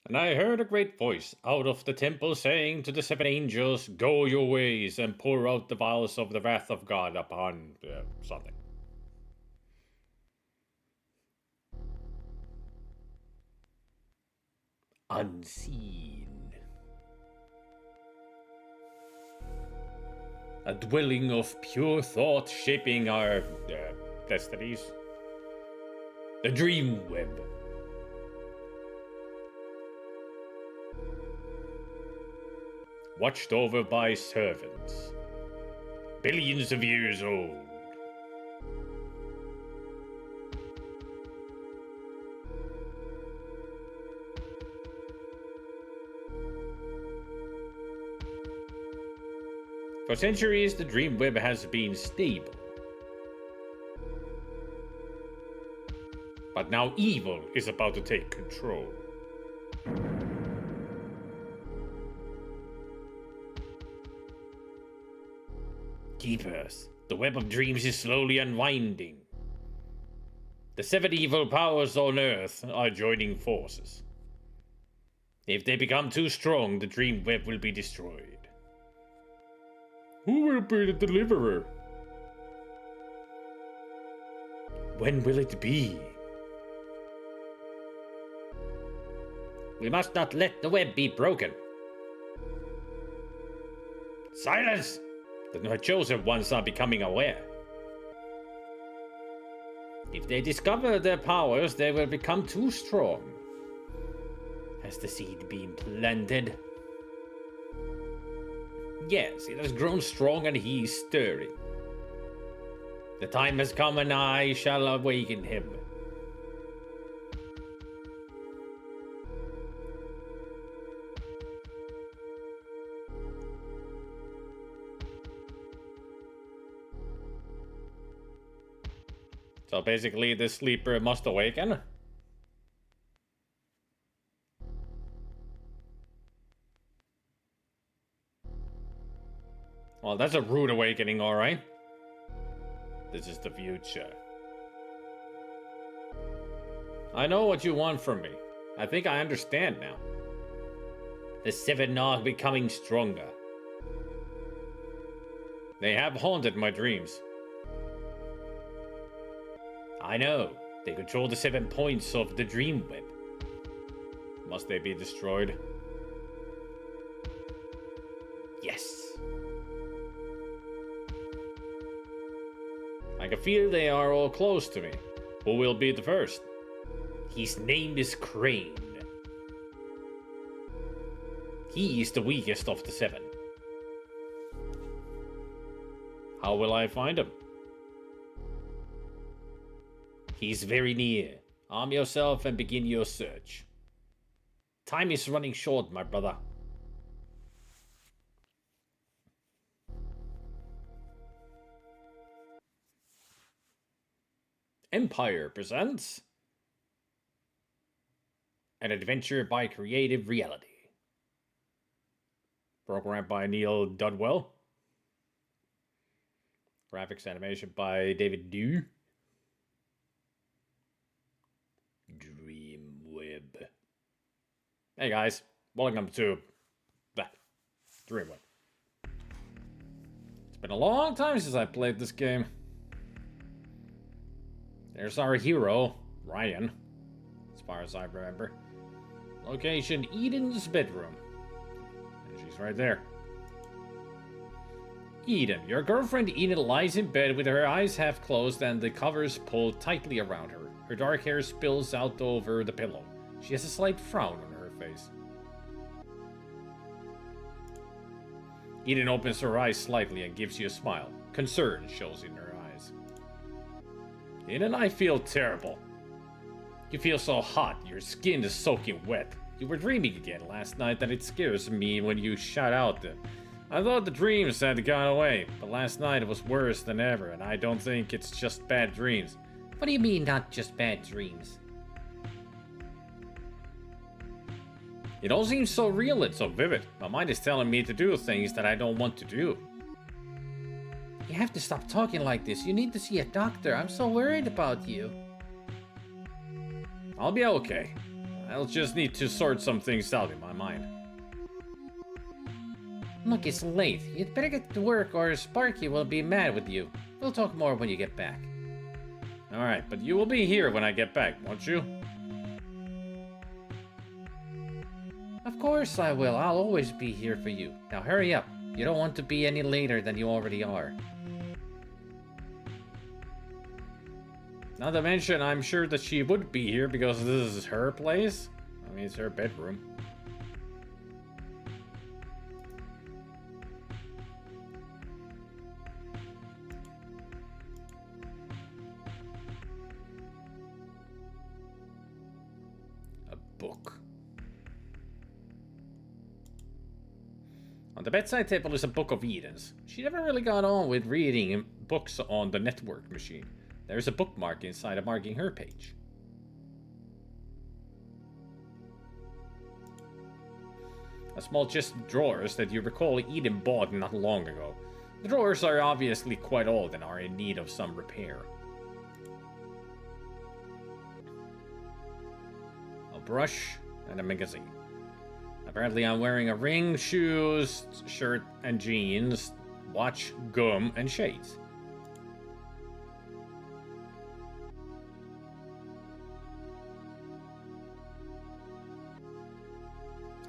And I heard a great voice out of the temple saying to the 7 angels, "Go your ways and pour out the vials of the wrath of God upon something." Unseen. A dwelling of pure thought shaping our destinies. The DreamWeb. Watched over by servants. Billions of years old. For centuries, the DreamWeb has been stable. But now evil is about to take control. Keepers, the web of dreams is slowly unwinding. The 7 evil powers on Earth are joining forces. If they become too strong, the DreamWeb will be destroyed. Who will be the deliverer? When will it be? We must not let the web be broken. Silence! The chosen ones are becoming aware. If they discover their powers, they will become too strong. Has the seed been planted? Yes, it has grown strong and he is stirring. The time has come and I shall awaken him. So basically, the sleeper must awaken? Well, that's a rude awakening, alright. This is the future. I know what you want from me. I think I understand now. The 7 are becoming stronger. They have haunted my dreams. I know. They control the 7 points of the DreamWeb. Must they be destroyed? Yes. I can feel they are all close to me. Who will be the first? His name is Crane. He is the weakest of the 7. How will I find him? He's very near. Arm yourself and begin your search. Time is running short, my brother. Empire presents an adventure by Creative Reality. Programmed by Neil Dudwell. Graphics animation by David Dew. DreamWeb. Hey guys, welcome to DreamWeb. It's been a long time since I played this game. There's our hero, Ryan, as far as I remember. Location, Eden's bedroom. And she's right there. Eden. Your girlfriend Eden lies in bed with her eyes half closed and the covers pulled tightly around her. Her dark hair spills out over the pillow. She has a slight frown on her face. Eden opens her eyes slightly and gives you a smile. Concern shows in her eyes. Eden, I feel terrible. You feel so hot, your skin is soaking wet. You were dreaming again last night and it scares me when you shout out that. I thought the dreams had gone away, but last night it was worse than ever and I don't think it's just bad dreams. What do you mean not just bad dreams? It all seems so real and so vivid. My mind is telling me to do things that I don't want to do. You have to stop talking like this. You need to see a doctor. I'm so worried about you. I'll be okay. I'll just need to sort some things out in my mind. Look, it's late. You'd better get to work or Sparky will be mad with you. We'll talk more when you get back. Alright, but you will be here when I get back, won't you? Of course I will. I'll always be here for you. Now hurry up. You don't want to be any later than you already are. Not to mention, I'm sure that she would be here because this is her place. I mean, it's her bedroom. A book. On the bedside table is a Book of Edens. She never really got on with reading books on the network machine. There's a bookmark inside of marking her page. A small chest of drawers that you recall Eden bought not long ago. The drawers are obviously quite old and are in need of some repair. A brush and a magazine. Apparently I'm wearing a ring, shoes, shirt and jeans, watch, gum and shades.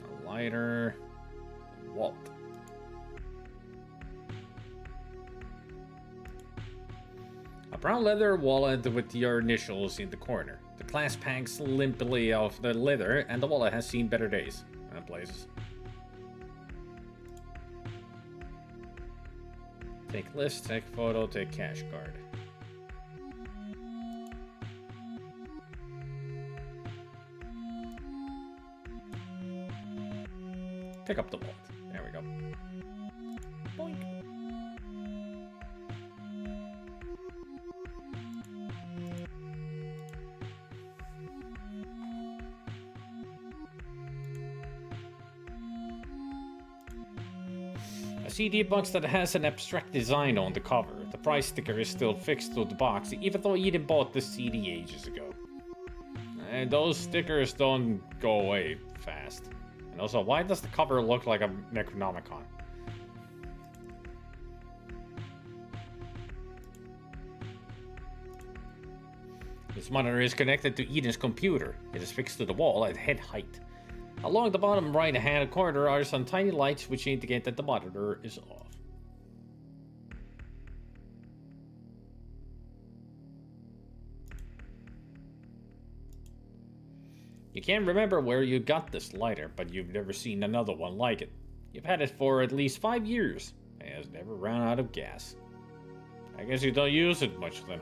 A lighter, wallet. A brown leather wallet with your initials in the corner. The clasp hangs limply off the leather and the wallet has seen better days. Places. Take list, take photo, take cash card. Pick up the wallet. There we go. Boink. CD box that has an abstract design on the cover. The price sticker is still fixed to the box, even though Eden bought the CD ages ago. And those stickers don't go away fast. And also, why does the cover look like a Necronomicon? This monitor is connected to Eden's computer. It is fixed to the wall at head height. Along the bottom right-hand corner are some tiny lights which indicate that the monitor is off. You can't remember where you got this lighter, but you've never seen another one like it. You've had it for at least 5 years, and it has never run out of gas. I guess you don't use it much then.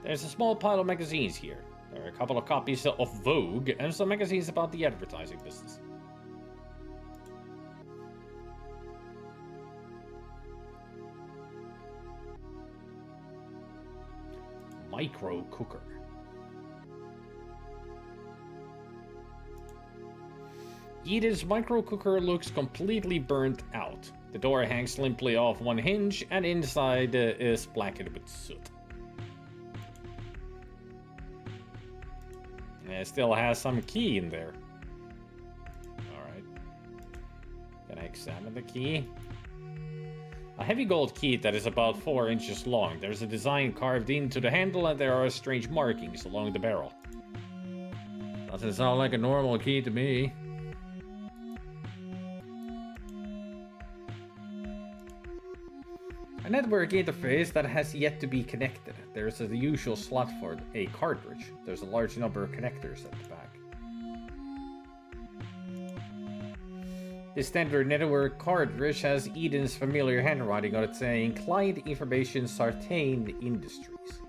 There's a small pile of magazines here. There are a couple of copies of Vogue and some magazines about the advertising business. Micro cooker. Eden's micro cooker looks completely burnt out. The door hangs limply off one hinge and inside is blackened with soot. It still has some key in there. Alright. Can I examine the key? A heavy gold key that is about 4 inches long. There's a design carved into the handle and there are strange markings along the barrel. Doesn't sound like a normal key to me. A network interface that has yet to be connected. There's the usual slot for a cartridge. There's a large number of connectors at the back. The standard network cartridge has Eden's familiar handwriting on it saying Client Information Sartain Industries.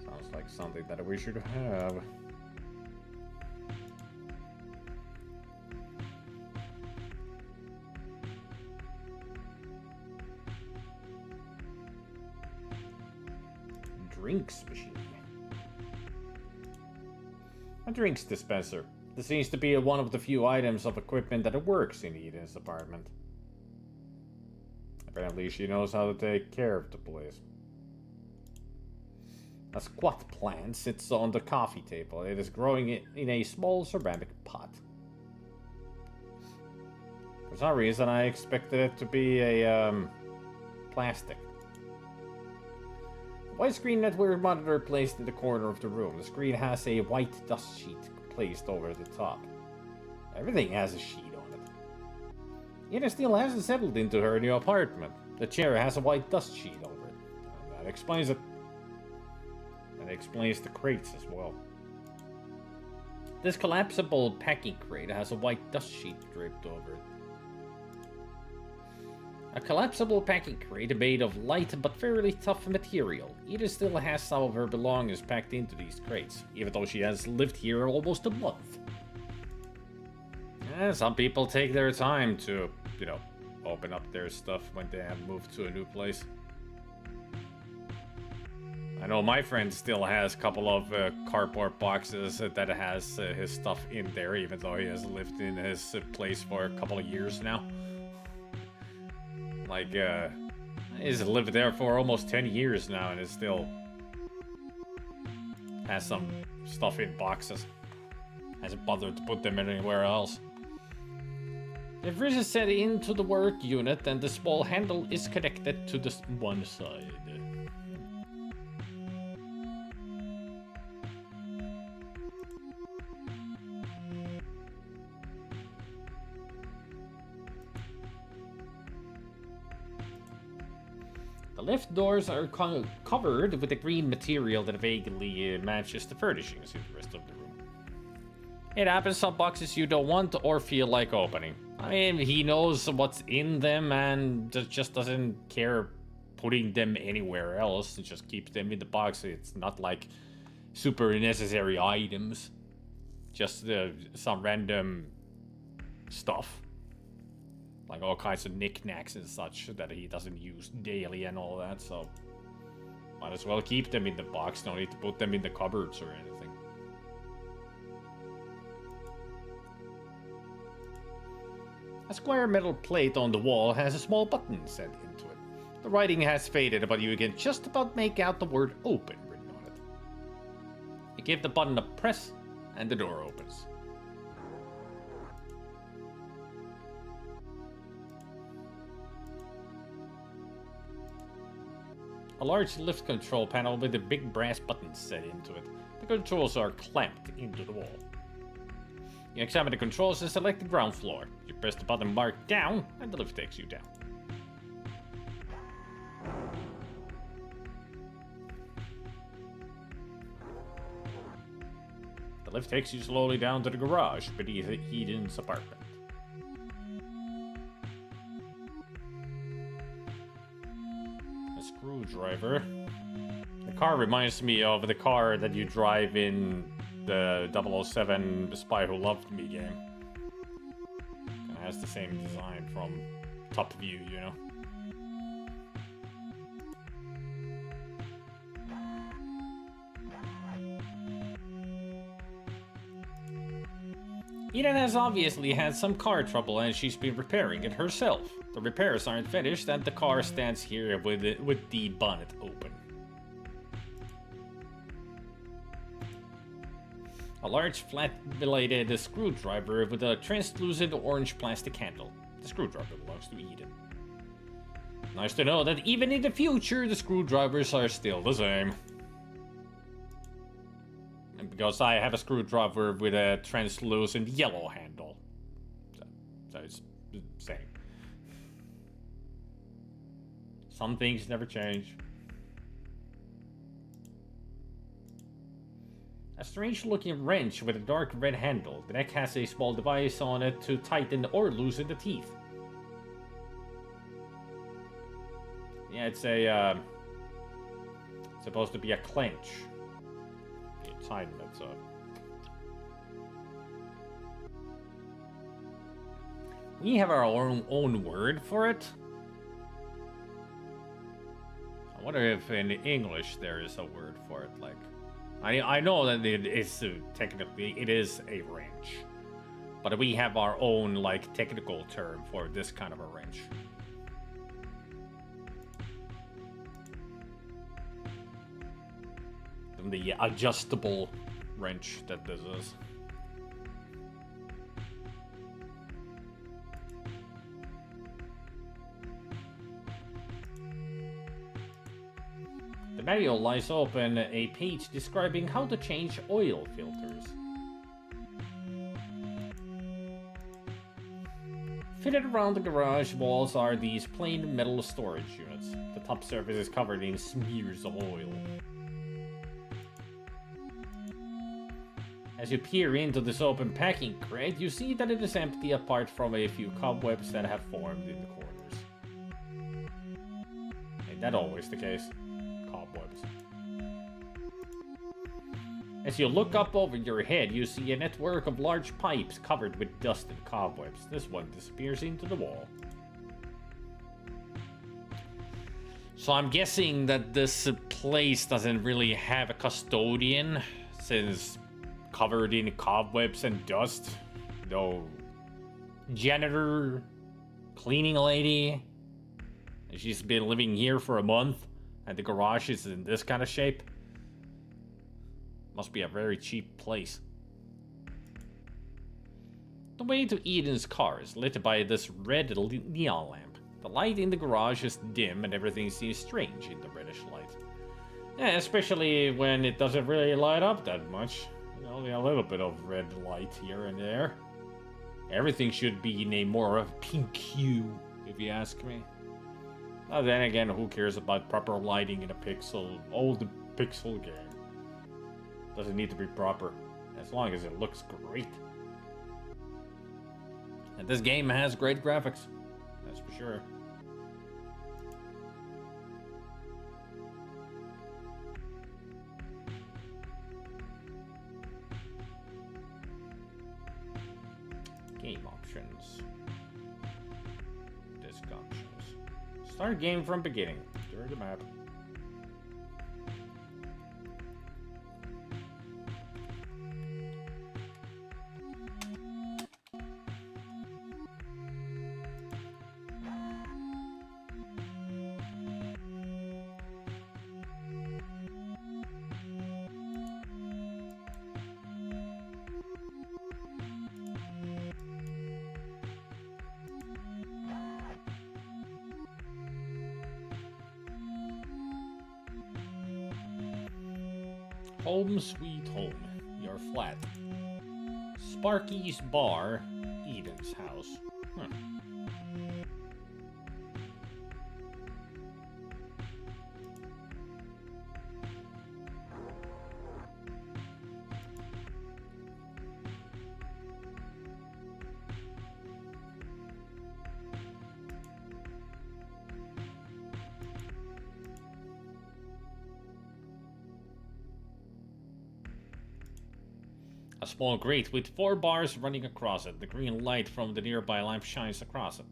Sounds like something that we should have. Drinks machine. A drinks dispenser. This seems to be one of the few items of equipment that works in Eden's apartment. Apparently she knows how to take care of the place. A squat plant sits on the coffee table. It is growing in a small ceramic pot. For some reason I expected it to be a plastic. A widescreen network monitor placed in the corner of the room. The screen has a white dust sheet placed over the top. Everything has a sheet on it. Eden still hasn't settled into her new apartment. The chair has a white dust sheet over it. That explains it. And it explains the crates as well. This collapsible packing crate has a white dust sheet draped over it. A collapsible packing crate made of light but fairly tough material. Eden still has some of her belongings packed into these crates, even though she has lived here almost a month. Some people take their time to, open up their stuff when they have moved to a new place. I know my friend still has a couple of cardboard boxes that has his stuff in there, even though he has lived in his place for a couple of years now. Like, he's lived there for almost 10 years now and it still has some stuff in boxes. Hasn't bothered to put them anywhere else. The fridge is set into the work unit and the small handle is connected to the one side. The lift doors are covered with a green material that vaguely matches the furnishings in the rest of the room. It happens some boxes you don't want or feel like opening. I mean, he knows what's in them and just doesn't care putting them anywhere else. He just keeps them in the box. It's not like super necessary items. Just some random stuff. Like all kinds of knickknacks and such that he doesn't use daily and all that, so might as well keep them in the box, no need to put them in the cupboards or anything. A square metal plate on the wall has a small button set into it. The writing has faded, but you can just about make out the word open written on it. You give the button a press and the door opens. A large lift control panel with a big brass button set into it. The controls are clamped into the wall. You examine the controls and select the ground floor. You press the button marked down and the lift takes you down. The lift takes you slowly down to the garage beneath Eden's apartment. Screwdriver. The car reminds me of the car that you drive in the 007 The Spy Who Loved Me game. It has the same design from top view, you know. Eden has obviously had some car trouble and she's been repairing it herself. The repairs aren't finished and the car stands here with the bonnet open. A large flat-bladed screwdriver with a translucent orange plastic handle. The screwdriver belongs to Eden. Nice to know that even in the future the screwdrivers are still the same. And because I have a screwdriver with a translucent yellow handle. So it's the same. Some things never change. A strange-looking wrench with a dark red handle. The neck has a small device on it to tighten or loosen the teeth. Yeah, it's a supposed to be a clench. You tighten it so. We have our own word for it. I wonder if in English there is a word for it, like I know that it is technically it is a wrench, but we have our own like technical term for this kind of a wrench. The adjustable wrench that this is. The manual lies open a page describing how to change oil filters. Fitted around the garage walls are these plain metal storage units. The top surface is covered in smears of oil. As you peer into this open packing crate, you see that it is empty apart from a few cobwebs that have formed in the corners. Ain't that always the case? Cobwebs. As you look up over your head, you see a network of large pipes covered with dust and cobwebs. This one disappears into the wall. So I'm guessing that this place doesn't really have a custodian, since covered in cobwebs and dust. No janitor, cleaning lady. She's been living here for a month, and the garage is in this kind of shape. Must be a very cheap place. The way to Eden's car is lit by this red neon lamp. The light in the garage is dim and everything seems strange in the reddish light. Yeah, especially when it doesn't really light up that much. Only a little bit of red light here and there. Everything should be in a more of pink hue, if you ask me. Well, then again, who cares about proper lighting in a old pixel game? Doesn't need to be proper, as long as it looks great. And this game has great graphics, that's for sure. Game options. Disk options. Start game from beginning. Through the map. Home sweet home, your flat. Sparky's bar, Eden's house. A small grate with 4 bars running across it. The green light from the nearby lamp shines across it.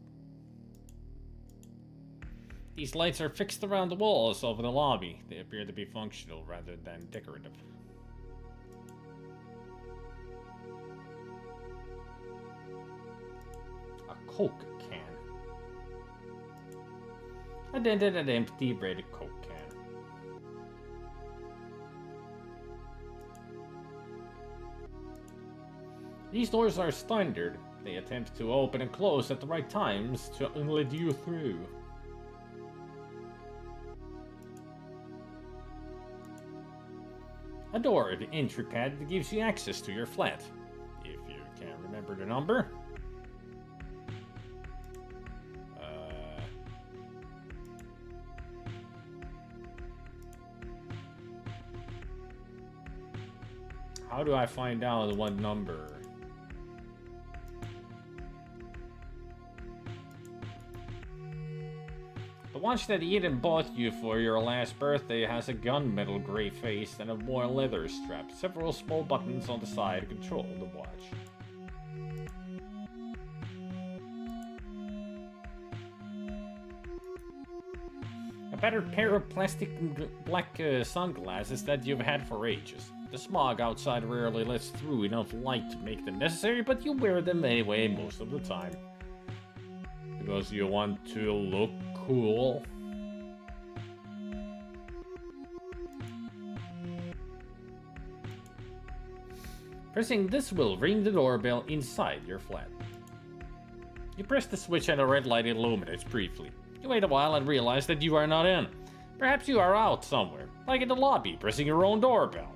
These lights are fixed around the walls of the lobby. They appear to be functional rather than decorative. A Coke can. A dented and empty red Coke can. These doors are standard. They attempt to open and close at the right times to let you through. A door, the entry pad that gives you access to your flat. If you can't remember the number. How do I find out what number? The watch that Eden bought you for your last birthday has a gunmetal gray face and a more leather strap. Several small buttons on the side control the watch. A battered pair of plastic black sunglasses that you've had for ages. The smog outside rarely lets through enough light to make them necessary, but you wear them anyway most of the time. Because you want to look cool. Pressing this will ring the doorbell inside your flat. You press the switch and a red light illuminates briefly. You wait a while and realize that you are not in. Perhaps you are out somewhere, like in the lobby, pressing your own doorbell.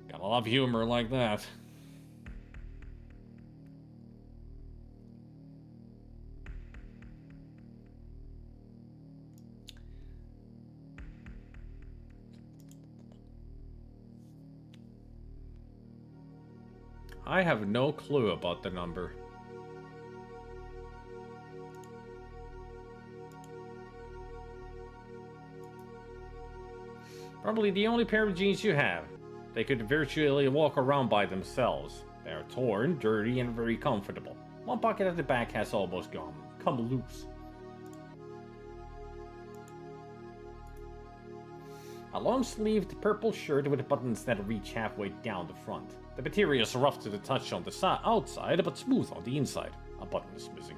Got a lot of humor like that. I have no clue about the number. Probably the only pair of jeans you have. They could virtually walk around by themselves. They are torn, dirty, and very comfortable. One pocket at the back has almost come loose. A long-sleeved purple shirt with buttons that reach halfway down the front. The material is rough to the touch on the outside, but smooth on the inside. A button is missing.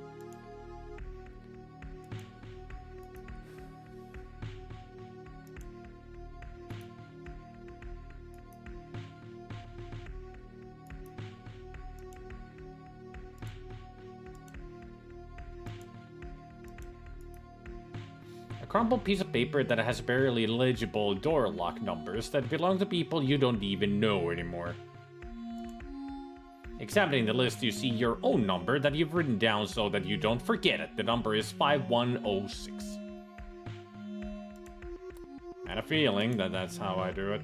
A crumpled piece of paper that has barely legible door lock numbers that belong to people you don't even know anymore. Examining the list, you see your own number that you've written down so that you don't forget it. The number is 5106. I had a feeling that that's how I do it.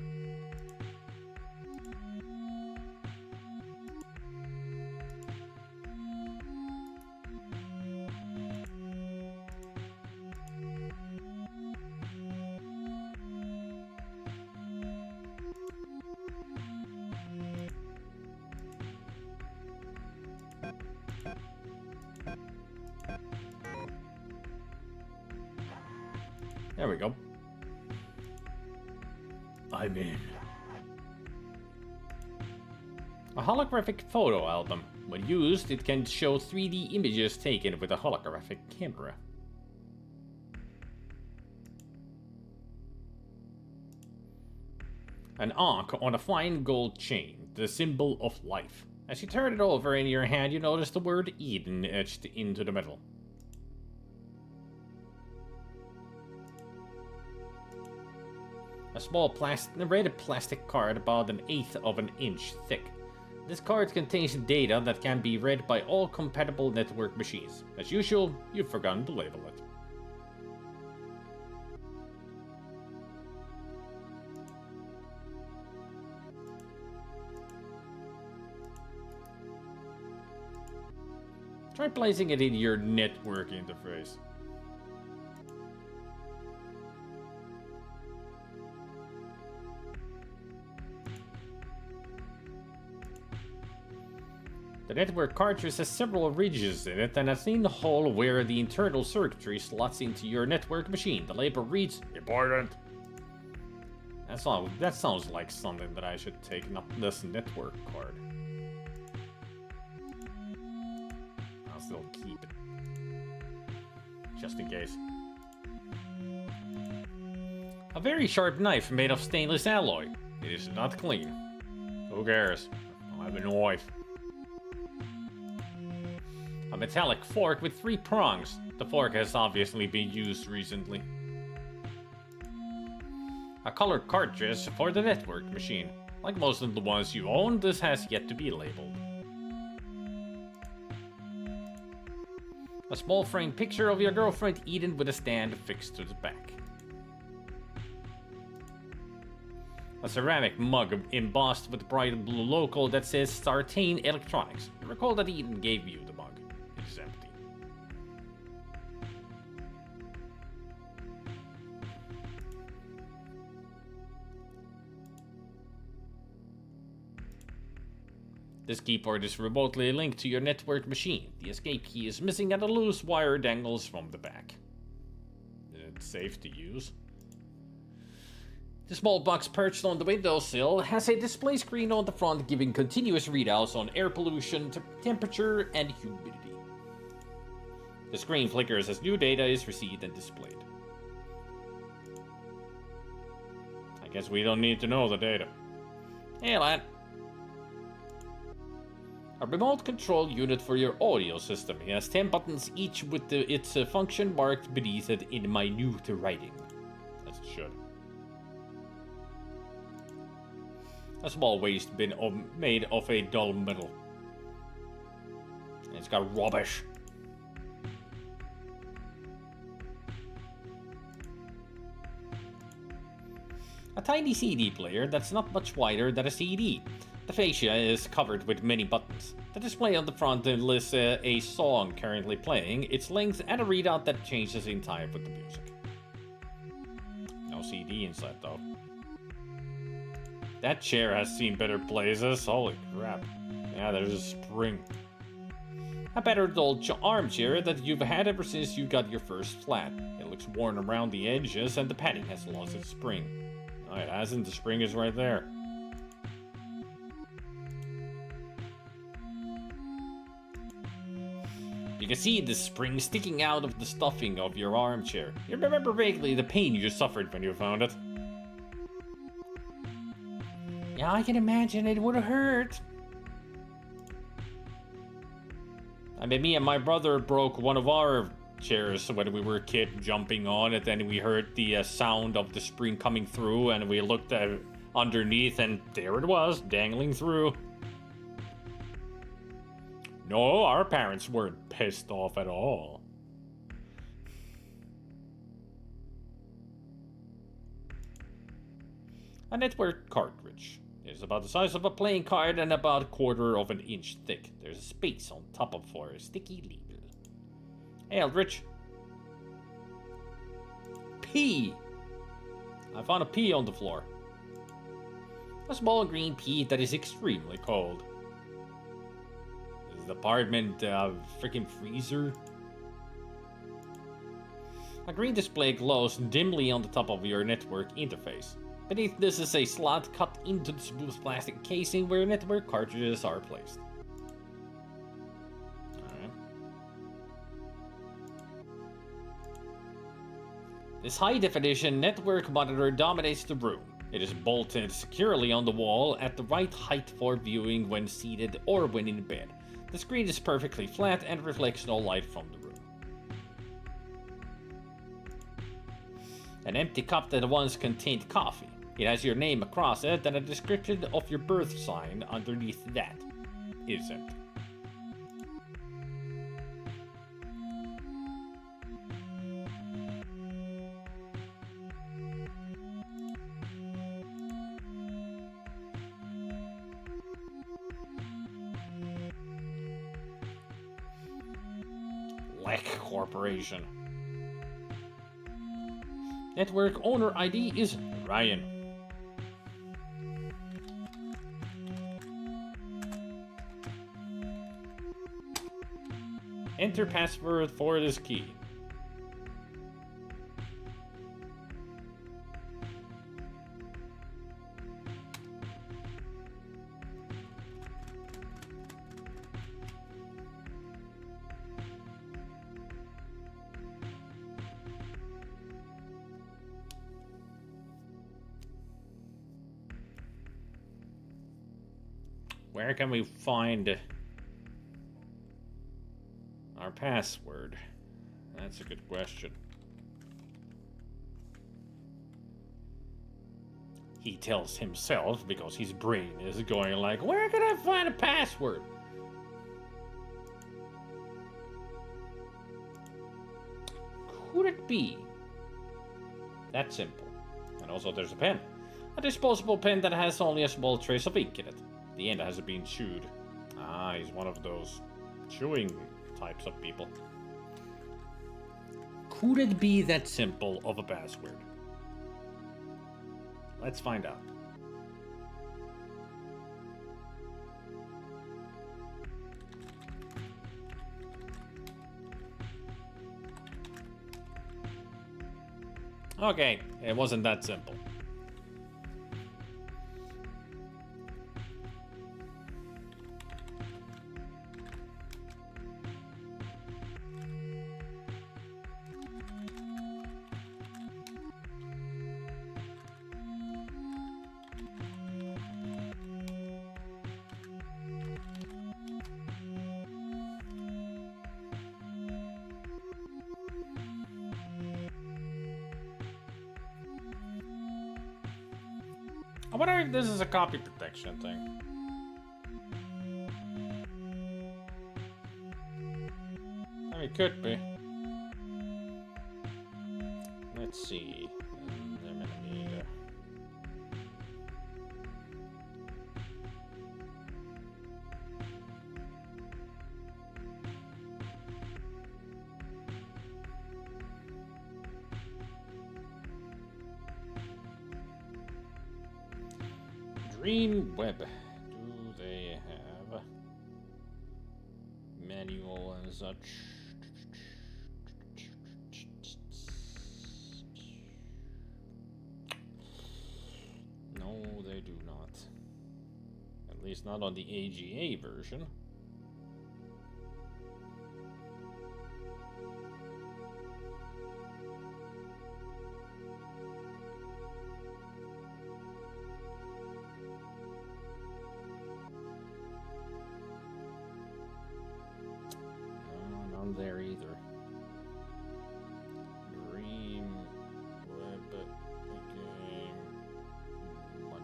There we go. I'm in. A holographic photo album. When used, it can show 3D images taken with a holographic camera. An ankh on a fine gold chain, the symbol of life. As you turn it over in your hand, you notice the word Eden etched into the metal. A small rated plastic card about 1/8 of an inch thick. This card contains data that can be read by all compatible network machines. As usual, you've forgotten to label it. Try placing it in your network interface. The network cartridge has several ridges in it and a thin hole where the internal circuitry slots into your network machine. The label reads, "Important." That sounds like something that I should take up this network card. I'll still keep it. Just in case. A very sharp knife made of stainless alloy. It is not clean. Who cares? I have a knife. A metallic fork with 3 prongs. The fork has obviously been used recently. A colored cartridge for the network machine. Like most of the ones you own, this has yet to be labeled. A small framed picture of your girlfriend Eden with a stand fixed to the back. A ceramic mug embossed with bright blue logo that says Sartain Electronics. You recall that Eden gave you the mug. It is empty. This keyboard is remotely linked to your network machine. The escape key is missing and a loose wire dangles from the back. Is it safe to use? The small box perched on the windowsill has a display screen on the front giving continuous readouts on air pollution, temperature, and humidity. The screen flickers as new data is received and displayed. I guess we don't need to know the data. Hey, lad. A remote control unit for your audio system. It has 10 buttons, each with its function marked beneath it in minute writing. As it should. A small waste bin made of a dull metal. And it's got rubbish. A tiny CD player that's not much wider than a CD. The fascia is covered with many buttons. The display on the front lists a song currently playing, its length, and a readout that changes in time with the music. No CD inside though. That chair has seen better places, holy crap. Yeah, there's a spring. A battered old armchair that you've had ever since you got your first flat. It looks worn around the edges and the padding has lost its spring. No, it hasn't, the spring is right there. You can see the spring sticking out of the stuffing of your armchair. You remember vaguely the pain you suffered when you found it. Yeah, I can imagine it would have hurt. I mean, me and my brother broke one of our chairs when we were a kid, jumping on it, and we heard the sound of the spring coming through, and we looked at underneath, and there it was, dangling through. No, our parents weren't pissed off at all. A network cartridge. It's about the size of a playing card and about 1/4 of an inch thick. There's a space on top of for a sticky label. Hey, Eldritch. Pea! I found a pea on the floor. A small green pea that is extremely cold. Is the apartment freaking freezer? A green display glows dimly on the top of your network interface. Beneath this is a slot cut into the smooth plastic casing where network cartridges are placed. Alright. This high-definition network monitor dominates the room. It is bolted securely on the wall at the right height for viewing when seated or when in bed. The screen is perfectly flat and reflects no light from the room. An empty cup that once contained coffee. It has your name across it and a description of your birth sign underneath that. It is empty. Lek Corporation. Network owner ID is Ryan. Enter password for this key. Where can we find our password? That's a good question. He tells himself because his brain is going like, where can I find a password? Could it be that simple? And also there's a pen. A disposable pen that has only a small trace of ink in it. The end hasn't been chewed. Ah, he's one of those chewing types of people. Could it be that simple of a password? Let's find out. Okay, it wasn't that simple. I wonder if this is a copy protection thing. I mean, it could be. Let's see. Amiga. DreamWeb. Do they have manual and such? No, they do not. At least not on the AGA version. None there either. DreamWeb game manual.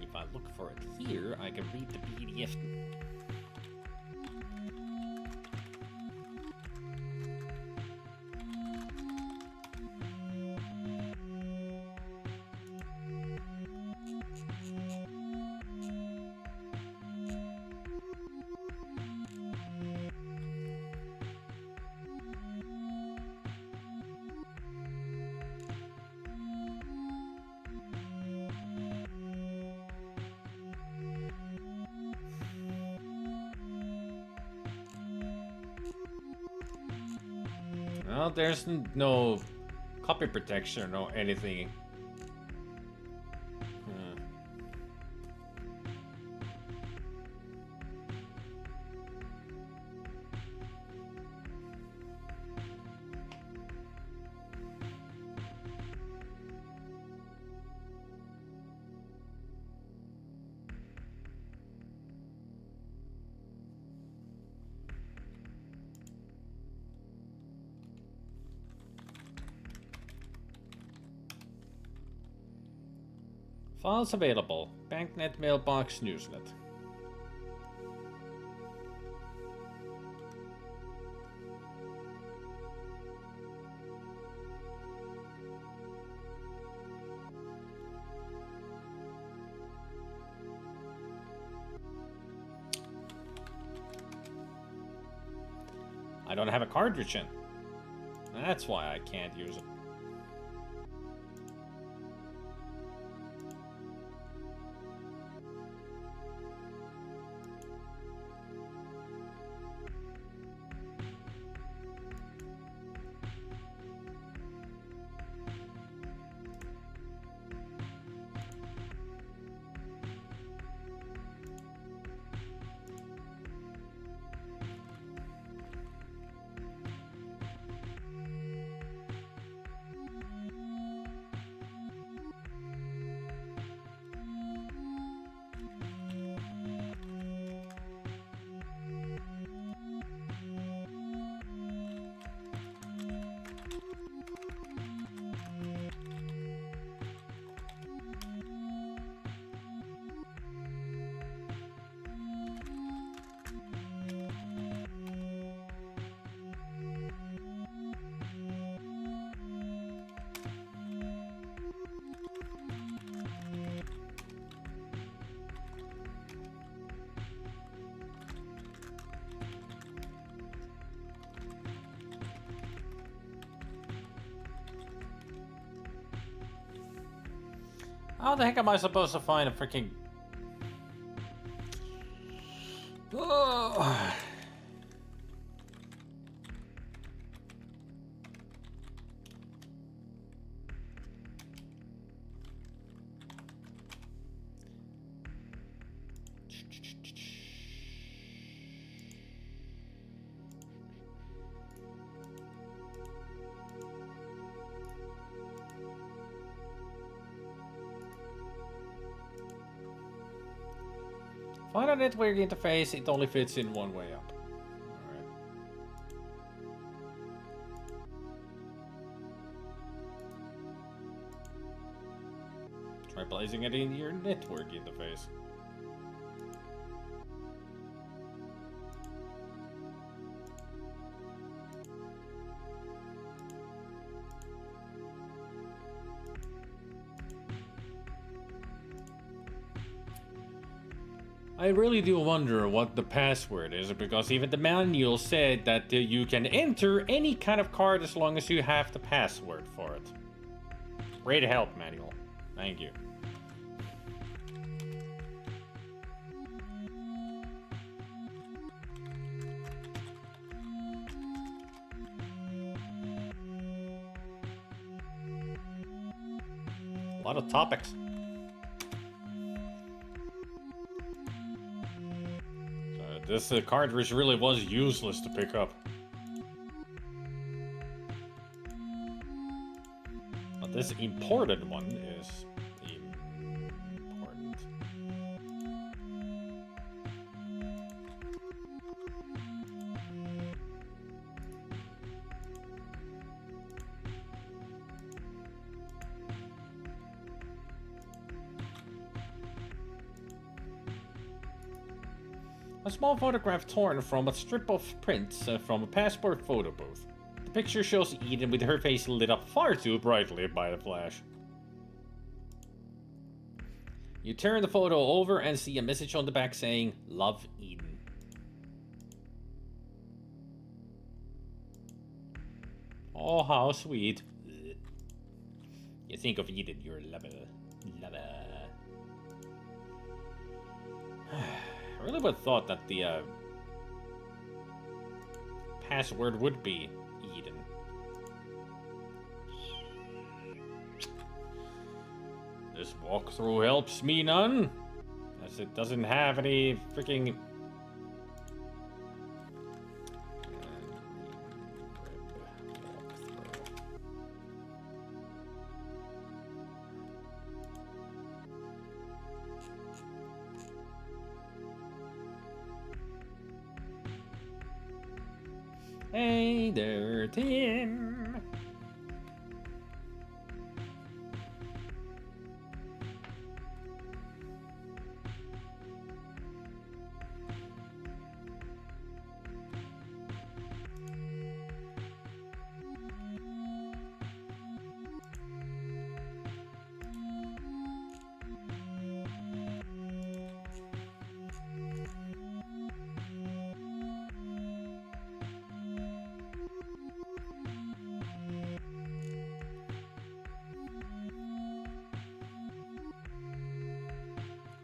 If I look for it here, I can read the PDF. Well, there's no copy protection or anything. Files available. Banknet Mailbox Newsnet. I don't have a cartridge in. That's why I can't use it. How the heck am I supposed to find a freaking... Oh. Find a network interface, it only fits in one way up. Alright. Try placing it in your network interface. I really do wonder what the password is, because even the manual said that you can enter any kind of card as long as you have the password for it. Great help, manual. Thank you. A lot of topics. This cartridge really was useless to pick up. But this imported one is important. A small photograph torn from a strip of prints from a passport photo booth. The picture shows Eden with her face lit up far too brightly by the flash. You turn the photo over and see a message on the back saying, "Love Eden." Oh, how sweet. You think of Eden, your lover. I really would have thought that the password would be Eden. This walkthrough helps me none, as it doesn't have any freaking... Hey there, Tim.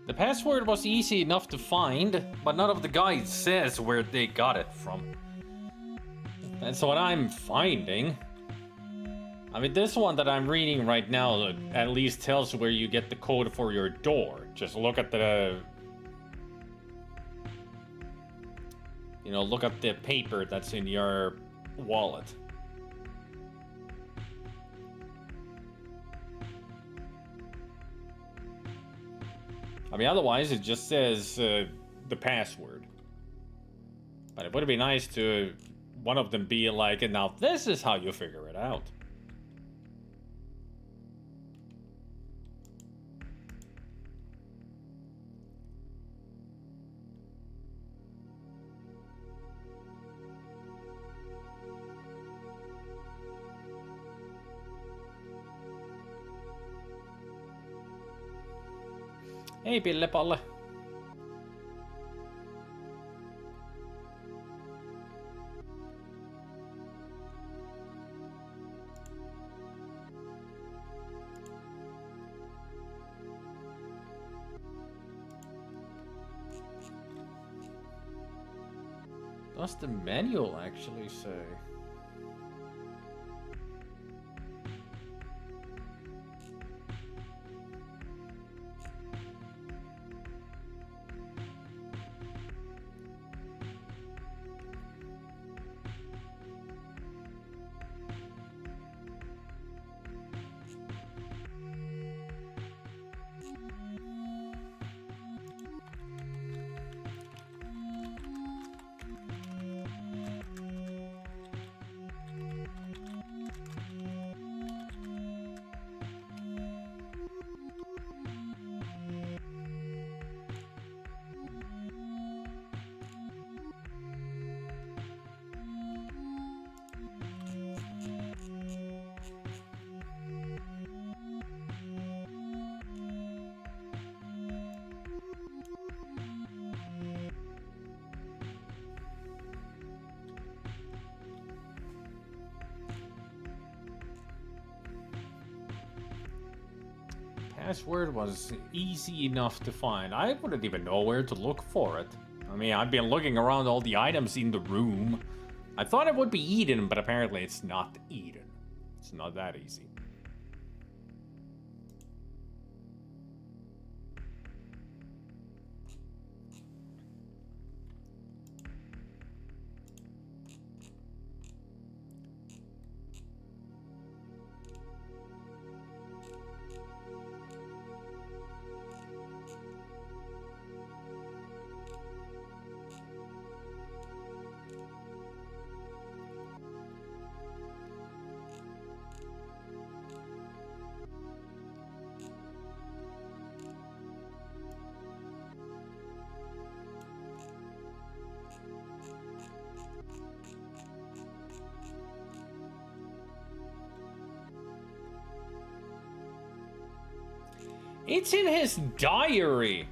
The password was easy enough to find, but none of the guides says where they got it from. That's what I'm finding. I mean, this one that I'm reading right now at least tells where you get the code for your door. Just look at the... You know, look at the paper that's in your wallet. I mean, otherwise it just says the password. But it would be nice to one of them be like, and now this is how you figure it out. Hei Pillepalle. Does the manual actually say? Password was easy enough to find. I wouldn't even know where to look for it. I mean, I've been looking around all the items in the room. I thought it would be Eden, but apparently it's not Eden. It's not that easy. It's in his diary.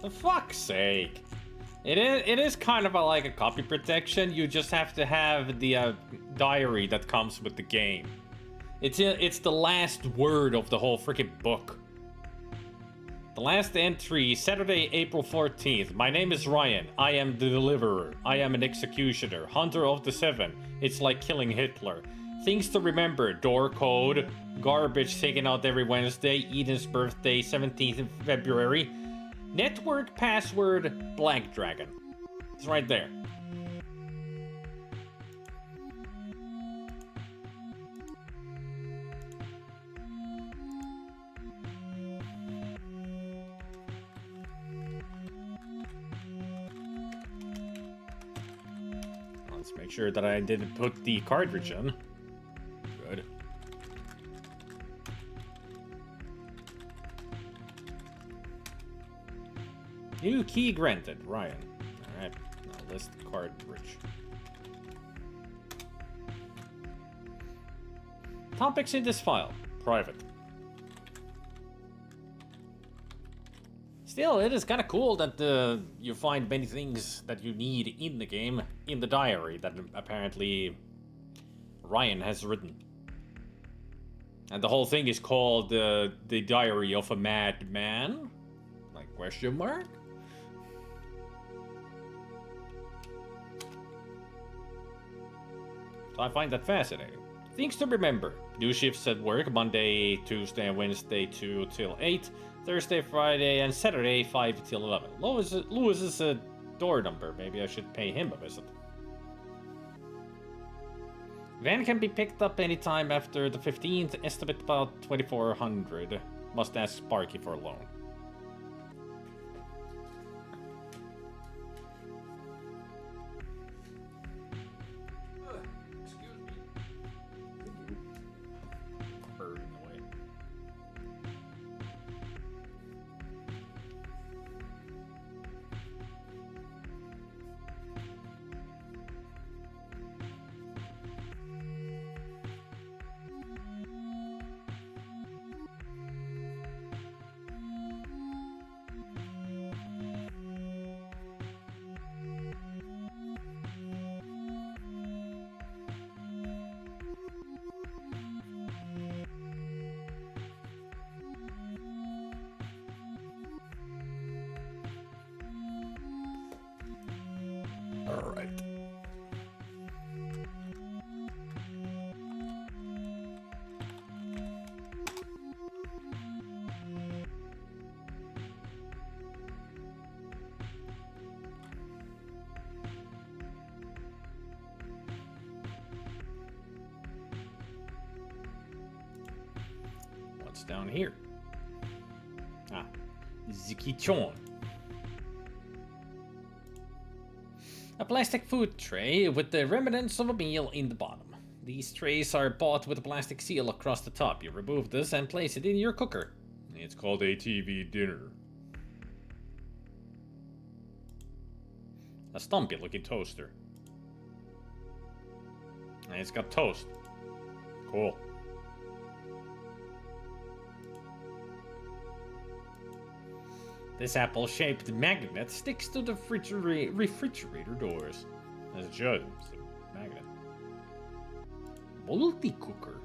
For fuck's sake. It is kind of like a copy protection. You just have to have the diary that comes with the game. It's the last word of the whole freaking book. The last entry, Saturday, April 14th. My name is Ryan. I am the deliverer. I am an executioner. Hunter of the Seven. It's like killing Hitler. Things to remember. Door code. Garbage taken out every Wednesday. Eden's birthday, 17th of February. Network password, Black Dragon. It's right there. Let's make sure that I didn't put the cartridge in. Good. New key granted, Ryan. Alright, now list cartridge. Topics in this file. Private. Still, it is kind of cool that you find many things that you need in the game, in the diary that apparently Ryan has written. And the whole thing is called the Diary of a Madman? Like, question mark? So I find that fascinating. Things to remember. Do shifts at work, Monday, Tuesday, and Wednesday 2 till 8. Thursday, Friday, and Saturday 5 till 11. Lewis is a door number. Maybe I should pay him a visit. Van can be picked up anytime after the 15th. Estimate about 2400. Must ask Sparky for a loan. Alright. What's down here? Ah, Zikichon. A plastic food tray with the remnants of a meal in the bottom. These trays are bought with a plastic seal across the top. You remove this and place it in your cooker. It's called a TV dinner. A stumpy looking toaster. And it's got toast. Cool. This apple-shaped magnet sticks to the refrigerator doors. As just a magnet. Multi-cooker.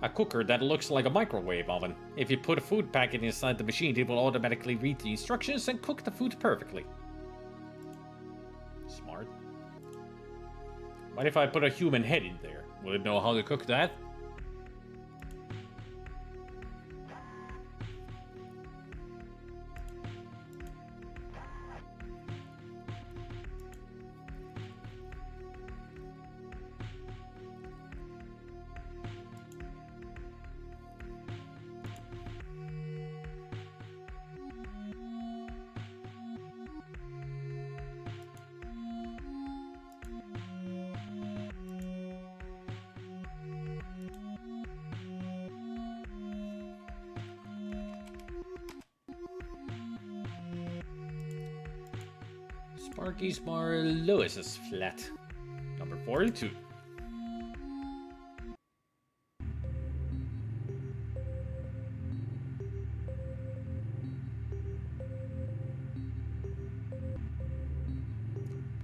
A cooker that looks like a microwave oven. If you put a food packet inside the machine, it will automatically read the instructions and cook the food perfectly. Smart. What if I put a human head in there? Will it know how to cook that? Sparky's Bar, Lewis's flat. Number 42.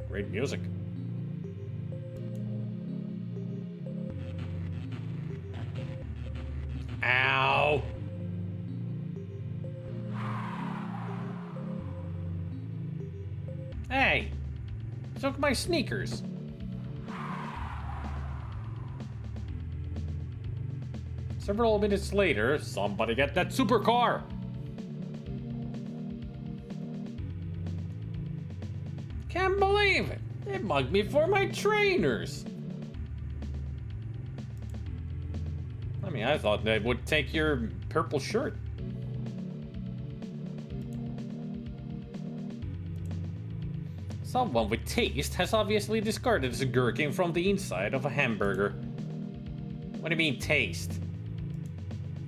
Great music. Ow! Hey! Took my sneakers. Several minutes later, somebody get that supercar! Can't believe it! They mugged me for my trainers! I mean, I thought they would take your purple shirt. Someone with taste has obviously discarded the gherkin from the inside of a hamburger. What do you mean, taste?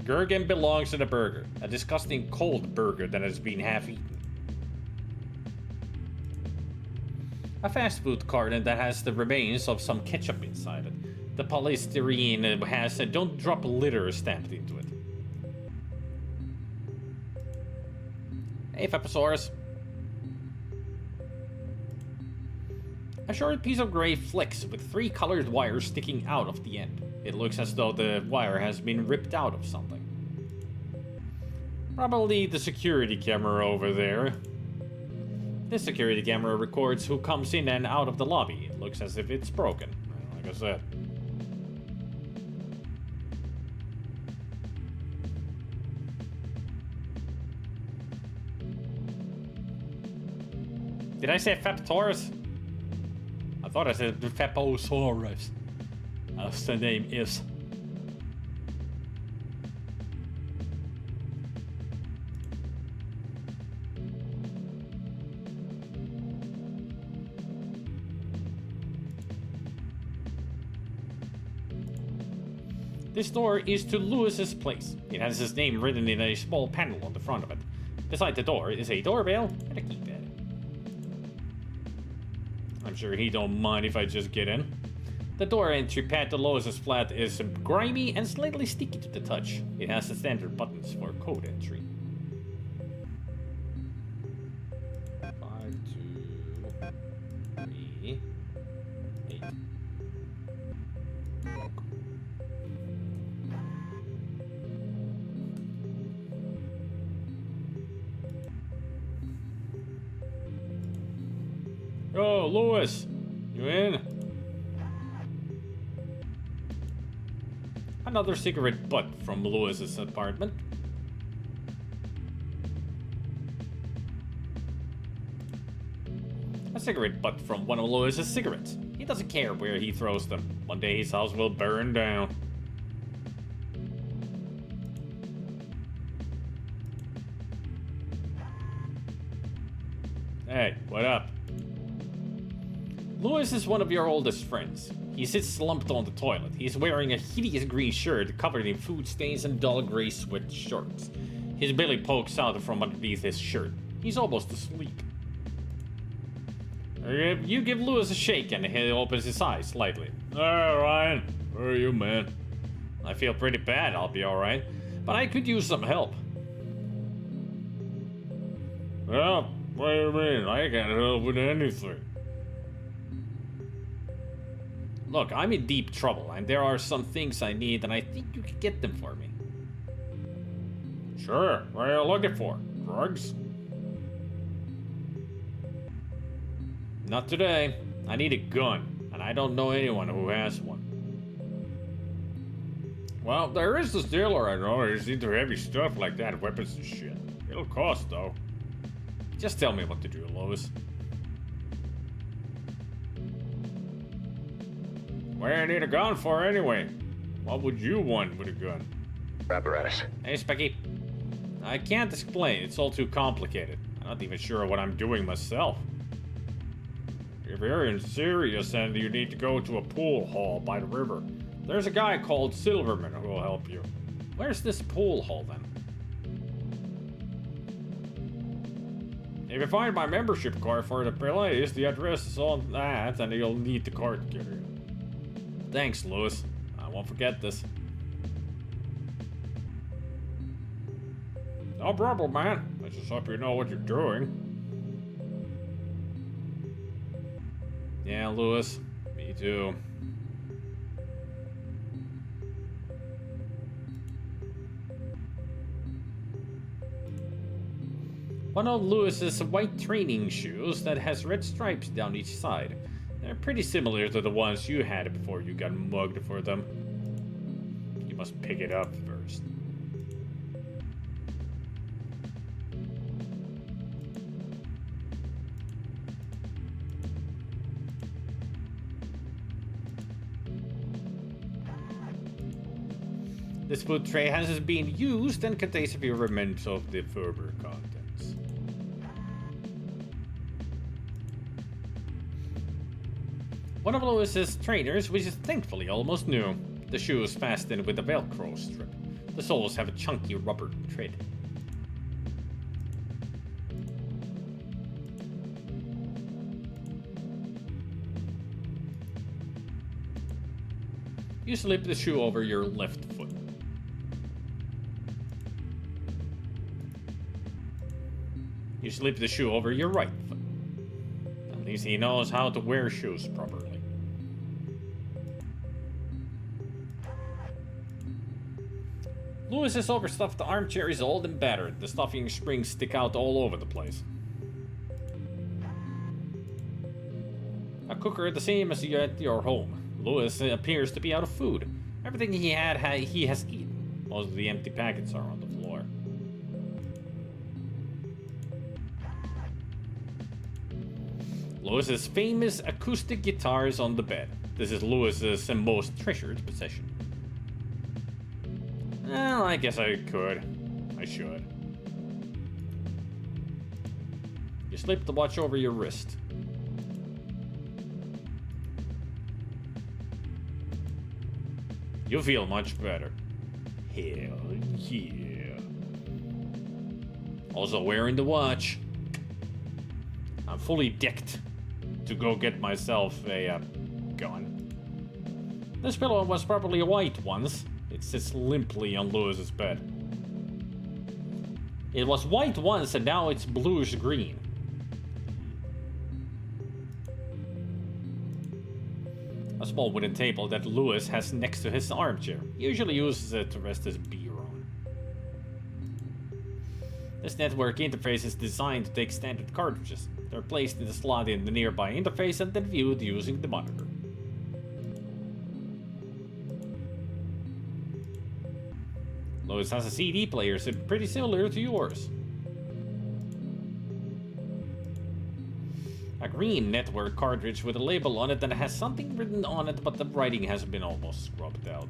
Gherkin belongs to the burger, a disgusting cold burger that has been half-eaten. A fast food carton that has the remains of some ketchup inside it. The polystyrene has a "don't drop litter" stamped into it. Hey, Peppasaurus. A short piece of gray flex with 3 colored wires sticking out of the end. It looks as though the wire has been ripped out of something. Probably the security camera over there. This security camera records who comes in and out of the lobby. It looks as if it's broken, like I said. Did I say Faptaurus? I thought I said Faposaurus. As the name is. This door is to Lewis's place. It has his name written in a small panel on the front of it. Beside the door is a doorbell and a keypad. I'm sure he don't mind if I just get in. The door entry pad to Lewis's flat is grimy and slightly sticky to the touch. It has the standard buttons for code entry. 5, 2, 3, 8. Oh, Lewis, you in? Another cigarette butt from Lewis's apartment. A cigarette butt from one of Lewis's cigarettes. He doesn't care where he throws them. One day his house will burn down. Hey, what up? Lewis is one of your oldest friends. He sits slumped on the toilet. He's wearing a hideous green shirt covered in food stains and dull gray sweat shorts. His belly pokes out from underneath his shirt. He's almost asleep. You give Lewis a shake and he opens his eyes slightly. Ryan, where are you, man? I feel pretty bad, I'll be alright. But I could use some help. Well, what do you mean? I can't help with anything. Look, I'm in deep trouble, and there are some things I need, and I think you could get them for me. Sure, what are you looking for? Drugs? Not today. I need a gun, and I don't know anyone who has one. Well, there is this dealer I know who's into heavy stuff like that, weapons and shit. It'll cost, though. Just tell me what to do, Lois. What do you need a gun for, anyway? What would you want with a gun? Apparatus. Hey, Specky. I can't explain, it's all too complicated. I'm not even sure what I'm doing myself. If you're serious and you need to go to a pool hall by the river, there's a guy called Silverman who will help you. Where's this pool hall, then? If you find my membership card for the place, the address is on that, and you'll need the card to get in. Thanks, Lewis. I won't forget this. No problem, man. I just hope you know what you're doing. Yeah, Lewis. Me too. One of Lewis's white training shoes that has red stripes down each side. They're pretty similar to the ones you had before you got mugged for them. You must pick it up first. This food tray has been used and contains a few remnants of the former contents. One of Lewis's trainers, which is thankfully almost new. The shoe is fastened with a Velcro strip. The soles have a chunky rubber tread. You slip the shoe over your left foot. You slip the shoe over your right foot. At least he knows how to wear shoes properly. Lewis's overstuffed armchair is old and battered. The stuffing springs stick out all over the place. A cooker the same as you at your home. Lewis appears to be out of food. Everything he had, he has eaten. Most of the empty packets are on the floor. Lewis's famous acoustic guitar is on the bed. This is Lewis's most treasured possession. Well, I guess I could. I should. You slip the watch over your wrist. You feel much better. Hell yeah. Also wearing the watch. I'm fully decked to go get myself a gun. This pillow was probably white once. It sits limply on Lewis's bed. It was white once and now it's bluish green. A small wooden table that Lewis has next to his armchair. He usually uses it to rest his beer on. This network interface is designed to take standard cartridges. They're placed in the slot in the nearby interface and then viewed using the monitor. Lewis has a CD player pretty similar to yours. A green network cartridge with a label on it that has something written on it, but the writing has been almost scrubbed out.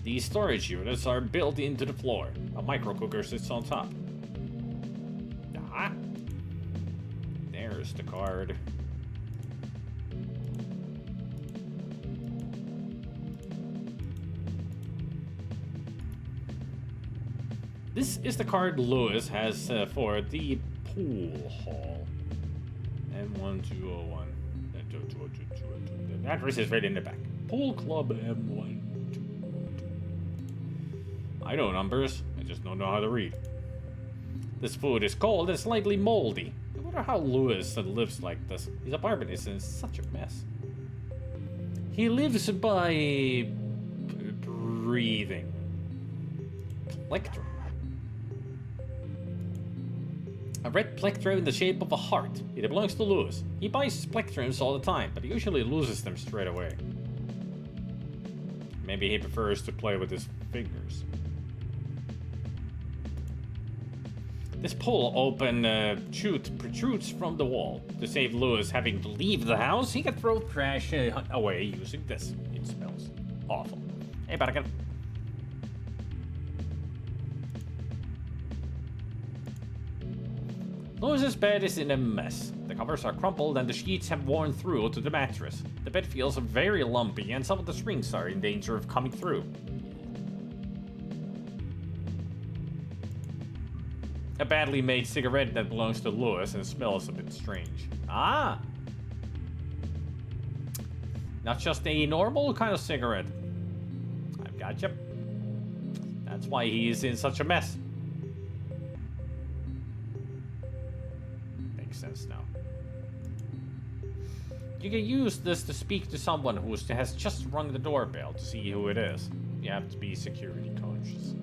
These storage units are built into the floor. A micro cooker sits on top. Ah. There's the card. This is the card Lewis has for the pool hall. M1201. The address is right in the back. Pool Club M122. I know numbers, I just don't know how to read. This food is cold and slightly moldy. I wonder how Lewis lives like this. His apartment is in such a mess. He lives by breathing. Plectrum. A red plectrum in the shape of a heart. It belongs to Lewis. He buys plectrums all the time, but he usually loses them straight away. Maybe he prefers to play with his fingers. This pole open chute protrudes from the wall. To save Lewis having to leave the house, he can throw trash away using this. It smells awful. Hey, Barragan. Lewis's bed is in a mess. The covers are crumpled and the sheets have worn through to the mattress. The bed feels very lumpy and some of the springs are in danger of coming through. A badly made cigarette that belongs to Lewis and smells a bit strange. Ah! Not just a normal kind of cigarette. I've got you. That's why he is in such a mess. Makes sense now. You can use this to speak to someone who has just rung the doorbell to see who it is. You have to be security conscious.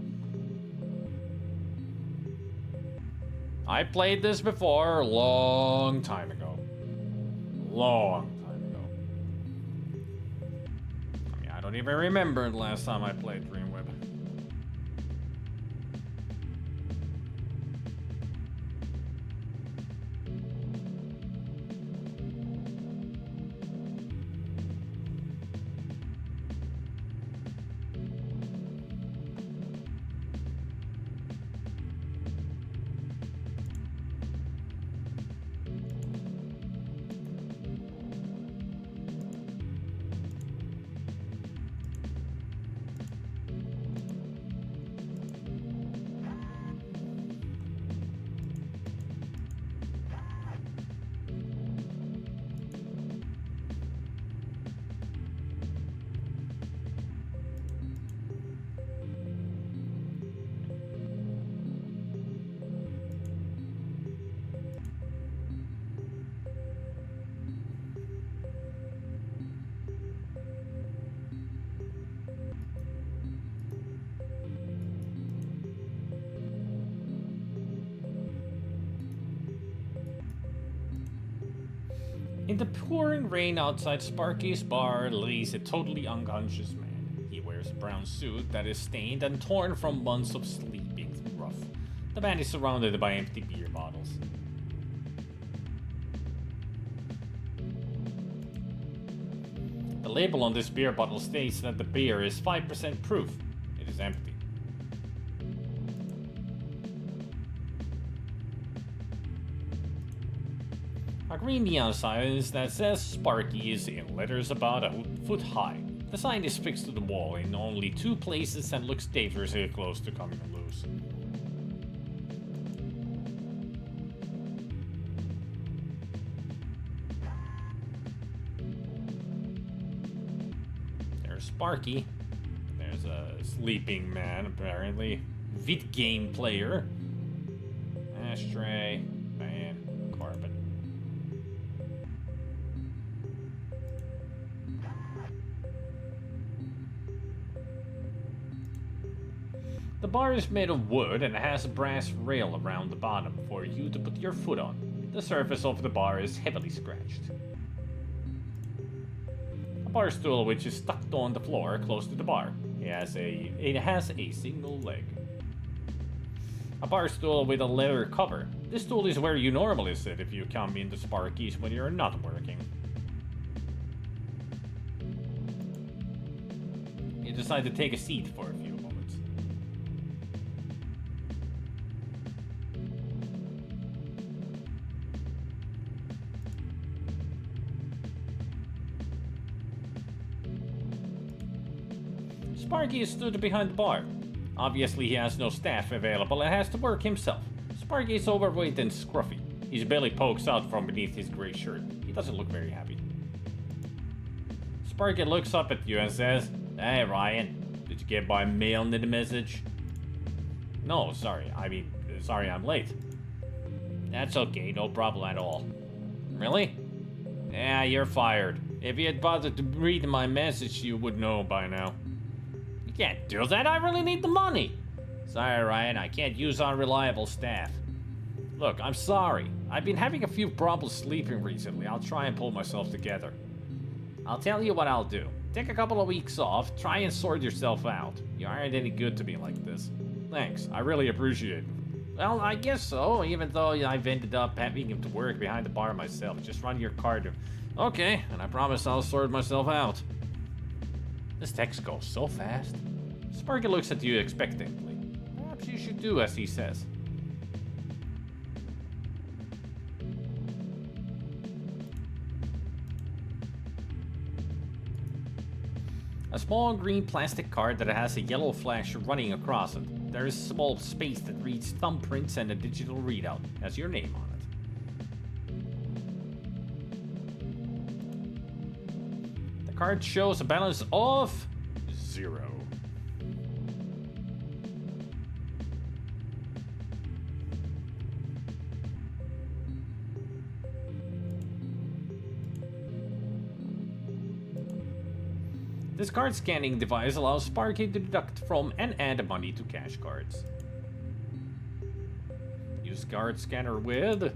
I played this before a long time ago. Long time ago. I mean, I don't even remember the last time I played DreamWeb. In the pouring rain outside Sparky's bar lays a totally unconscious man. He wears a brown suit that is stained and torn from months of sleeping rough. The man is surrounded by empty beer bottles. The label on this beer bottle states that the beer is 5% proof. It is empty. A green neon sign that says Sparky is in letters about a foot high. The sign is fixed to the wall in only 2 places and looks dangerously close to coming loose. There's Sparky. There's a sleeping man, apparently. Vid game player. Ashtray. Man. Carpet. The bar is made of wood and has a brass rail around the bottom for you to put your foot on. The surface of the bar is heavily scratched. A bar stool which is stuck on the floor close to the bar. It has a single leg. A bar stool with a leather cover. This stool is where you normally sit if you come into Sparky's when you're not working. You decide to take a seat for a few moments. Sparky stood behind the bar. Obviously he has no staff available and has to work himself. Sparky is overweight and scruffy. His belly pokes out from beneath his gray shirt. He doesn't look very happy. Sparky looks up at you and says, "Hey, Ryan, did you get my mail in the message?" "No, sorry. Sorry I'm late." "That's okay, no problem at all." "Really?" "Yeah, you're fired. If you had bothered to read my message, you would know by now." "You can't do that, I really need the money." "Sorry, Ryan, I can't use unreliable staff." "Look, I'm sorry. I've been having a few problems sleeping recently. I'll try and pull myself together." "I'll tell you what I'll do. Take a couple of weeks off, try and sort yourself out. You aren't any good to me like this." "Thanks, I really appreciate it." "Well, I guess so, even though I've ended up having to work behind the bar myself. Just run your card." "Okay, and I promise I'll sort myself out." This text goes so fast. Sparky looks at you expectantly. Perhaps you should do as he says. A small green plastic card that has a yellow flash running across it. There is a small space that reads thumbprints and a digital readout. Has your name on it. The card shows a balance of 0. This card scanning device allows Sparky to deduct from and add money to cash cards. Use card scanner with...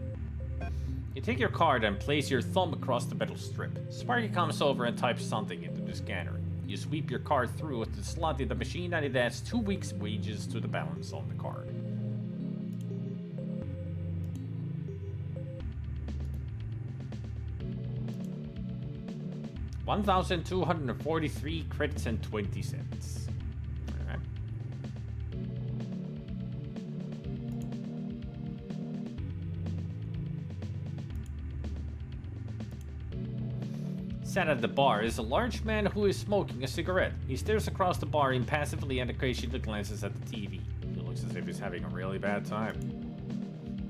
You take your card and place your thumb across the metal strip. Sparky comes over and types something into the scanner. You sweep your card through with the slot in the machine and it adds 2 weeks' wages to the balance on the card. $1,243 credits and 20 cents. Alright. Sat at the bar is a large man who is smoking a cigarette. He stares across the bar impassively and occasionally glances at the TV. He looks as if he's having a really bad time.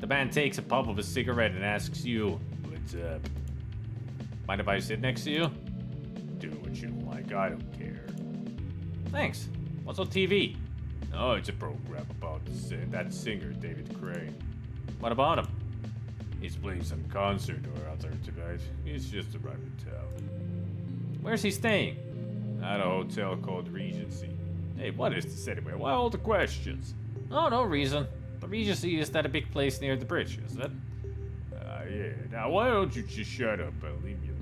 The man takes a puff of his cigarette and asks you, "What's up? Mind if I sit next to you?" "Do what you like, I don't care." "Thanks. What's on TV?" "Oh, it's a program about that singer, David Crane." "What about him?" "He's playing some concert or other tonight. He's just arrived in town." "Where's he staying?" "At a hotel called Regency." "Hey, what is this anyway? Why all the questions?" "Oh, no reason. The Regency is that a big place near the bridge, isn't it?" Yeah. Now, why don't you just shut up and leave me alone?"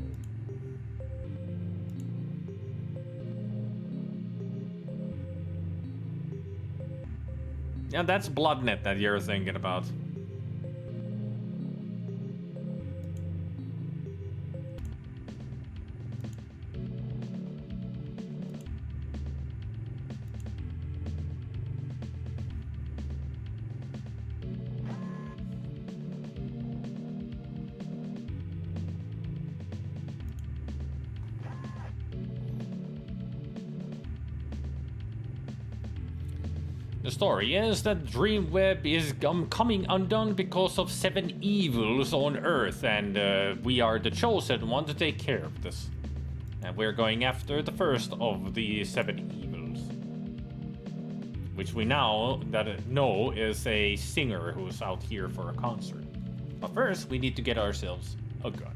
Yeah, that's Bloodnet that you're thinking about. The story is that DreamWeb is coming undone because of 7 evils on Earth, and we are the chosen one to take care of this. And we're going after the first of the 7 evils, which we now know is a singer who's out here for a concert. But first, we need to get ourselves a gun.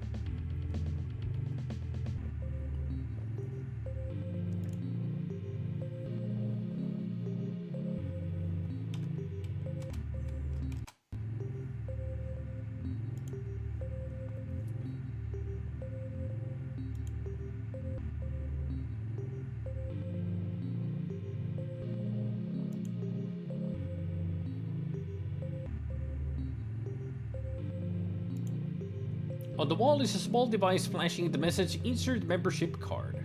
On the wall is a small device flashing the message "Insert membership card."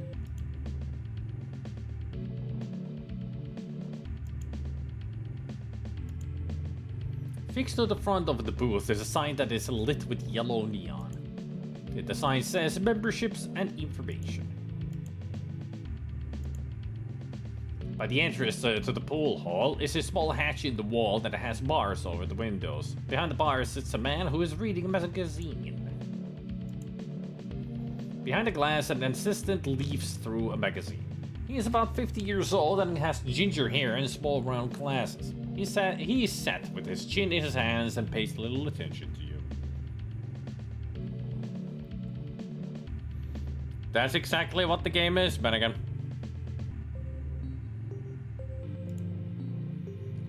Fixed to the front of the booth is a sign that is lit with yellow neon. The sign says "Memberships and Information." By the entrance to the pool hall is a small hatch in the wall that has bars over the windows. Behind the bars sits a man who is reading a magazine. Behind the glass, an assistant leafs through a magazine. He is about 50 years old and has ginger hair and small round glasses. He is sat with his chin in his hands and pays little attention to you. That's exactly what the game is, Bennigan.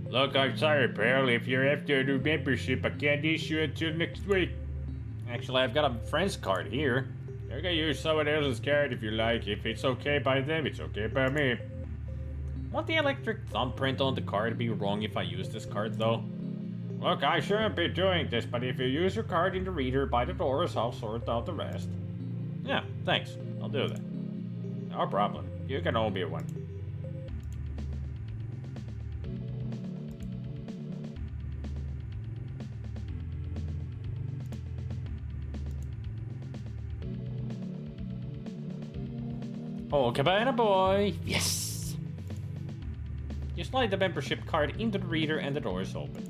Look, I'm sorry, pal. If you're after a new membership, I can't issue it till next week. Actually, I've got a friend's card here. You can use someone else's card if you like. If it's okay by them, it's okay by me. Want the electric thumbprint on the card be wrong if I use this card, though? Look, I shouldn't be doing this, but if you use your card in the reader by the doors, I'll sort out the rest. Yeah, thanks. I'll do that. No problem. You can owe me one. Oh, cabana boy! Yes! You slide the membership card into the reader and the doors open.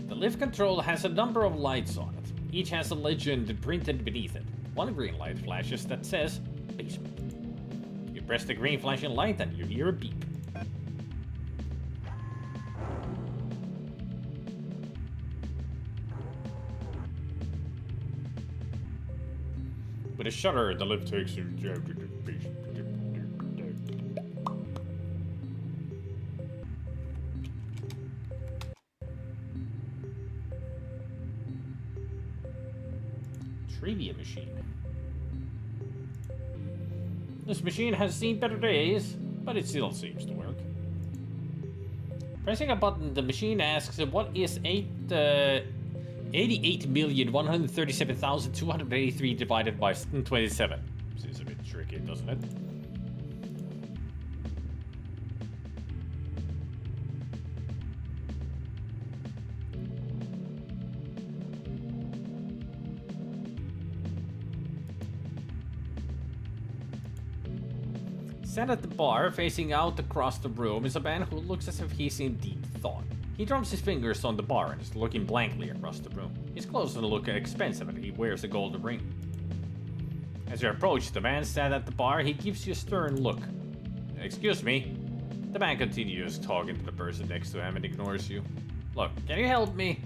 The lift control has a number of lights on it. Each has a legend printed beneath it. One green light flashes that says, basement. You press the green flashing light and you hear a beep. With a shudder, the lift takes you to the basement. Trivia machine. This machine has seen better days, but it still seems to work. Pressing a button, the machine asks, what is 88,137,283 divided by 27? Seems a bit tricky, doesn't it? Sat at the bar, facing out across the room, is a man who looks as if he's in deep thought. He drums his fingers on the bar and is looking blankly across the room. His clothes don't look expensive and he wears a gold ring. As you approach the man sat at the bar, he gives you a stern look. Excuse me. The man continues talking to the person next to him and ignores you. Look, can you help me?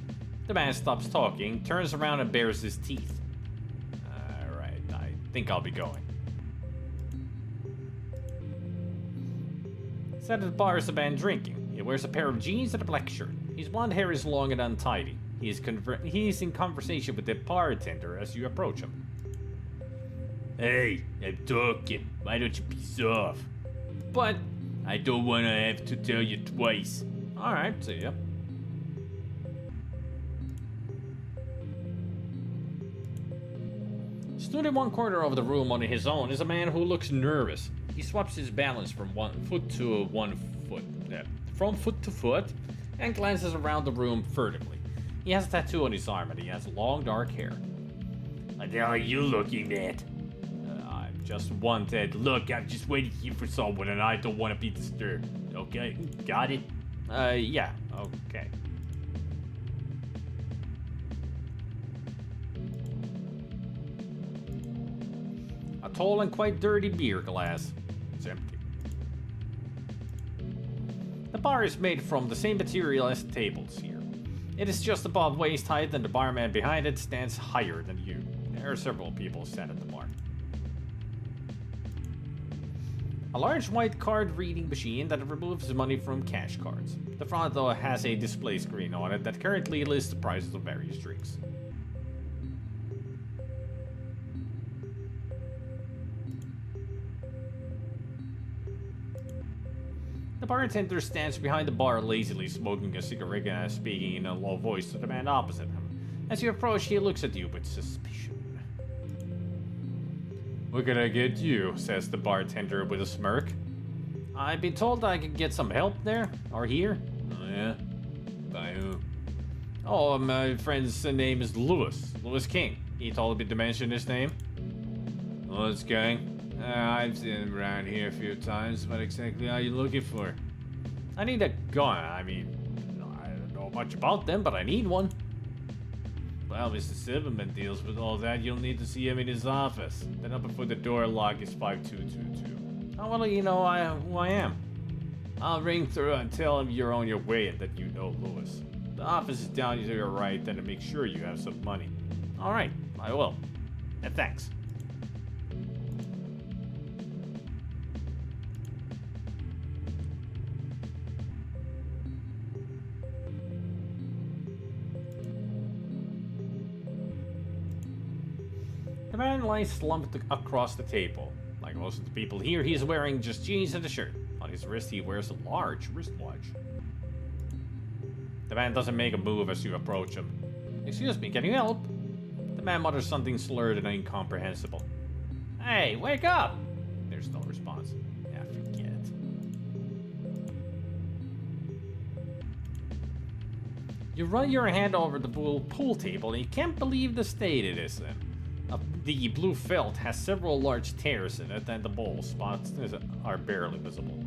The man stops talking, turns around and bares his teeth. Alright, I think I'll be going. Sat at the bar is a man drinking. He wears a pair of jeans and a black shirt. His blonde hair is long and untidy. He is in conversation with the bartender as you approach him. Hey, I'm talking. Why don't you piss off? But I don't want to have to tell you twice. Alright, see ya. Stood in one corner of the room on his own is a man who looks nervous. He swaps his balance from from foot to foot, and glances around the room furtively. He has a tattoo on his arm and he has long dark hair. What the hell are you looking at? I'm just wanted. Look, I'm just waiting here for someone and I don't want to be disturbed. Okay, got it? Yeah, okay. A tall and quite dirty beer glass. It's empty. The bar is made from the same material as the tables here. It is just above waist height and the barman behind it stands higher than you. There are several people sat at the bar. A large white card reading machine that removes money from cash cards. The front though has a display screen on it that currently lists the prices of various drinks. The bartender stands behind the bar lazily smoking a cigarette and speaking in a low voice to the man opposite him. As you approach, he looks at you with suspicion. What can I get you? Says the bartender with a smirk. I've been told I could get some help there, or here. Oh yeah? By who? Oh, my friend's name is Lewis King. He told me to mention his name. Lewis King? I've seen him around here a few times. What exactly are you looking for? I need a gun. I mean, much about them, but I need one. Well, Mr. Silverman deals with all that. You'll need to see him in his office. The number for the door lock is 5222. How will you know who I am? I'll ring through and tell him you're on your way and that you know Lewis. The office is down to your right, and to make sure you have some money. All right, I will. And thanks. The man lies slumped across the table. Like most of the people here, he is wearing just jeans and a shirt. On his wrist, he wears a large wristwatch. The man doesn't make a move as you approach him. Excuse me, can you help? The man mutters something slurred and incomprehensible. Hey, wake up! There's no response. Yeah, forget it. You run your hand over the pool table and you can't believe the state it is in. The blue felt has several large tears in it, and the bald spots are barely visible.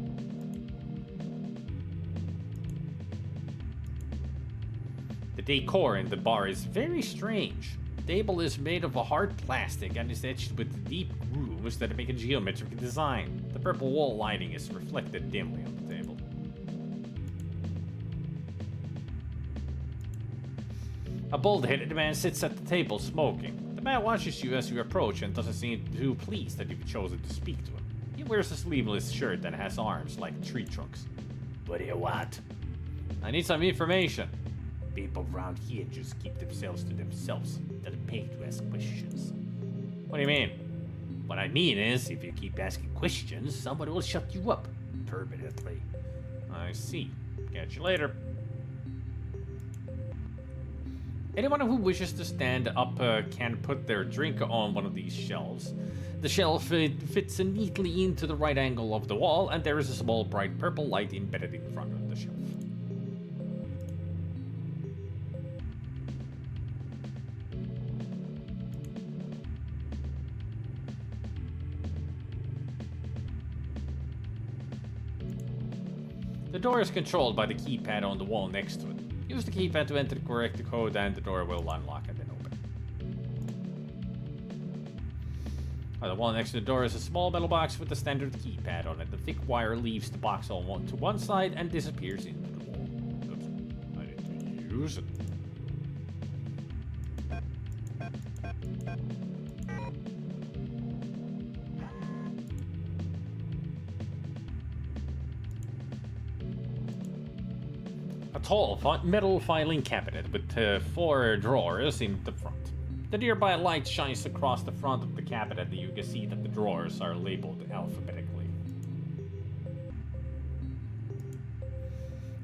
The decor in the bar is very strange. The table is made of a hard plastic and is etched with deep grooves that make a geometric design. The purple wall lighting is reflected dimly on the table. A bald-headed man sits at the table smoking. The man watches you as you approach and doesn't seem too pleased that you've chosen to speak to him. He wears a sleeveless shirt that has arms like tree trunks. What do you want? I need some information. People around here just keep themselves to themselves. Doesn't pay to ask questions. What do you mean? What I mean is, if you keep asking questions, somebody will shut you up. Permanently. I see. Catch you later. Anyone who wishes to stand up can put their drink on one of these shelves. The shelf fits neatly into the right angle of the wall, and there is a small bright purple light embedded in front of the shelf. The door is controlled by the keypad on the wall next to it. Use the keypad to enter the correct code and the door will unlock and then open. On the wall next to the door is a small metal box with the standard keypad on it. The thick wire leaves the box on to one side and disappears into the wall. Oops, I need to use it. A tall metal filing cabinet with 4 drawers in the front. The nearby light shines across the front of the cabinet and you can see that the drawers are labeled alphabetically.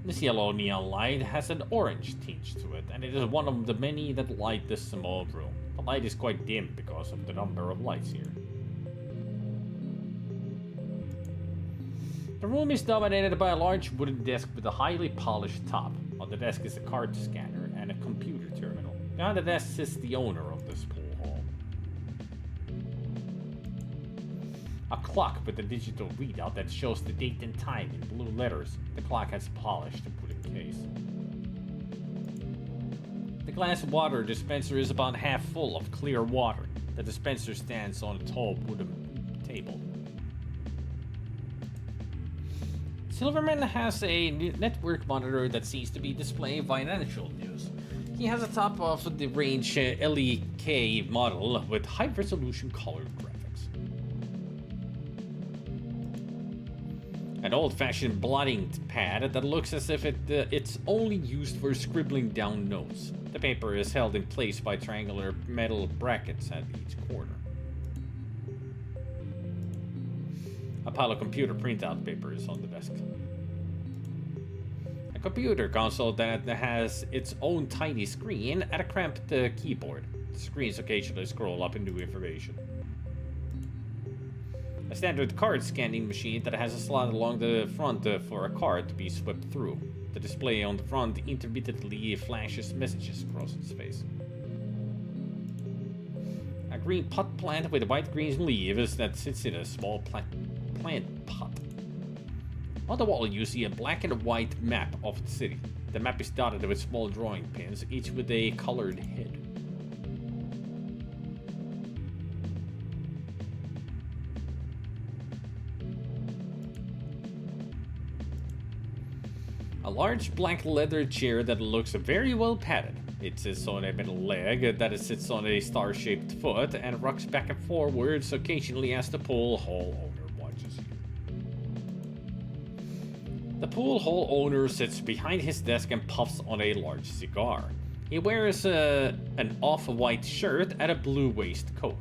This yellow neon light has an orange tinge to it, and it is one of the many that light this small room. The light is quite dim because of the number of lights here. The room is dominated by a large wooden desk with a highly polished top. On the desk is a card scanner and a computer terminal. Behind the desk sits the owner of this pool hall. A clock with a digital readout that shows the date and time in blue letters. The clock has polished and wooden case. The glass water dispenser is about half full of clear water. The dispenser stands on a tall wooden table. Silverman has a network monitor that seems to be displaying financial news. He has a top of the range LEK model with high resolution colored graphics. An old-fashioned blotting pad that looks as if it's only used for scribbling down notes. The paper is held in place by triangular metal brackets at each corner. A pile of computer printout paper is on the desk. A computer console that has its own tiny screen and a cramped keyboard. The screens occasionally scroll up into information. A standard card scanning machine that has a slot along the front for a card to be swept through. The display on the front intermittently flashes messages across its face. A green pot plant with white-green leaves that sits in a small plant pot. On the wall you see a black and white map of the city. The map is dotted with small drawing pins, each with a colored head. A large black leather chair that looks very well padded. It sits on a middle leg that sits on a star-shaped foot and rocks back and forwards occasionally as the pool hall owner watches you. The pool hall owner sits behind his desk and puffs on a large cigar. He wears an off-white shirt and a blue waistcoat.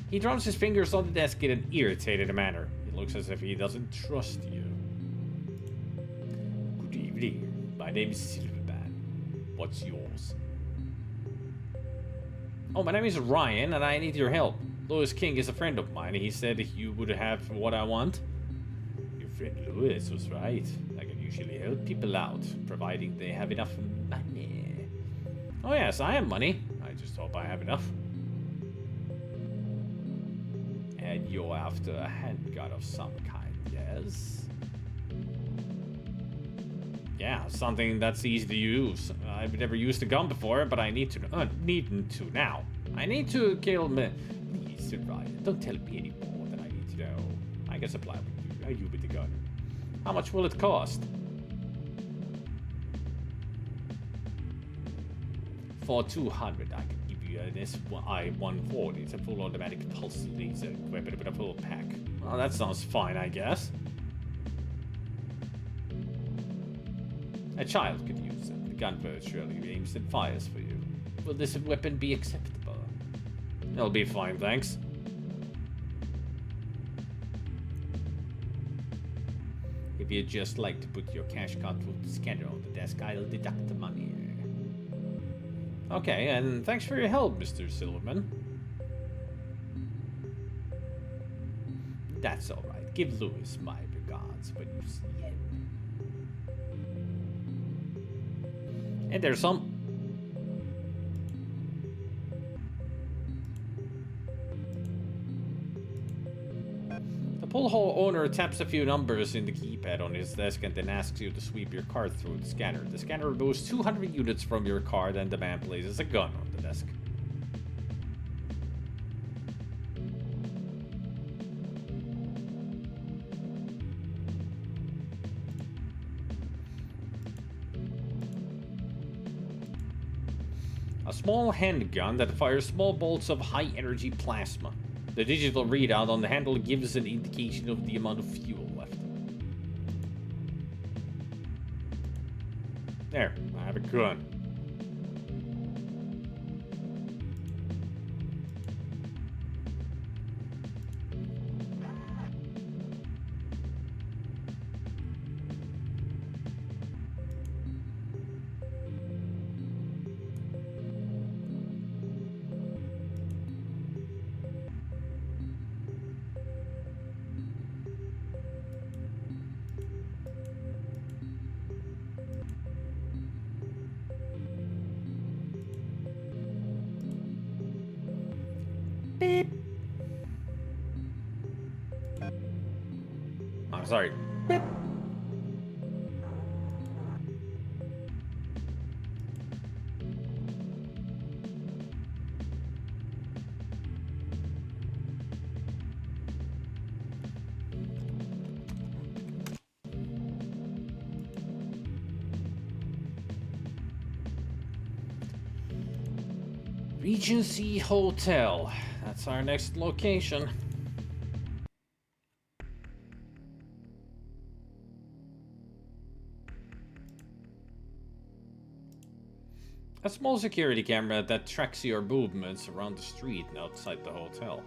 He drums his fingers on the desk in an irritated manner. He looks as if he doesn't trust you. Good evening. My name is Silverman. What's yours? Oh, my name is Ryan, and I need your help. Louis King is a friend of mine. He said you would have what I want. Your friend Louis was right. I can usually help people out, providing they have enough money. Oh yes, I have money. I just hope I have enough. And you're after a handgun of some kind, yes? Yeah, something that's easy to use. I've never used a gun before, but I need to now. I need to kill me. Please, Ryan, don't tell me any more than I need to know. I can supply with you with the gun. How much will it cost? For 200, I can give you an SI-140. It's a full automatic pulse laser weapon with a full pack. Well, that sounds fine, I guess. A child could use it. The gun virtually aims and fires for you. Will this weapon be acceptable? It'll be fine, thanks. If you'd just like to put your cash card through the scanner on the desk, I'll deduct the money. Okay, and thanks for your help, Mr. Silverman. That's alright. Give Louis my regards when you see him. And there's some. The pool hall owner taps a few numbers in the keypad on his desk and then asks you to sweep your card through the scanner. The scanner removes 200 units from your card and the man places a gun on the desk. A small handgun that fires small bolts of high-energy plasma. The digital readout on the handle gives an indication of the amount of fuel left. There, I have a gun. Beep. I'm sorry. Beep. Regency Hotel. That's our next location. A small security camera that tracks your movements around the street and outside the hotel.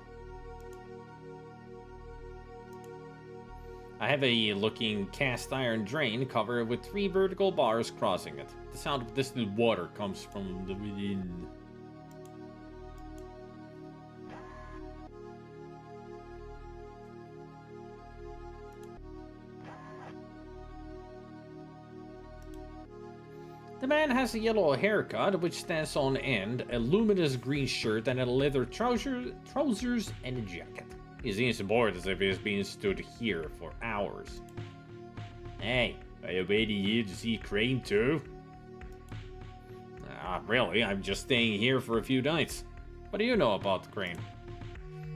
I have a looking cast iron drain covered with 3 vertical bars crossing it. The sound of distant water comes from the within. The man has a yellow haircut, which stands on end, a luminous green shirt, and a leather trousers and a jacket. He seems bored as if he's been stood here for hours. Hey, are you waiting here to see Crane too? Really, I'm just staying here for a few nights. What do you know about the crane?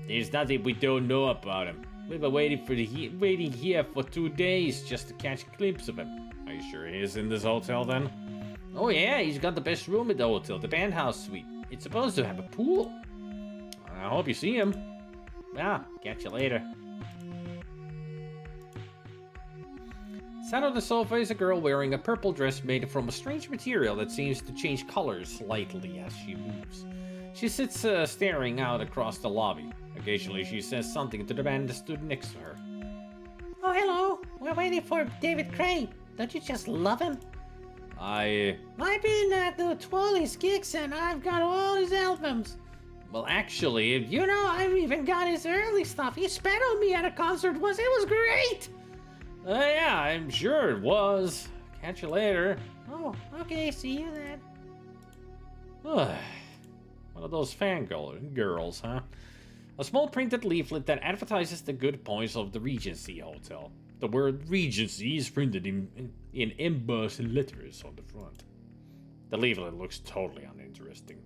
There's nothing we don't know about him. We've been waiting here for 2 days just to catch a glimpse of him. Are you sure he is in this hotel then? Oh yeah, he's got the best room at the hotel, the penthouse suite. It's supposed to have a pool. I hope you see him. Yeah, catch you later. Sat on the sofa is a girl wearing a purple dress made from a strange material that seems to change colors slightly as she moves. She sits staring out across the lobby. Occasionally she says something to the man that stood next to her. Oh, hello. We're waiting for David Crane. Don't you just love him? I've been to all his gigs and I've got all his albums. Well, actually, You know, I've even got his early stuff. He spat on me at a concert it was great. yeah, I'm sure it was. Catch you later. Oh, okay, see you then. One of those girls, huh? A small printed leaflet that advertises the good points of the Regency Hotel. The word Regency is printed in embossed letters on the front. The leaflet looks totally uninteresting.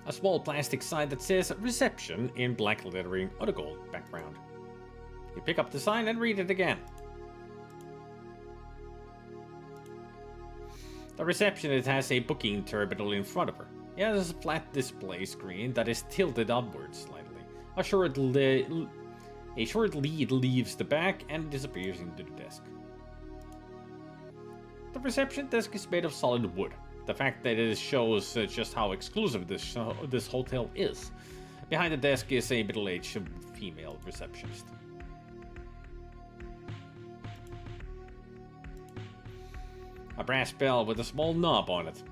A small plastic sign that says reception in black lettering on a gold background. You pick up the sign and read it again. The receptionist has a booking terminal in front of her. It has a flat display screen that is tilted upwards slightly. A short lead leaves the back and disappears into the desk. The reception desk is made of solid wood. The fact that it shows just how exclusive this hotel is. Behind the desk is a middle-aged female receptionist. A brass bell with a small knob on it.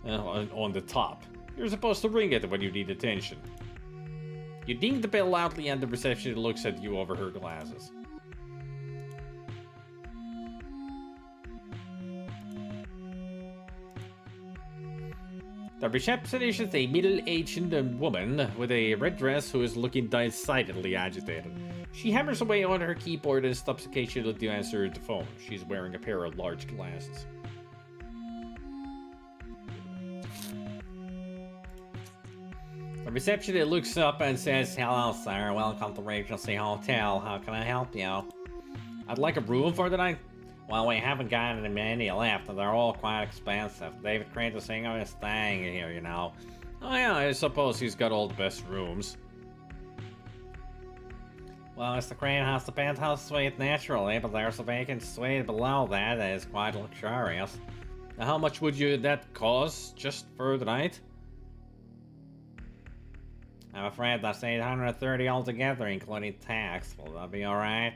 On the top. You're supposed to ring it when you need attention. You ding the bell loudly and the receptionist looks at you over her glasses. The receptionist is a middle-aged woman with a red dress who is looking decidedly agitated. She hammers away on her keyboard and stops occasionally to answer the phone. She's wearing a pair of large glasses. The receptionist looks up and says, "Hello, sir. Welcome to Regency Hotel. How can I help you?" "I'd like a room for the night." "Well, we haven't got many left, and they're all quite expensive. David Crane, the singer, is staying here, you know." "Oh yeah, I suppose he's got all the best rooms." "Well, Mr. Crane has the penthouse suite naturally, but there's a vacant suite below that is quite luxurious." "Now, how much would that cost just for the night?" "I'm afraid that's $830 altogether, including tax. Will that be alright?"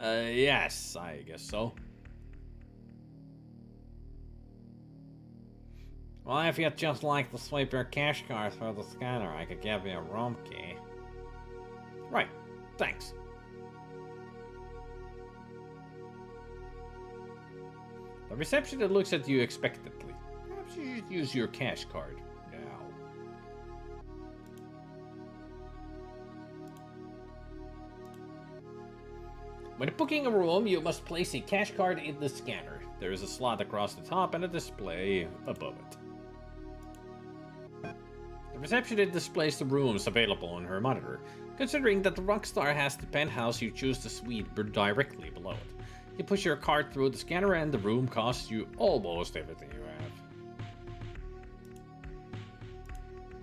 Yes, I guess so." "Well, if you'd just like to swipe your cash card through the scanner, I could give you a room key." "Right, thanks." The receptionist looks at you expectantly. "Perhaps you should use your cash card now." When booking a room, you must place a cash card in the scanner. There is a slot across the top and a display above it. The receptionist displays the rooms available on her monitor. Considering that the rockstar has the penthouse, you choose the suite directly below it. You push your card through the scanner and the room costs you almost everything you have.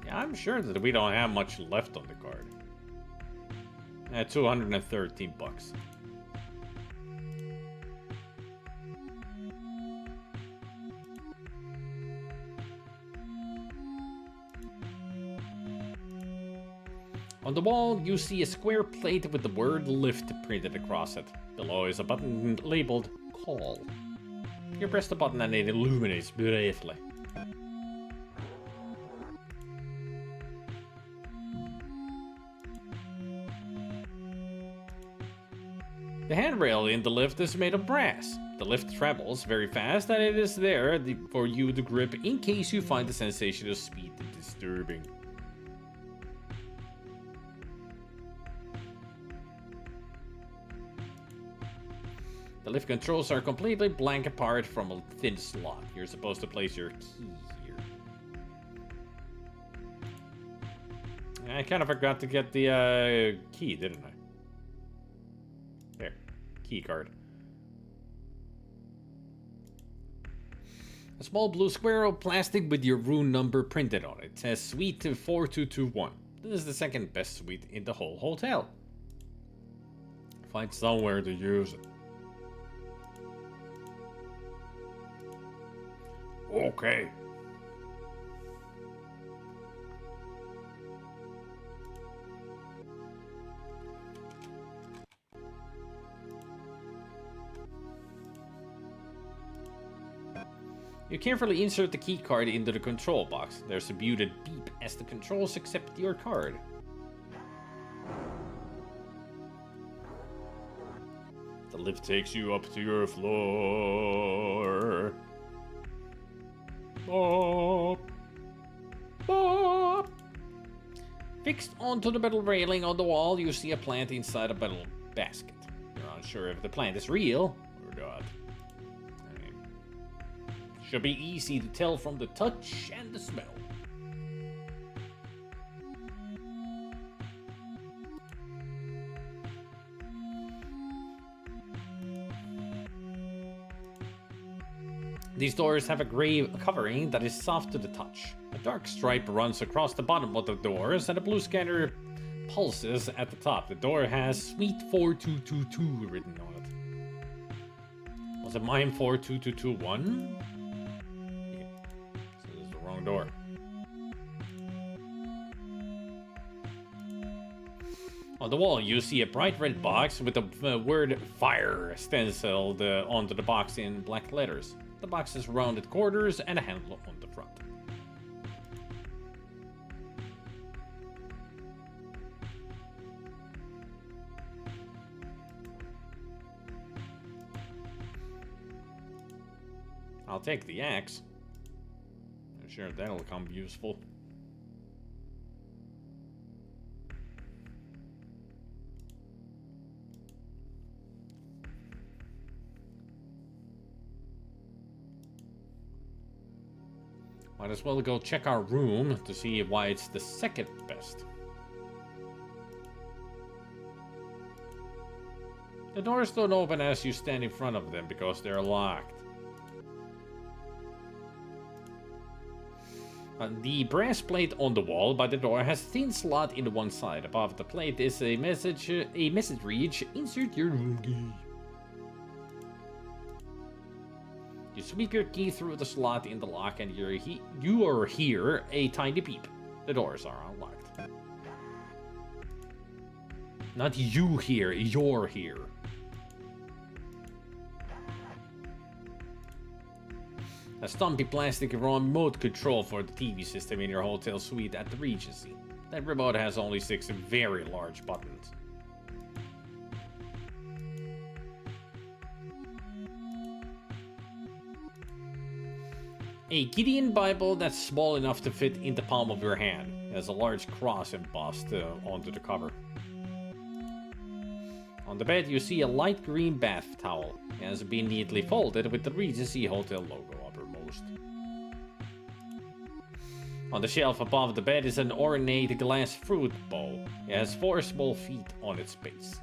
Yeah, I'm sure that we don't have much left on the card. $213. On the wall, you see a square plate with the word lift printed across it. Below is a button labeled call. You press the button and it illuminates briefly. The handrail in the lift is made of brass. The lift travels very fast and it is there for you to grip in case you find the sensation of speed disturbing. The lift controls are completely blank apart from a thin slot. You're supposed to place your key here. I kind of forgot to get the key, didn't I? There. Key card. A small blue square of plastic with your room number printed on it. It says Suite 4221. This is the second best suite in the whole hotel. Find somewhere to use it. Okay. You carefully insert the key card into the control box. There's a muted beep as the controls accept your card. The lift takes you up to your floor. Boop. Boop. Fixed onto the metal railing on the wall, you see a plant inside a metal basket. You're unsure if the plant is real or not. Should be easy to tell from the touch and the smell. These doors have a gray covering that is soft to the touch. A dark stripe runs across the bottom of the doors and a blue scanner pulses at the top. The door has Suite 4222 written on it. Was it mine 42221? Yeah. So this is the wrong door. On the wall, you see a bright red box with the word fire stenciled onto the box in black letters. The box has rounded corners and a handle on the front. I'll take the axe. I'm sure that'll come useful. Might as well go check our room to see why it's the second best. The doors don't open as you stand in front of them because they're locked. The brass plate on the wall by the door has a thin slot in the one side. Above the plate is a message reach. Insert your room key. You sweep your key through the slot in the lock and you are hear a tiny beep. The doors are unlocked. Not you here, you're here. A stumpy plastic remote control for the TV system in your hotel suite at the Regency. That remote has only 6 very large buttons. A Gideon Bible that's small enough to fit in the palm of your hand. It has a large cross embossed onto the cover. On the bed, you see a light green bath towel. It has been neatly folded with the Regency Hotel logo uppermost. On the shelf above the bed is an ornate glass fruit bowl. It has 4 small feet on its base.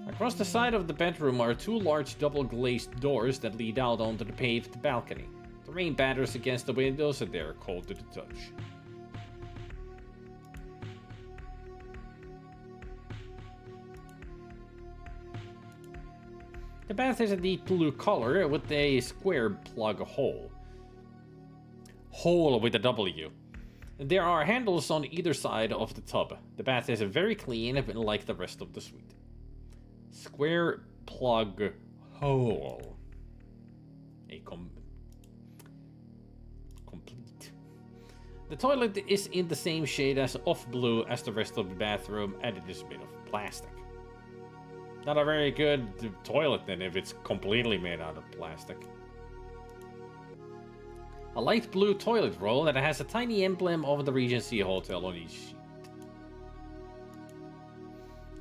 Across the side of the bedroom are 2 large double-glazed doors that lead out onto the paved balcony. The rain batters against the windows and they are cold to the touch. The bath is a deep blue color with a square plug hole. Hole with a W. There are handles on either side of the tub. The bath is very clean, like the rest of the suite. Square plug hole. Complete. The toilet is in the same shade as off blue as the rest of the bathroom, and it is made of plastic. Not a very good toilet then if it's completely made out of plastic. A light blue toilet roll that has a tiny emblem of the Regency Hotel on each sheet.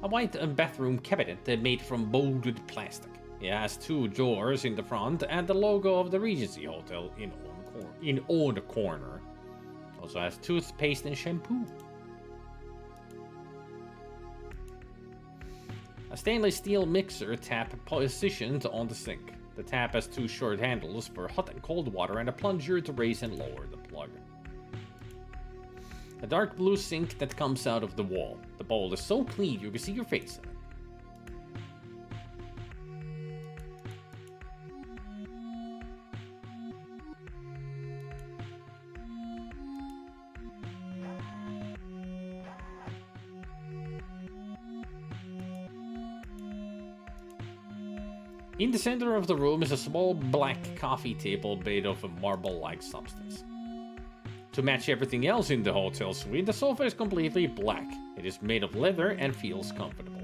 A white bathroom cabinet made from molded plastic. It has 2 doors in the front and the logo of the Regency Hotel in on the corner. Also has toothpaste and shampoo. A stainless steel mixer tap positioned on the sink. The tap has 2 short handles for hot and cold water and a plunger to raise and lower the plug. A dark blue sink that comes out of the wall. The bowl is so clean you can see your face in it. In the center of the room is a small black coffee table made of a marble-like substance. To match everything else in the hotel suite, the sofa is completely black. It is made of leather and feels comfortable.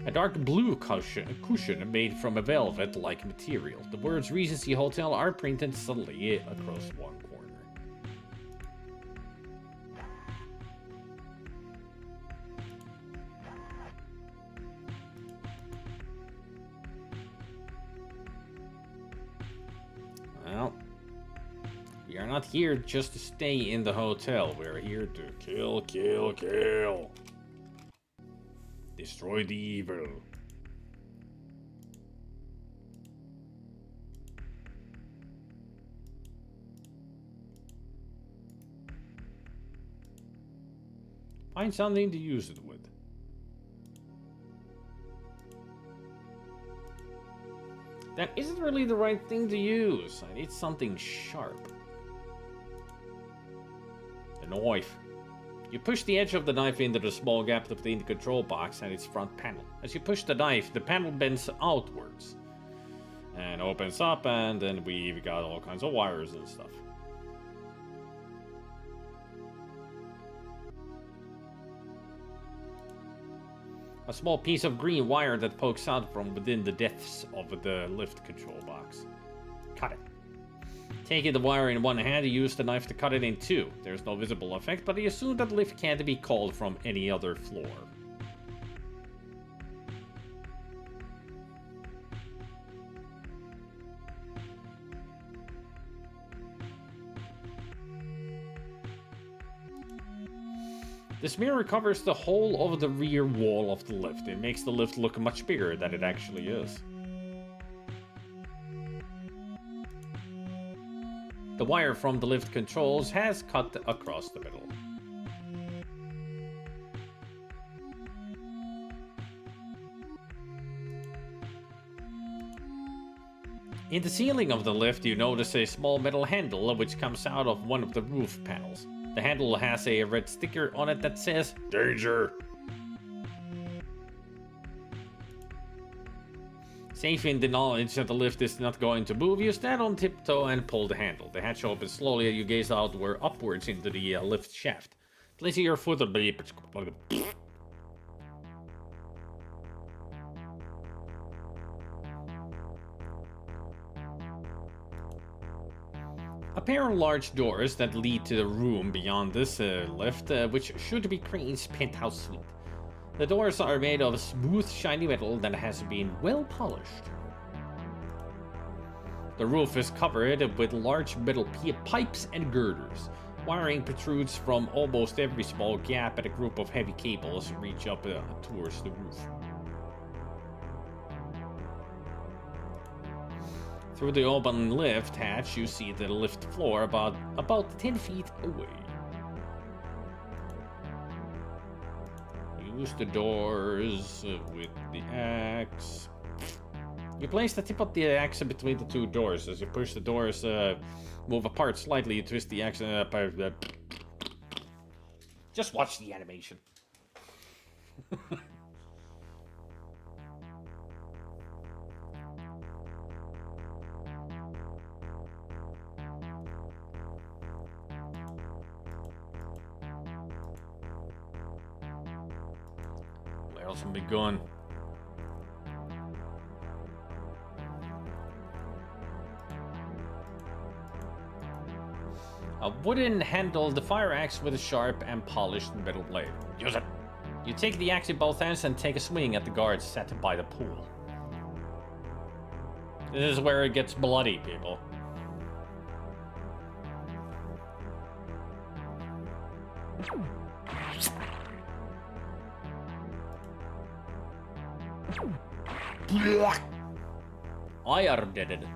A dark blue cushion made from a velvet-like material. The words Regency Hotel are printed subtly across one corner. Well, we are not here just to stay in the hotel. We're here to kill, kill, kill. Destroy the evil. Find something to use it with. That isn't really the right thing to use. I need something sharp. A knife. You push the edge of the knife into the small gap between the control box and its front panel. As you push the knife, the panel bends outwards and opens up, and then we've got all kinds of wires and stuff. A small piece of green wire that pokes out from within the depths of the lift control box. Cut it. Taking the wire in one hand, you use the knife to cut it in 2. There's no visible effect, but you assume that the lift can't be called from any other floor. This mirror covers the whole of the rear wall of the lift. It makes the lift look much bigger than it actually is. The wire from the lift controls has cut across the middle. In the ceiling of the lift, you notice a small metal handle which comes out of one of the roof panels. The handle has a red sticker on it that says, "Danger!" Safe in the knowledge that the lift is not going to move, you stand on tiptoe and pull the handle. The hatch opens slowly and you gaze upwards into the lift shaft. Placing your foot on the... A pair of large doors that lead to the room beyond this lift, which should be Crane's penthouse suite. The doors are made of smooth, shiny metal that has been well polished. The roof is covered with large metal pipes and girders. Wiring protrudes from almost every small gap, and a group of heavy cables reach up towards the roof. Through the open lift hatch, you see the lift floor about 10 feet away. Use the doors with the axe. You place the tip of the axe between the 2 doors. As you push the doors, move apart slightly, you twist the axe. Just watch the animation. Where else have we gone? A wooden handle, the fire axe with a sharp and polished metal blade. Use it. You take the axe in both hands and take a swing at the guards sat by the pool. This is where it gets bloody, people. I are dead.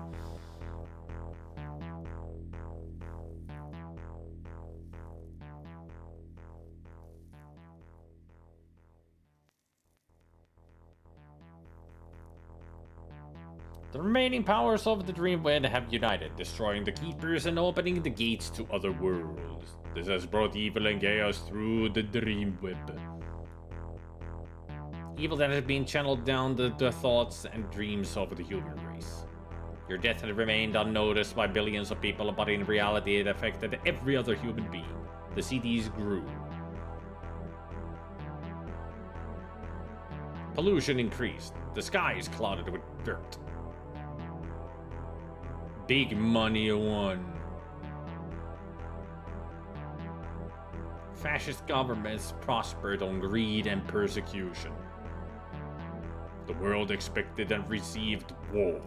The remaining powers of the DreamWeb have united, destroying the Keepers and opening the gates to other worlds. This has brought evil and chaos through the DreamWeb. Evil that has been channeled down the thoughts and dreams of the human race. Your death had remained unnoticed by billions of people, but in reality it affected every other human being. The cities grew. Pollution increased. The skies clouded with dirt. Big money won. Fascist governments prospered on greed and persecution. The world expected and received war.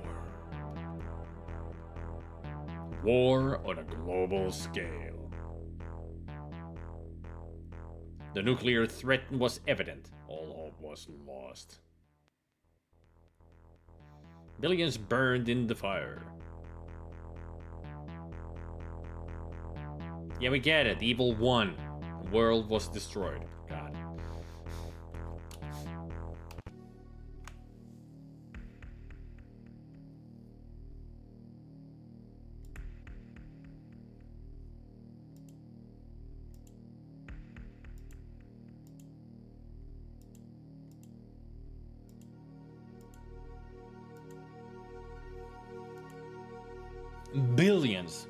War on a global scale. The nuclear threat was evident. All hope was lost. Billions burned in the fire. Yeah, we get it. Evil won. The world was destroyed. God. Billions.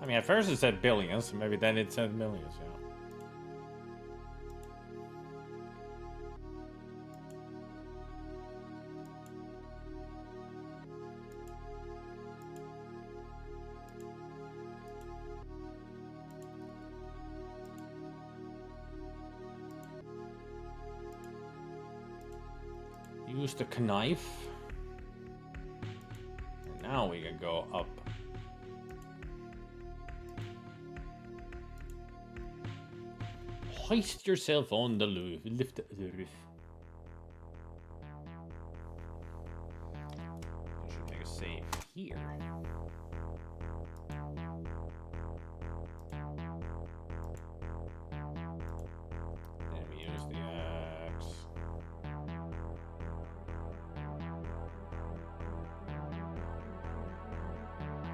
I mean, at first it said billions, maybe then it said millions, yeah. Use the knife. And now we can go up. Hoist yourself on the roof. Lift the roof. I should make a save here. Then we use the axe.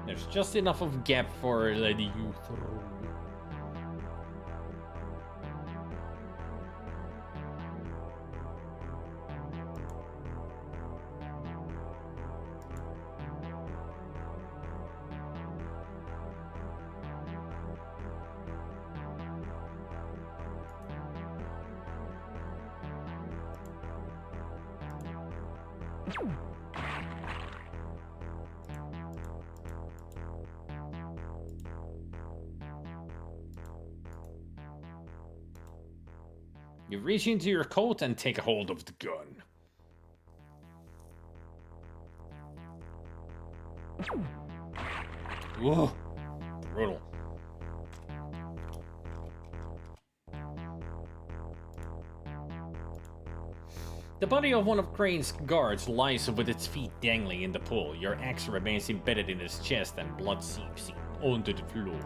There's just enough of gap for letting you through. You reach into your coat and take a hold of the gun. Whoa, brutal. The body of one of Crane's guards lies with its feet dangling in the pool. Your axe remains embedded in his chest and blood seeps onto the floor.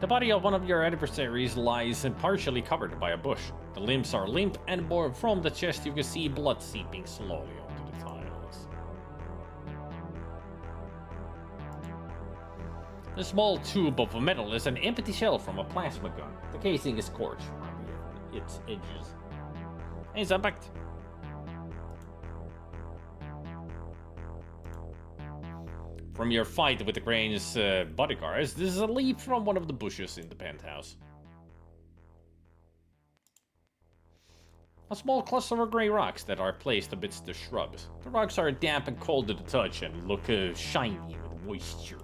The body of one of your adversaries lies partially covered by a bush. The limbs are limp, and from the chest you can see blood seeping slowly onto the tiles. The small tube of metal is an empty shell from a plasma gun. The casing is scorched around its edges. It's unpacked. From your fight with the Crane's bodyguards, this is a leap from one of the bushes in the penthouse. A small cluster of grey rocks that are placed amidst the shrubs. The rocks are damp and cold to the touch and look shiny with moisture.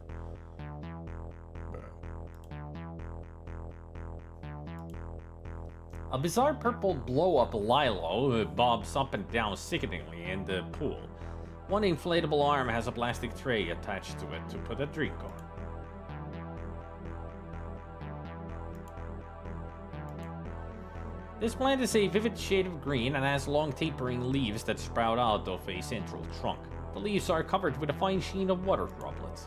A bizarre purple blow-up lilo bobs up and down sickeningly in the pool. One inflatable arm has a plastic tray attached to it to put a drink on. This plant is a vivid shade of green and has long tapering leaves that sprout out of a central trunk. The leaves are covered with a fine sheen of water droplets.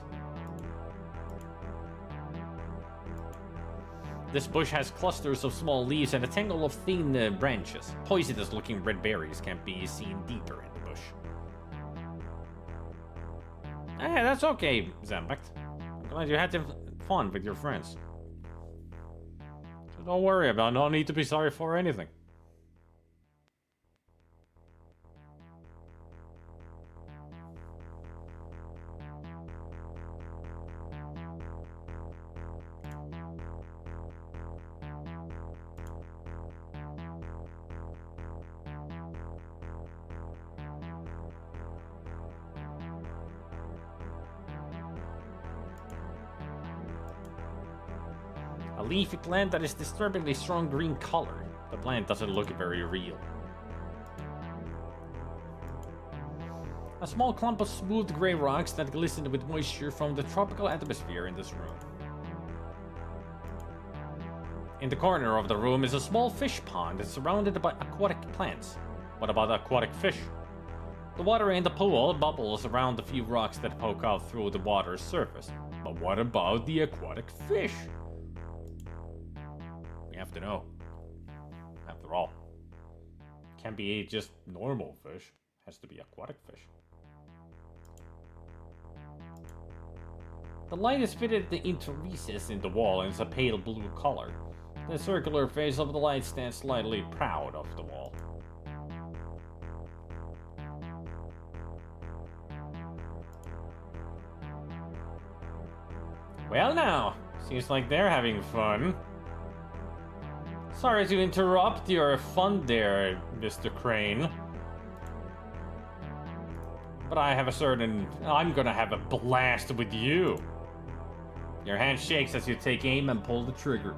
This bush has clusters of small leaves and a tangle of thin branches. Poisonous looking red berries can be seen deeper in the bush. Hey, that's okay, Zambacht. I'm glad you had fun with your friends. So don't worry about it, no need to be sorry for anything. A leafy plant that is disturbingly strong green color. The plant doesn't look very real. A small clump of smooth gray rocks that glisten with moisture from the tropical atmosphere in this room. In the corner of the room is a small fish pond surrounded by aquatic plants. What about aquatic fish? The water in the pool bubbles around the few rocks that poke out through the water's surface. But what about the aquatic fish? We have to know. After all, can't be just normal fish. Has to be aquatic fish. The light is fitted into recess in the wall and is a pale blue color. The circular face of the light stands slightly proud of the wall. Well now, seems like they're having fun. Sorry to interrupt your fun there, Mr. Crane. But I'm gonna have a blast with you. Your hand shakes as you take aim and pull the trigger.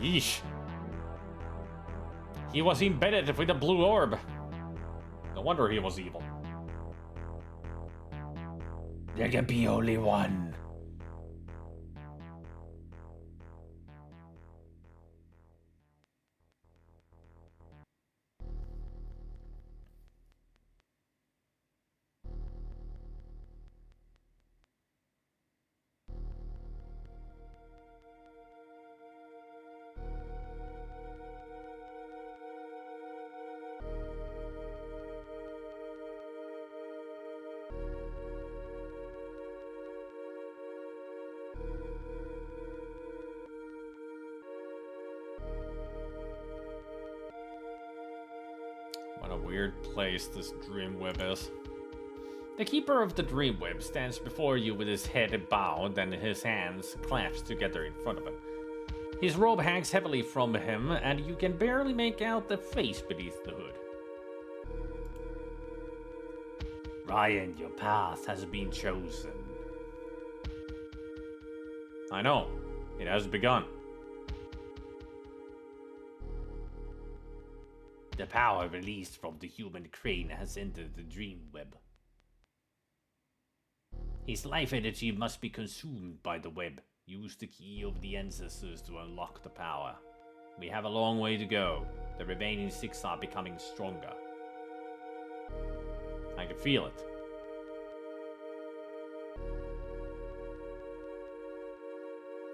Yeesh. He was embedded with a blue orb. No wonder he was evil. There can be only one. What a weird place this DreamWeb is. The keeper of the DreamWeb stands before you with his head bowed and his hands clasped together in front of him. His robe hangs heavily from him, and you can barely make out the face beneath the hood. Ryan, your path has been chosen. I know. It has begun. The power released from the human crane has entered the DreamWeb. His life energy must be consumed by the web. Use the key of the ancestors to unlock the power. We have a long way to go. The remaining 6 are becoming stronger. I can feel it.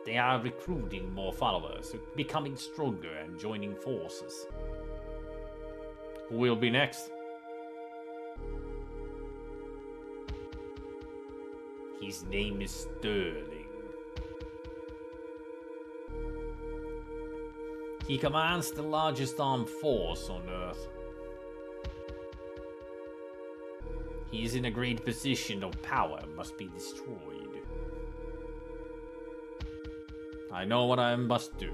They are recruiting more followers, becoming stronger and joining forces. Who will be next? His name is Sterling. He commands the largest armed force on Earth. He is in a great position of power, must be destroyed. I know what I must do.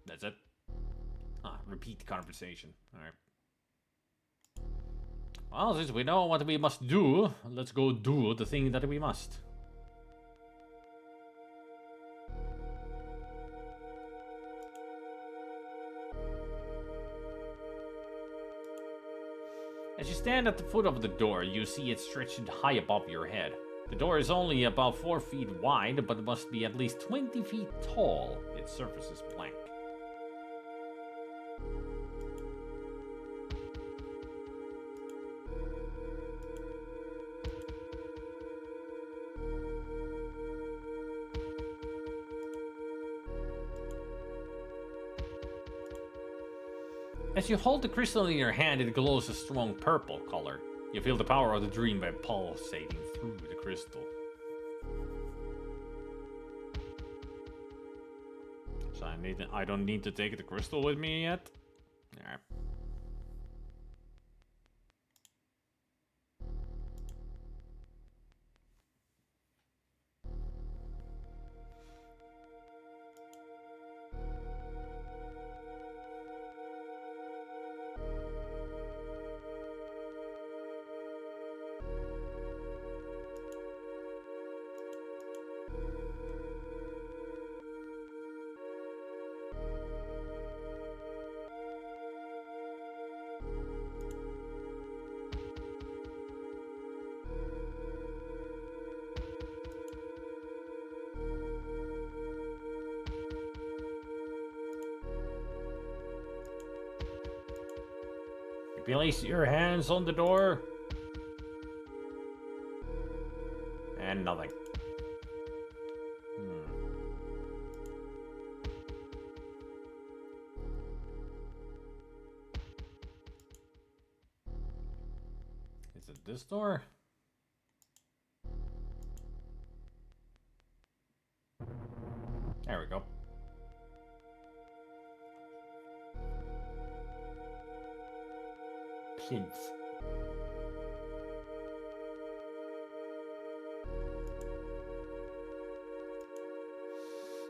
That's it. Repeat conversation. Alright. Well, since we know what we must do, let's go do the thing that we must. As you stand at the foot of the door, you see it stretched high above your head. The door is only about 4 feet wide, but must be at least 20 feet tall. Its surface is blank. As you hold the crystal in your hand, it glows a strong purple color. You feel the power of the DreamWeb pulsating through the crystal. So I don't need to take the crystal with me yet? Alright. Place your hands on the door. And nothing. Is it this door? There we go. Plinth.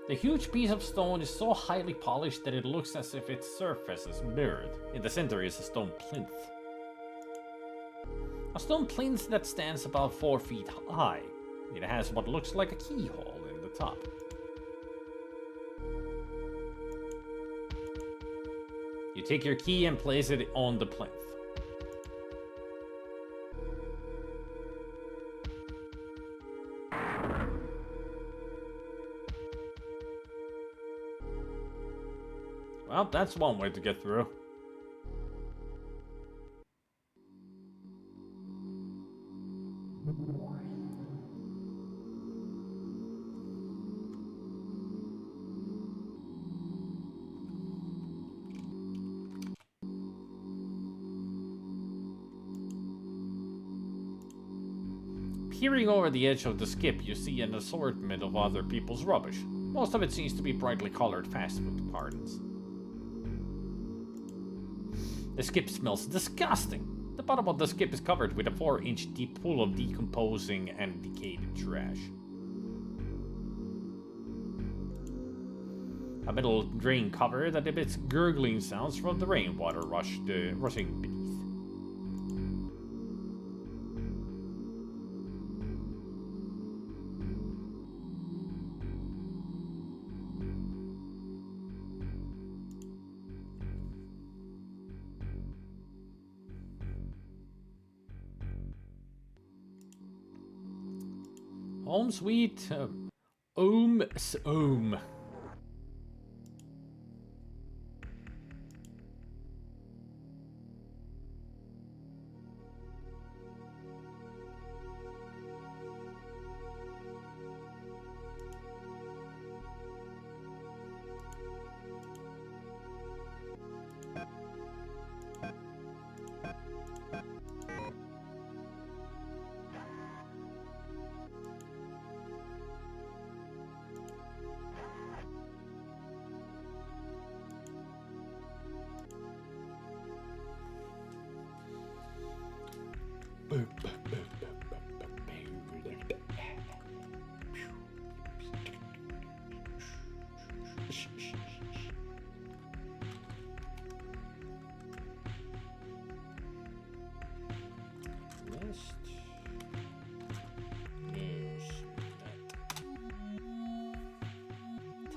The huge piece of stone is so highly polished that it looks as if its surface is mirrored. In the center is a stone plinth. A stone plinth that stands about 4 feet high. It has what looks like a keyhole in the top. You take your key and place it on the plinth. Well, that's one way to get through. Peering over the edge of the skip, you see an assortment of other people's rubbish. Most of it seems to be brightly colored fast food cartons. The skip smells disgusting. The bottom of the skip is covered with a 4-inch deep pool of decomposing and decayed trash. A metal drain cover that emits gurgling sounds from the rainwater rushing beneath. Home sweet home.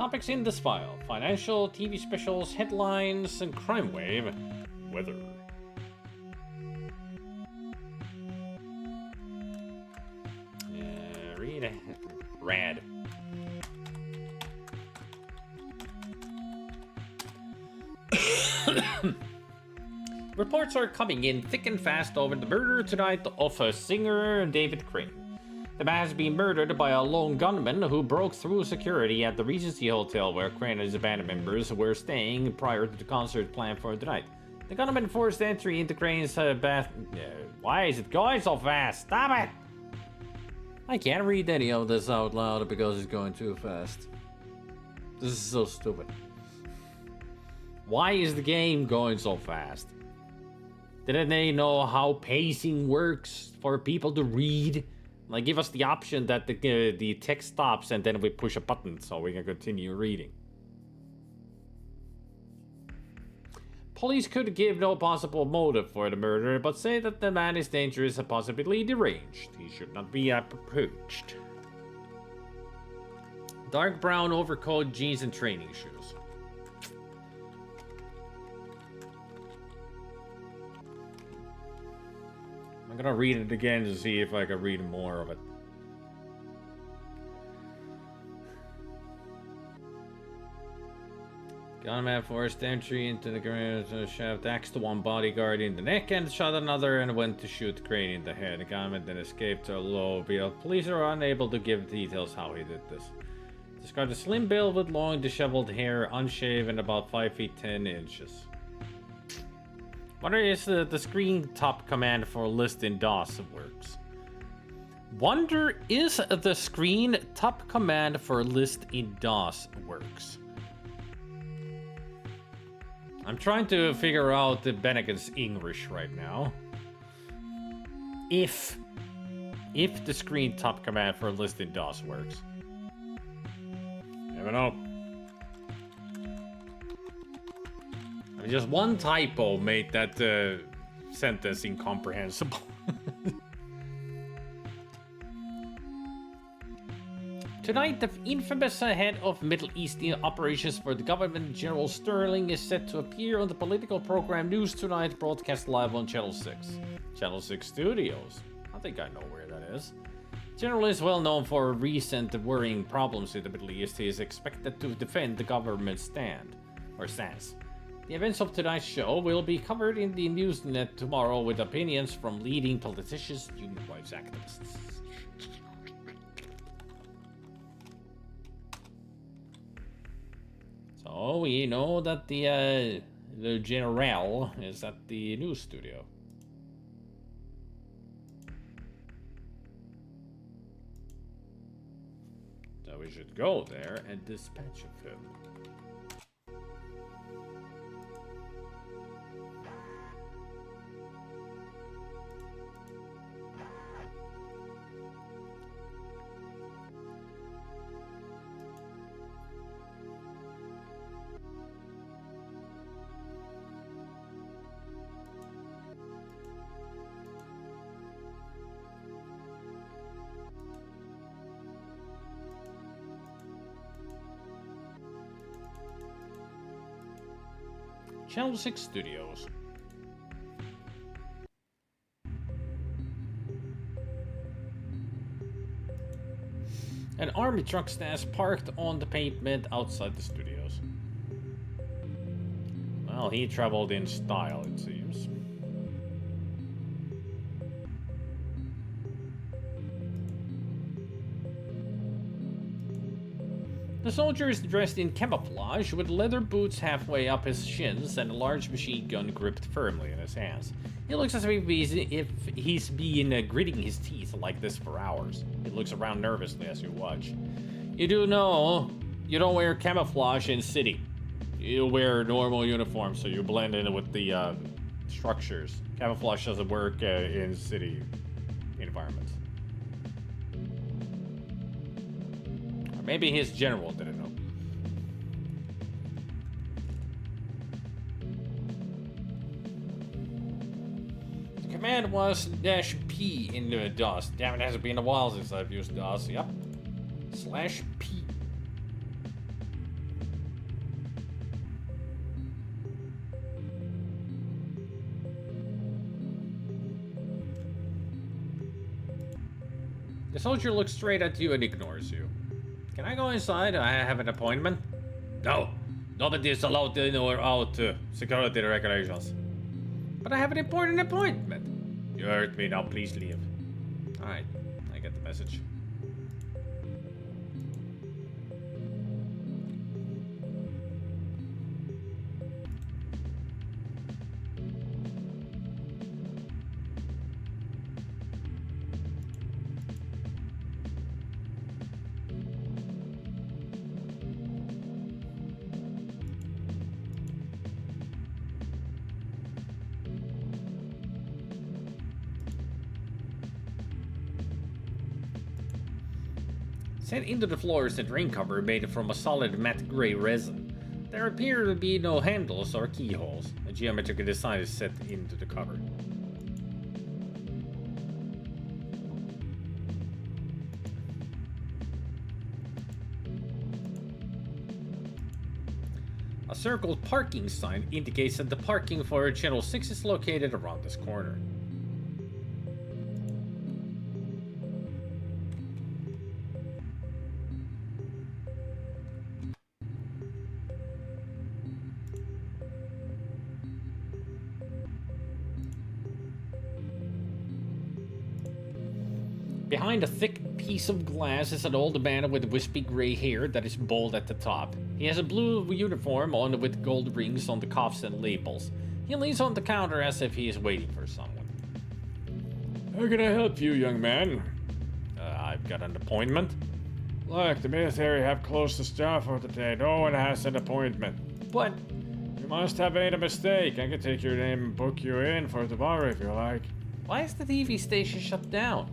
Topics in this file: financial, TV specials, headlines, and crime wave. Weather. Read it. Rad. Reports are coming in thick and fast over the murder tonight of singer David Crane. The man has been murdered by a lone gunman who broke through security at the Regency Hotel where Crane and his band members were staying prior to the concert planned for tonight. The gunman forced entry into Crane's bath. Why is it going so fast? Stop it! I can't read any of this out loud because it's going too fast. This is so stupid. Why is the game going so fast? Didn't they know how pacing works for people to read? Like, give us the option that the text stops and then we push a button so we can continue reading. Police could give no possible motive for the murder, but say that the man is dangerous and possibly deranged. He should not be approached. Dark brown overcoat, jeans, and training shoes. I'm gonna read it again to see if I can read more of it. Gunman forced entry into the garage shaft, axed one bodyguard in the neck and shot another and went to shoot Crane in the head. The gunman then escaped to a low build. Police are unable to give details how he did this. Described a slim build with long disheveled hair, unshaven, about 5 feet 10 inches. Wonder is the screen top command for list in DOS works. Wonder is the screen top command for list in DOS works. I'm trying to figure out the Bennigan's English right now. If the screen top command for list in DOS works. Never know. I mean, just one typo made that sentence incomprehensible. Tonight, the infamous head of Middle Eastern operations for the government, General Sterling, is set to appear on the political program News Tonight, broadcast live on Channel 6. Channel 6 Studios. I think I know where that is. General is well known for recent worrying problems in the Middle East. He is expected to defend the government's stance. The events of tonight's show will be covered in the Newsnet tomorrow with opinions from leading politicians and human rights activists. So we know that the General is at the news studio. So we should go there and dispatch of him. Channel 6 Studios. An army truck stands parked on the pavement outside the studios. Well, he traveled in style, it seems. The soldier is dressed in camouflage with leather boots halfway up his shins and a large machine gun gripped firmly in his hands. He looks as if he's been gritting his teeth like this for hours. He looks around nervously as you watch. You do know you don't wear camouflage in city. You wear normal uniform so you blend in with the structures. Camouflage doesn't work in city environments. Maybe his general didn't know. The command was -P in the DOS. Damn, it hasn't been a while since I've used DOS. Yep. /P. The soldier looks straight at you and ignores you. Can I go inside? I have an appointment. No, nobody is allowed in or out. Security regulations. But I have an important appointment. You heard me, now please leave. Alright, I get the message. Set into the floor is a drain cover made from a solid matte gray resin. There appear to be no handles or keyholes. A geometric design is set into the cover. A circled parking sign indicates that the parking for Channel 6 is located around this corner. Behind a thick piece of glass is an old man with wispy gray hair that is bald at the top. He has a blue uniform on with gold rings on the cuffs and lapels. He leans on the counter as if he is waiting for someone. How can I help you, young man? I've got an appointment. Look, the military have closed the store for today. No one has an appointment. But You must have made a mistake. I can take your name and book you in for tomorrow if you like. why is the TV station shut down?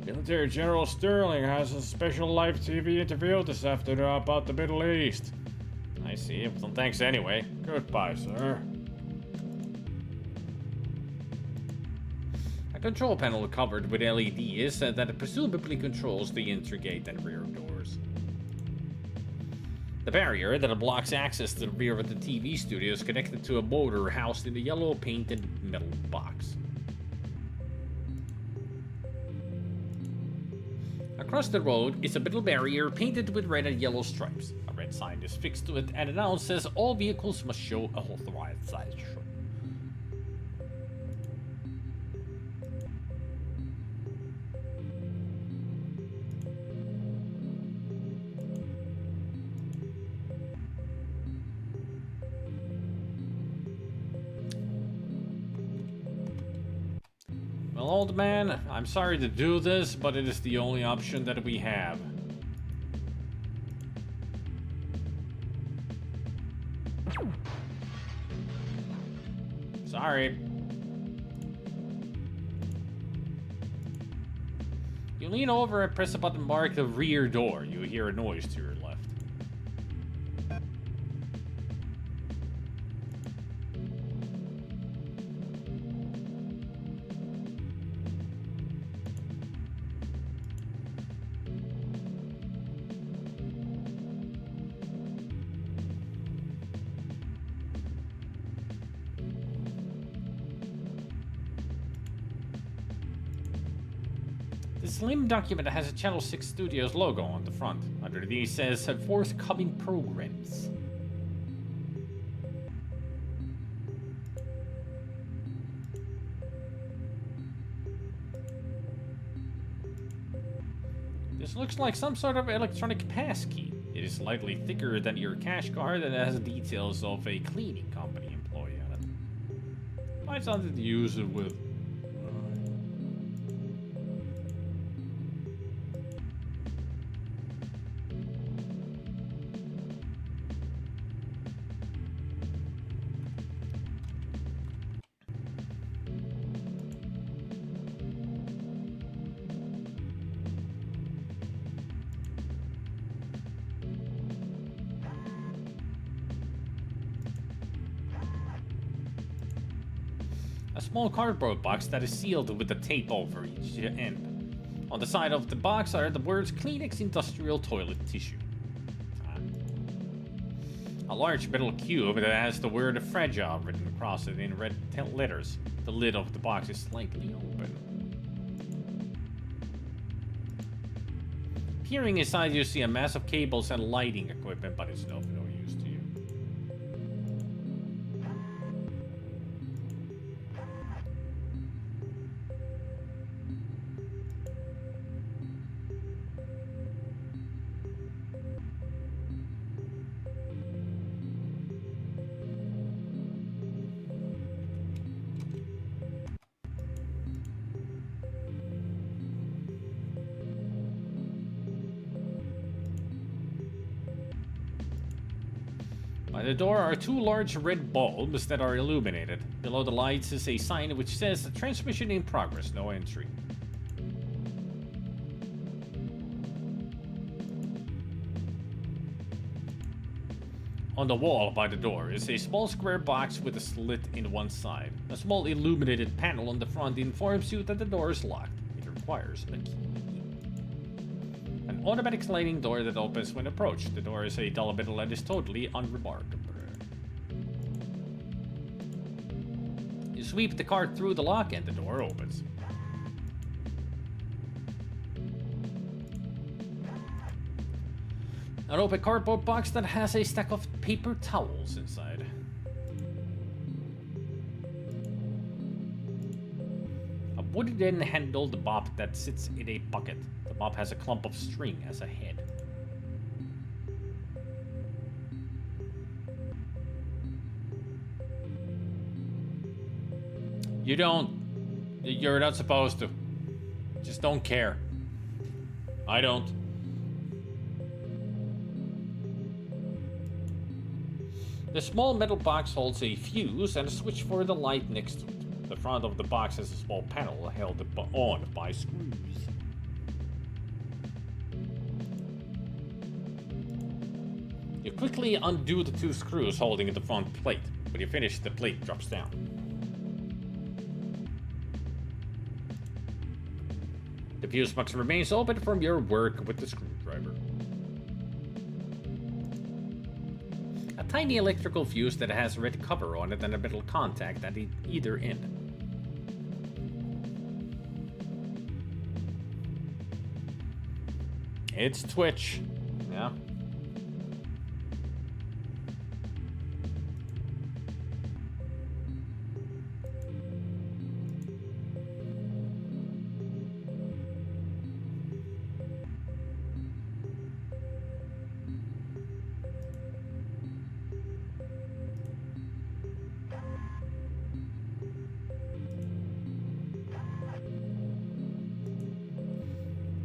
Military General Sterling has a special live TV interview this afternoon about the Middle East. I see. Well, thanks anyway. Goodbye, sir. A control panel covered with LEDs that presumably controls the entry gate and rear doors. The barrier that blocks access to the rear of the TV studio is connected to a motor housed in the yellow painted metal box. Across the road is a metal barrier painted with red and yellow stripes. A red sign is fixed to it and announces all vehicles must show a authorization. Well, old man, I'm sorry to do this, but it is the only option that we have. Sorry. You lean over and press a button marked the rear door. You hear a noise to your left. The slim document has a Channel 6 Studios logo on the front. Underneath says forthcoming programs. This looks like some sort of electronic passkey. It is slightly thicker than your cash card and has details of a cleaning company employee on it. Find something to use it with. A small cardboard box that is sealed with a tape over each end. On the side of the box are the words Kleenex Industrial Toilet Tissue. A large metal cube that has the word fragile written across it in red letters. The lid of the box is slightly open. Peering inside, you see a mass of cables and lighting equipment, but it's no use to you. By the door are two large red bulbs that are illuminated. Below the lights is a sign which says transmission in progress, no entry. On the wall by the door is a small square box with a slit in one side. A small illuminated panel on the front informs you that the door is locked. It requires a key. An automatic sliding door that opens when approached. The door is a dull metal and is totally unremarkable. You sweep the cart through the lock and the door opens. An open cardboard box that has a stack of paper towels inside. A wooden handled mop that sits in a bucket. The mop has a clump of string as a head. You're not supposed to. Just don't care. I don't. The small metal box holds a fuse and a switch for the light next to it. The front of the box has a small panel held on by screws. You quickly undo the two screws holding the front plate. When you finish, the plate drops down. The fuse box remains open from your work with the screwdriver. A tiny electrical fuse that has a red cover on it and a metal contact at either end. It's Twitch. Yeah.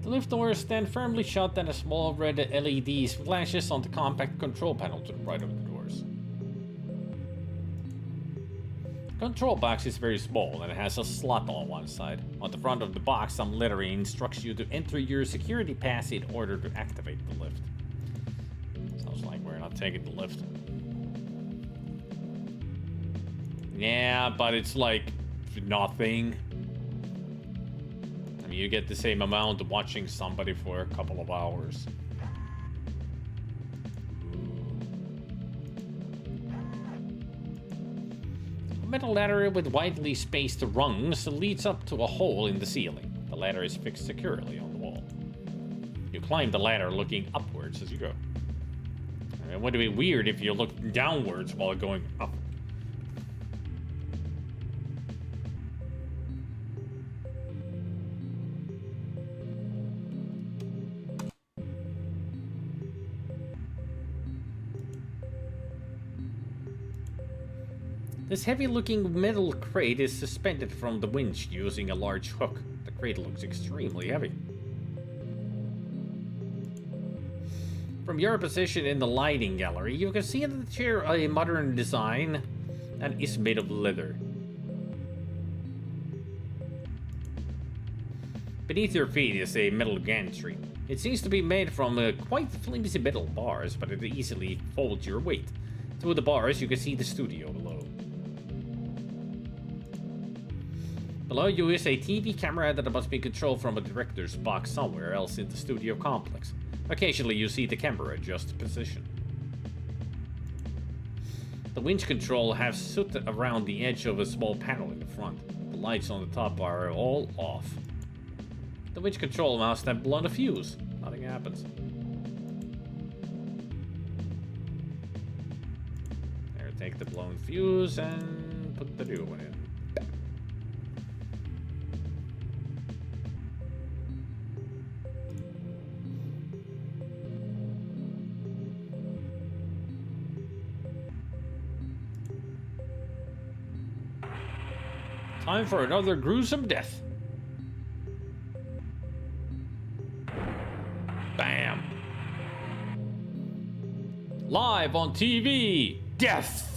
The lift doors stand firmly shut and a small red LED flashes on the compact control panel to the right of the doors. The control box is very small and it has a slot on one side. On the front of the box, some lettering instructs you to enter your security pass in order to activate the lift. Sounds like we're not taking the lift. Yeah, but it's like nothing. You get the same amount of watching somebody for a couple of hours. A metal ladder with widely spaced rungs leads up to a hole in the ceiling. The ladder is fixed securely on the wall. You climb the ladder looking upwards as you go. It would be weird if you looked downwards while going up. This heavy-looking metal crate is suspended from the winch using a large hook. The crate looks extremely heavy. From your position in the lighting gallery, you can see in the chair a modern design and is made of leather. Beneath your feet is a metal gantry. It seems to be made from quite flimsy metal bars, but it easily folds your weight. Through the bars, you can see the studio below. Below you is a TV camera that must be controlled from a director's box somewhere else in the studio complex. Occasionally you see the camera adjust position. The winch control has soot around the edge of a small panel in the front. The lights on the top are all off. The winch control must have blown a fuse. Nothing happens. There, take the blown fuse and put the new one in. Time for another gruesome death. Bam. Live on TV. Death.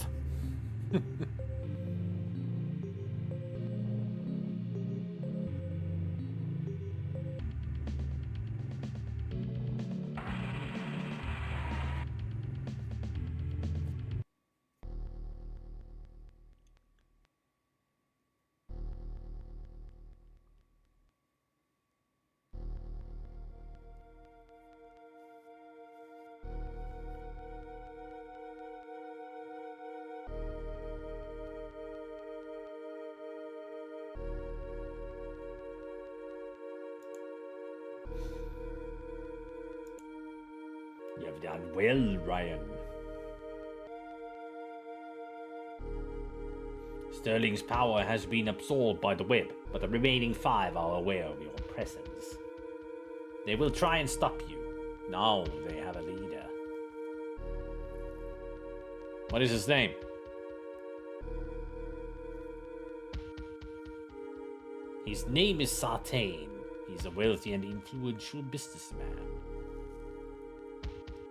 You've done well, Ryan. Sterling's power has been absorbed by the web, but the remaining 5 are aware of your presence. They will try and stop you. Now they have a leader. What is his name? His name is Sartain. He's a wealthy and influential businessman.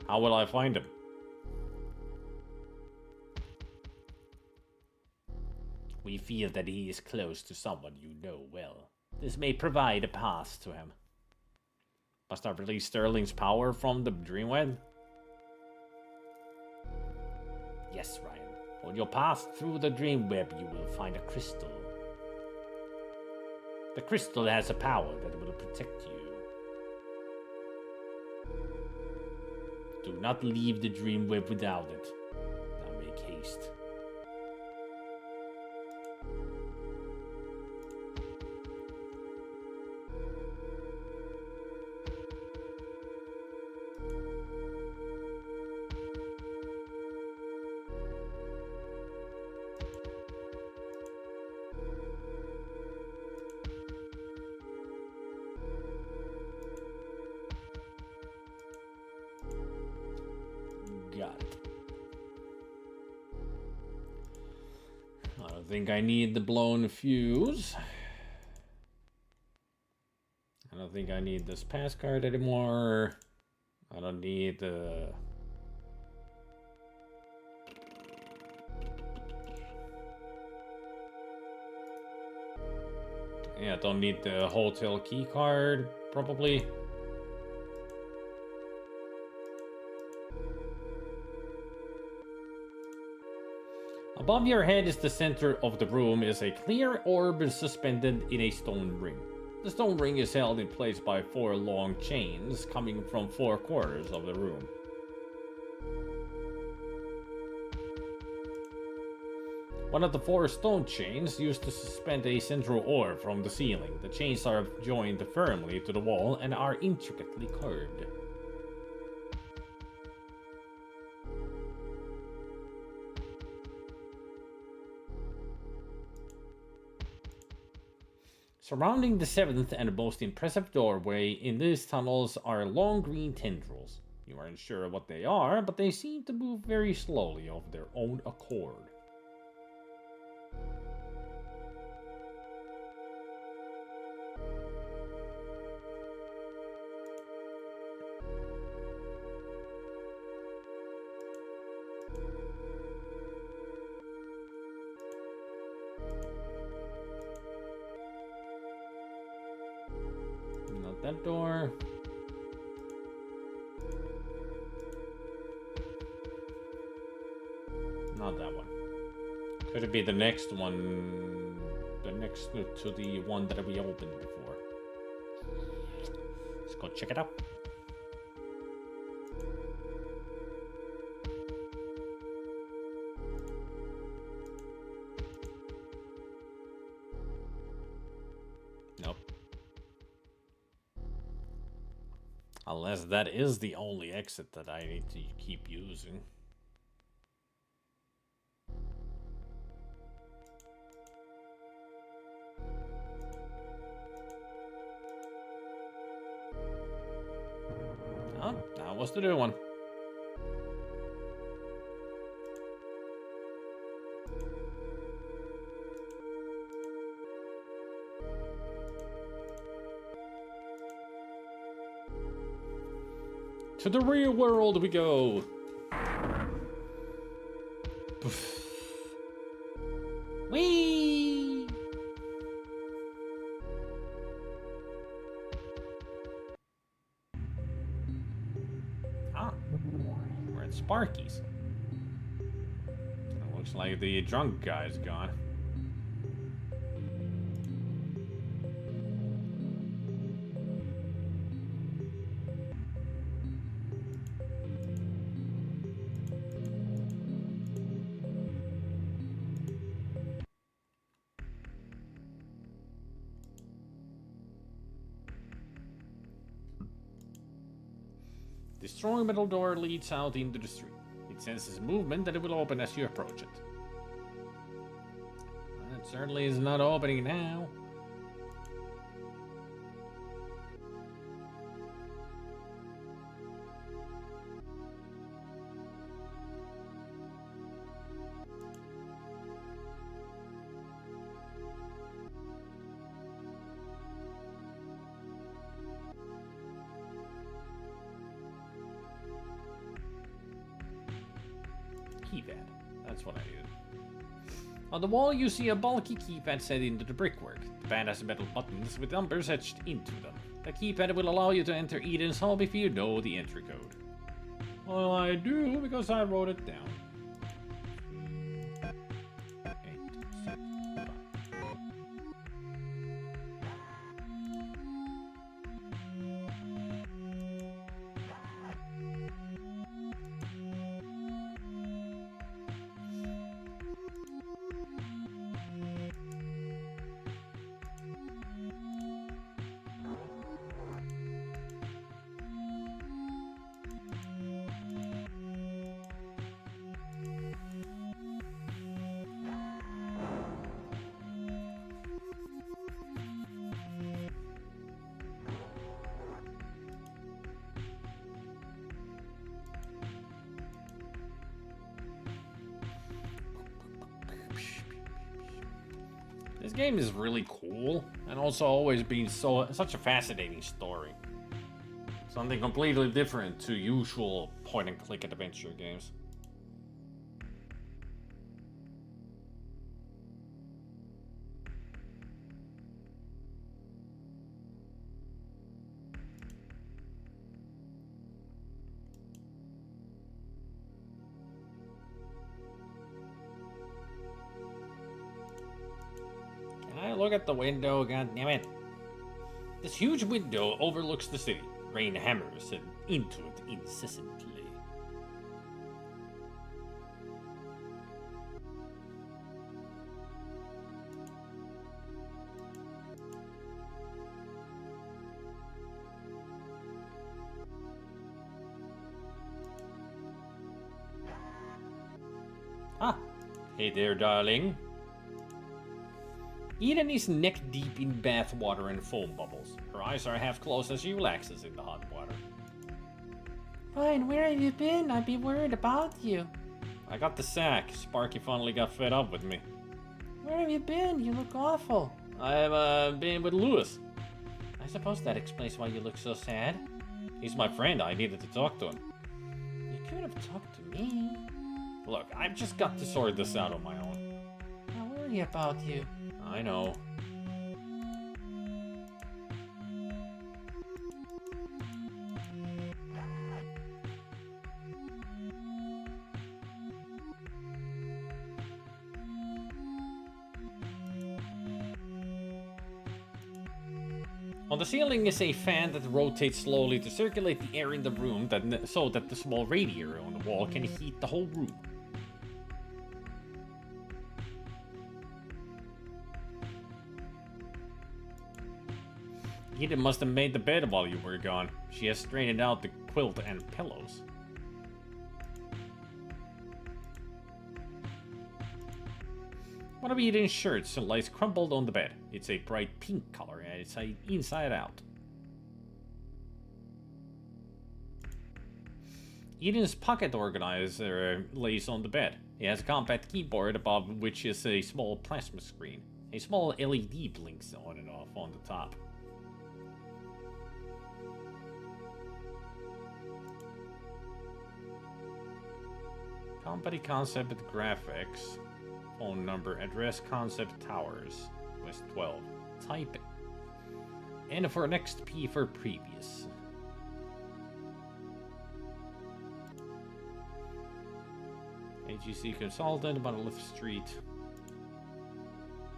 How will I find him? We feel that he is close to someone you know well. This may provide a path to him. Must I release Sterling's power from the DreamWeb? Yes, Ryan. On your path through the DreamWeb, you will find a crystal. The crystal has a power that will protect you. Do not leave the DreamWeb without it. Now make haste. Got it. I don't think I need the blown fuse. I don't think I need this pass card anymore. I don't need the... Yeah, I don't need the hotel key card, probably. Above your head is the center of the room is a clear orb suspended in a stone ring. The stone ring is held in place by 4 long chains coming from 4 corners of the room. One of the 4 stone chains used to suspend a central orb from the ceiling. The chains are joined firmly to the wall and are intricately carved. Surrounding the 7th and most impressive doorway in these tunnels are long green tendrils. You aren't sure what they are, but they seem to move very slowly of their own accord. That door. Not that one. Could it be the next one? The next to the one that we opened before. Let's go check it out. Unless that is the only exit that I need to keep using. Oh, that was the new one. To the real world we go. Whee! Ah, we're at Sparky's. It looks like the drunk guy's gone. The strong metal door leads out into the street. It senses movement that it will open as you approach it. It certainly is not opening now. Keypad. That's what I needed. On the wall, you see a bulky keypad set into the brickwork. The pad has metal buttons with numbers etched into them. The keypad will allow you to enter Eden's home if you know the entry code. Well, I do because I wrote it down. 8, 6, 5. This game is really cool, and also always been such a fascinating story. Something completely different to usual point-and-click adventure games. Look at the window, goddammit. This huge window overlooks the city. Rain hammers into it incessantly. Ah, hey there, darling. Eden is neck deep in bath water and foam bubbles. Her eyes are half closed as she relaxes in the hot water. Fine, where have you been? I'd be worried about you. I got the sack. Sparky finally got fed up with me. Where have you been? You look awful. I've been with Lewis. I suppose that explains why you look so sad. He's my friend. I needed to talk to him. You could have talked to me. Look, I've just got to sort this out on my own. I worry about you. I know. On the ceiling is a fan that rotates slowly to circulate the air in the room so that the small radiator on the wall can heat the whole room. Eden must have made the bed while you were gone. She has straightened out the quilt and pillows. One of Eden's shirts lies crumpled on the bed. It's a bright pink color and it's inside out. Eden's pocket organizer lays on the bed. It has a compact keyboard above which is a small plasma screen. A small LED blinks on and off on the top. Company concept graphics. Phone number, address, concept towers. West 12. Type. And for next, P for previous. AGC consultant, Monolith Street.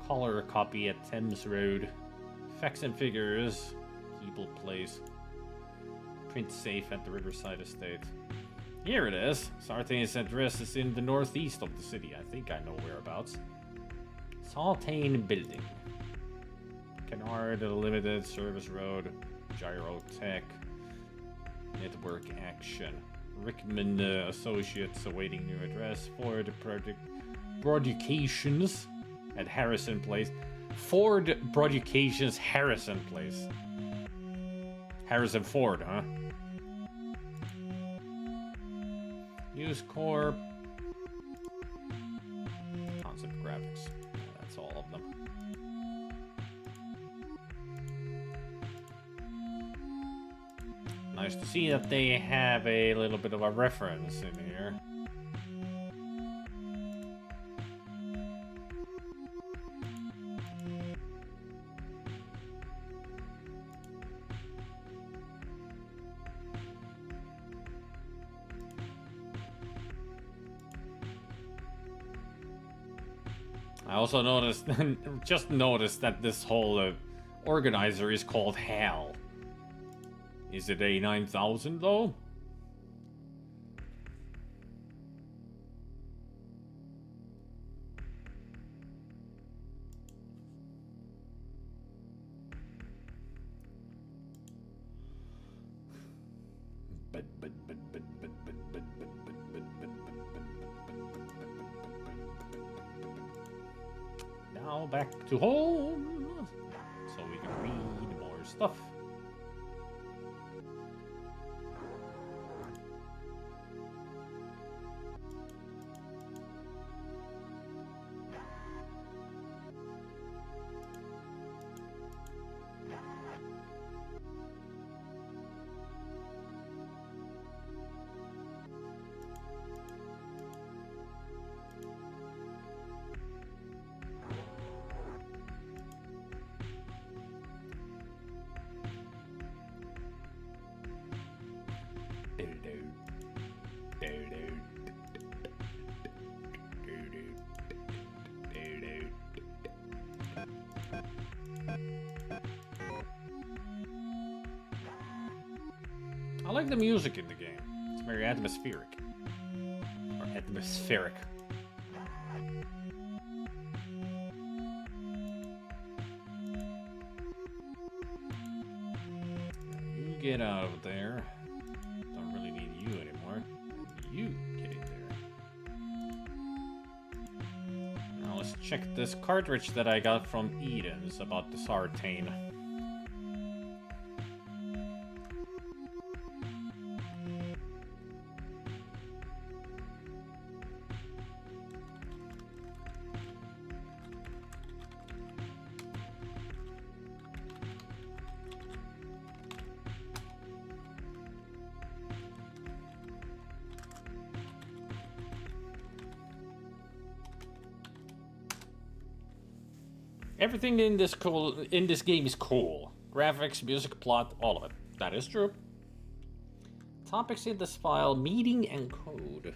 Color copy at Thames Road. Facts and figures. Keeble Place. Print safe at the Riverside Estate. Here it is. Sartain's address is in the northeast of the city. I think I know whereabouts. Sartain Building. Kennard Limited Service Road. Gyrotech. Network Action. Rickman Associates awaiting new address. Ford Broducations at Harrison Place. Ford Broducations Harrison Place. Harrison Ford, huh? News Corp. Concept graphics. That's all of them. Nice to see that they have a little bit of a reference in here. I also noticed, just noticed that this whole organizer is called HAL. Is it a 9000 though? Now back to home, so we can read more stuff. I like the music in the game. It's very atmospheric. Or atmospheric. You get out of there. Don't really need you anymore. You get in there. Now let's check this cartridge that I got from Eden's about the Sartain. Everything in this game is cool. Graphics, music, plot, all of it. That is true. Topics in this file, meeting and code.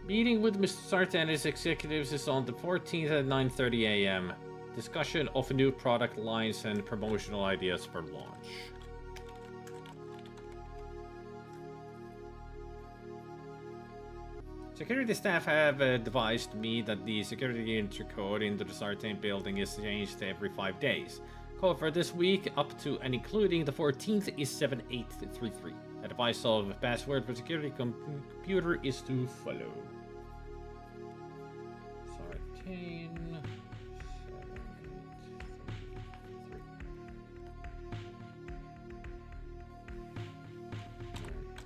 Meeting with Mr. Sartain and his executives is on the 14th at 9:30 a.m. Discussion of new product lines and promotional ideas for launch. Security staff have advised me that the security entry code into the Sartain building is changed every 5 days. Code for this week, up to and including the 14th, is 7833. Advice of password for security computer is to follow. Sartain...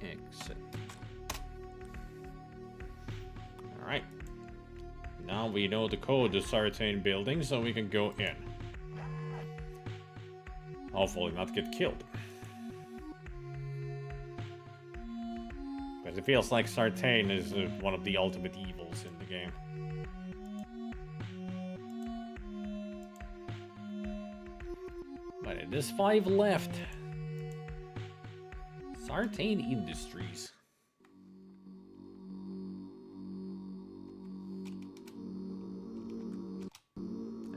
Exit. Alright. Now we know the code to Sartain building, so we can go in. Hopefully not get killed. Because it feels like Sartain is one of the ultimate evils in the game. But it is 5 left. Sartain Industries.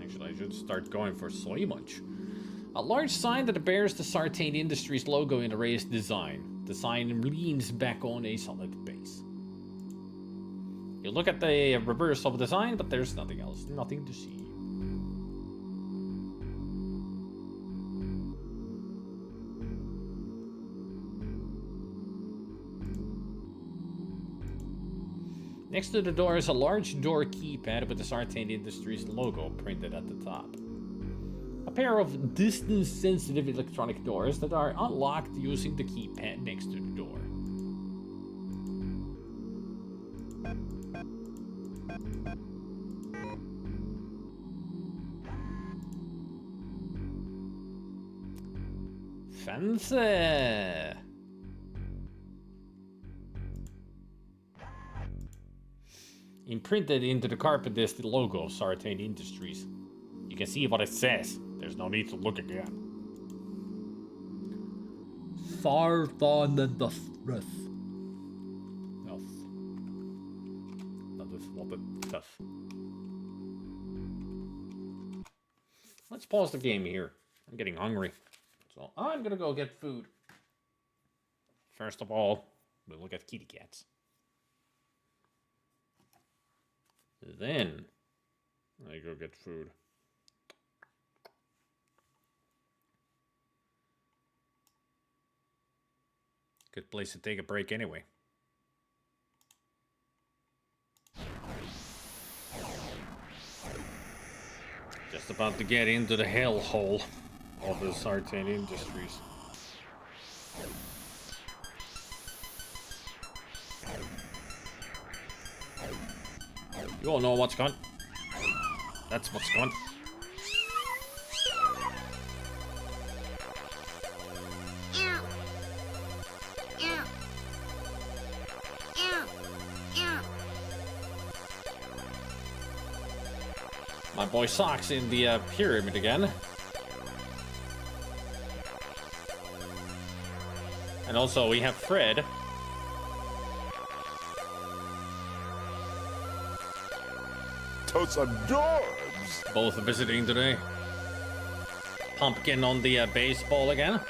Actually, I should start going for soy munch. A large sign that bears the Sartain Industries logo in a raised design. The sign leans back on a solid base. You look at the reverse of the sign, but there's nothing else. Nothing to see. Next to the door is a large door keypad with the Sartain Industries logo printed at the top. A pair of distance-sensitive electronic doors that are unlocked using the keypad next to the door. Fancy! Imprinted into the carpet is the logo of Sartain Industries. You can see what it says. There's no need to look again. Sartain Industries. Yes. That is what it says. Let's pause the game here. I'm getting hungry. So I'm gonna go get food. First of all, we'll look at kitty cats. Then I go get food. Good place to take a break anyway. Just about to get into the hellhole of the Sartain Industries. You all know what's gone. That's what's gone. My boy Socks in the pyramid again. And also we have Fred. Totes adorbs. Both visiting today. Pumpkin on the baseball again.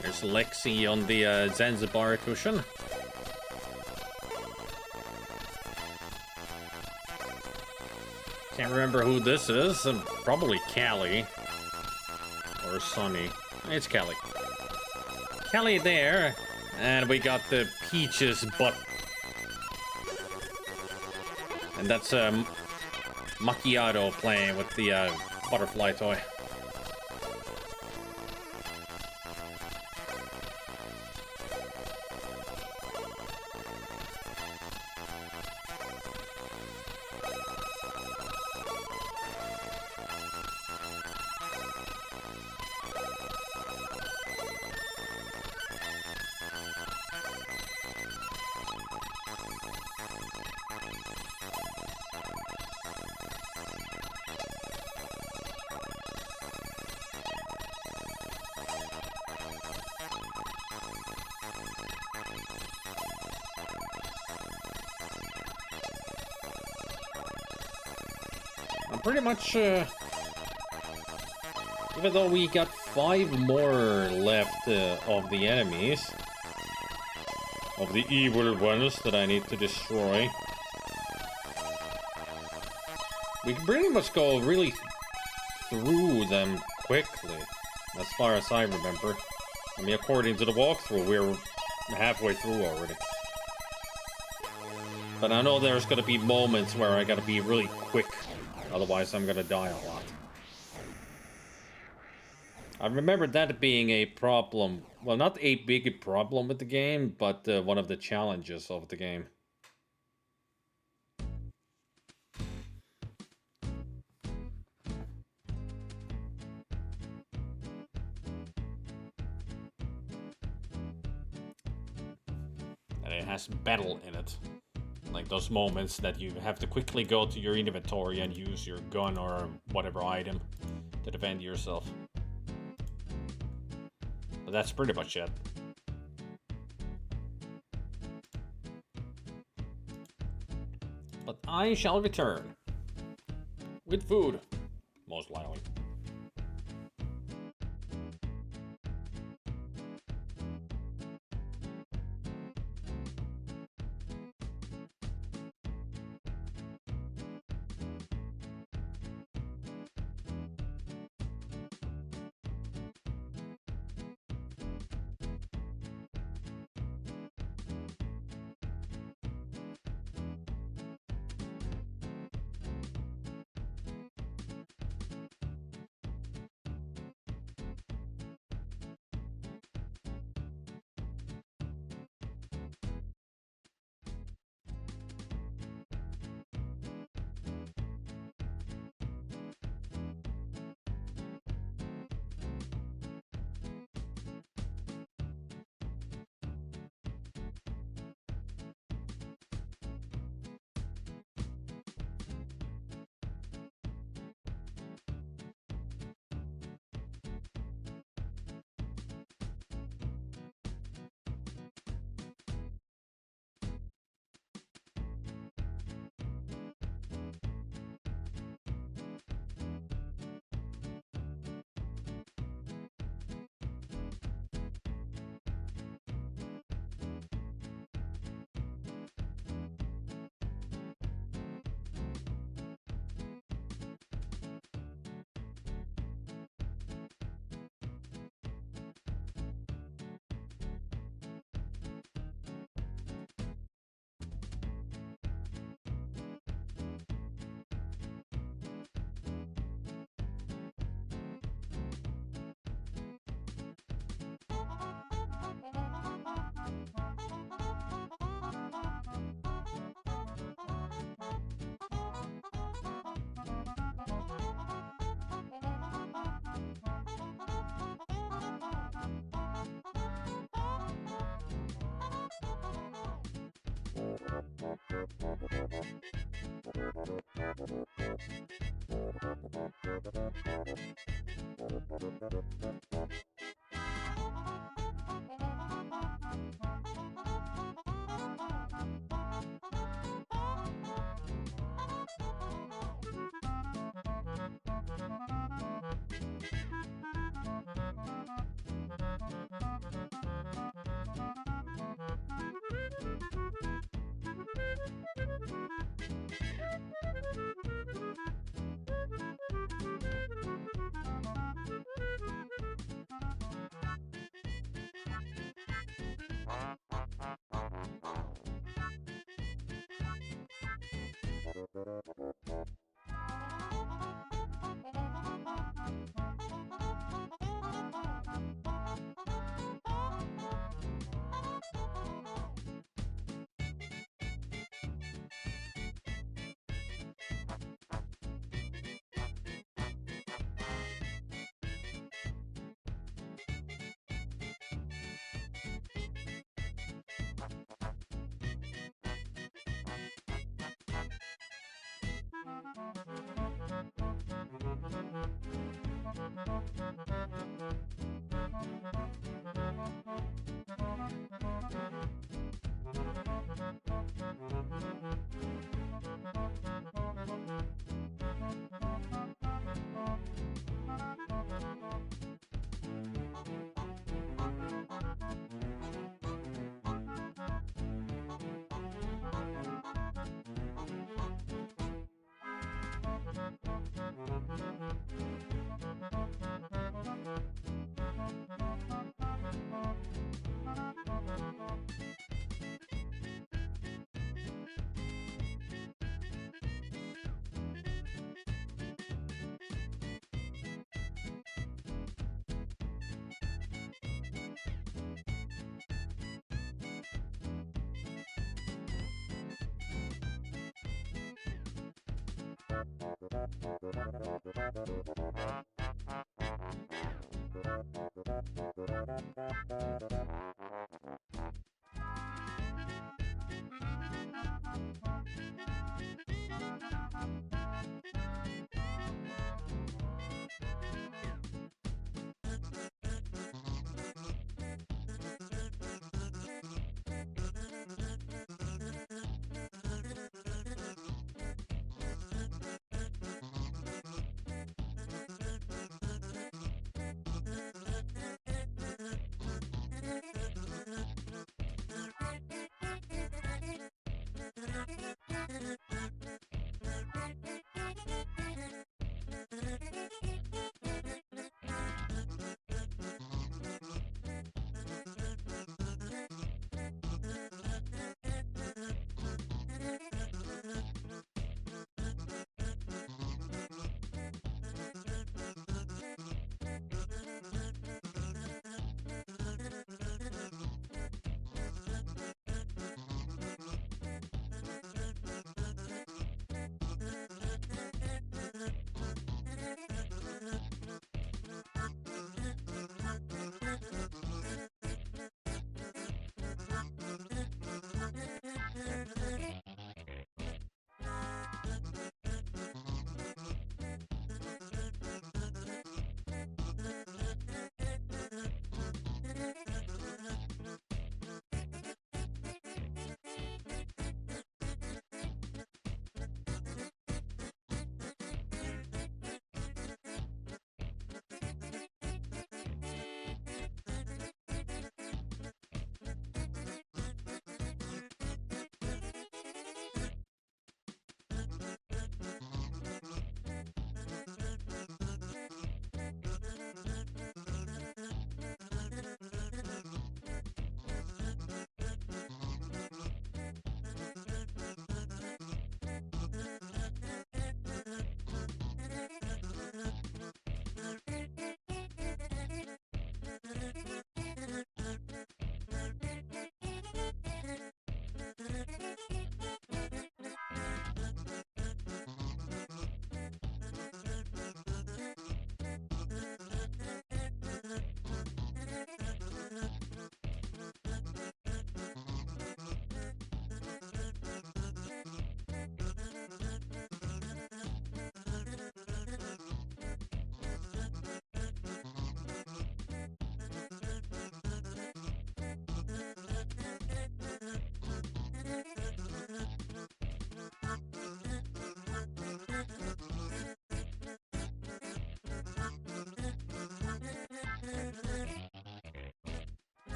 There's Lexi on the Zanzibar cushion. Can't remember who this is. Probably Callie. Or Sunny. It's Callie. Callie there. And we got the Peach's butt. And that's Macchiato playing with the butterfly toy. Pretty much Even though we got 5 more left of the enemies. Of the evil ones that I need to destroy. We can pretty much go really through them quickly. As far as I remember. I mean, according to the walkthrough, we're halfway through already. But I know there's gonna be moments where I gotta be really quick. Otherwise, I'm gonna die a lot. I remember that being a problem. Well, not a big problem with the game, but one of the challenges of the game. And it has battle in it. Like those moments that you have to quickly go to your inventory and use your gun or whatever item to defend yourself. But that's pretty much it. But I shall return. With food, most likely.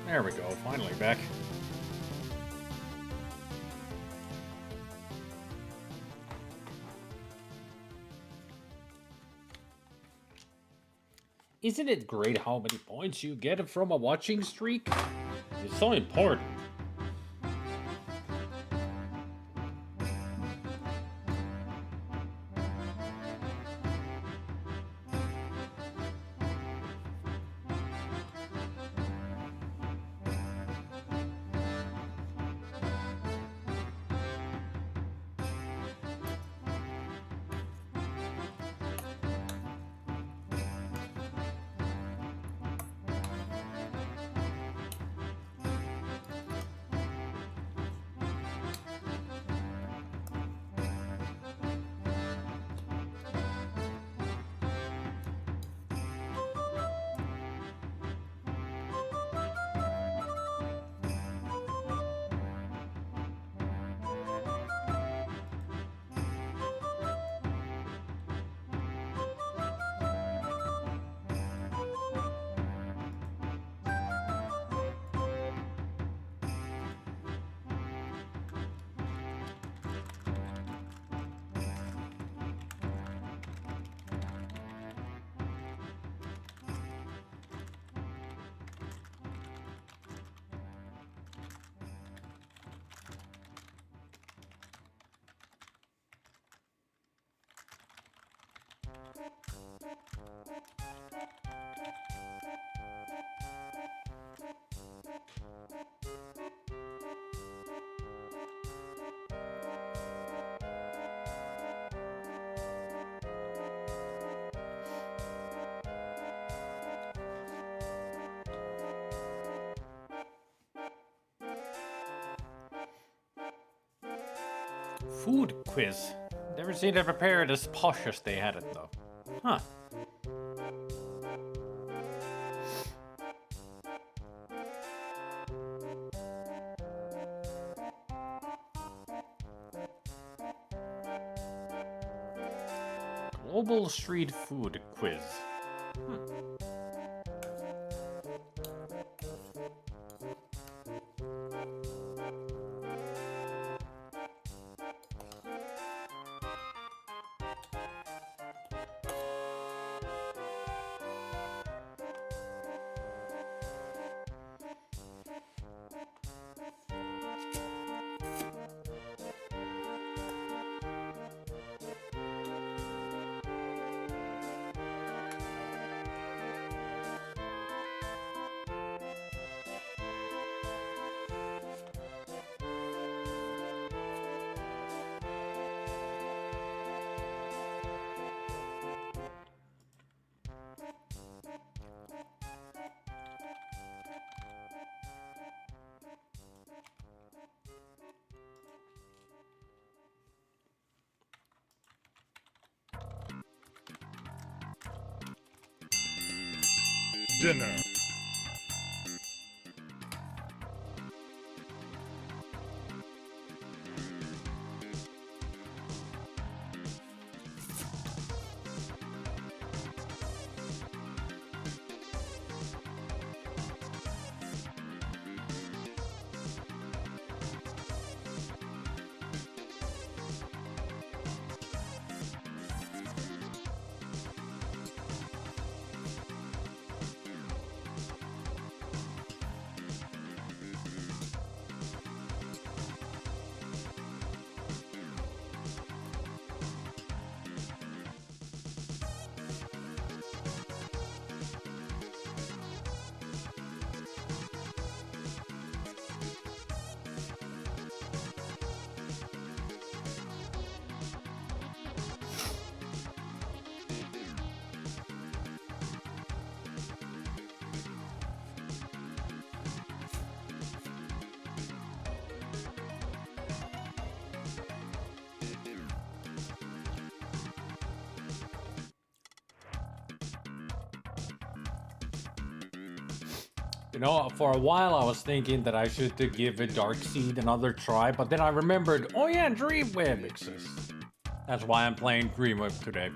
There we go, finally back. Isn't it great how many points you get from a watching streak? It's so important. Food quiz. Never seen it prepared as posh as they had it though. Huh. Global street food quiz. Dinner. You know, for a while I was thinking that I should give a Dark Seed another try, but then I remembered, oh yeah, DreamWeb exists. That's why I'm playing DreamWeb today.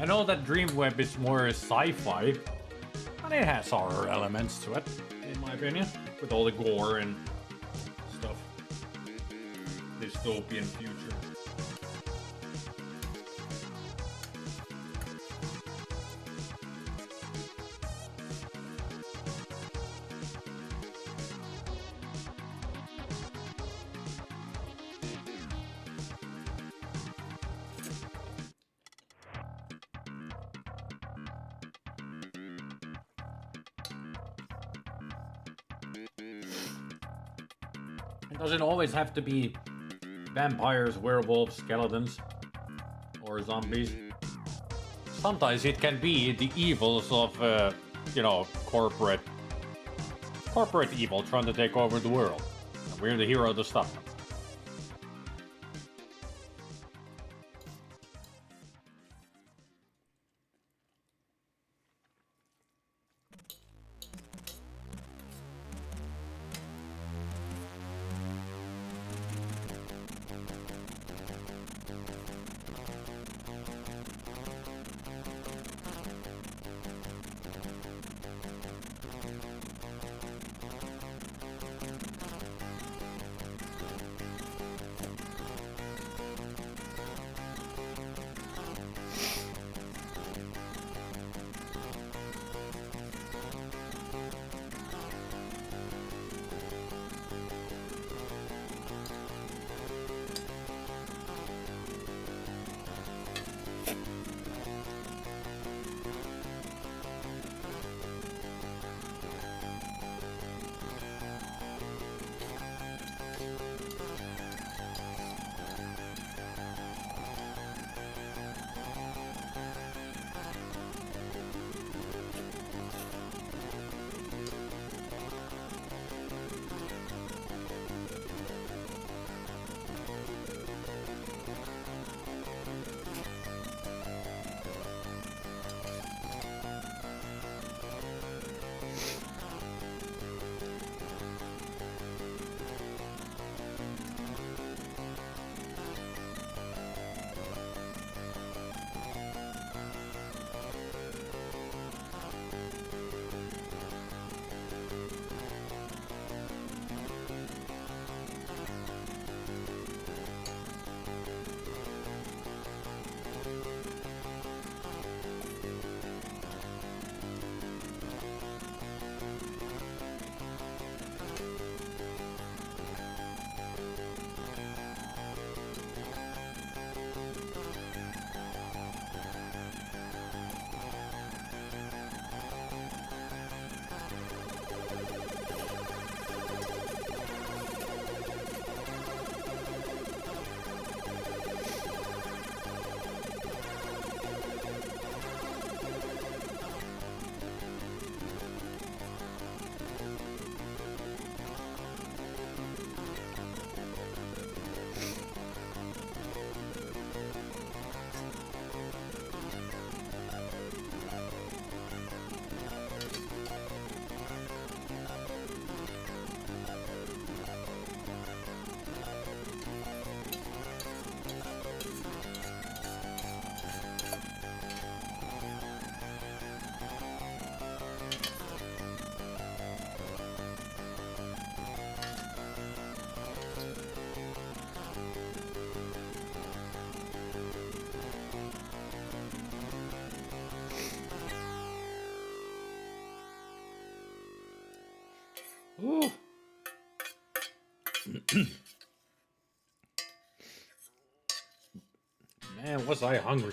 I know that DreamWeb is more sci-fi, but it has horror elements to it, in my opinion, with all the gore and stuff. Dystopian future. It doesn't always have to be vampires, werewolves, skeletons, or zombies. Sometimes it can be the evils of, you know, corporate evil trying to take over the world. And we're the hero to stop them. Ooh. Man, was I hungry.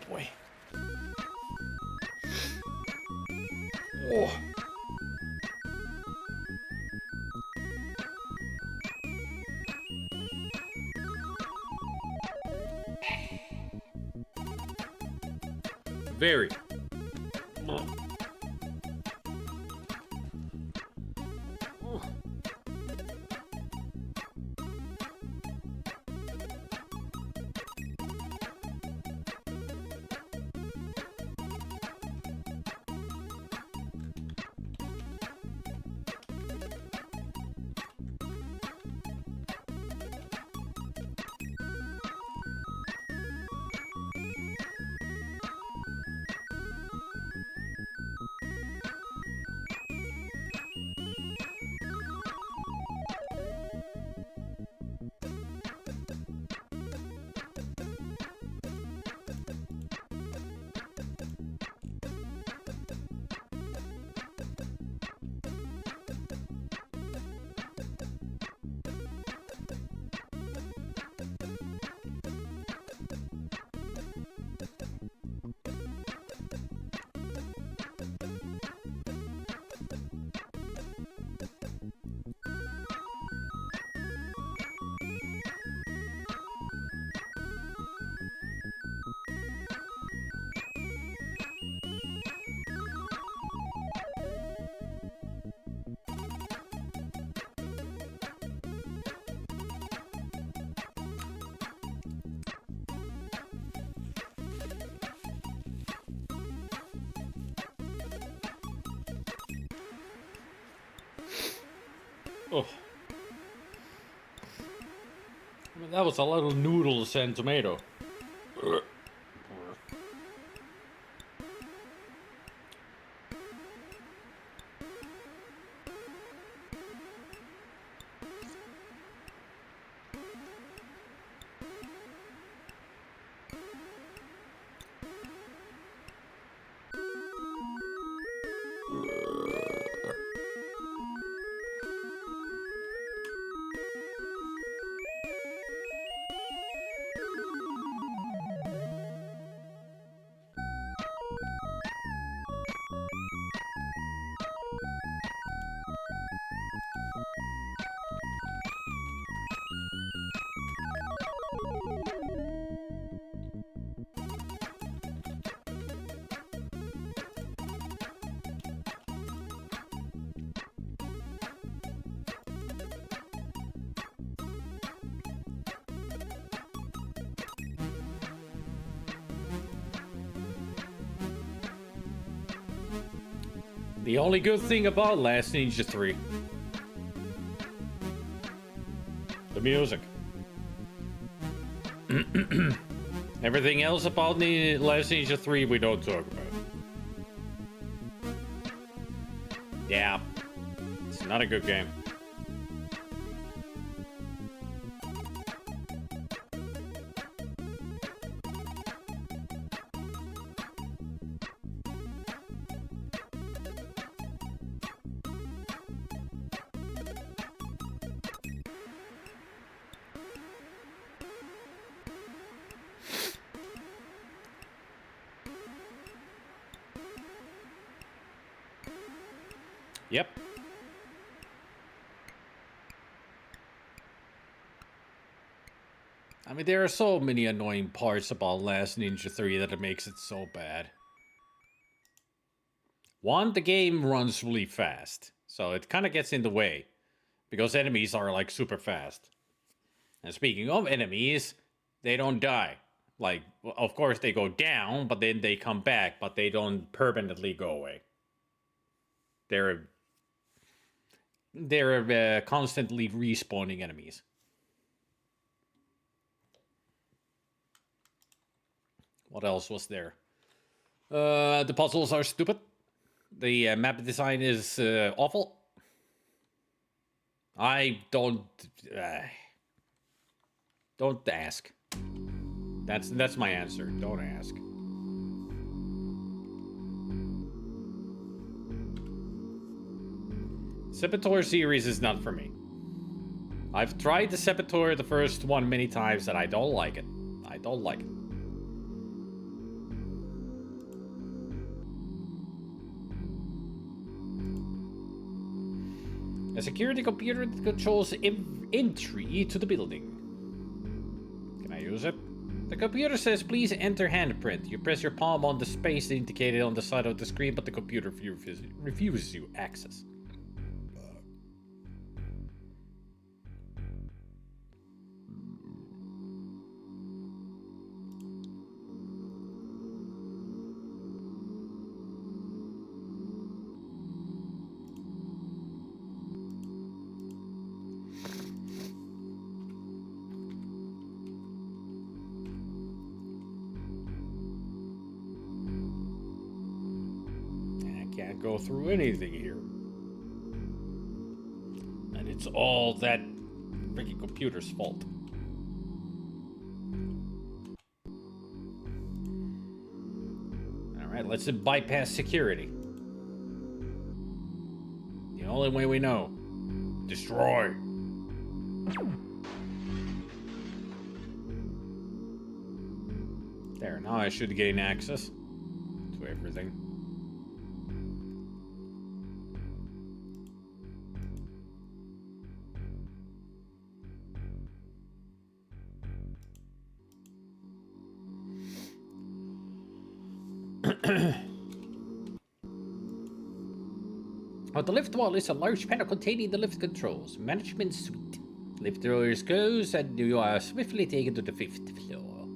boy. Oh. Very. Oh. That was a lot of noodles and tomato. The only good thing about Last Ninja 3. The music. Everything else about the Last Ninja 3 we don't talk about. Yeah. It's not a good game. Yep. I mean, there are so many annoying parts about Last Ninja 3 that it makes it so bad. One, the game runs really fast, so it kind of gets in the way, because enemies are like super fast. And speaking of enemies, they don't die. Like, of course they go down, but then they come back, but they don't permanently go away. They're constantly respawning enemies. What else was there? The puzzles are stupid. The map design is awful. I don't ask. That's my answer. Don't ask. Sephitor series is not for me. I've tried the Sephitor, the first one, many times, and I don't like it. I don't like it. A security computer that controls entry to the building. Can I use it? The computer says, please enter handprint. You press your palm on the space indicated on the side of the screen, but the computer refuses you access. Go through anything here. And it's all that freaking computer's fault. Alright, let's bypass security. The only way we know. Destroy. There, now I should gain access to everything. The lift wall is a large panel containing the lift controls. Management suite. Lift doors close and you are swiftly taken to the 5th floor.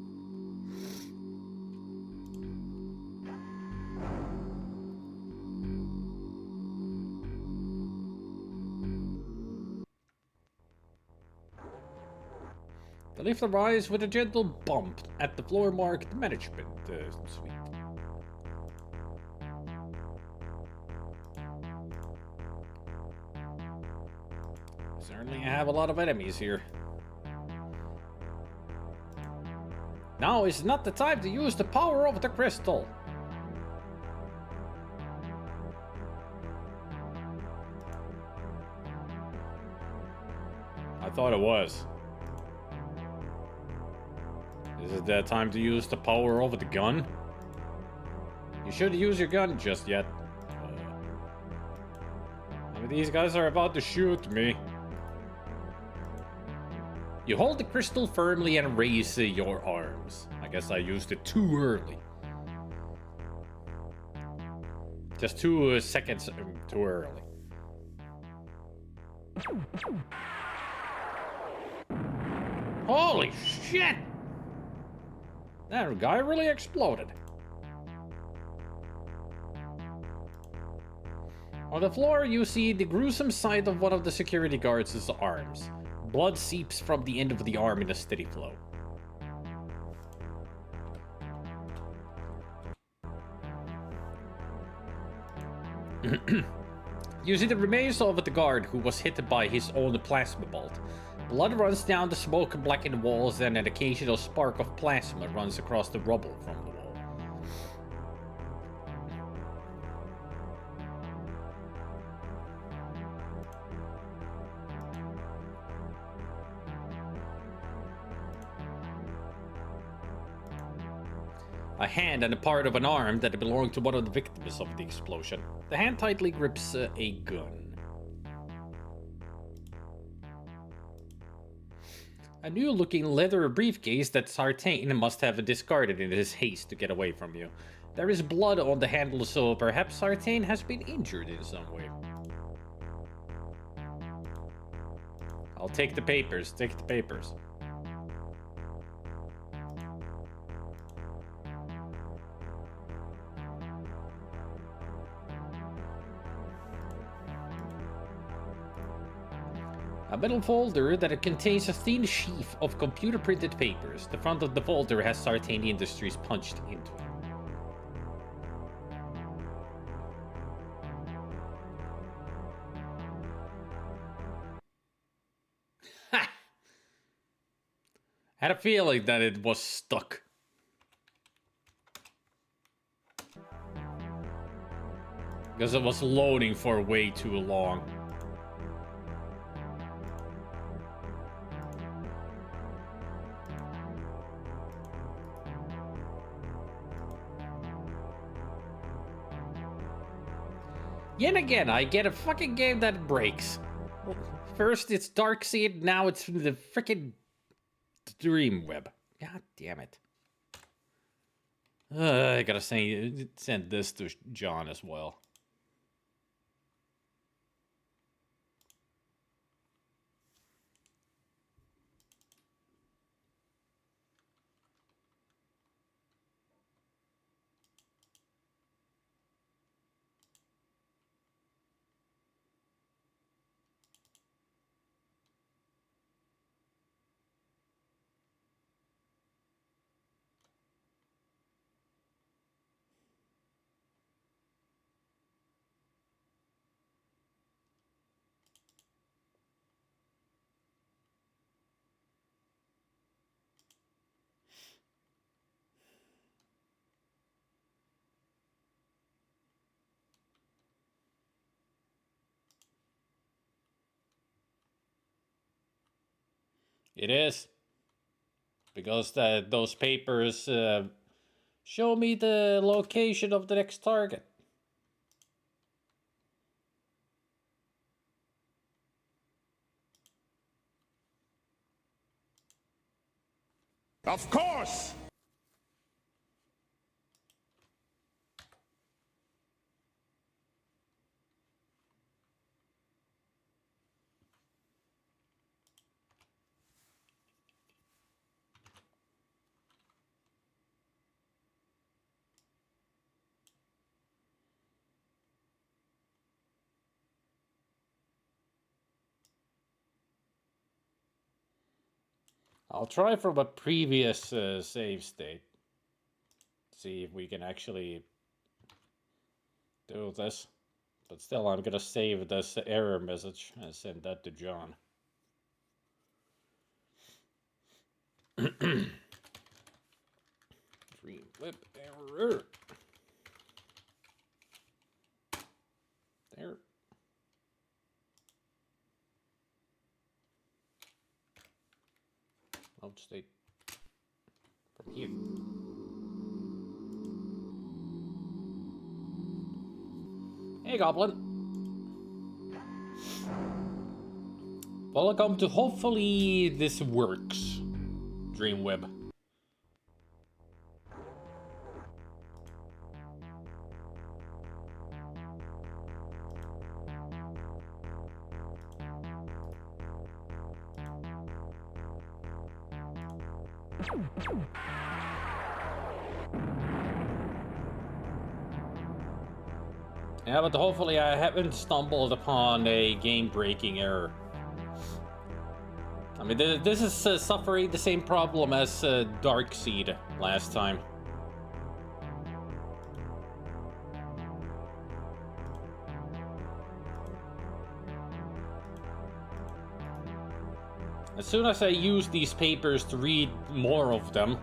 The lift arrives with a gentle bump at the floor marked management suite. Certainly have a lot of enemies here. Now is not the time to use the power of the crystal. I thought it was. Is it that time to use the power over the gun? You should use your gun just yet. I mean, these guys are about to shoot me. You hold the crystal firmly and raise your arms. I guess I used it too early. Just 2 seconds too early. Holy shit! That guy really exploded. On the floor, you see the gruesome sight of one of the security guards' arms. Blood seeps from the end of the arm in a steady flow. You see the remains of the guard who was hit by his own plasma bolt. Blood runs down the smoke-blackened walls and an occasional spark of plasma runs across the rubble from the wall. A hand and a part of an arm that belonged to one of the victims of the explosion. The hand tightly grips a gun. A new-looking leather briefcase that Sartain must have discarded in his haste to get away from you. There is blood on the handle, so perhaps Sartain has been injured in some way. I'll take the papers, take the papers. A metal folder that contains a thin sheaf of computer-printed papers. The front of the folder has Sartain Industries punched into it. Ha! Had a feeling that it was stuck. Because it was loading for way too long. Yet again, I get a fucking game that breaks. First it's Darkseid, now it's the frickin' DreamWeb. God damn it. I gotta send this to John as well. It is. Because those papers show me the location of the next target. Of course! I'll try from a previous save state. See if we can actually do this. But still, I'm gonna save this error message and send that to John. DreamWeb error. There. Load state from here. Hey, Goblin. Welcome to hopefully this works, DreamWeb. Yeah, but hopefully I haven't stumbled upon a game-breaking error. I mean, this is suffering the same problem as Darkseid last time. As soon as I use these papers to read more of them,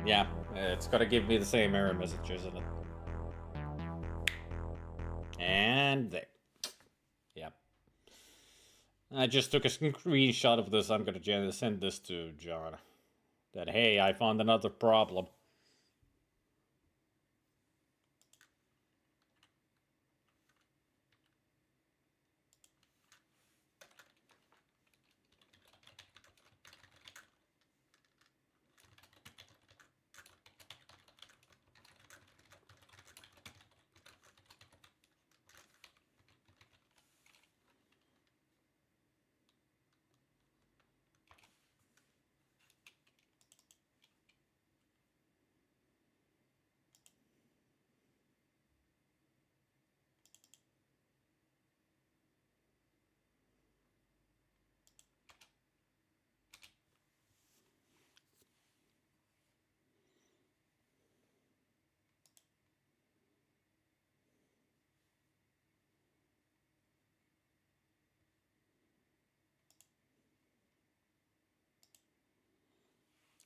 yeah, it's gonna give me the same error message, isn't it? And there. Yep. I just took a screenshot of this. I'm gonna send this to John. That, hey, I found another problem.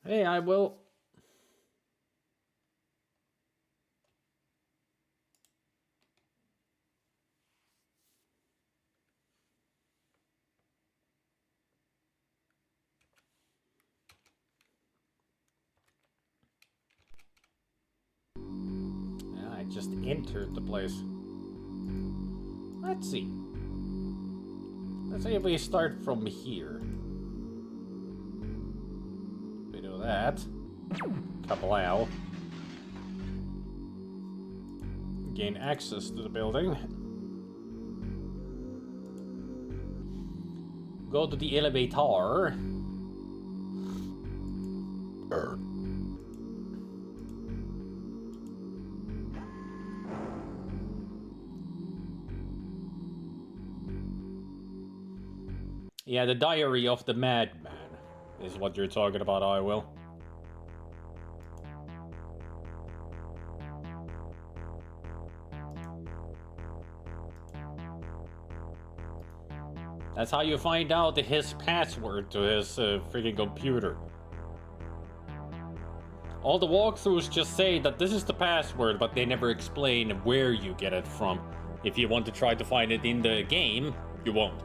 Hey, I will. Yeah, I just entered the place. Let's see. Let's see if we start from here. We do that. Kablao. Gain access to the building. Go to the elevator. Yeah, the Diary of the Madman is what you're talking about, I will. That's how you find out his password to his freaking computer. All the walkthroughs just say that this is the password, but they never explain where you get it from. If you want to try to find it in the game, you won't.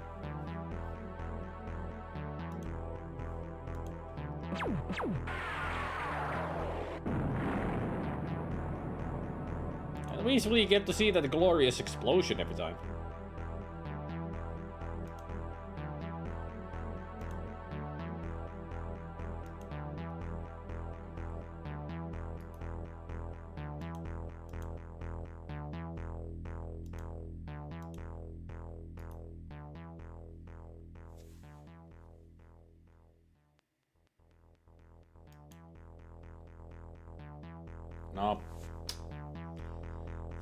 At least we get to see that glorious explosion every time. No.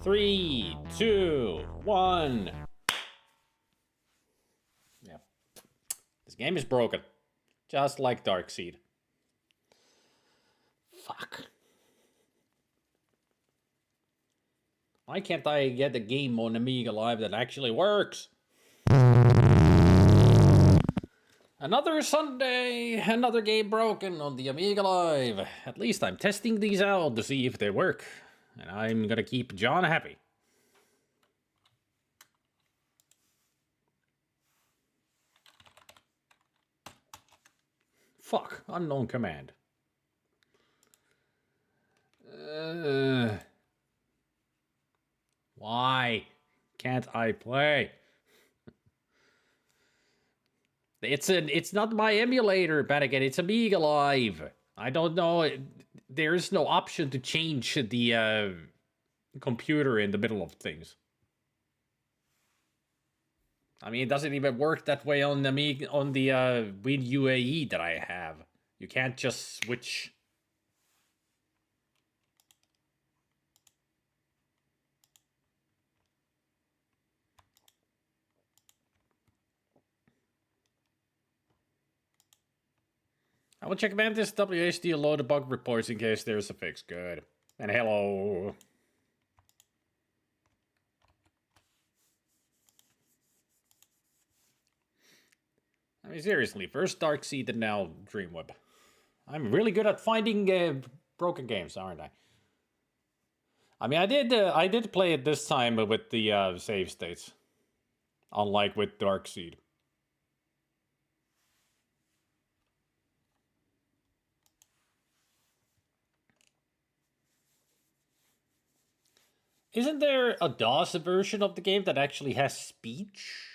3, 2, 1. Yeah. This game is broken. Just like Darkseid. Fuck. Why can't I get a game on Amiga Live that actually works? Another Sunday, another game broken on the Amiga Live. At least I'm testing these out to see if they work. And I'm gonna keep John happy. Fuck, unknown command. Why can't I play? It's not my emulator, but again, it's Amiga Live. I don't know. There's no option to change the computer in the middle of things. I mean, it doesn't even work that way on the Win UAE that I have. You can't just switch. I will check Mantis WHD load the bug reports in case there's a fix. Good. And hello. I mean, seriously, first Darkseid and now DreamWeb. I'm really good at finding broken games, aren't I? I mean, I did play it this time with the save states, unlike with Darkseid. Isn't there a DOS version of the game that actually has speech?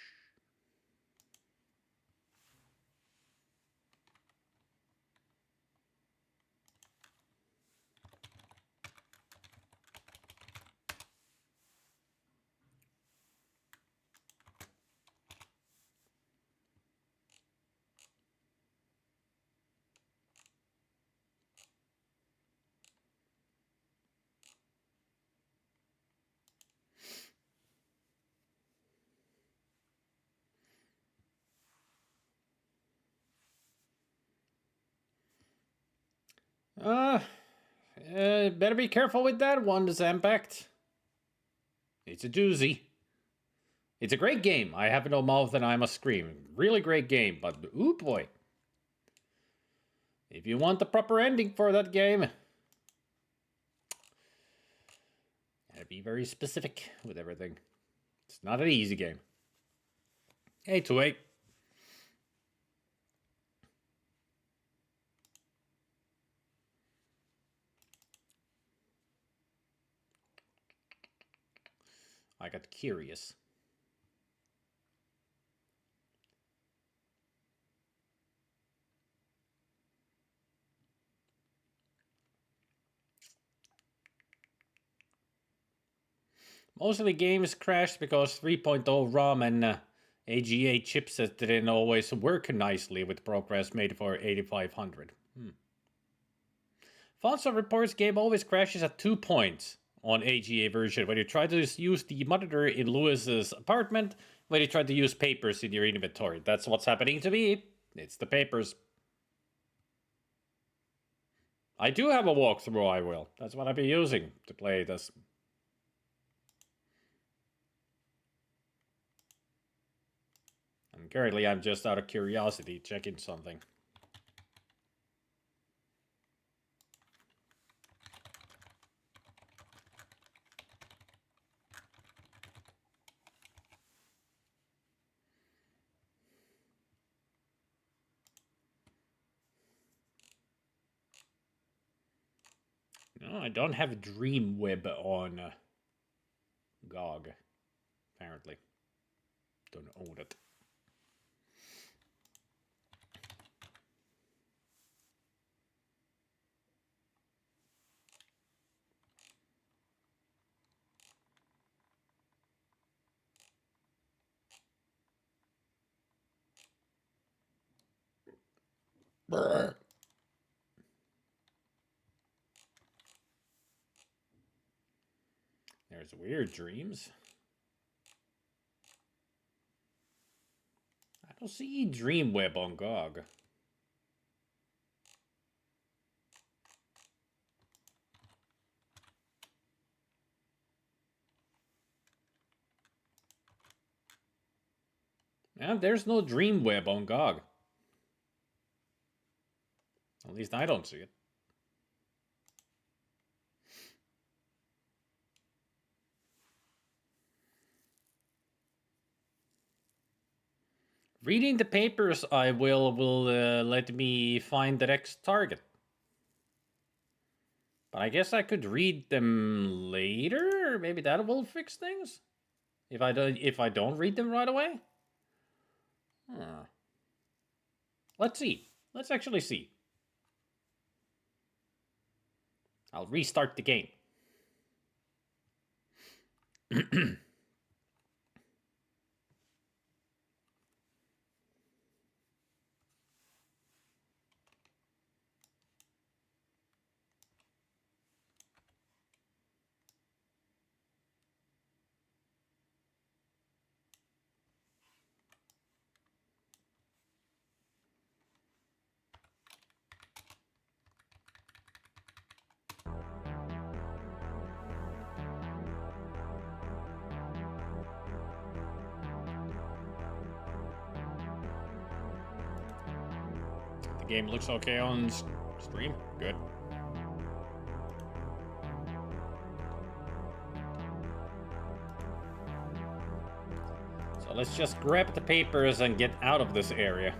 Better be careful with that one, Zampact. It's a doozy. It's a great game. I have no mouth and I must scream. Really great game, but ooh boy. If you want the proper ending for that game, gotta be very specific with everything. It's not an easy game. 828. I got curious. Mostly games crashed because 3.0 ROM and AGA chipset didn't always work nicely with progress made for 8500. Fonso reports game always crashes at 2 points on AGA version when you try to use the monitor in Lewis's apartment, when you try to use papers in your inventory. That's what's happening to me. It's the papers. I do have a walkthrough, I will. That's what I'll be using to play this. And currently, I'm just out of curiosity checking something. No, I don't have DreamWeb on GOG, apparently. Don't own it. Brr. There's Weird Dreams. I don't see DreamWeb on GOG. Yeah, there's no DreamWeb on GOG. At least I don't see it. Reading the papers I will let me find the next target. But I guess I could read them later. Maybe that will fix things. If I don't read them right away. Huh. Let's see. Let's actually see. I'll restart the game. The game looks okay on stream. Good. So let's just grab the papers and get out of this area.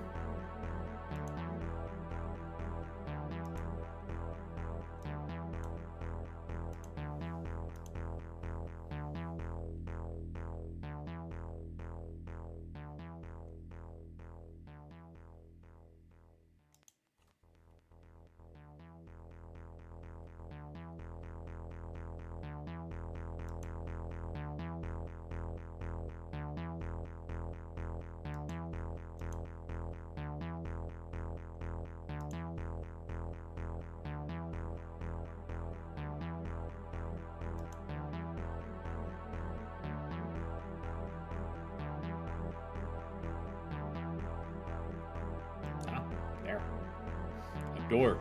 Door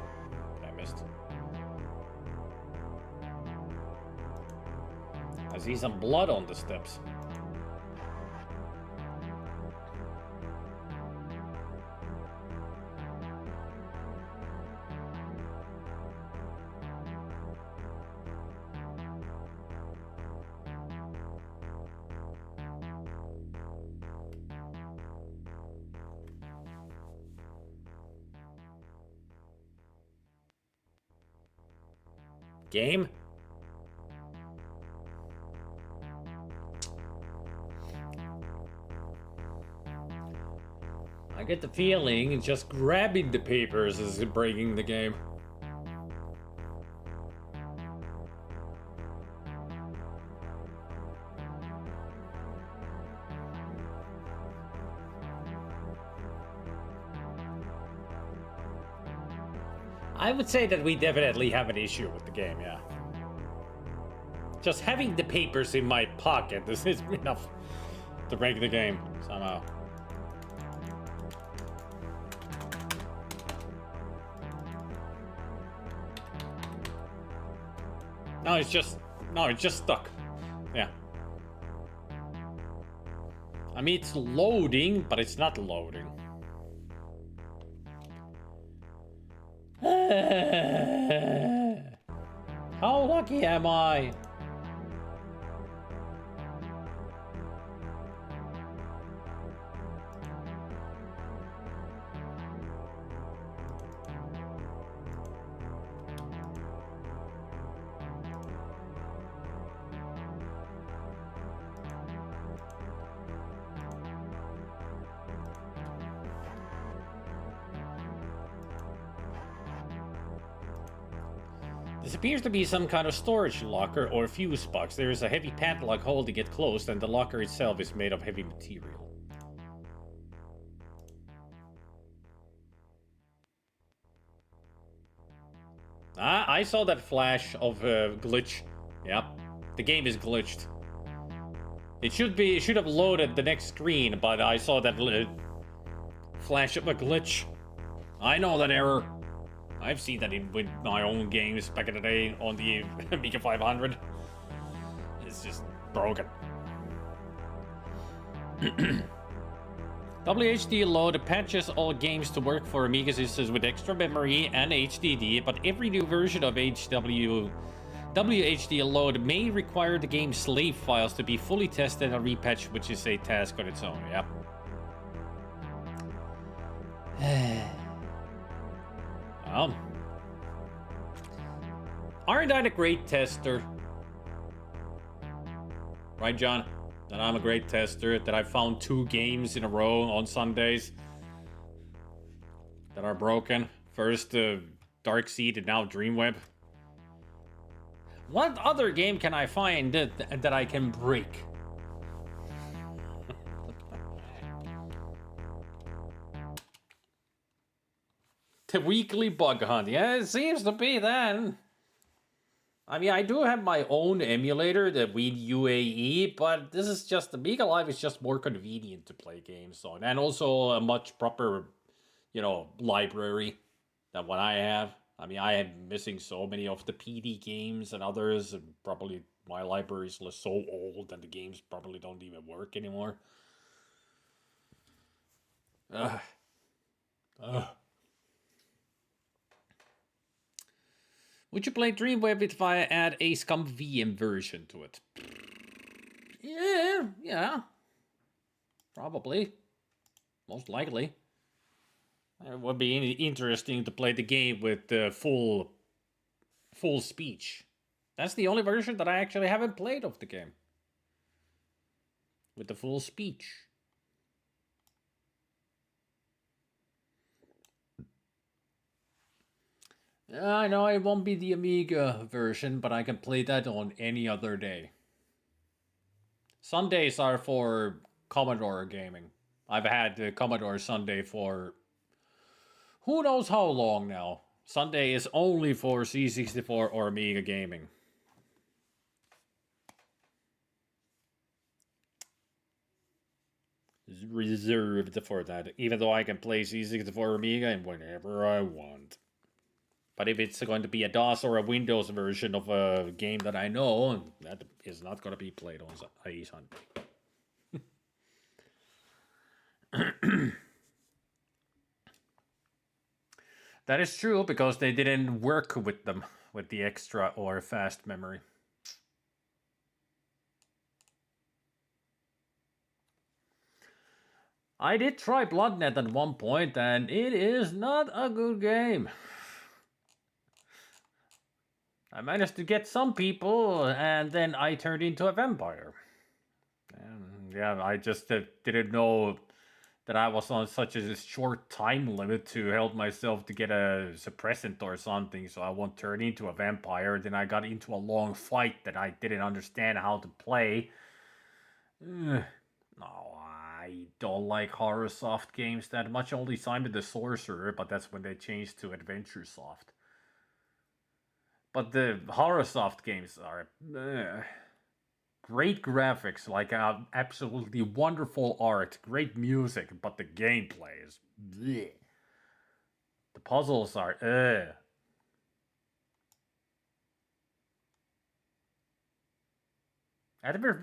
that I missed. I see some blood on the steps. Game? I get the feeling just grabbing the papers is breaking the game. I would say that we definitely have an issue with the game, yeah. Just having the papers in my pocket is enough to break the game somehow. No, it's just stuck. Yeah. I mean, it's loading, but it's not loading. How lucky am I? This appears to be some kind of storage locker or fuse box. There is a heavy padlock holding it closed, and the locker itself is made of heavy material. Ah, I saw that flash of glitch. Yep, the game is glitched. It should have loaded the next screen, but I saw that flash of a glitch. I know that error. I've seen that with my own games back in the day on the Amiga 500. It's just broken. WHD load patches all games to work for Amiga systems with extra memory and HDD, but every new version of WHD load may require the game's slave files to be fully tested and repatched, which is a task on its own. Yep. Aren't I a great tester? Right, John? That I'm a great tester, that I found 2 games in a row on Sundays that are broken. First, Dark Seed, and now DreamWeb. What other game can I find that I can break? The weekly bug hunt. Yeah, it seems to be that. I mean, I do have my own emulator, the Wii UAE, but this is just, Amiga Live is just more convenient to play games on. And also a much proper, library than what I have. I mean, I am missing so many of the PD games and others, and probably my library is so old and the games probably don't even work anymore. Would you play DreamWeb if I add a Scum VM version to it? Yeah. Probably. Most likely. It would be interesting to play the game with full speech. That's the only version that I actually haven't played of the game. With the full speech. I know it won't be the Amiga version, but I can play that on any other day. Sundays are for Commodore gaming. I've had the Commodore Sunday for who knows how long now. Sunday is only for C64 or Amiga gaming. It's reserved for that, even though I can play C64 Amiga whenever I want. But if it's going to be a DOS or a Windows version of a game that I know, that is not going to be played on a Sunday. That is true, because they didn't work with them, with the extra or fast memory. I did try BloodNet at one point, and it is not a good game. I managed to get some people, and then I turned into a vampire. And yeah, I just didn't know that I was on such a short time limit to help myself to get a suppressant or something, so I won't turn into a vampire. Then I got into a long fight that I didn't understand how to play. No, I don't like Horrorsoft games that much. Only Simon the Sorcerer, but that's when they changed to Adventuresoft. But the Horrorsoft games are great graphics, like absolutely wonderful art, great music, but the gameplay is bleh. The puzzles are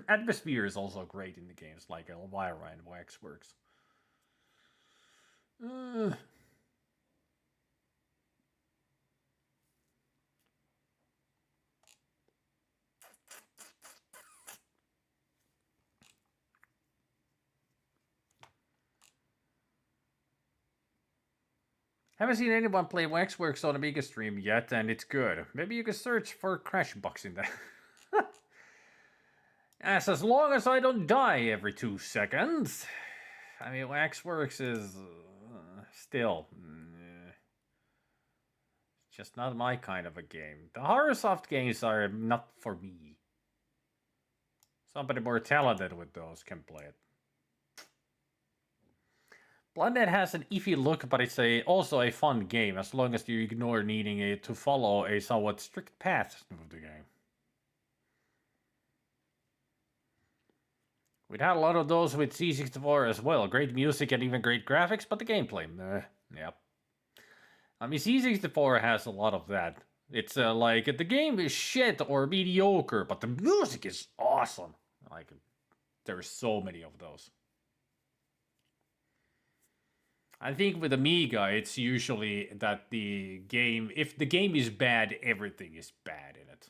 Atmosphere is also great in the games like Elvira and Waxworks. Haven't seen anyone play Waxworks on Amiga stream yet, and it's good. Maybe you can search for Crashbox in there. As long as I don't die every 2 seconds. I mean, Waxworks is still just not my kind of a game. The Horrorsoft games are not for me. Somebody more talented with those can play it. Bloodnet has an iffy look, but it's also a fun game, as long as you ignore needing to follow a somewhat strict path of the game. We'd had a lot of those with C64 as well. Great music and even great graphics, but the gameplay, yep. I mean, C64 has a lot of that. It's like, the game is shit or mediocre, but the music is awesome. Like, there's so many of those. I think with Amiga, it's usually that the game, if the game is bad, everything is bad in it.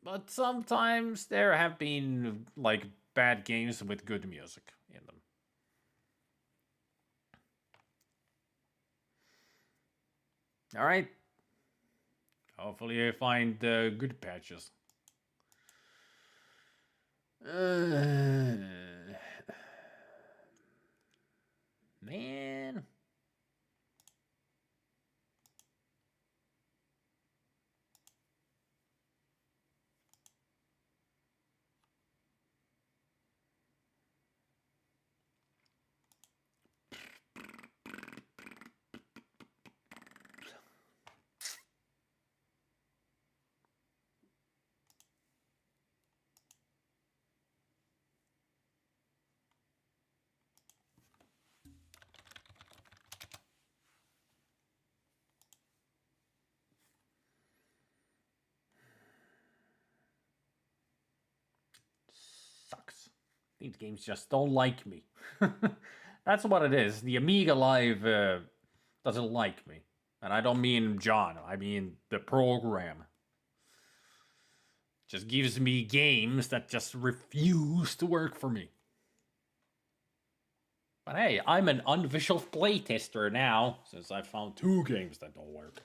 But sometimes there have been, like, bad games with good music in them. Alright. Hopefully I find good patches. Man. Sucks. These games just don't like me. That's what it is. The Amiga Live doesn't like me. And I don't mean John, I mean the program. Just gives me games that just refuse to work for me. But hey, I'm an unofficial playtester now, since I found 2 games that don't work.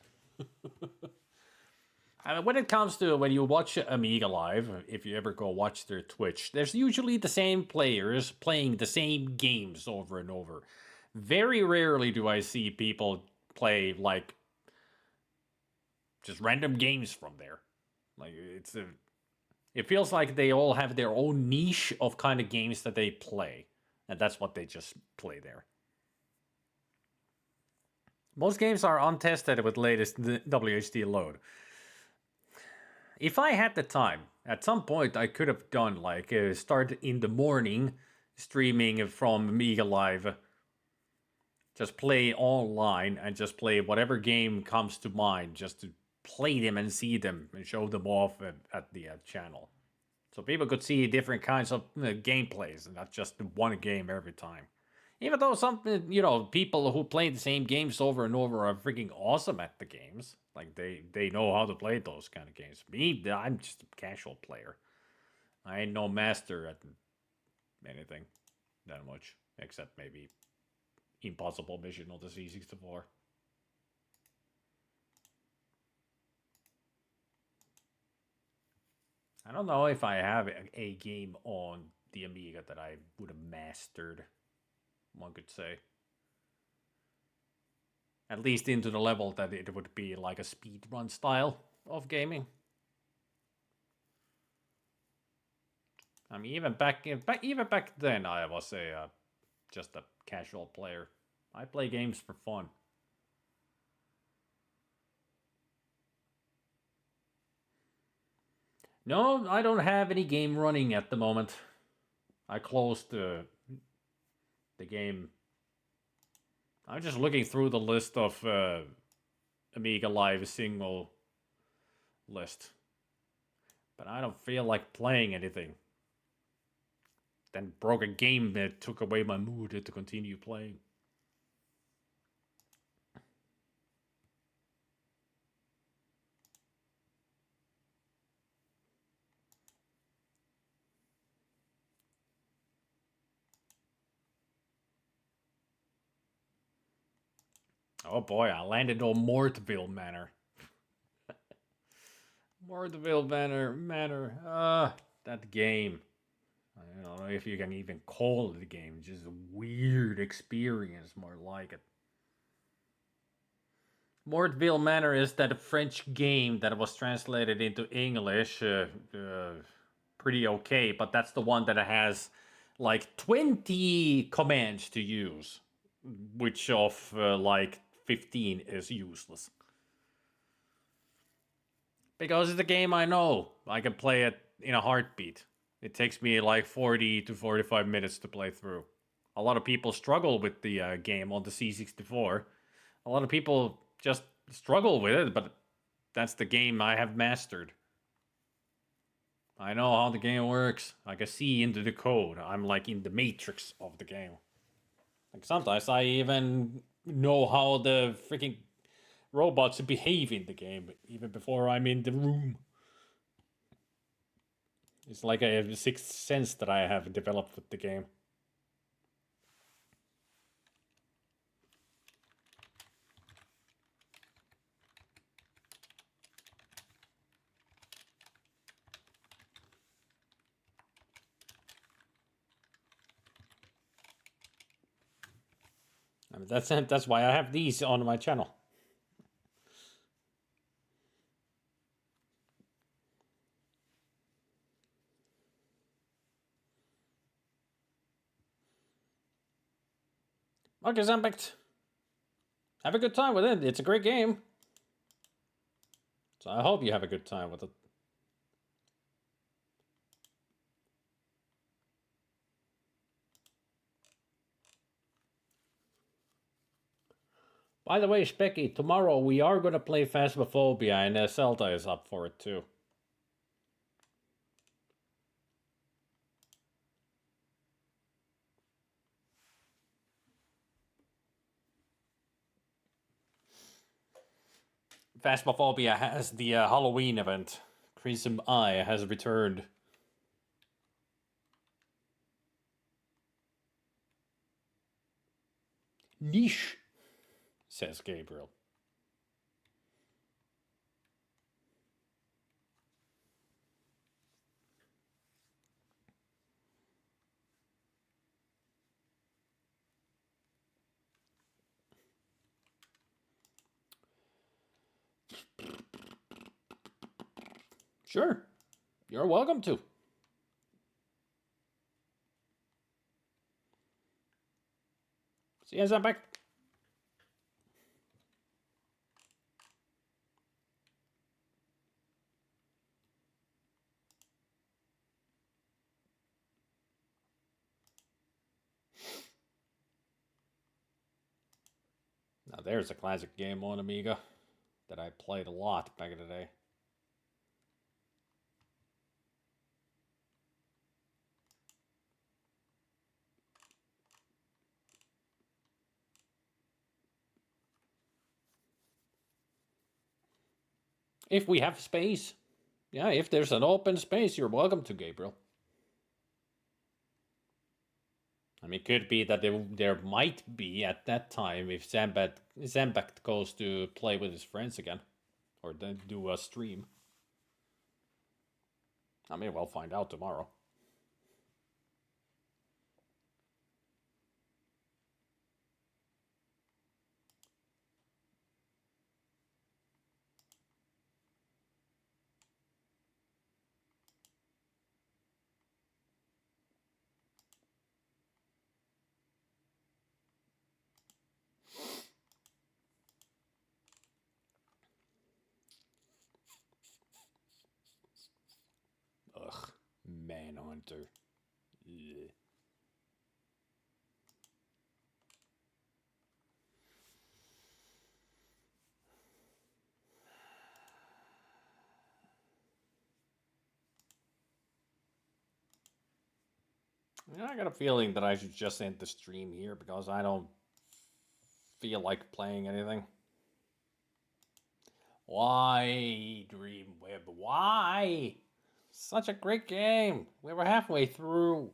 I mean, when it comes to when you watch Amiga Live, if you ever go watch their Twitch, there's usually the same players playing the same games over and over. Very rarely do I see people play, like, just random games from there. Like, it feels like they all have their own niche of kind of games that they play. And that's what they just play there. Most games are untested with latest WHD load. If I had the time, at some point I could have done like start in the morning streaming from Amiga Live. Just play online and just play whatever game comes to mind, just to play them and see them and show them off at the channel. So people could see different kinds of gameplays and not just one game every time. Even though some, people who play the same games over and over are freaking awesome at the games. Like, they know how to play those kind of games. Me, I'm just a casual player. I ain't no master at anything that much. Except maybe Impossible Mission on the C64. I don't know if I have a game on the Amiga that I would have mastered, one could say. At least into the level that it would be like a speedrun style of gaming. I mean, even back then, I was just a casual player. I play games for fun. No, I don't have any game running at the moment. I closed the game. I'm just looking through the list of Amiga Live single list. But I don't feel like playing anything. Then broke a game that took away my mood to continue playing. Oh boy, I landed on Mortville Manor. Mortville Manor. That game. I don't know if you can even call it a game. Just a weird experience, more like it. Mortville Manor is that French game that was translated into English. Pretty okay, but that's the one that has like 20 commands to use, which of like 15 is useless. Because it's a game I know. I can play it in a heartbeat. It takes me like 40 to 45 minutes to play through. A lot of people struggle with the game on the C64. A lot of people just struggle with it, but that's the game I have mastered. I know how the game works. I can see into the code. I'm like in the matrix of the game. Like sometimes I even know how the freaking robots behave in the game, even before I'm in the room. It's like a sixth sense that I have developed with the game. I mean, that's why I have these on my channel. Okay, Zambict. Have a good time with it. It's a great game. So I hope you have a good time with it. By the way, Specky, tomorrow we are going to play Phasmophobia, and Zelda is up for it too. Phasmophobia has the Halloween event. Crimson Eye has returned. Niche, says Gabriel. Sure, you're welcome to. See you, Zambic. Now there's a classic game on Amiga that I played a lot back in the day. If we have space. Yeah, if there's an open space, you're welcome to, Gabriel. I mean, it could be that there might be at that time if Zambat goes to play with his friends again. Or then do a stream. I mean, we'll find out tomorrow. Hunter. Ugh. I got a feeling that I should just end the stream here because I don't feel like playing anything. Why, DreamWeb? Why? Such a great game. We were halfway through.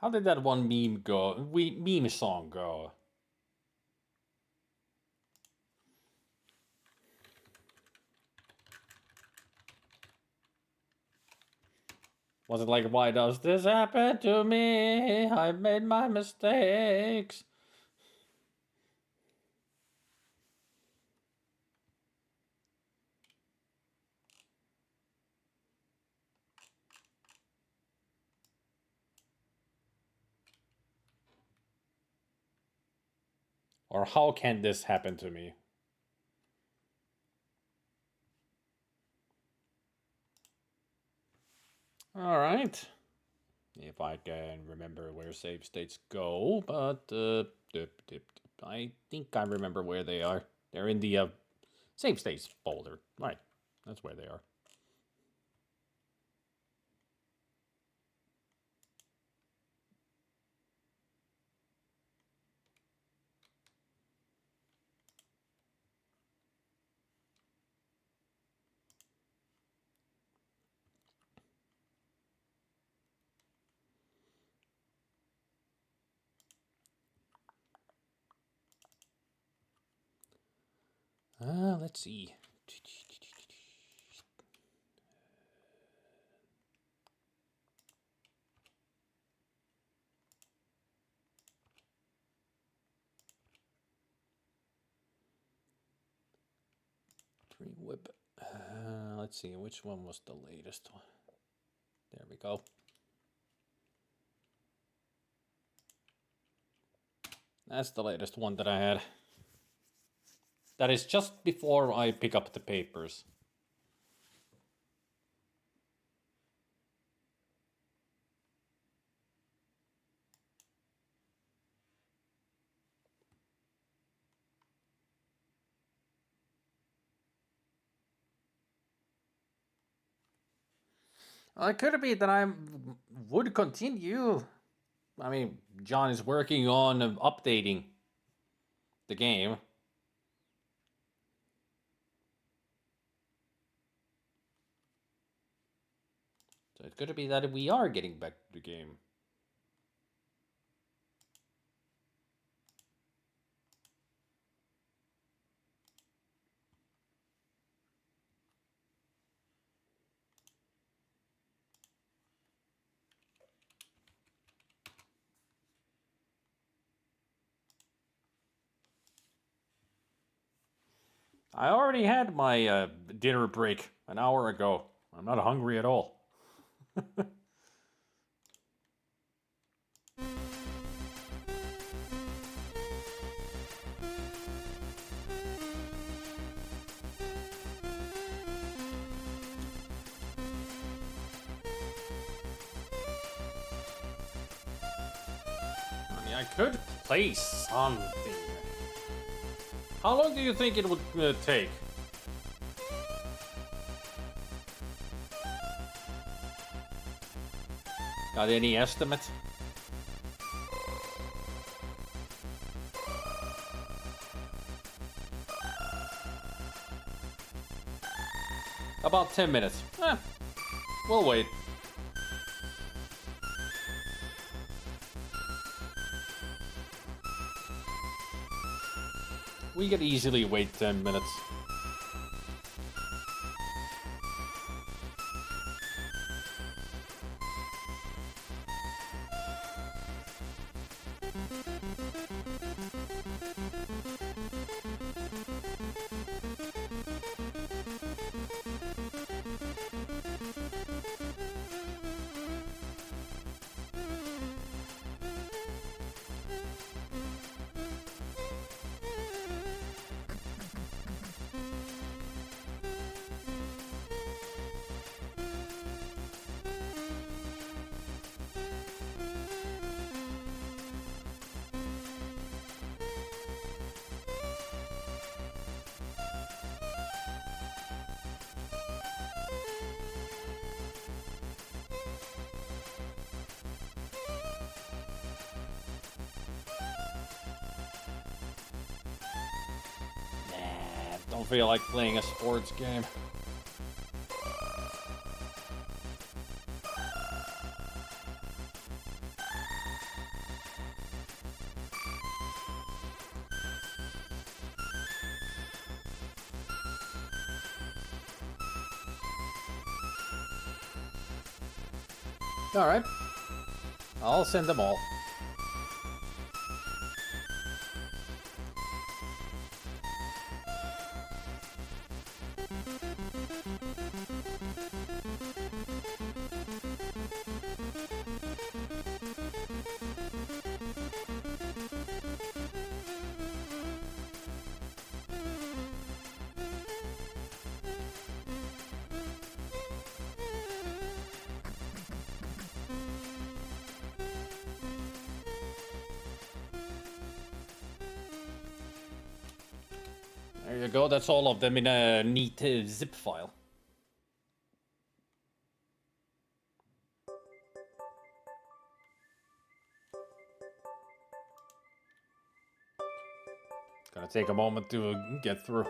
How did that one meme go? Meme song go? Was it like, why does this happen to me? I made my mistakes. Or how can this happen to me? All right. If I can remember where save states go, but I think I remember where they are. They're in the save states folder. Right, that's where they are. Let's see. DreamWeb. Let's see, which one was the latest one? There we go. That's the latest one that I had. That is just before I pick up the papers. It could be that I would continue. I mean, John is working on updating the game. So it could be that we are getting back to the game. I already had my dinner break an hour ago. I'm not hungry at all. I mean, I could play something. How long do you think it would take? Got any estimate? About 10 minutes. We'll wait. We could easily wait 10 minutes. feel like playing a sports game. Alright. I'll send them all. There you go, that's all of them in a neat zip file. Gonna take a moment to get through.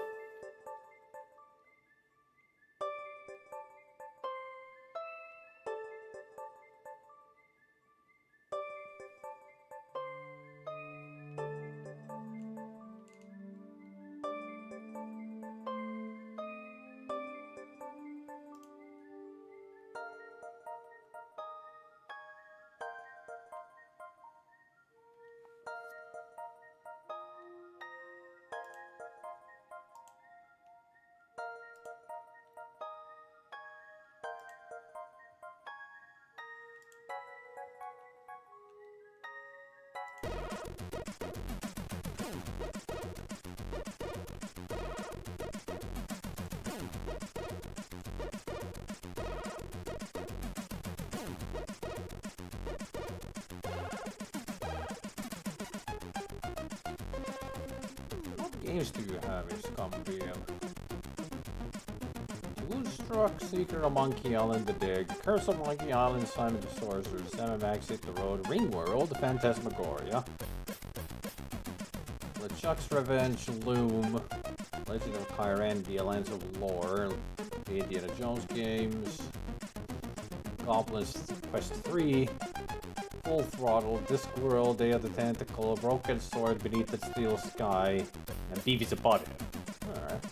What games do you have in ScummVM? Moonstruck, Secret of Monkey Island, The Dig, Curse of Monkey Island, Simon the Sorcerer, Sam Max Hit the Road, Ringworld, Phantasmagoria, LeChuck's Revenge, Loom, Legend of Kyran, The Lands of Lore, the Indiana Jones games, Goblin's Quest 3, Full Throttle, Discworld, Day of the Tentacle, Broken Sword, Beneath the Steel Sky, and Beavis and Butthead. Alright.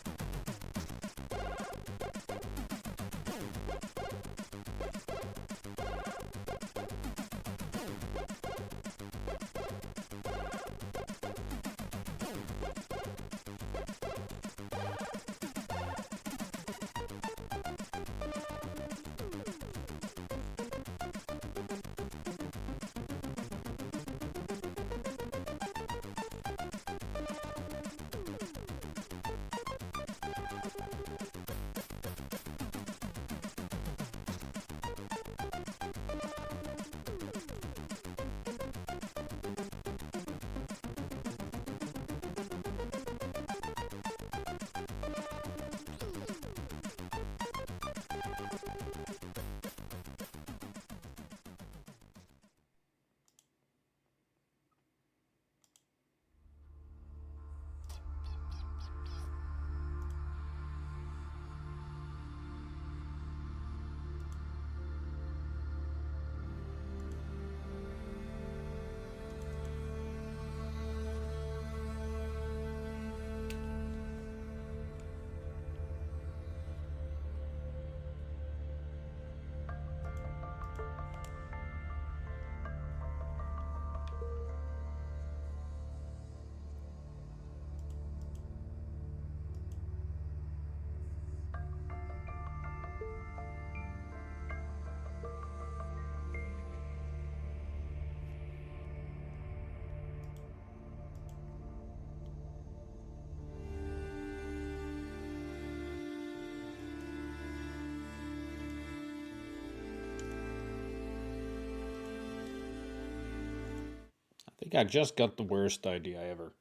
I think I just got the worst idea ever.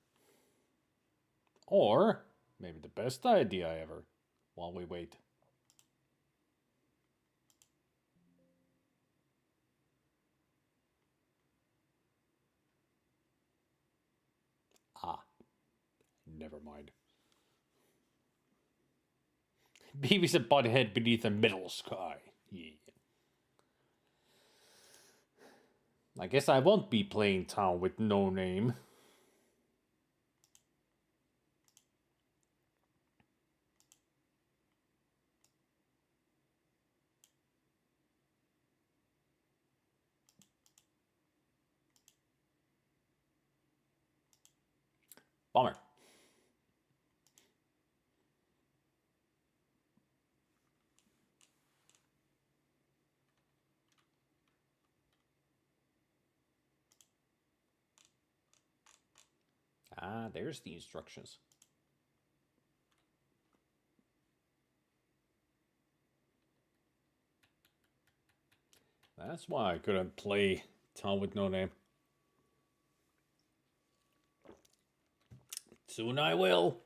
Or maybe the best idea ever while we wait. Ah, never mind. Beavis and Butthead beneath a middle sky. Yeah. I guess I won't be playing Town with No Name. Bummer. Ah, there's the instructions. That's why I couldn't play Town with No Name. Soon I will.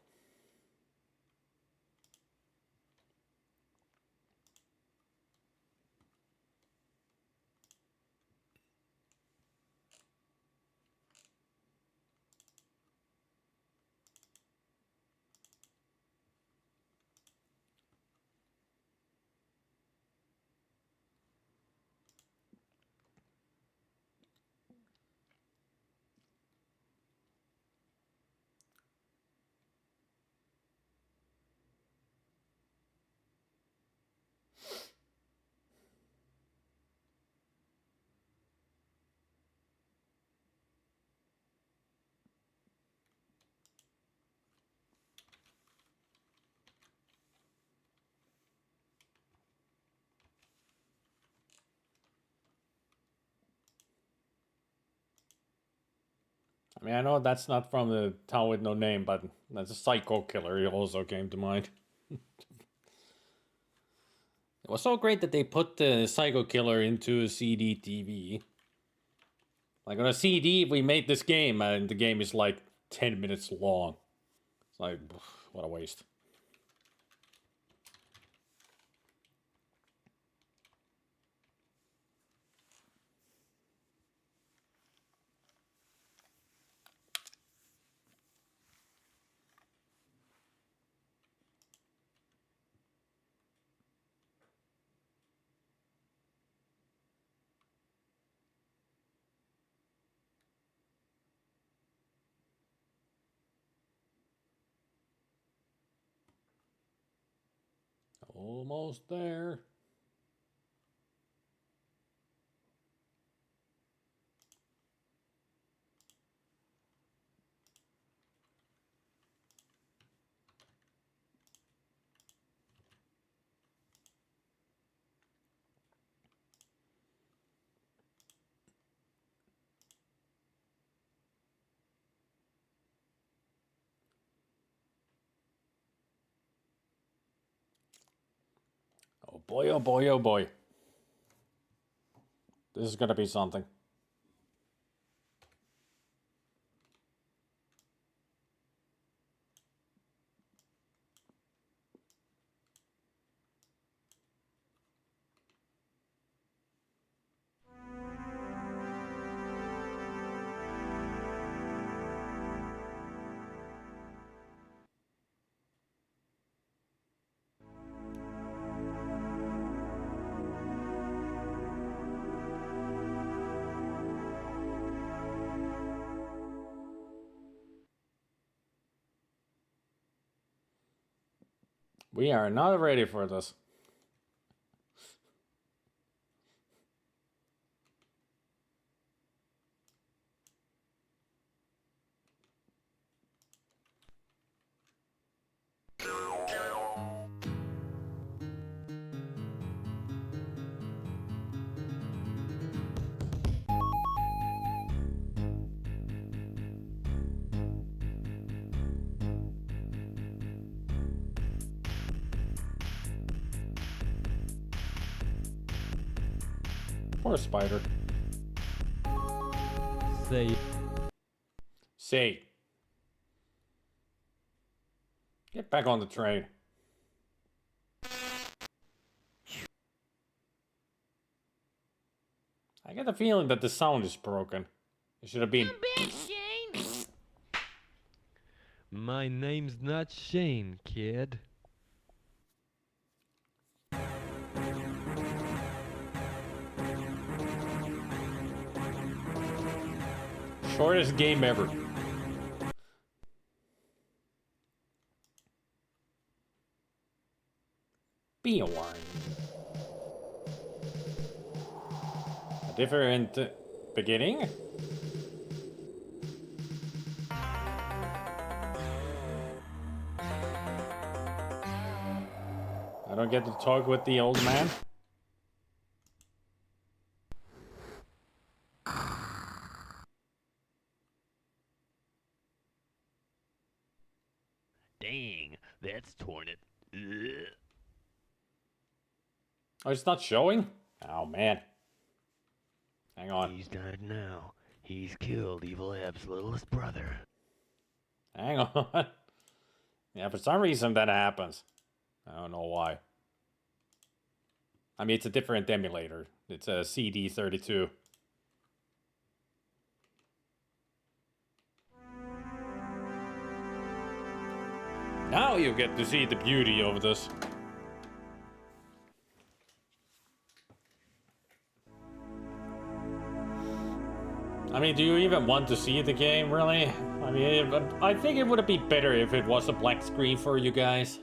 I mean, I know that's not from the Town with No Name, but that's a Psycho Killer. It also came to mind. It was so great that they put the Psycho Killer into a CD TV. Like on a CD, we made this game, and the game is like 10 minutes long. It's like, what a waste. Almost there. Oh boy, oh boy, oh boy. This is gonna be something. We are not ready for this. Poor Spider. Say. Get back on the train. I get the feeling that the sound is broken. It should have been. I'm back, Shane. My name's not Shane, kid. Shortest game ever. Be warned. A different beginning? I don't get to talk with the old man. Dang, that's torn it. Ugh. Oh, it's not showing? Oh, man. Hang on. He's died now. He's killed Evil Eb's littlest brother. Hang on. Yeah, for some reason that happens. I don't know why. I mean, it's a different emulator. It's a CD32. Now you get to see the beauty of this. I mean, do you even want to see the game, really? I mean, I think it would be better if it was a black screen for you guys.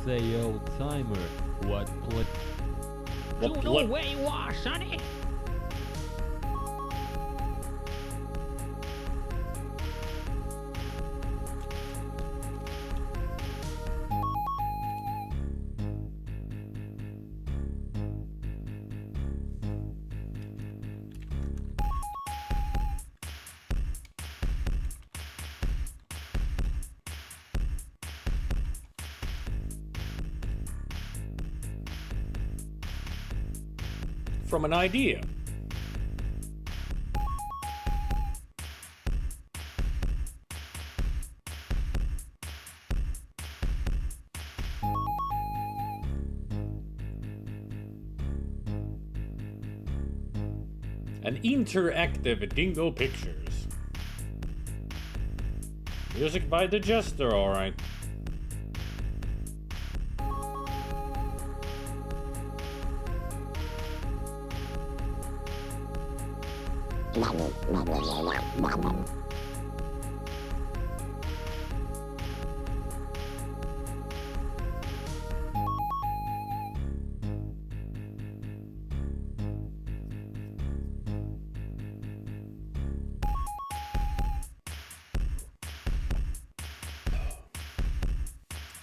Say, old timer, what put? What You know blip? where you are, sonny? From an idea. An interactive Dingo Pictures. Music by the Jester, alright.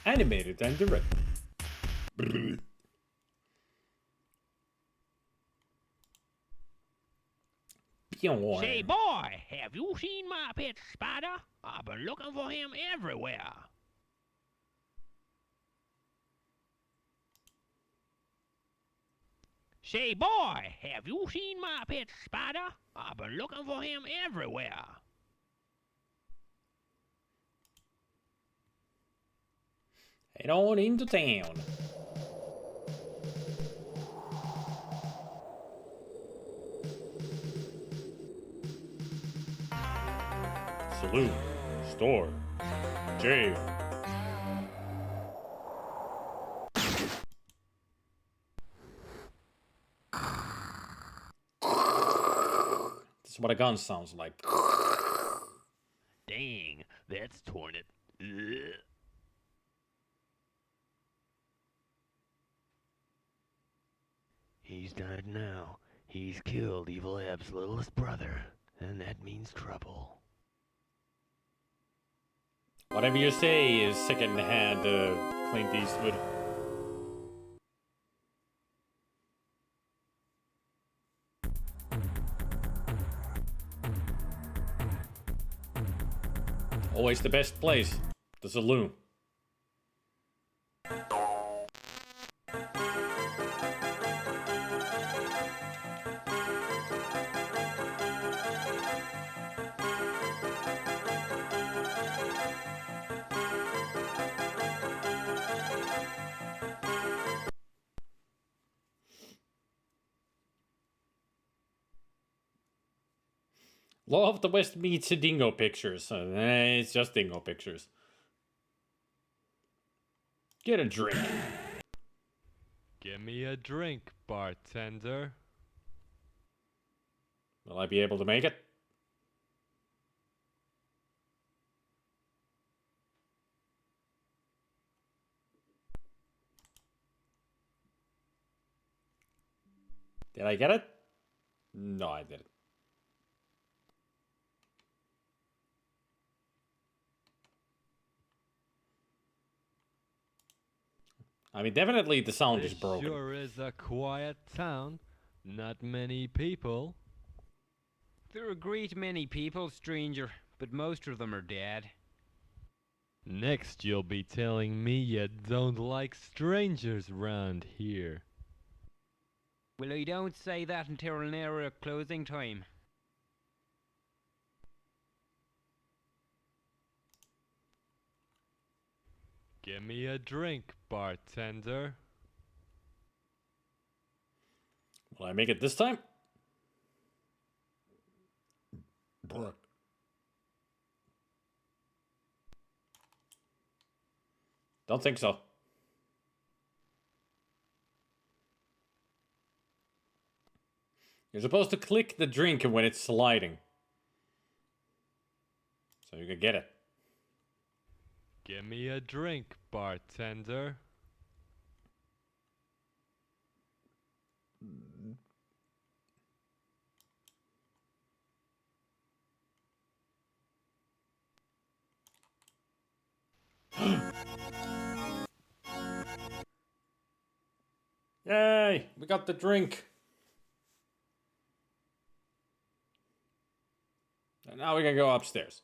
Animated and directed. Say, boy, have you seen my pet spider? I've been looking for him everywhere. Say, boy, have you seen my pet spider? I've been looking for him everywhere. Head on into town. Saloon, store, jail. This is what a gun sounds like. Dang, that's torn it. Ugh. He's died now. He's killed Evil Eb's littlest brother, and that means trouble. Whatever you say is second-hand Clint Eastwood. Always the best place, the saloon. Law of the West meets Dingo Pictures. It's just Dingo Pictures. Get a drink. Give me a drink, bartender. Will I be able to make it? Did I get it? No, I didn't. I mean, definitely the sound is broken. Sure is a quiet town. Not many people. There are a great many people, stranger, but most of them are dead. Next you'll be telling me you don't like strangers round here. Well, I don't say that until nearer closing time. Give me a drink, bartender. Will I make it this time? Don't think so. You're supposed to click the drink when it's sliding. So you can get it. Give me a drink, bartender. Yay! We got the drink. And now we can go upstairs.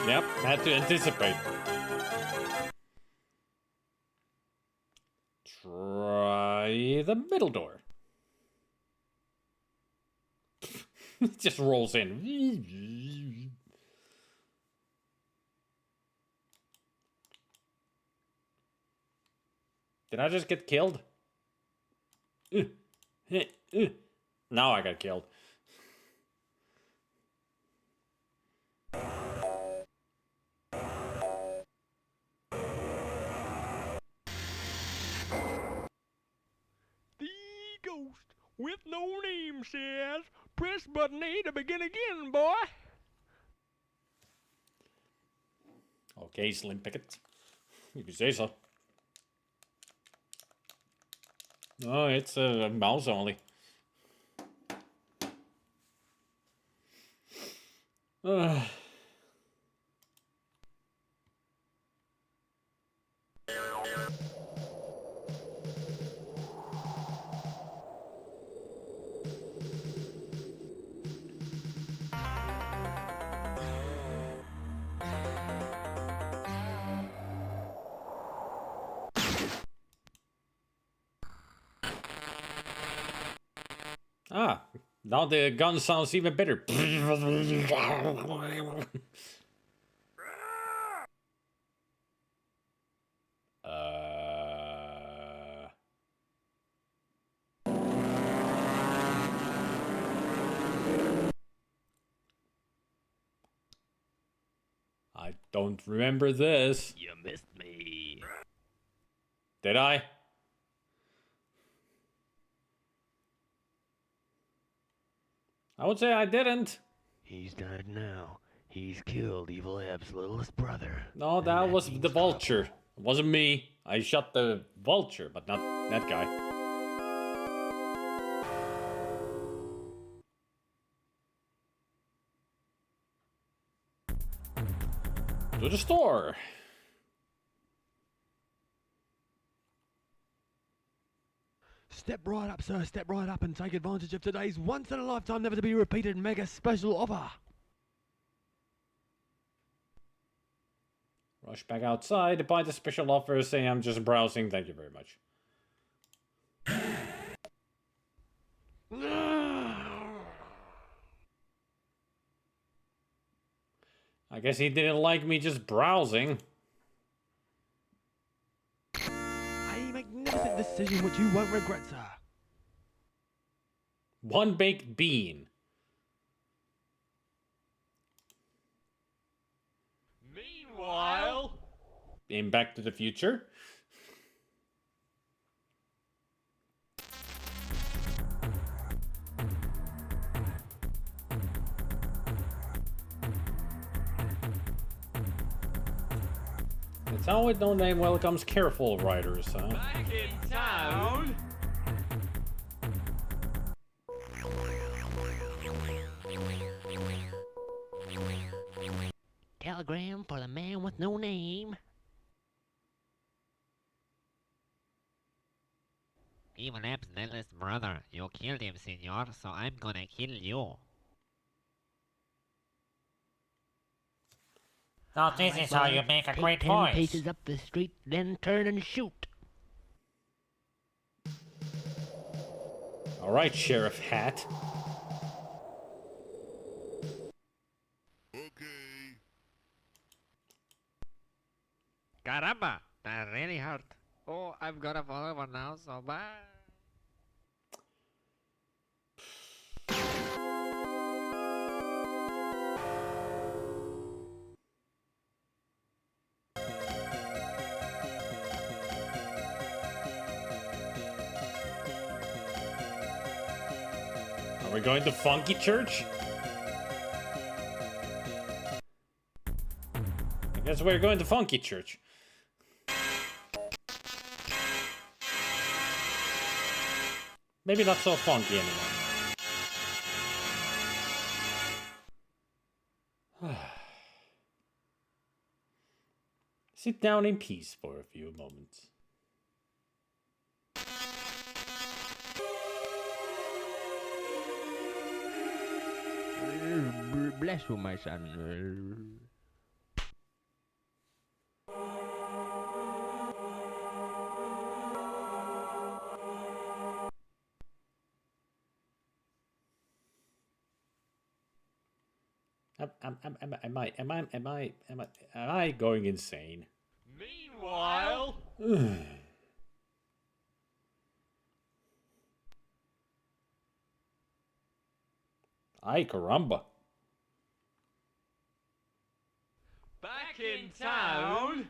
Yep, had to anticipate. Try the middle door. It just rolls in. Did I just get killed? Now I got killed. The ghost with no name says, press button A to begin again, boy. Okay, Slim Pickett. You can say so. No, it's a mouse only. Ah, now the gun sounds even better. I don't remember this. You missed me. Did I? I would say I didn't. He's died now. He's killed Evil Eb's littlest brother. No, And that was means the vulture. trouble. It wasn't me. I shot the vulture, but not that guy. To the store. Step right up, sir. Step right up and take advantage of today's once-in-a-lifetime, never-to-be-repeated mega special offer. Rush back outside to buy the special offer, say I'm just browsing. Thank you very much. I guess he didn't like me just browsing. A magnificent magnificent decision which you won't regret, sir. One baked bean. Meanwhile, In Back to the Future. It's how with no name welcomes careful riders, huh? back in town. Telegram for the man with no name. Evil App's littlest brother. You killed him, senor, so I'm gonna kill you. Oh, this is how you make a great voice. Paces up the street, then turn and shoot. All right, Sheriff Hat. Caramba, that really hurt. Oh, I've got a follower now, so bye. Are we going to Funky Church? I guess we're going to Funky Church. Maybe not so funky anymore. Sit down in peace for a few moments. Bless you, my son. Am I going insane? Meanwhile, Ay caramba. back in town.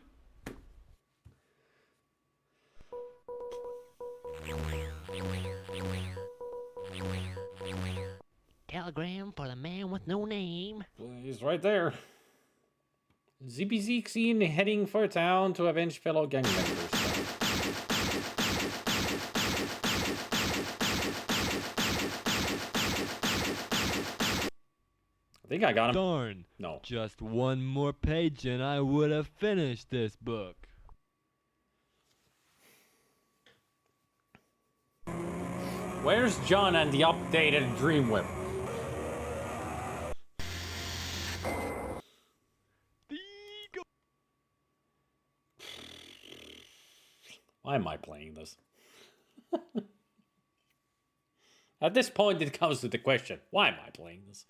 Telegram for the man with no name. He's right there. Zippy Zeke seen heading for town to avenge fellow gang members. I think I got him. Darn. No. Just one more page and I would have finished this book. Where's John and the updated DreamWeb? Why am I playing this? At this point, it comes to the question, why am I playing this?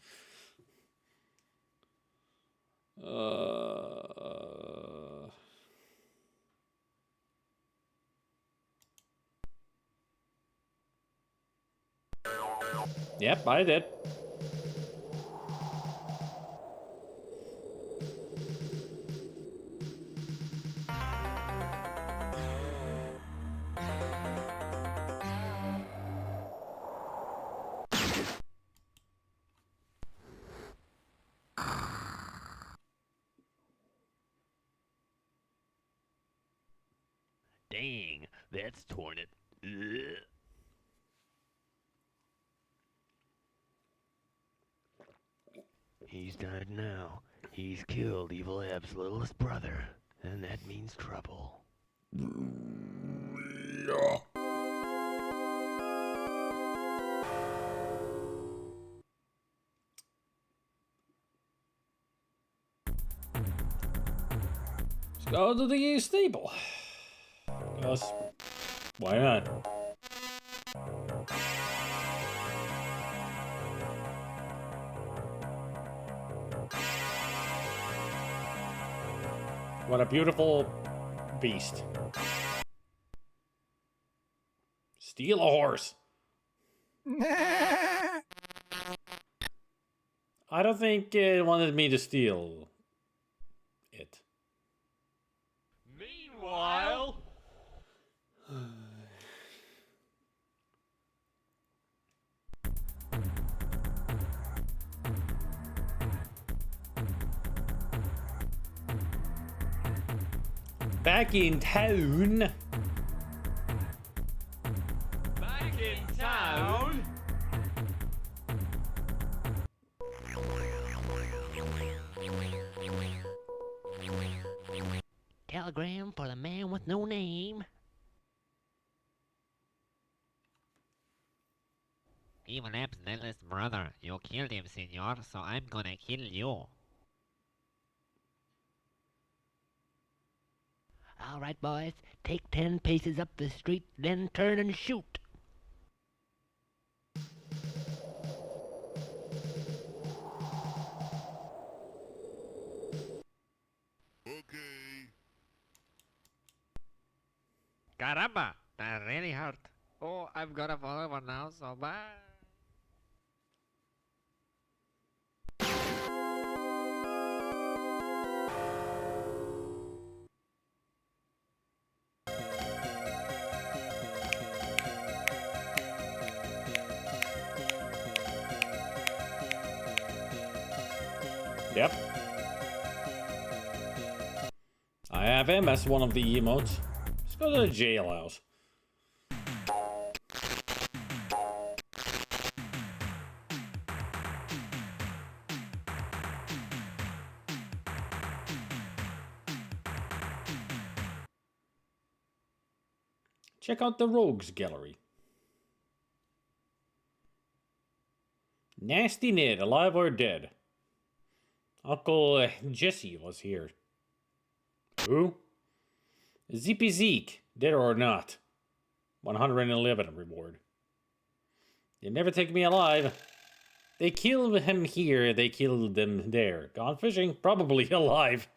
Yep, I did. Dang, that's torn it. Ugh. He's died now. He's killed Evil Ab's littlest brother, and that means trouble. Let's go to the stable. Yes. Why not? What a beautiful beast. Steal a horse. I don't think it wanted me to steal it. Meanwhile... Back in town. Back in town... Telegram for the man with no name. Evil abstinentless brother, you killed him, senor, so I'm gonna kill you. All right, boys, take 10 paces up the street, then turn and shoot. Caramba, that really hurt. Oh, I've got a fall over now, so bye. Yep. I have him as one of the emotes. Let's go to the jailhouse. Check out the Rogues Gallery. Nasty Ned, alive or dead? Uncle Jesse was here. Who? Zippy Zeke, dead or not. 111 reward. They never take me alive. They killed him here, they killed them there. Gone fishing, probably alive.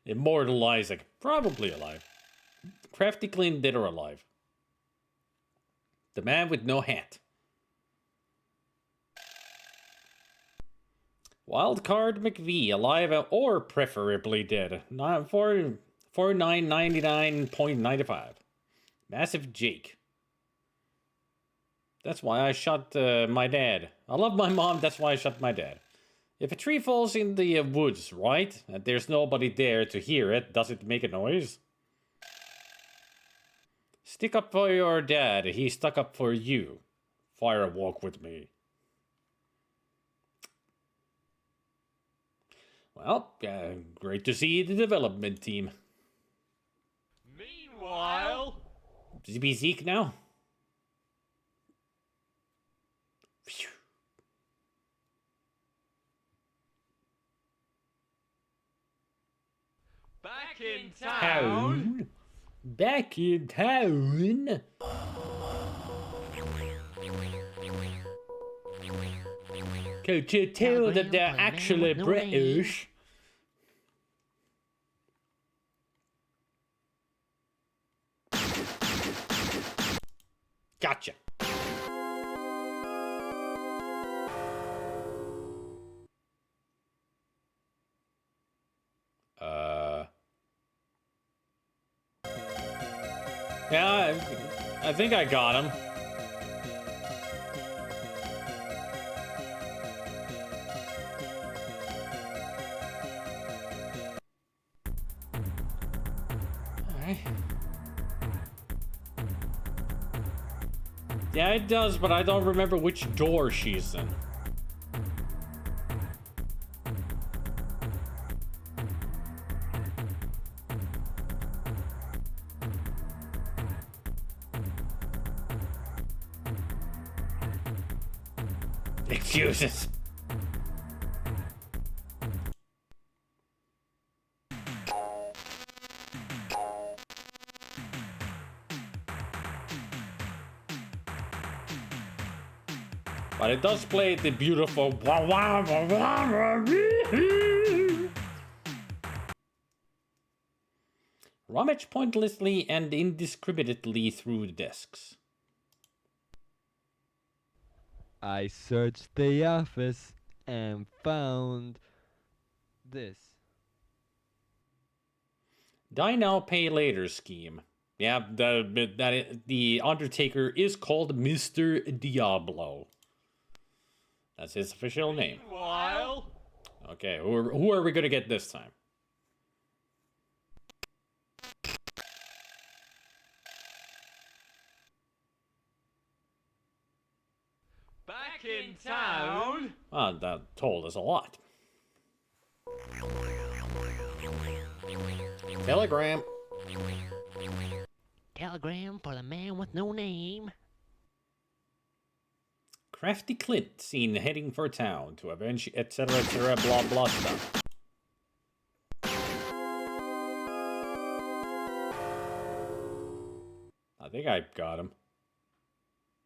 Immortal Isaac, probably alive. Crafty Clint, dead or alive. The man with no hat. Wildcard McVee, alive or preferably dead. 4999.95. Massive Jake. That's why I shot my dad. I love my mom, that's why I shot my dad. If a tree falls in the woods, right? And there's nobody there to hear it, does it make a noise? Stick up for your dad, he stuck up for you. Fire a walk with me. Well, great to see the development team. Meanwhile... Zippy Zeke now? Phew. Back in town... Back in town? To tell that they're actually British. Gotcha. Yeah, I think I got him. Yeah, it does, but I don't remember which door she's in. Excuses. But it does play the beautiful rummage pointlessly and indiscriminately through the desks. I searched the office and found this. Die now, pay later scheme. Yeah, the Undertaker is called Mr. Diablo. That's his official name. Meanwhile, Okay, who are we gonna get this time? back in town. Ah, that told us a lot. Telegram. Telegram for the man with no name. Crafty Clint seen heading for town to avenge etc. blah blah stuff. I think I got him.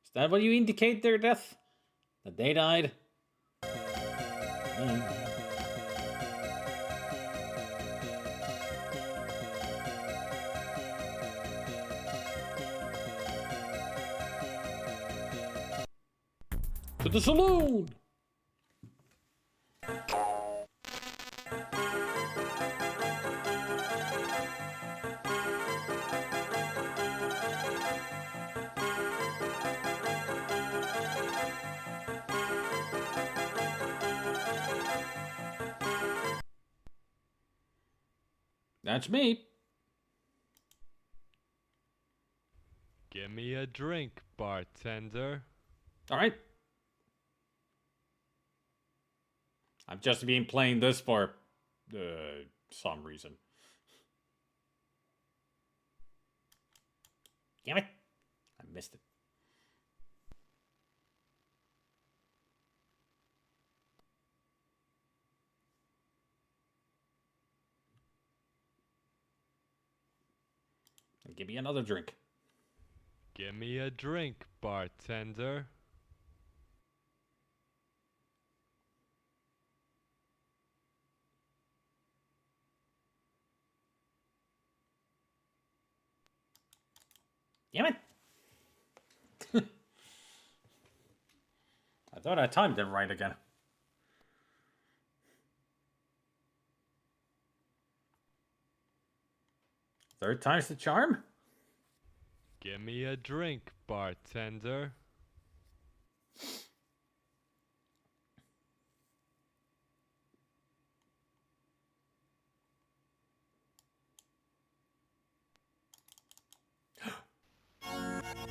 Is that what you indicate there, Death? That they died? To the saloon! That's me. Give me a drink, bartender. All right. I've just been playing this for some reason. Damn it. I missed it. Give me another drink. Give me a drink, bartender. Damn it. I thought I timed it right again. Third time's the charm? Give me a drink, bartender.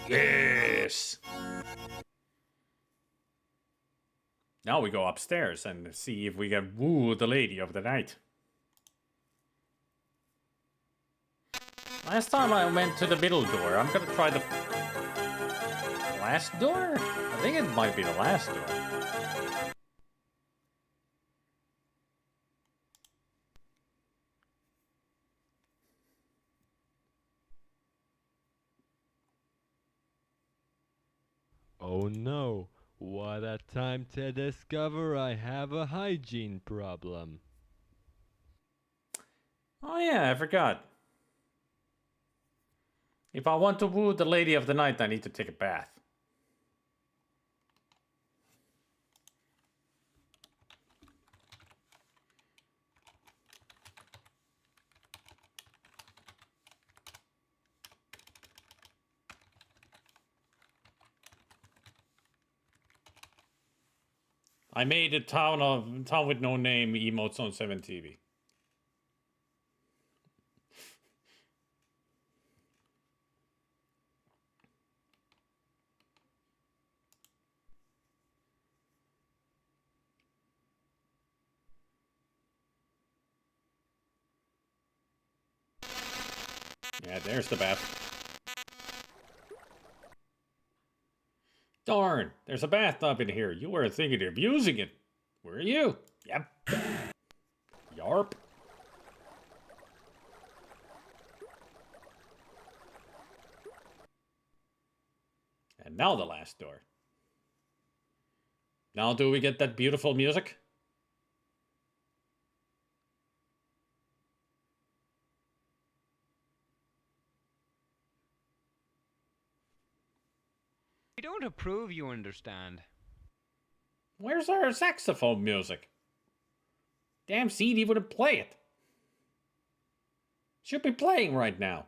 Yes! Now we go upstairs and see if we can woo the lady of the night. Last time I went to the middle door. I'm gonna try the last door? I think it might be the last door. Oh no, what a time to discover I have a hygiene problem. Oh yeah, I forgot. If I want to woo the lady of the night, I need to take a bath. I made a town with no name emotes on 7TV. Yeah, there's the bath. Darn, there's a bathtub in here. You were thinking of using it. Were you? Yep. Yarp. And now the last door. Now do we get that beautiful music? We don't approve, you understand. Where's our saxophone music? Damn CD wouldn't play it. Should be playing right now.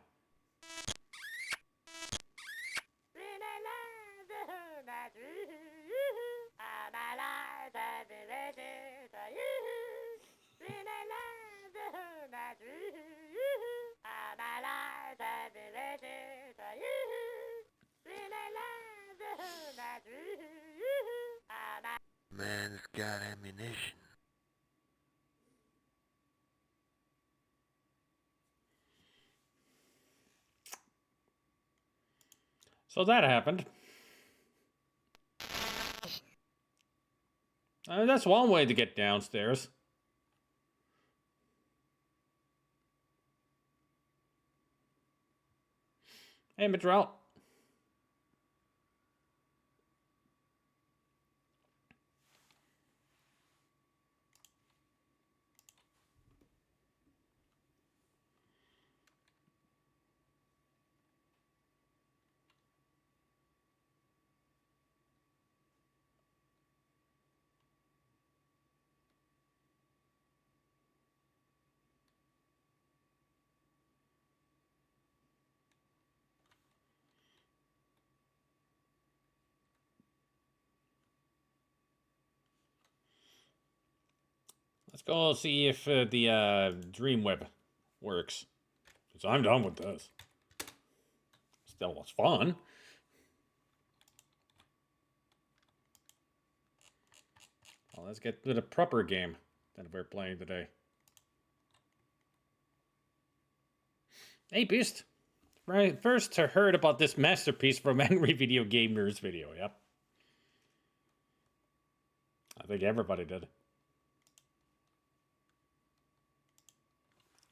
Man's got ammunition. So that happened. That's one way to get downstairs. Hey, Mitchell. Let's go see if the DreamWeb works. Because I'm done with this. Still was fun. Well, let's get to the proper game that we're playing today. Hey, Beast. Right, first I heard about this masterpiece from Angry Video Gamers video, yep. I think everybody did.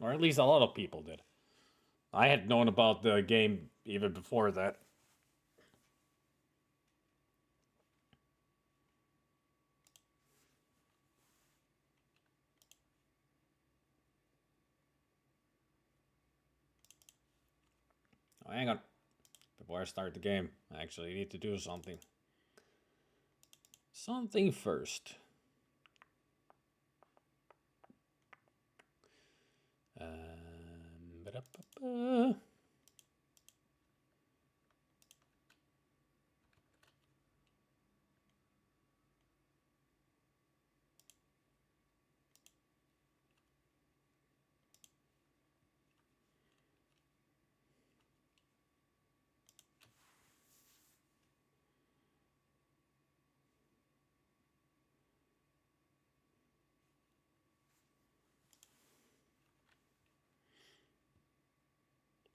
Or at least a lot of people did. I had known about the game even before that. Oh, hang on. Before I start the game, I actually need to do something. Something first. Ba-da-ba-ba.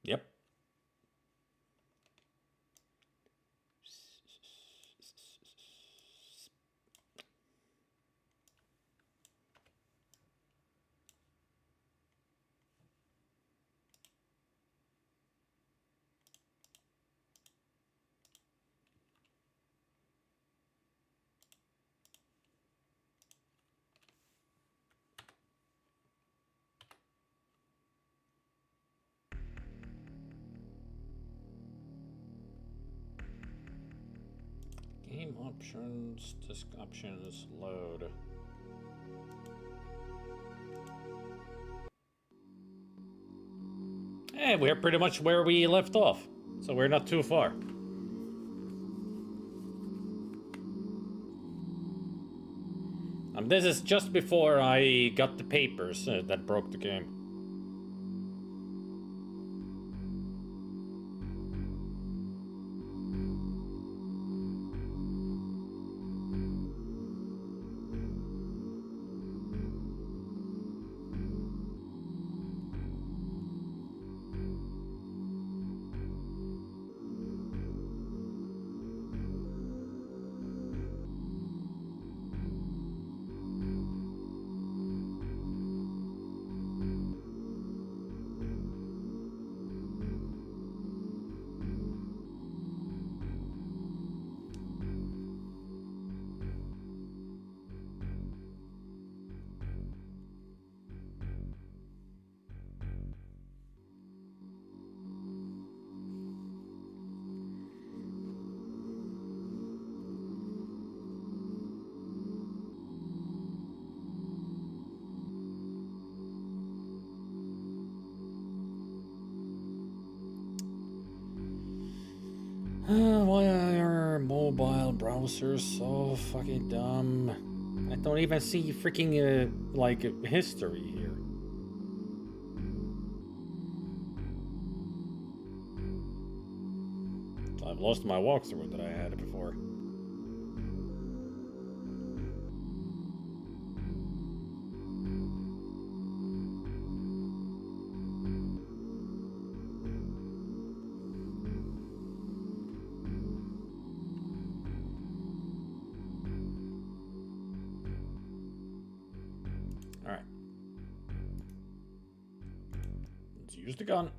Yep. Game options, disk options, load. Hey, we're pretty much where we left off, so we're not too far. This is just before I got the papers that broke the game. Why are mobile browsers so fucking dumb? I don't even see freaking, like, history here. I've lost my walkthrough that I had before. Alright. Let's use the gun.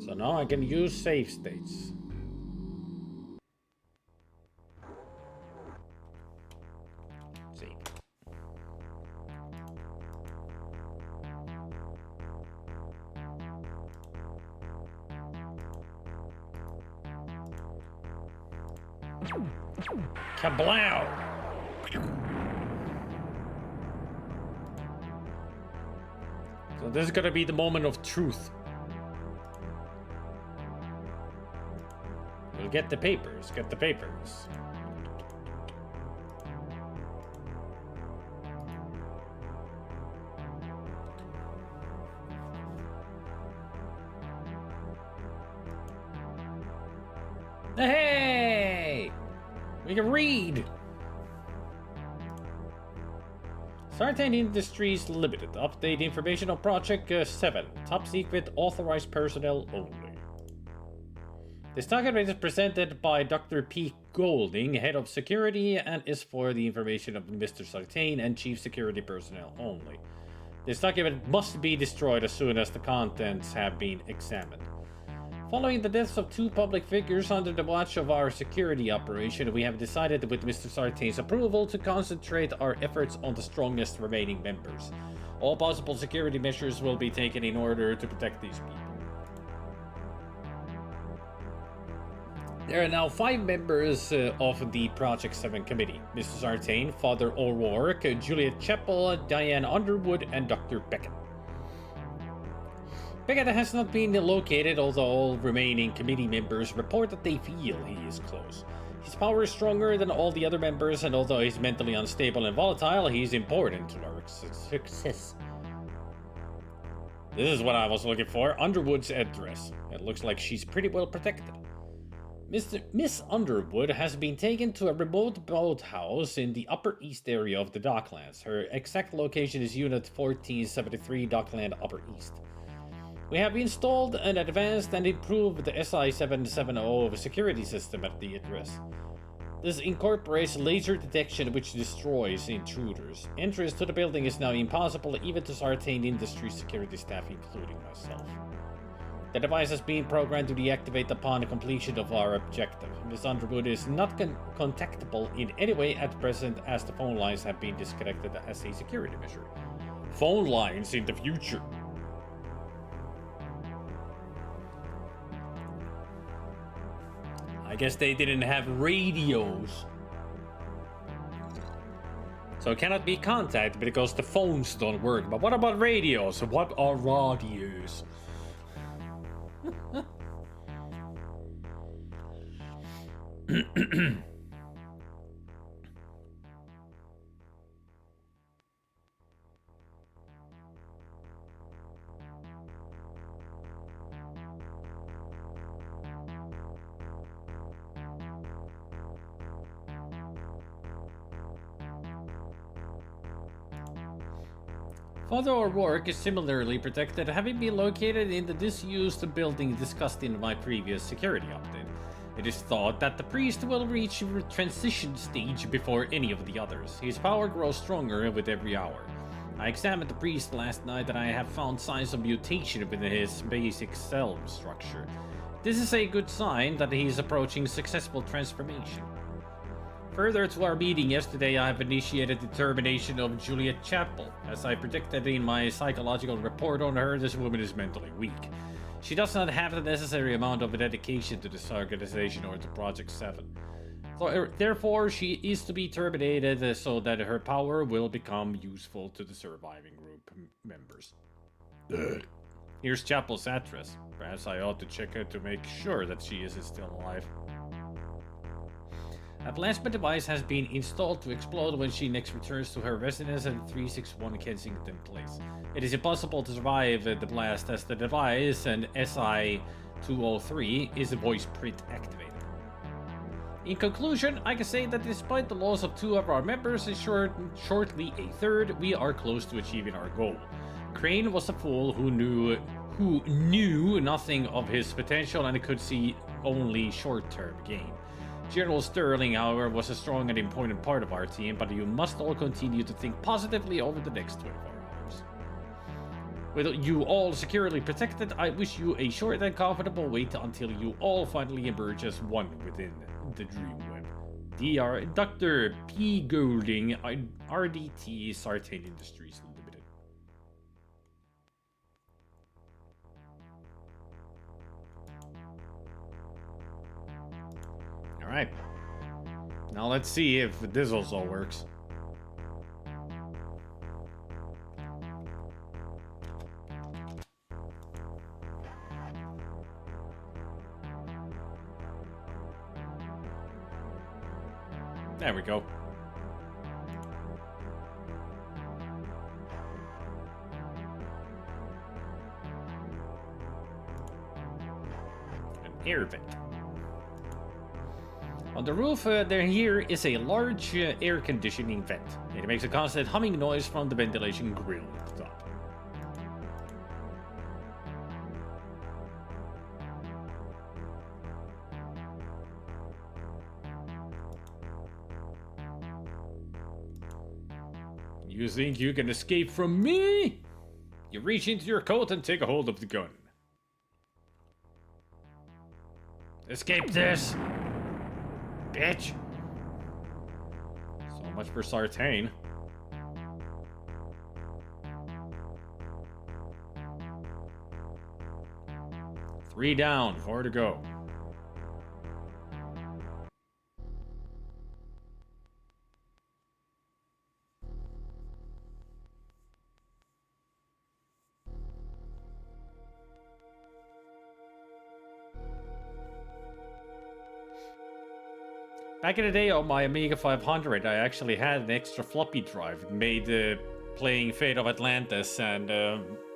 So now I can use save states. Save. Kablow! So this is gonna be the moment of truth. We'll get the papers, get the papers. Hey! We can read! Sartain Industries Limited. Update information on Project 7. Top secret authorized personnel only. This document is presented by Dr. P. Golding, Head of Security, and is for the information of Mr. Sartain and Chief Security personnel only. This document must be destroyed as soon as the contents have been examined. Following the deaths of two public figures under the watch of our security operation, we have decided with Mr. Sartain's approval to concentrate our efforts on the strongest remaining members. All possible security measures will be taken in order to protect these people. There are now 5 members of the Project 7 committee. Mr. Sartain, Father O'Rourke, Juliet Chappell, Diane Underwood, and Dr. Beckett. Beckett has not been located, although all remaining committee members report that they feel he is close. His power is stronger than all the other members, and although he's mentally unstable and volatile, he's important to our success. This is what I was looking for. Underwood's address. It looks like she's pretty well protected. Miss Underwood has been taken to a remote boathouse in the Upper East area of the Docklands. Her exact location is Unit 1473, Dockland Upper East. We have installed an advanced and improved SI-770 security system at the address. This incorporates laser detection which destroys intruders. Entrance to the building is now impossible even to Sartain Industries security staff, including myself. The device has been programmed to deactivate upon the completion of our objective. Ms. Underwood is not contactable in any way at present as the phone lines have been disconnected as a security measure. Phone lines in the future. I guess they didn't have radios. So it cannot be contacted because the phones don't work. But what about radios? What are radios? Father O'Rourke is similarly protected, having been located in the disused building discussed in my previous security update. It is thought that the priest will reach the transition stage before any of the others. His power grows stronger with every hour. I examined the priest last night and I have found signs of mutation within his basic cell structure. This is a good sign that he is approaching successful transformation. Further to our meeting yesterday, I have initiated the termination of Juliet Chapel. As I predicted in my psychological report on her, this woman is mentally weak. She does not have the necessary amount of dedication to this organization or to Project 7. Therefore, she is to be terminated so that her power will become useful to the surviving group members. Here's Chapel's address. Perhaps I ought to check her to make sure that she is still alive. A plasma device has been installed to explode when she next returns to her residence at 361 Kensington Place. It is impossible to survive the blast as the device, an SI-203, is voice print activated. In conclusion, I can say that despite the loss of 2 of our members and shortly a third, we are close to achieving our goal. Crane was a fool who knew nothing of his potential and could see only short-term gain. General Sterling, however, was a strong and important part of our team, but you must all continue to think positively over the next 24 hours. With you all securely protected, I wish you a short and comfortable wait until you all finally emerge as one within the DreamWeb. Dr. P. Golding, RDT, Sartain Industries Limited. Alright. Now let's see if this also works. There we go. An air vent. On the roof, here is a large air conditioning vent. It makes a constant humming noise from the ventilation grill at the top. You think you can escape from me? You reach into your coat and take a hold of the gun. Escape this! Bitch! So much for Sartain. Three down, 4 to go. Back in the day on my Amiga 500, I actually had an extra floppy drive. It made playing Fate of Atlantis and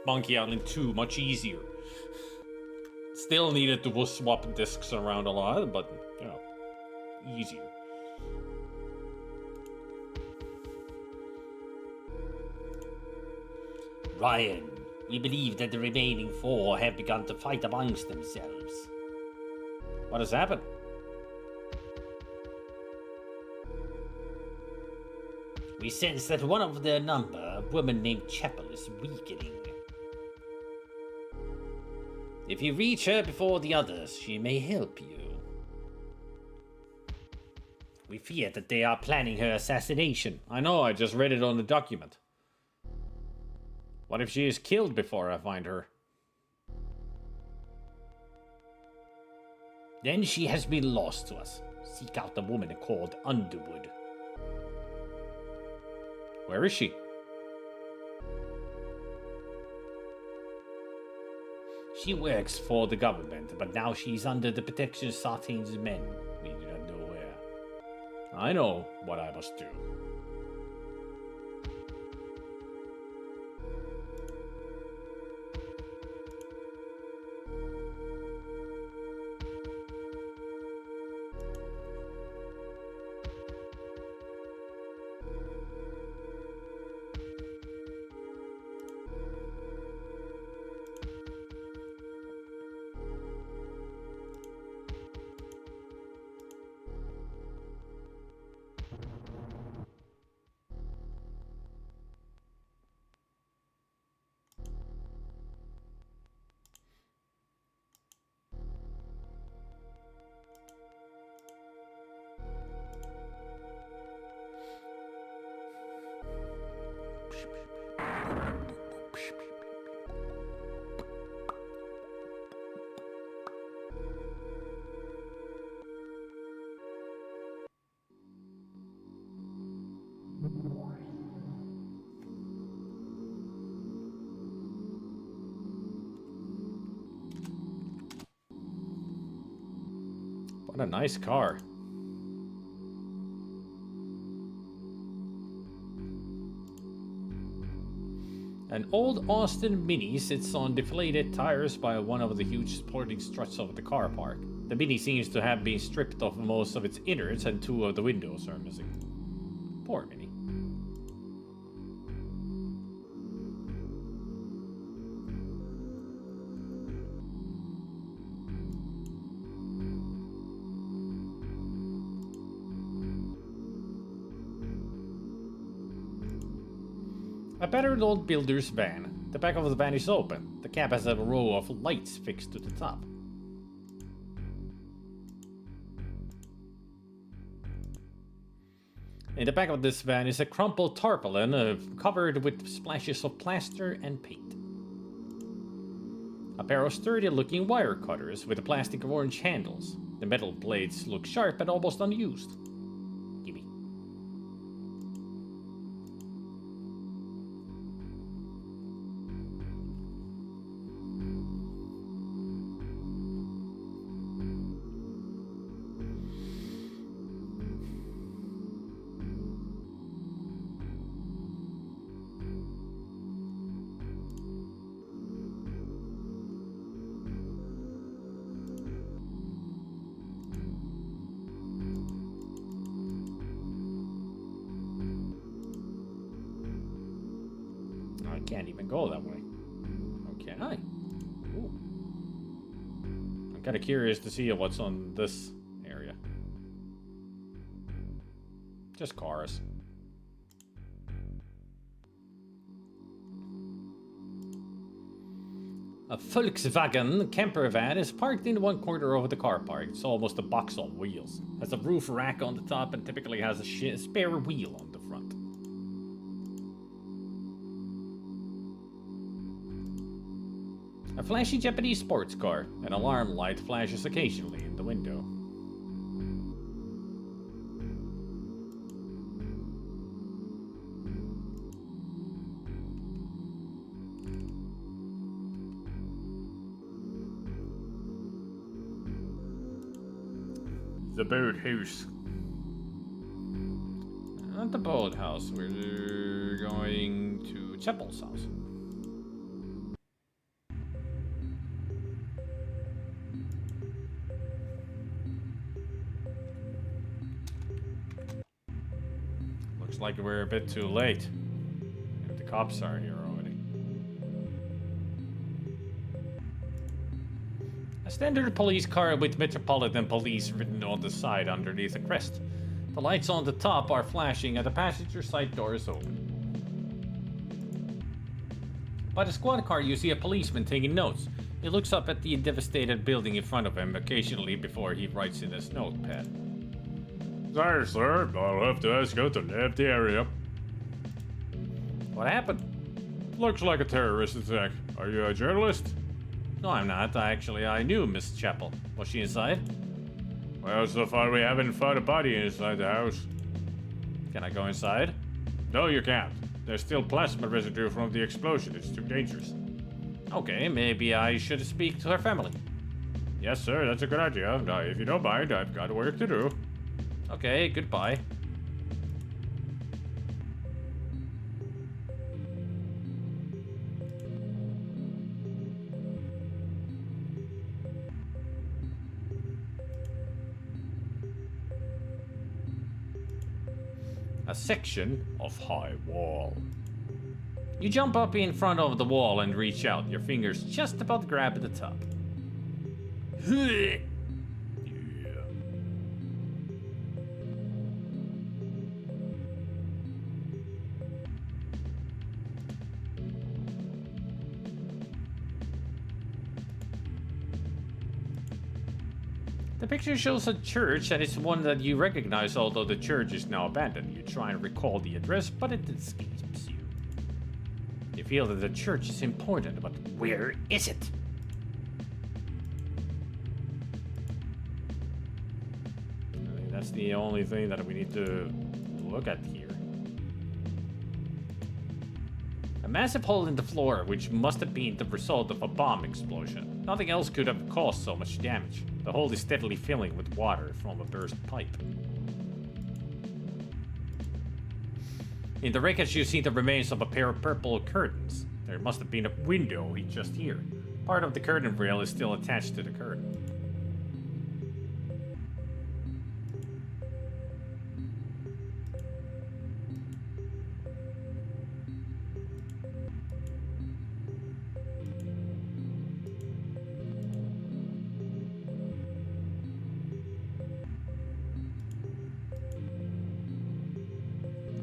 Monkey Island 2 much easier. Still needed to swap discs around a lot, but, you know, easier. Ryan, we believe that the remaining 4 have begun to fight amongst themselves. What has happened? We sense that one of their number, a woman named Chapel, is weakening. If you reach her before the others, she may help you. We fear that they are planning her assassination. I know, I just read it on the document. What if she is killed before I find her? Then she has been lost to us. Seek out the woman called Underwood. Where is she? She works for the government, but now she's under the protection of Sartain's men. We do not know where. I know what I must do. What a nice car. An old Austin Mini sits on deflated tires by one of the huge sporting struts of the car park. The Mini seems to have been stripped of most of its innards and 2 of the windows are missing. Poor Mini. A battered old builder's van. The back of the van is open. The cab has a row of lights fixed to the top. In the back of this van is a crumpled tarpaulin covered with splashes of plaster and paint. A pair of sturdy-looking wire cutters with plastic orange handles. The metal blades look sharp and almost unused. Gimme. Can't even go that way. Oh, can I? Ooh. I'm kind of curious to see what's on this area. Just cars. A Volkswagen camper van is parked in one corner of the car park. It's almost a box on wheels. Has a roof rack on the top and typically has a spare wheel on the front. A flashy Japanese sports car. An alarm light flashes occasionally in the window. The boathouse. Not the boathouse. We're going to Chapel's house. Looks like we're a bit too late. The cops are here already. A standard police car with Metropolitan Police written on the side underneath a crest. The lights on the top are flashing and the passenger side door is open. By the squad car you see a policeman taking notes. He looks up at the devastated building in front of him occasionally before he writes in his notepad. Sorry, sir. I'll have to ask you to leave the area. What happened? Looks like a terrorist attack. Are you a journalist? No, I'm not. I knew Miss Chapel. Was she inside? Well, so far we haven't found a body inside the house. Can I go inside? No, you can't. There's still plasma residue from the explosion. It's too dangerous. Okay, maybe I should speak to her family. Yes, sir. That's a good idea. Now, if you don't mind, I've got work to do. Okay, goodbye. A section of high wall. You jump up in front of the wall and reach out, your fingers just about to grab at the top. The picture shows a church, and it's one that you recognize, although the church is now abandoned. You try and recall the address, but it escapes you. feel that the church is important, but where is it? I think that's the only thing that we need to look at here. A massive hole in the floor, which must have been the result of a bomb explosion. Nothing else could have caused so much damage. The hole is steadily filling with water from a burst pipe. In the wreckage, you see the remains of a pair of purple curtains. There must have been a window just here. Part of the curtain rail is still attached to the curtain.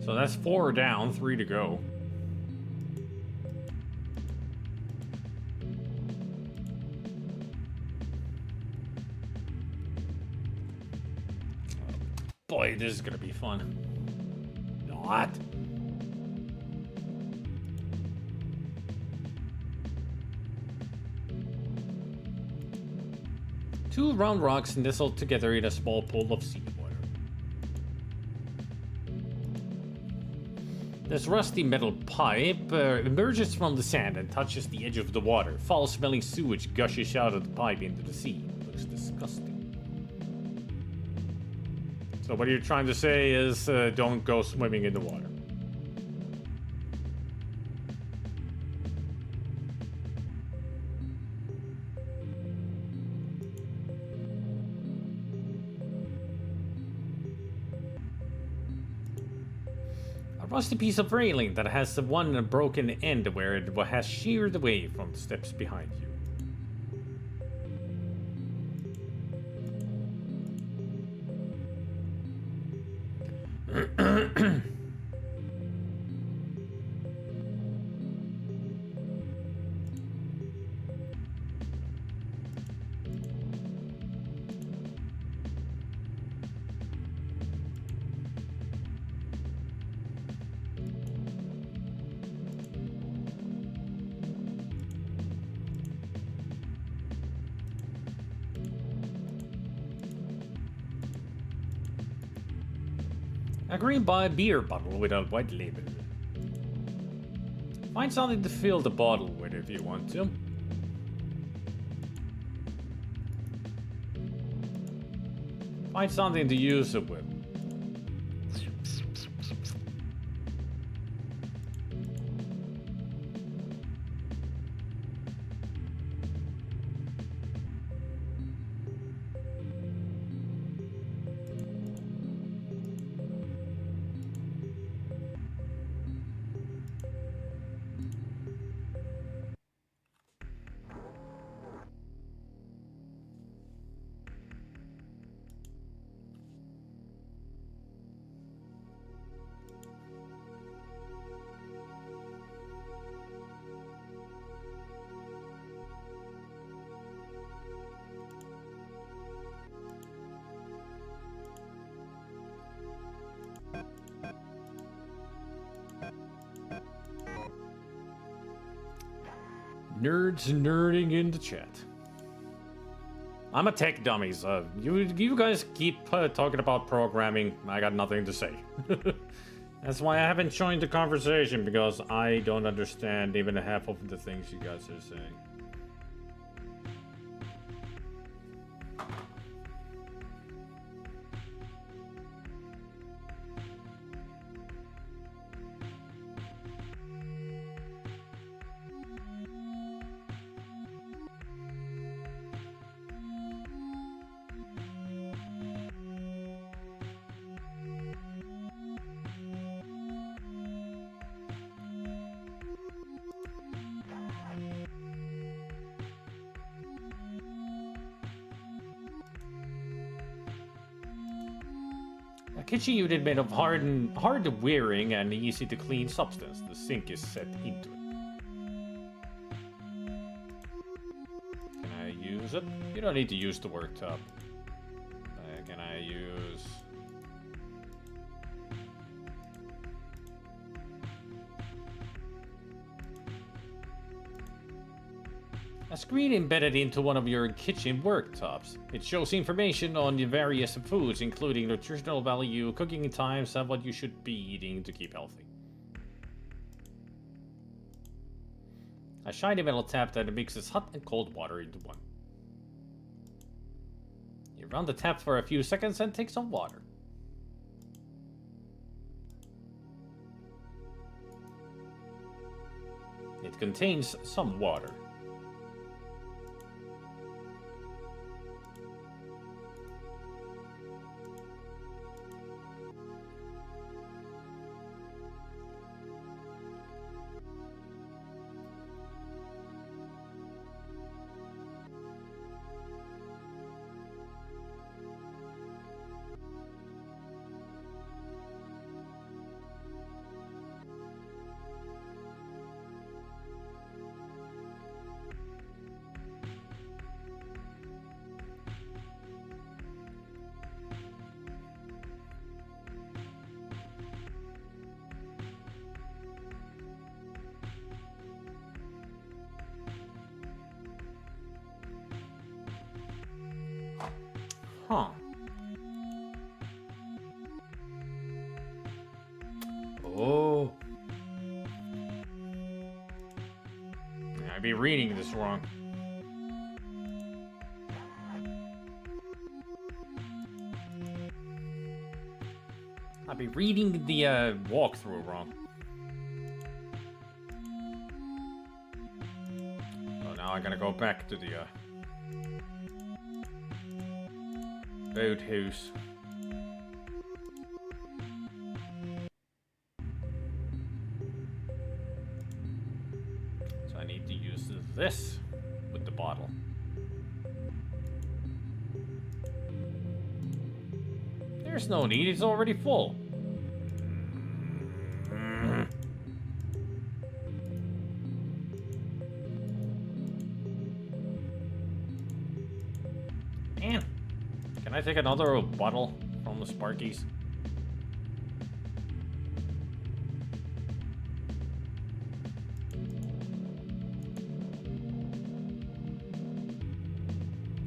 So that's 4 down, 3 to go. Boy, this is gonna be fun. Not. Two round rocks nestled together in a small pool of seawater. This rusty metal pipe emerges from the sand and touches the edge of the water. Foul-smelling sewage gushes out of the pipe into the sea. It looks disgusting. So what you're trying to say is don't go swimming in the water. A rusty piece of railing that has the one broken end where it has sheared away from the steps behind you. A green beer bottle with a white label. Find something to fill the bottle with if you want to. Find something to use it with. Nerds nerding in the chat. I'm a tech dummy, so you guys keep talking about programming. I got nothing to say. That's why I haven't joined the conversation, because I don't understand even half of the things you guys are saying. A kitchen unit made of hard wearing and easy to clean substance. The sink is set into it. Can I use it? You don't need to use the worktop. Can I use... A screen embedded into one of your kitchen worktops. It shows information on the various foods, including nutritional value, cooking times, and what you should be eating to keep healthy. A shiny metal tap that mixes hot and cold water into one. You run the tap for a few seconds and take some water. It contains some water. Huh. Oh. I'd be reading this wrong. I'd be reading the walkthrough wrong. So now I gotta go back to the boathouse. So I need to use this with the bottle. There's no need, it's already full. Man. Can I take another bottle from the Sparkies?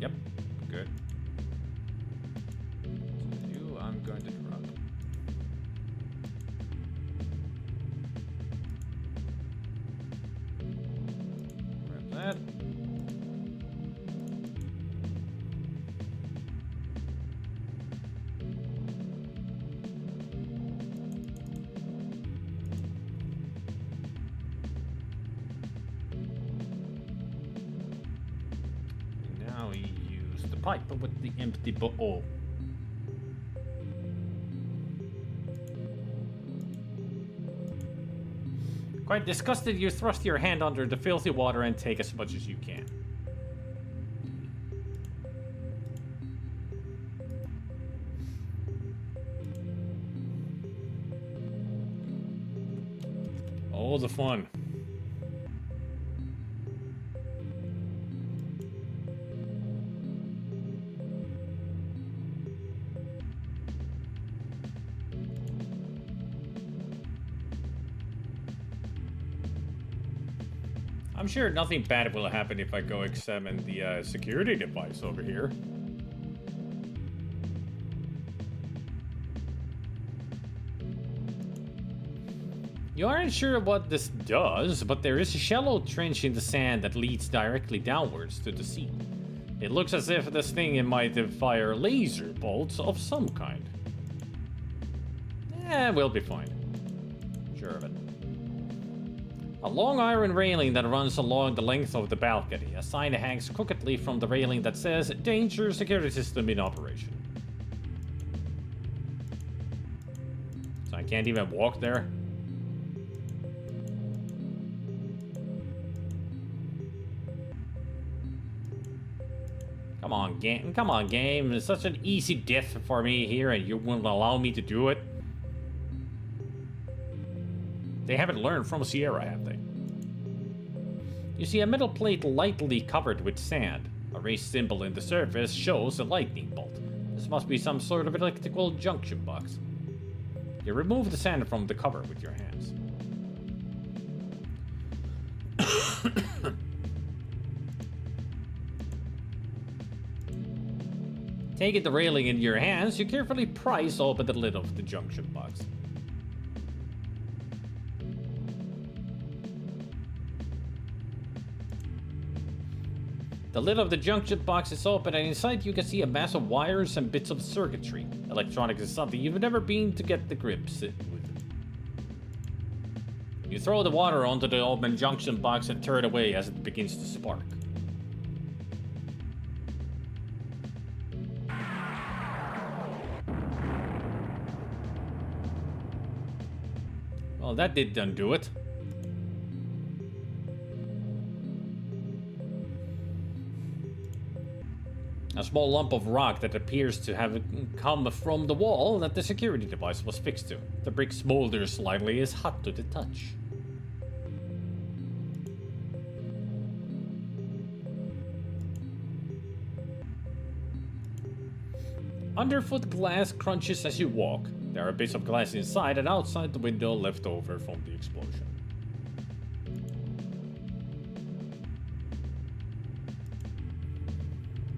Yep, good. So you, I'm going to drop. Grab that. Pipe, but with the empty bottle. Quite disgusted, you thrust your hand under the filthy water and take as much as you can. All the fun. I'm sure nothing bad will happen if I go examine the security device over here. You aren't sure what this does, but there is a shallow trench in the sand that leads directly downwards to the sea. It looks as if this thing might fire laser bolts of some kind. We'll be fine. Sure of it. A long iron railing that runs along the length of the balcony. A sign hangs crookedly from the railing that says, "Danger security system in operation." So I can't even walk there? Come on, game. Come on, game. It's such an easy death for me here, and you won't allow me to do it. They haven't learned from Sierra, have they? You see a metal plate lightly covered with sand. A raised symbol in the surface shows a lightning bolt. This must be some sort of electrical junction box. You remove the sand from the cover with your hands. Taking the railing in your hands, you carefully prise open the lid of the junction box. The lid of the junction box is open, and inside you can see a mass of wires and bits of circuitry. Electronics is something you've never been to get the grips with. You throw the water onto the open junction box and turn it away as it begins to spark. Well, that didn't do it. A small lump of rock that appears to have come from the wall that the security device was fixed to. The brick smolders slightly, is hot to the touch. Underfoot glass crunches as you walk. There are bits of glass inside and outside the window left over from the explosion.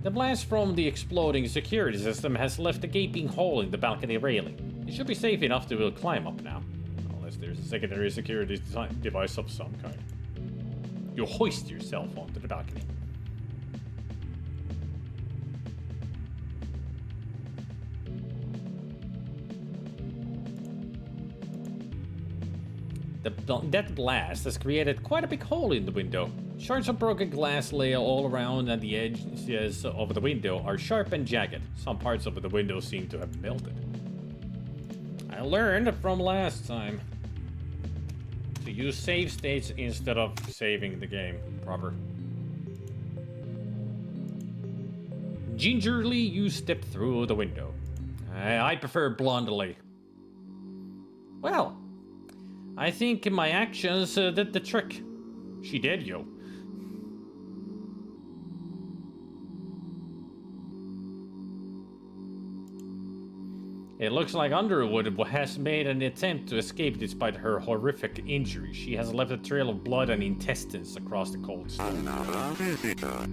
The blast from the exploding security system has left a gaping hole in the balcony railing. It should be safe enough to climb up now, unless there's a secondary security device of some kind. You hoist yourself onto the balcony. That blast has created quite a big hole in the window. Shards of broken glass lay all around, and the edges of the window are sharp and jagged. Some parts of the window seem to have melted. I learned from last time to use save states instead of saving the game proper. Gingerly, you step through the window. I prefer blondly. Well, I think my actions did the trick. She did, yo. It looks like Underwood has made an attempt to escape despite her horrific injury. She has left a trail of blood and intestines across the cold stone. Another visitor.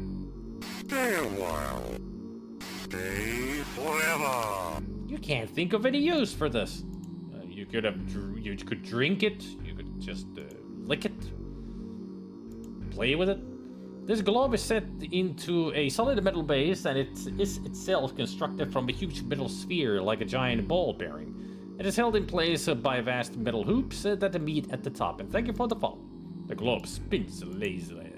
Stay a while. Stay forever. You can't think of any use for this. You could drink it. You could just lick it. Play with it. This globe is set into a solid metal base, and it is itself constructed from a huge metal sphere like a giant ball bearing. It is held in place by vast metal hoops that meet at the top. And thank you for the follow. The globe spins lazily.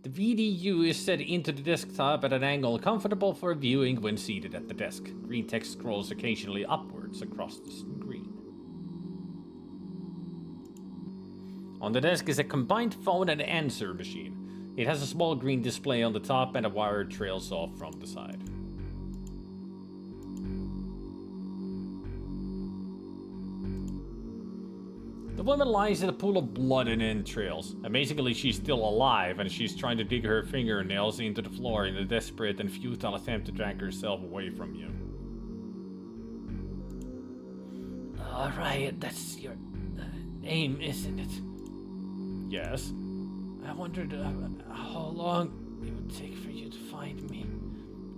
The VDU is set into the desktop at an angle comfortable for viewing when seated at the desk. Green text scrolls occasionally upwards across the screen. On the desk is a combined phone and answer machine. It has a small green display on the top and a wire trails off from the side. The woman lies in a pool of blood and entrails. Amazingly, she's still alive, and she's trying to dig her fingernails into the floor in a desperate and futile attempt to drag herself away from you. Alright, that's your name, isn't it? Yes? I wondered how long it would take for you to find me.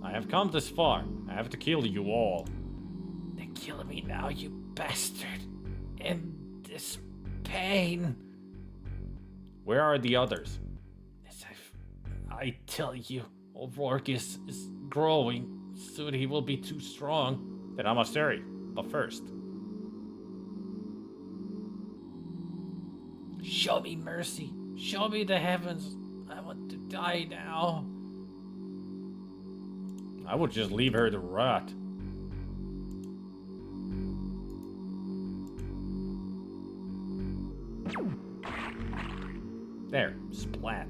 I have come this far. I have to kill you all. Then kill me now, you bastard. In this pain. Where are the others? As I tell you, O'Rourke is growing. Soon he will be too strong. Then I must hurry. But first, show me mercy. Show me the heavens. I want to die now. I would just leave her to rot. There, splat.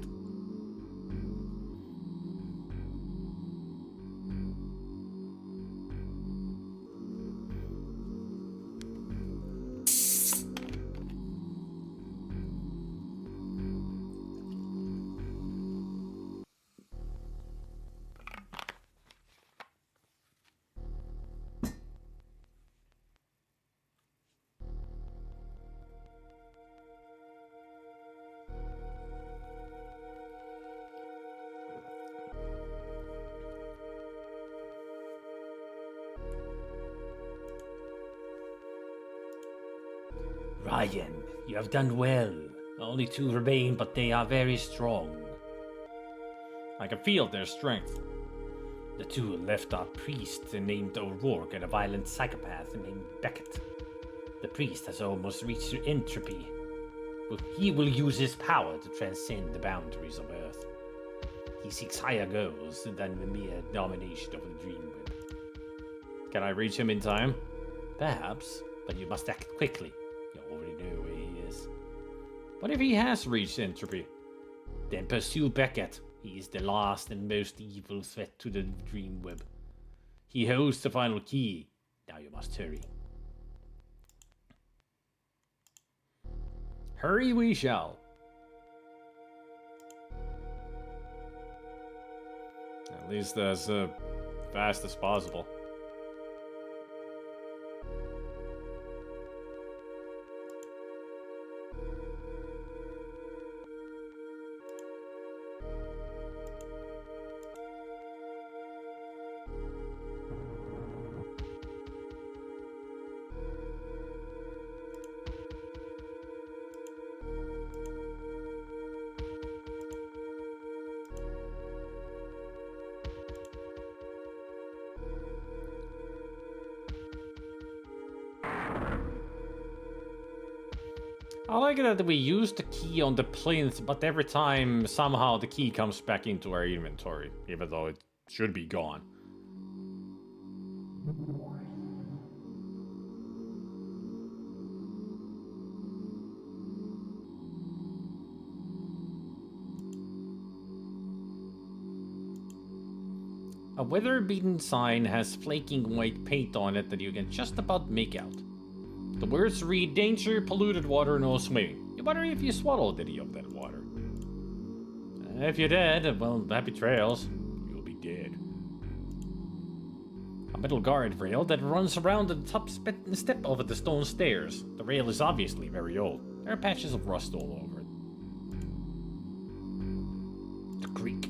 Ryan, you have done well. Only 2 remain, but they are very strong. I can feel their strength. The 2 left are priest named O'Rourke and a violent psychopath named Beckett. The priest has almost reached entropy, but he will use his power to transcend the boundaries of Earth. He seeks higher goals than the mere domination of the DreamWeb. Can I reach him in time? Perhaps, but you must act quickly. You already know where he is. What if he has reached entropy? Then pursue Beckett. He is the last and most evil threat to the DreamWeb. He holds the final key. Now you must hurry. Hurry we shall. At least as fast as possible. I like it that we use the key on the plinth, but every time somehow the key comes back into our inventory, even though it should be gone. A weather-beaten sign has flaking white paint on it that you can just about make out. The words read, "Danger, polluted water, no swimming." You wonder if you swallowed any of that water. If you're dead, well, happy trails. You'll be dead. A metal guard rail that runs around the top step of the stone stairs. The rail is obviously very old. There are patches of rust all over it. The creek.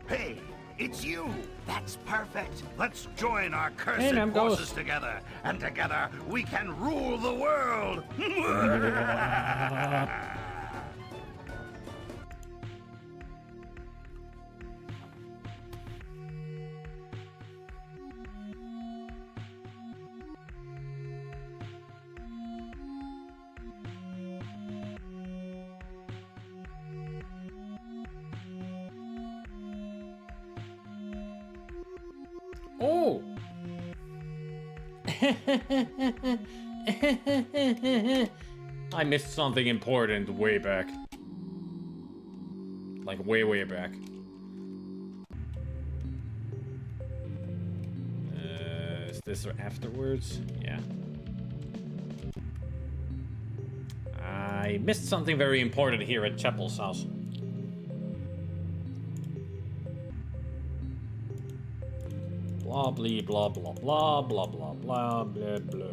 Hey, it's you! That's perfect! Let's join our cursed Hey, man, forces together, and together we can rule the world! Oh! I missed something important way back. Like way back. Is this afterwards? Yeah. I missed something very important here at Chapel's house. Blah blah blah blah blah blah blah blah blah blah.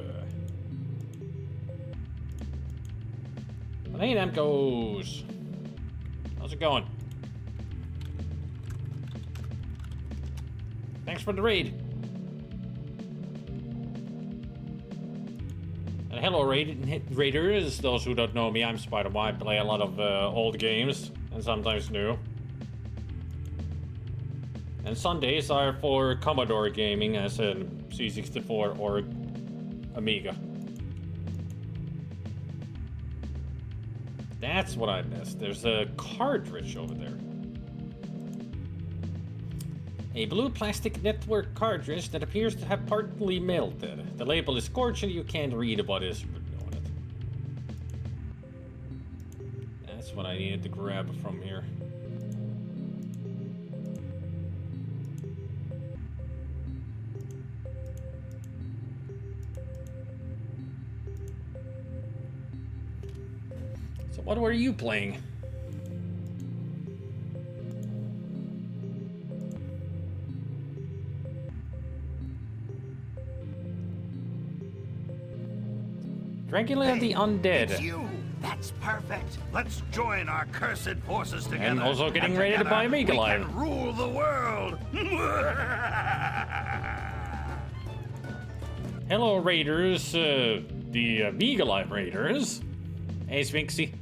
Well, hey, Namcos. How's it going? Thanks for the raid. And hello, raiders. Those who don't know me, I'm SpiderMwa. I play a lot of old games and sometimes new. And Sundays are for Commodore gaming, as in C64 or Amiga. That's what I missed. There's a cartridge over there. A blue plastic network cartridge that appears to have partly melted. The label is scorched and you can't read what is written on That's what I needed to grab from here. So what were you playing? Dracula the Undead. It's you. That's perfect. Let's join our cursed forces together. And also getting ready to buy Amiga we Live. can rule the world. Hello, Raiders. The Amiga Live Raiders. Hey, Sphinxy.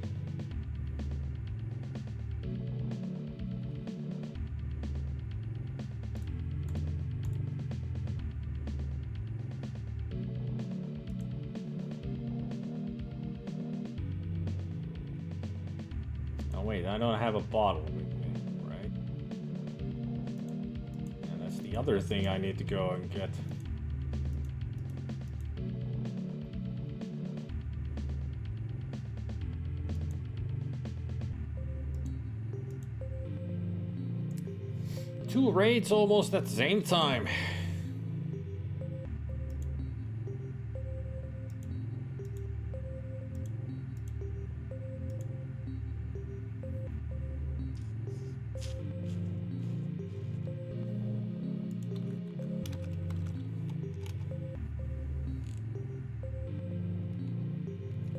Oh, wait, I don't have a bottle with me, right? And that's the other thing I need to go and get. Two raids almost at the same time.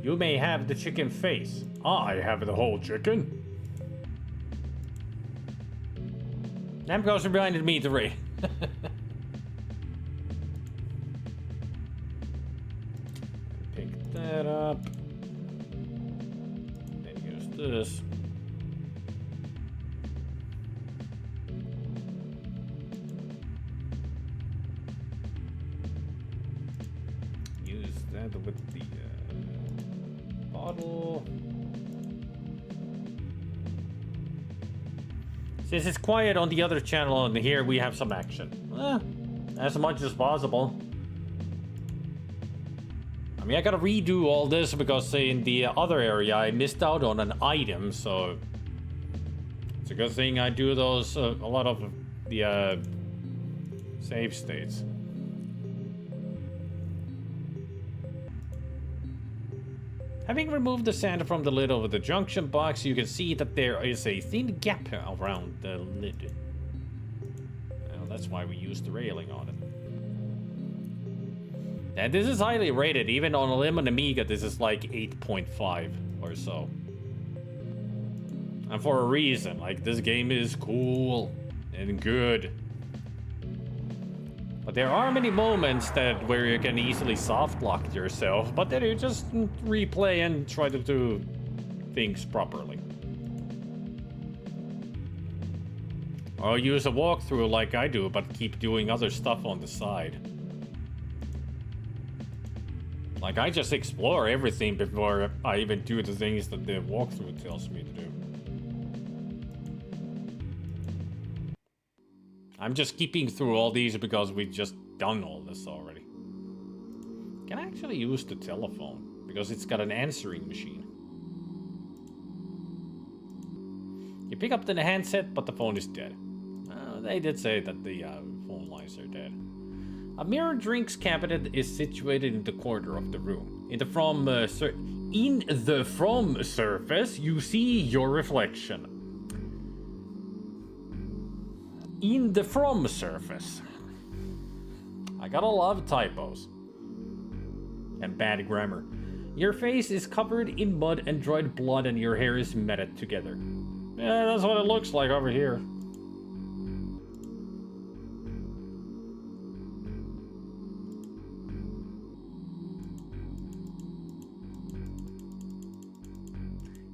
You may have the chicken face. I have the whole chicken. Namco's reminded me to raid. Pick that up. Then use this. Use that with the bottle. Since it's quiet on the other channel, and here we have some action. As much as possible. I mean, I gotta redo all this because in the other area I missed out on an item, so it's a good thing I do those a lot of the save states. Having removed the sand from the lid of the junction box, you can see that there is a thin gap around the lid. Well, that's why we used the railing on it. And this is highly rated, even on a lemon Amiga, this is like 8.5 or so. And for a reason, like this game is cool and good. But there are many moments where you can easily soft lock yourself, but then you just replay and try to do things properly. Or use a walkthrough like I do, but keep doing other stuff on the side. Like I just explore everything before I even do the things that the walkthrough tells me to do. I'm just keeping through all these because we've just done all this already. Can I actually use the telephone? Because it's got an answering machine. You pick up the handset, but the phone is dead. They did say that the phone lines are dead. A mirror drinks cabinet is situated in the corner of the room. In the from surface, you see your reflection. In the from surface. I gotta love typos. And bad grammar. Your face is covered in mud and dried blood and your hair is matted together. Yeah, that's what it looks like over here.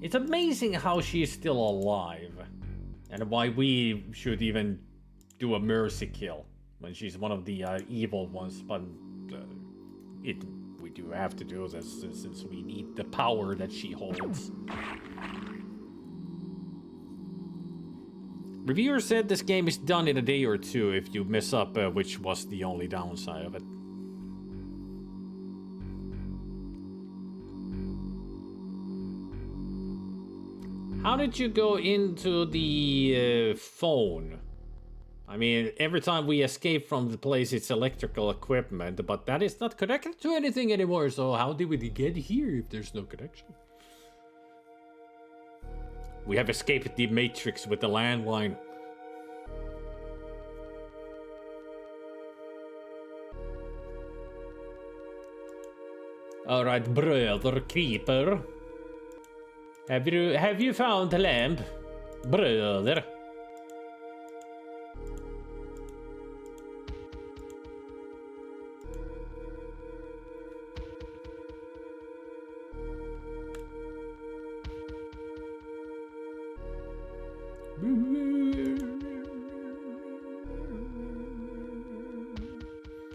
It's amazing how she is still alive. And why we should even do a mercy kill when she's one of the evil ones, but we do have to do this since we need the power that she holds. Reviewers said this game is done in a day or two if you mess up, which was the only downside of it. How did you go into the phone? I mean, every time we escape from the place, it's electrical equipment, but that is not connected to anything anymore, so how did we get here if there's no connection? We have escaped the Matrix with the landline. Alright, brother creeper. Have you found the lamp? Brother.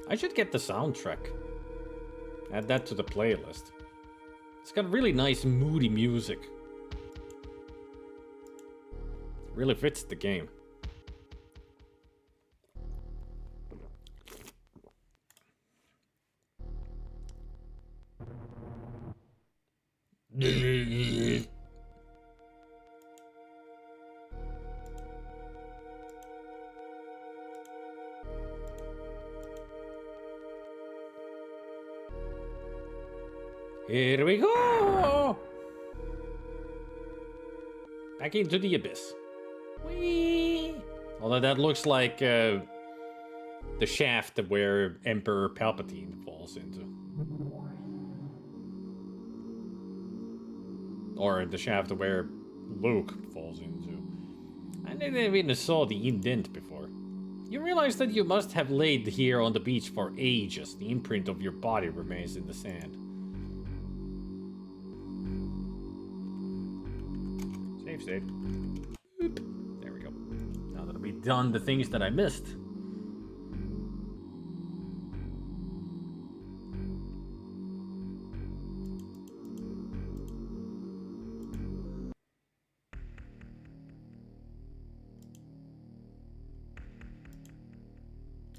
I should get the soundtrack. Add that to the playlist. It's got really nice moody music. Really fits the game. Here we go! Back into the abyss. Whee! Although that looks like the shaft where Emperor Palpatine falls into. Or the shaft where Luke falls into. I never even saw the indent before. You realize that you must have laid here on the beach for ages. The imprint of your body remains in the sand. Save. Oop. There we go. Now that we've done the things that I missed.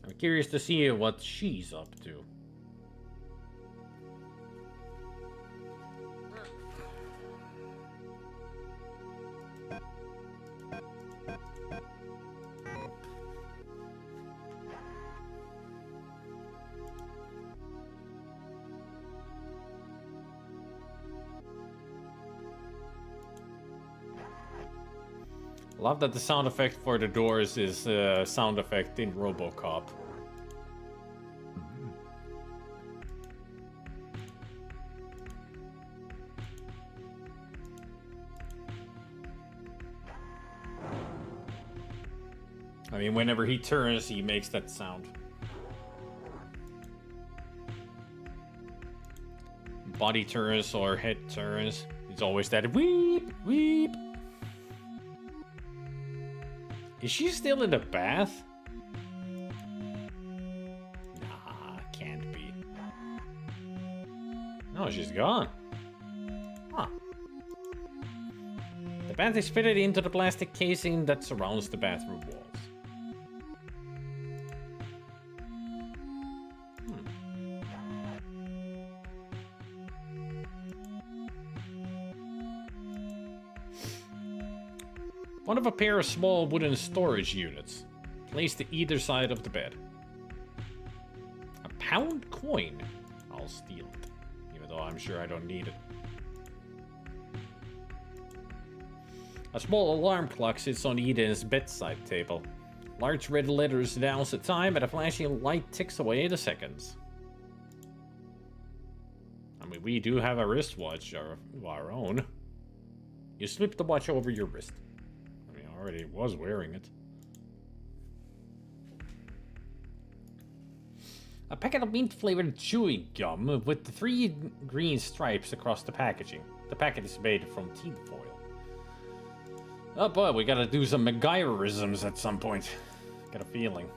I'm curious to see what she's up to. Love that the sound effect for the doors is a sound effect in RoboCop. I mean, whenever he turns, he makes that sound. Body turns or head turns, it's always that weep, weep. Is she still in the bath? Nah, can't be. No, she's gone. Huh. The bath is fitted into the plastic casing that surrounds the bathroom walls. One of a pair of small wooden storage units, placed to either side of the bed. A pound coin. I'll steal it, even though I'm sure I don't need it. A small alarm clock sits on Eden's bedside table. Large red letters announce the time, and a flashing light ticks away the seconds. I mean, we do have a wristwatch of our own. You slip the watch over your wrist. Already was wearing it. A packet of mint-flavored chewing gum with the 3 green stripes across the packaging. The packet is made from tin foil. Oh boy, we gotta do some MacGyverisms at some point. Got a feeling.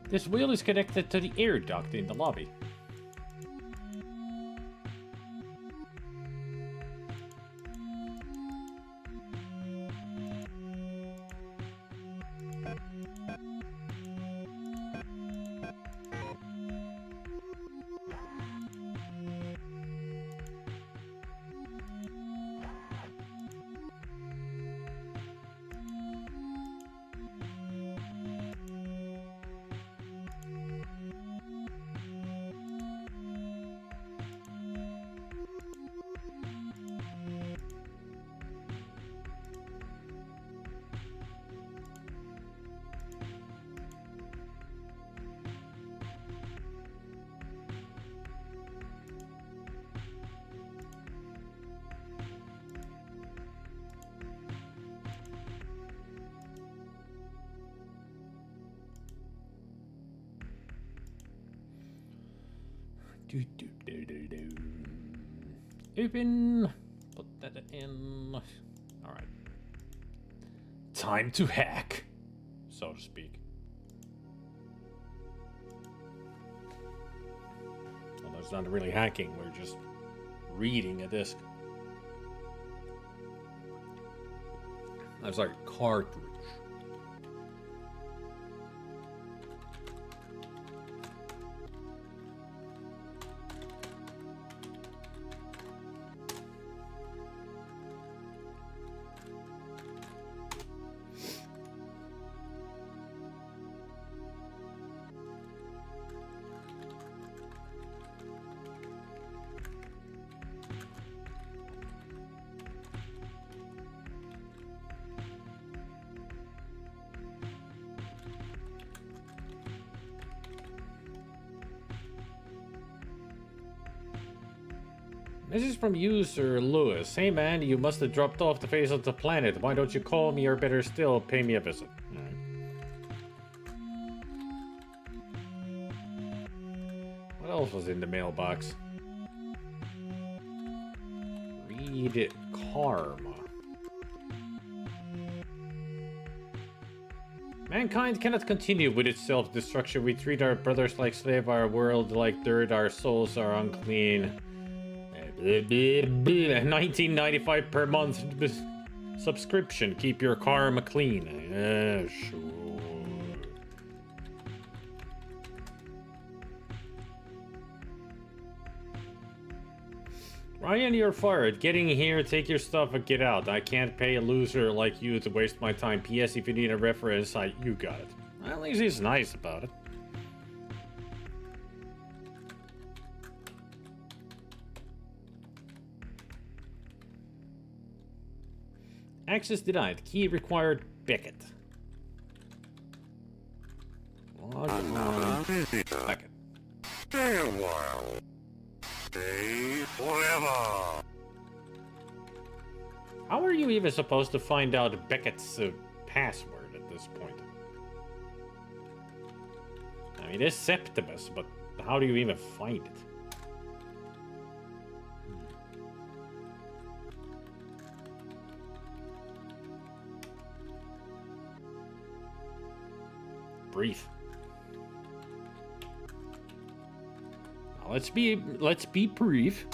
This wheel is connected to the air duct in the lobby. Open. Put that in. Alright. Time to hack, so to speak. Well, that's not really hacking, we're just reading a disk. That's like a cartridge. This is from user Lewis. Hey man, you must have dropped off the face of the planet. Why don't you call me, or better still, pay me a visit? Alright. What else was in the mailbox? Read it. Karma. Mankind cannot continue with its self-destruction. We treat our brothers like slave, our world like dirt, our souls are unclean. 19.95 per month subscription. Keep your karma clean. Sure. Ryan, you're fired. Getting here, take your stuff and get out. I can't pay a loser like you to waste my time. P.S. If you need a reference, you got it. At least he's nice about it. Access denied. Key required. Beckett. Beckett. Stay a while. Stay forever. How are you even supposed to find out Beckett's password at this point? I mean, it's Septimus, but how do you even find it? Brief. Now let's be brief.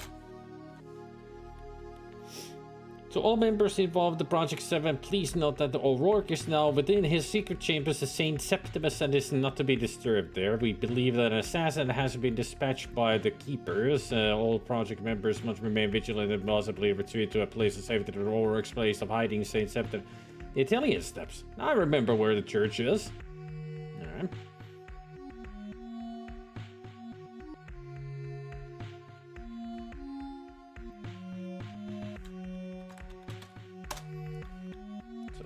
To all members involved in Project 7, please note that O'Rourke is now within his secret chambers as Saint Septimus and is not to be disturbed there. We believe that an assassin has been dispatched by the Keepers. All Project members must remain vigilant and possibly retreat to a place of safety. The O'Rourke's place of hiding Saint Septimus. The Italian steps. I remember where the church is. Alright.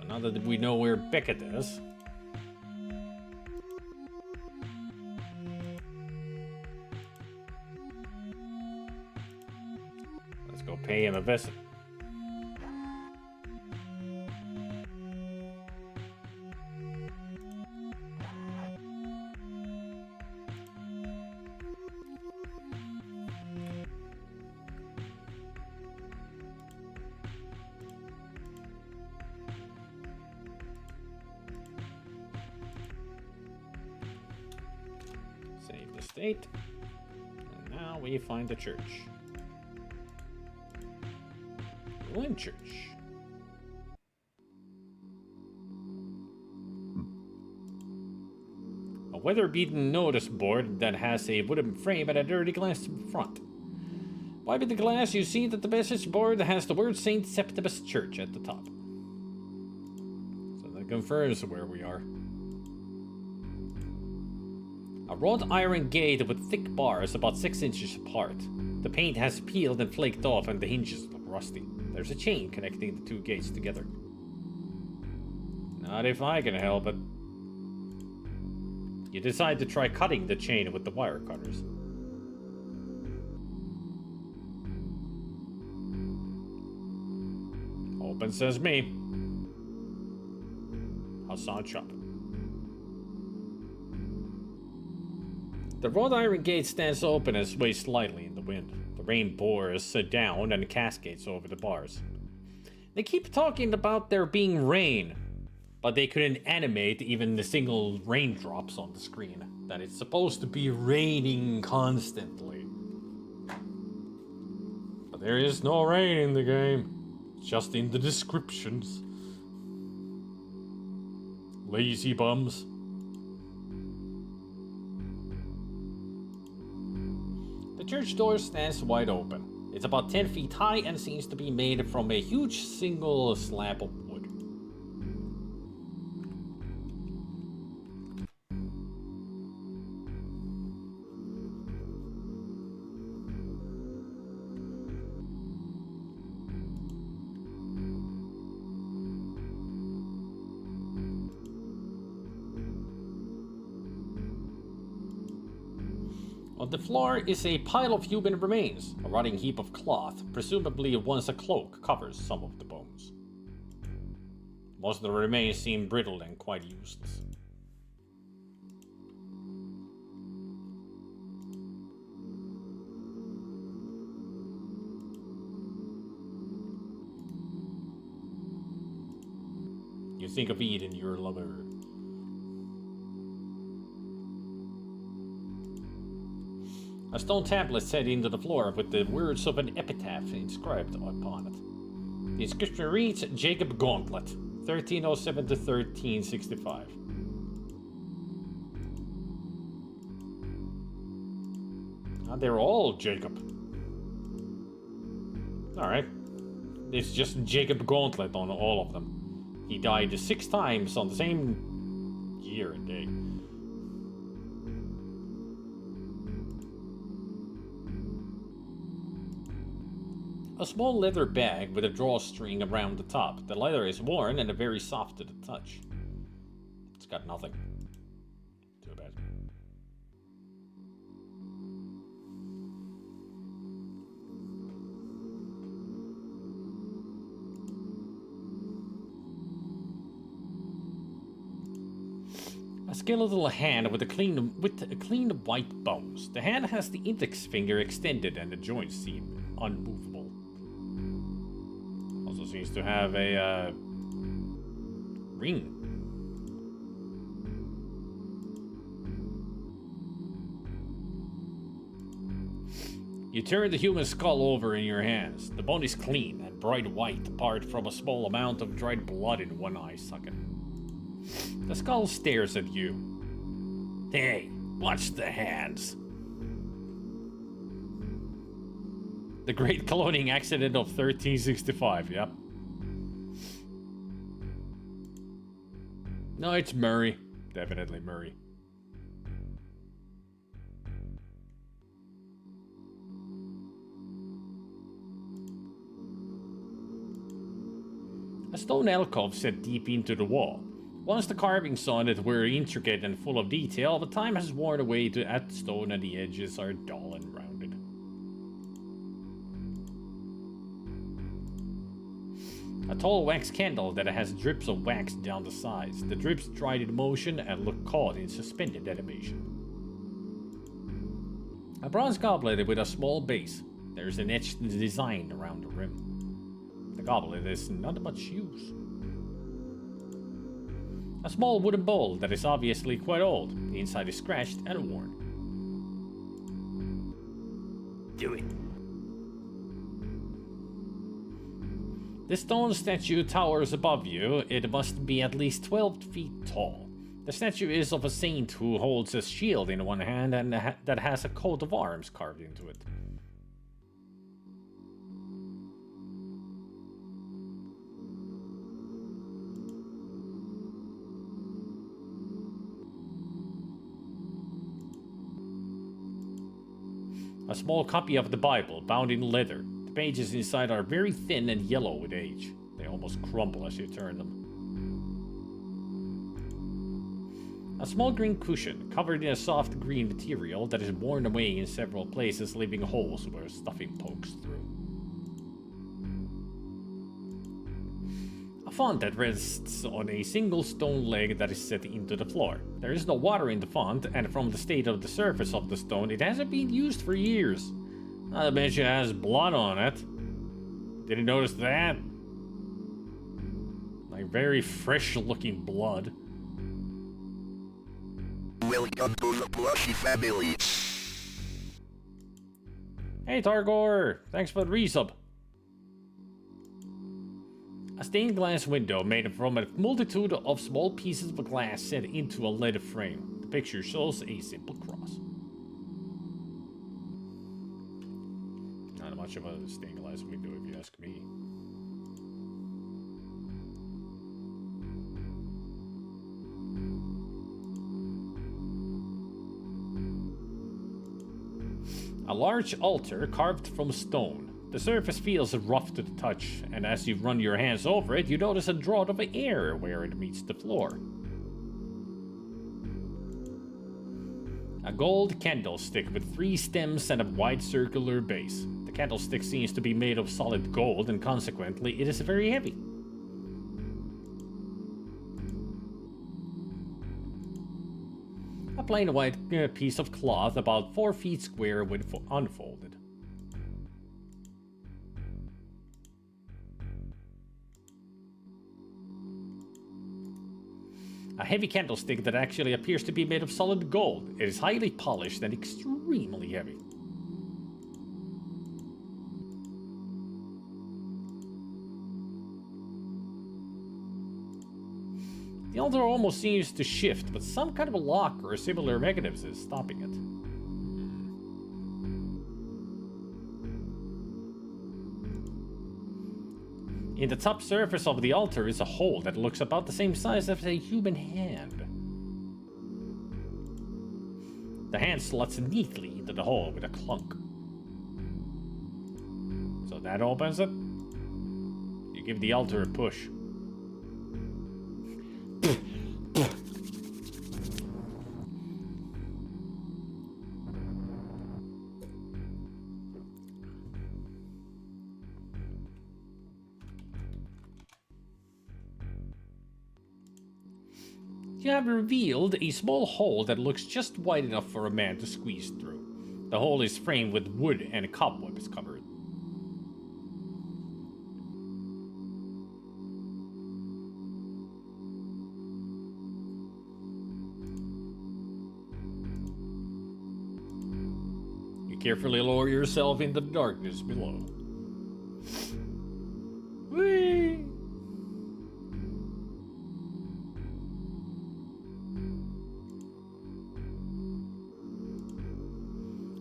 Now that we know where Beckett is. Let's go pay him a visit. estate. And now we find the church. Ruined church. A weather-beaten notice board that has a wooden frame and a dirty glass front. Wiping the glass, you see that the message board has the word St. Septimus Church at the top. So that confirms where we are. A wrought iron gate with thick bars about 6 inches apart. The paint has peeled and flaked off and the hinges look rusty. There's a chain connecting the two gates together. Not if I can help it. You decide to try cutting the chain with the wire cutters. Open says me. Hassan Chop. The wrought iron gate stands open and sways slightly in the wind. The rain pours down and cascades over the bars. They keep talking about there being rain, but they couldn't animate even the single raindrops on the screen. That it's supposed to be raining constantly. But there is no rain in the game, just in the descriptions. Lazy bums. The church door stands wide open. It's about 10 feet high and seems to be made from a huge single slab of wood. On the floor is a pile of human remains, a rotting heap of cloth, presumably once a cloak covers some of the bones. Most of the remains seem brittle and quite useless. You think of Eden, your lover. A stone tablet set into the floor with the words of an epitaph inscribed upon it. The inscription reads, Jacob Gauntlet, 1307 to 1365. They're all Jacob. Alright. It's just Jacob Gauntlet on all of them. He died 6 times on the same year and day. A small leather bag with a drawstring around the top. The leather is worn and very soft to the touch. It's got nothing. Too bad. A skeletal hand with clean white bones. The hand has the index finger extended and the joints seem unmovable. Also seems to have a ring. You turn the human skull over in your hands. The bone is clean and bright white, apart from a small amount of dried blood in one eye socket. The skull stares at you. Hey, watch the hands. The great cloning accident of 1365, yep. No, it's Murray. Definitely Murray. A stone alcove set deep into the wall. Once the carvings on it were intricate and full of detail, the time has worn away at the stone and the edges are dull and rounded. A tall wax candle that has drips of wax down the sides. The drips dried in motion and look caught in suspended animation. A bronze goblet with a small base. There's an etched design around the rim. The goblet is not much use. A small wooden bowl that is obviously quite old. The inside is scratched and worn. Do it. This stone statue towers above you. It must be at least 12 feet tall. The statue is of a saint who holds a shield in one hand and that has a coat of arms carved into it. A small copy of the Bible, bound in leather. The pages inside are very thin and yellow with age. They almost crumble as you turn them. A small green cushion, covered in a soft green material that is worn away in several places, leaving holes where stuffing pokes through. A font that rests on a single stone leg that is set into the floor. There is no water in the font, and from the state of the surface of the stone, it hasn't been used for years. I bet it has blood on it. Didn't notice that? Like very fresh looking blood. Welcome to the Plushy family. Hey Targor, thanks for the resub. A stained glass window made from a multitude of small pieces of glass set into a lead frame. The picture shows a simple cross. Not much of a stained glass window if you ask me. A large altar carved from stone. The surface feels rough to the touch, and as you run your hands over it, you notice a draught of air where it meets the floor. A gold candlestick with 3 stems and a wide circular base. The candlestick seems to be made of solid gold, and consequently, it is very heavy. A plain white piece of cloth about 4 feet square when unfolded. A heavy candlestick that actually appears to be made of solid gold. It is highly polished and extremely heavy. The altar almost seems to shift, but some kind of a lock or a similar mechanism is stopping it. In the top surface of the altar is a hole that looks about the same size as a human hand. The hand slots neatly into the hole with a clunk. So that opens it. You give the altar a push. You have revealed a small hole that looks just wide enough for a man to squeeze through. The hole is framed with wood and cobwebs covered. You carefully lower yourself into the darkness below. Whee!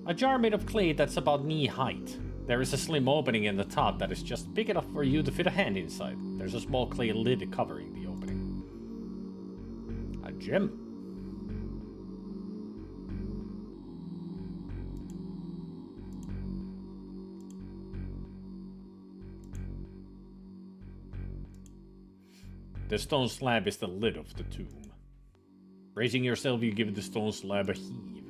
A jar made of clay that's about knee height. There is a slim opening in the top that is just big enough for you to fit a hand inside. There's a small clay lid covering the opening. A gem. The stone slab is the lid of the tomb. Raising yourself, you give the stone slab a heave.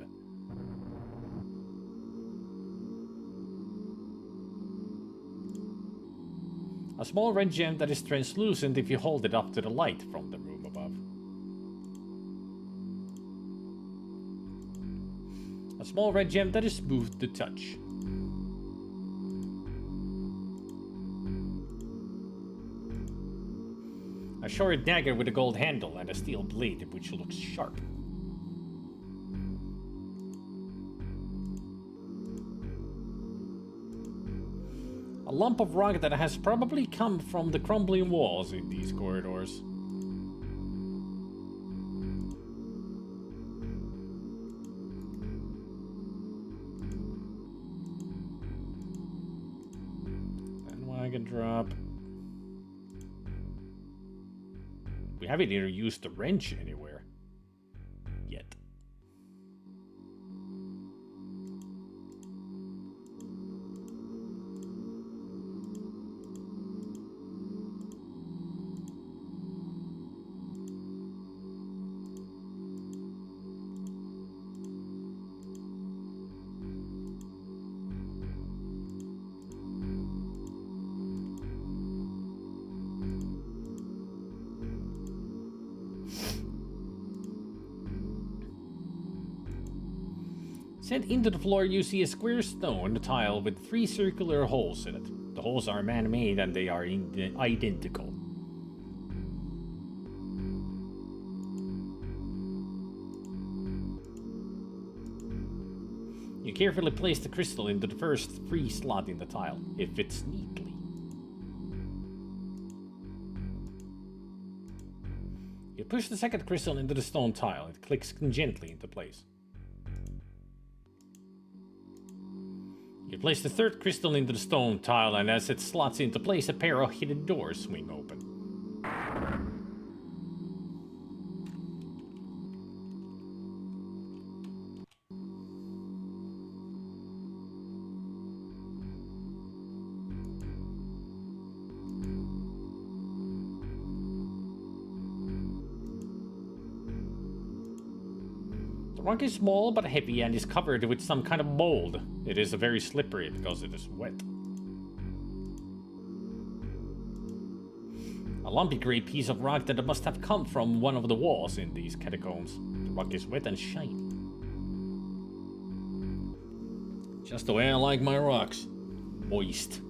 A small red gem that is translucent if you hold it up to the light from the room above. A small red gem that is smooth to touch. A short dagger with a gold handle and a steel blade which looks sharp. lump of rock that has probably come from the crumbling walls in these corridors. Bandwagon drop. We haven't even used the wrench anywhere yet. Set into the floor, you see a square stone tile with 3 circular holes in it. The holes are man-made and they are identical. You carefully place the crystal into the first free slot in the tile. It fits neatly. You push the second crystal into the stone tile. It clicks gently into place. You place the third crystal into the stone tile, and as it slots into place, a pair of hidden doors swing open. The rock is small but heavy and is covered with some kind of mold. It is very slippery because it is wet. A lumpy gray piece of rock that must have come from one of the walls in these catacombs. The rock is wet and shiny. Just the way I like my rocks. Moist.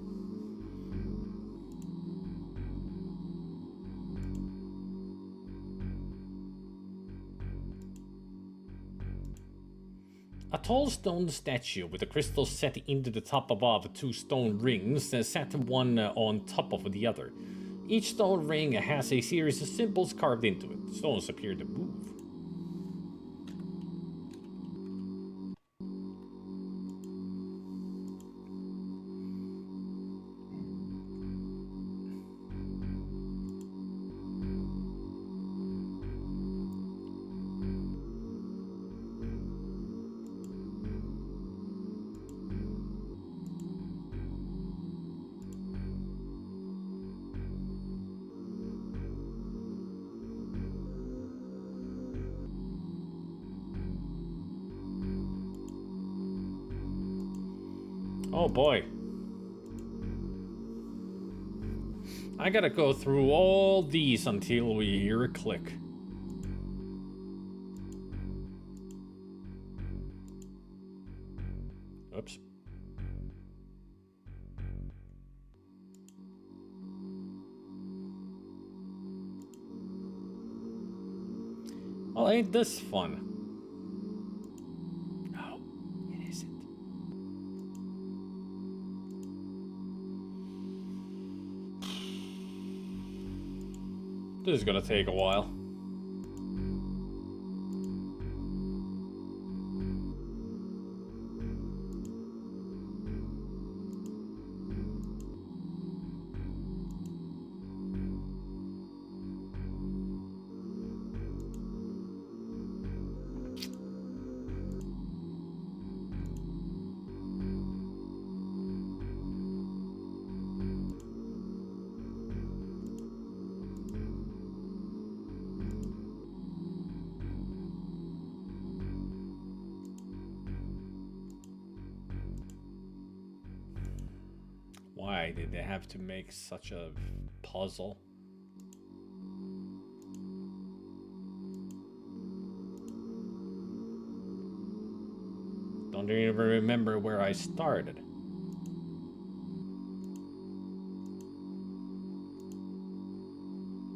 A tall stone statue with a crystal set into the top above 2 stone rings set one on top of the other. Each stone ring has a series of symbols carved into it. The stones appear to move. Oh boy. I gotta go through all these until we hear a click. Oops. Well, ain't this fun? This is gonna take a while. Why did they have to make such a puzzle? Don't even remember where I started.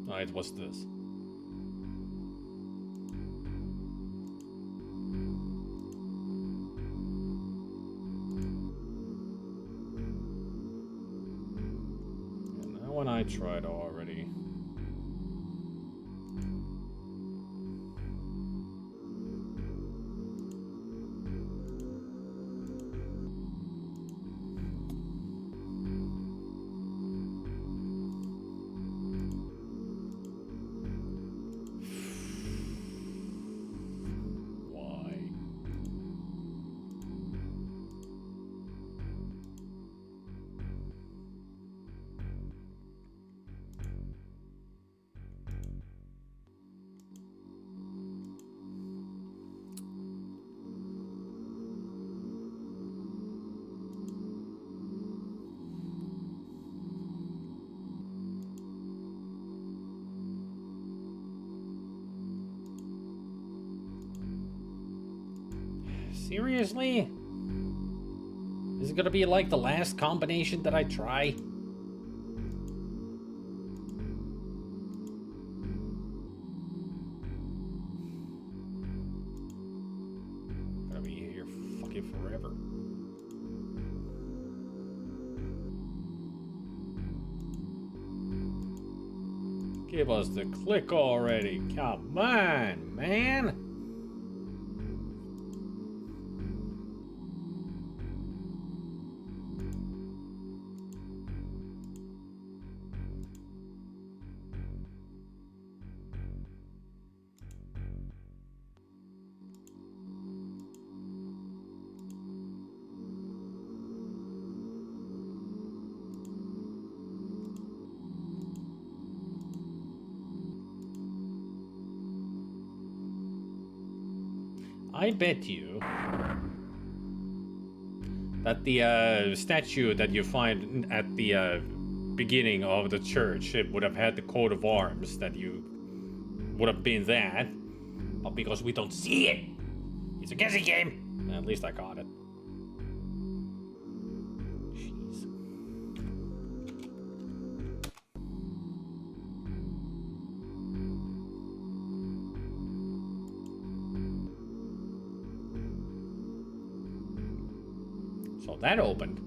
Oh, it was this. one I tried already. Seriously? Is it gonna be like the last combination that I try? Gonna be here fucking forever. Give us the click already. Come on, man. I bet you that the statue that you find at the beginning of the church, it would have had the coat of arms, that you would have been that, but because we don't see it, it's a guessing game. At least I got it. Jeez. So that opened.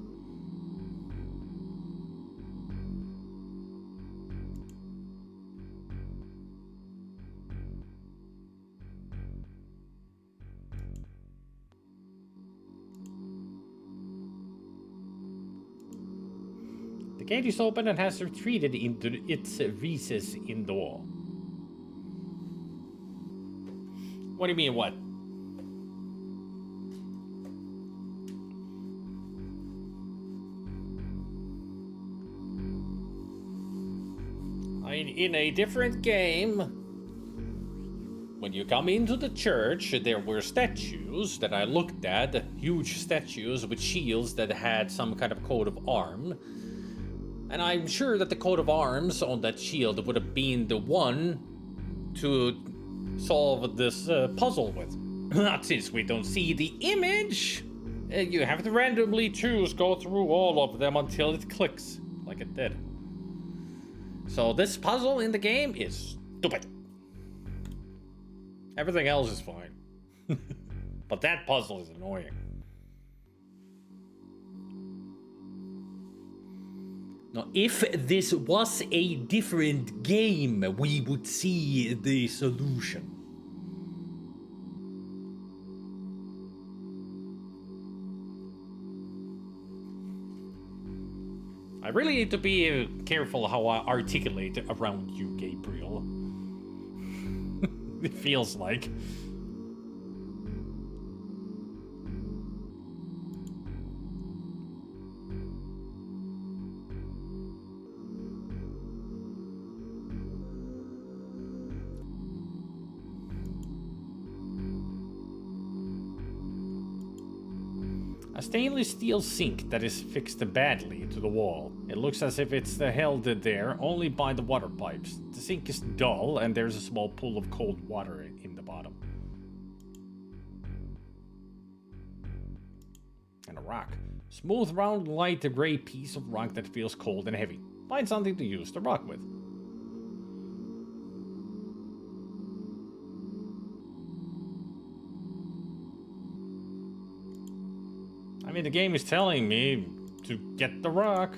The gate is open and has retreated into its recess in the wall. What do you mean, what? In a different game, when you come into the church, there were statues that I looked at, huge statues with shields that had some kind of coat of arm. And I'm sure that the coat of arms on that shield would have been the one to solve this puzzle with. Not since we don't see the image. You have to randomly go through all of them until it clicks, like it did. So this puzzle in the game is stupid. Everything else is fine. But that puzzle is annoying. Now, if this was a different game, we would see the solution. I really need to be careful how I articulate around you, Gabriel. It feels like. A stainless steel sink that is fixed badly to the wall. It looks as if it's held there only by the water pipes. The sink is dull and there's a small pool of cold water in the bottom. And a rock. Smooth, round, light gray piece of rock that feels cold and heavy. Find something to use the rock with. I mean, the game is telling me to get the rock.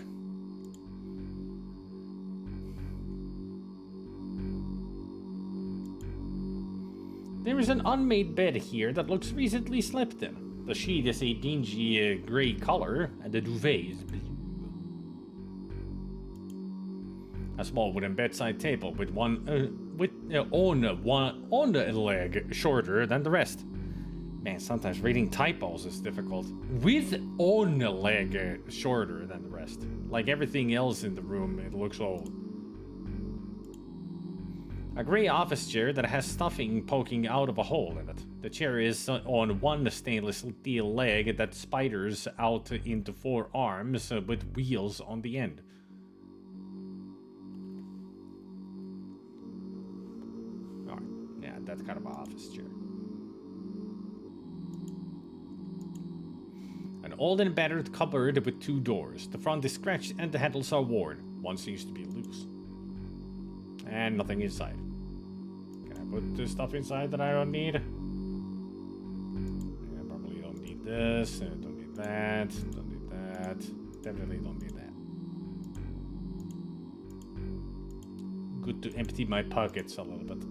There is an unmade bed here that looks recently slept in. The sheet is a dingy grey color, and the duvet is blue. A small wooden bedside table with one leg shorter than the rest. Man, sometimes reading typos is difficult. With on leg shorter than the rest. Like everything else in the room, it looks old. A grey office chair that has stuffing poking out of a hole in it. The chair is on one stainless steel leg that spiders out into 4 arms with wheels on the end. Alright, yeah, that's kind of an office chair. An old and battered cupboard with 2 doors. The front is scratched and the handles are worn. One seems to be loose. And nothing inside. Can I put this stuff inside that I don't need? Yeah, probably don't need this. Don't need that. Don't need that. Definitely don't need that. Good to empty my pockets a little bit.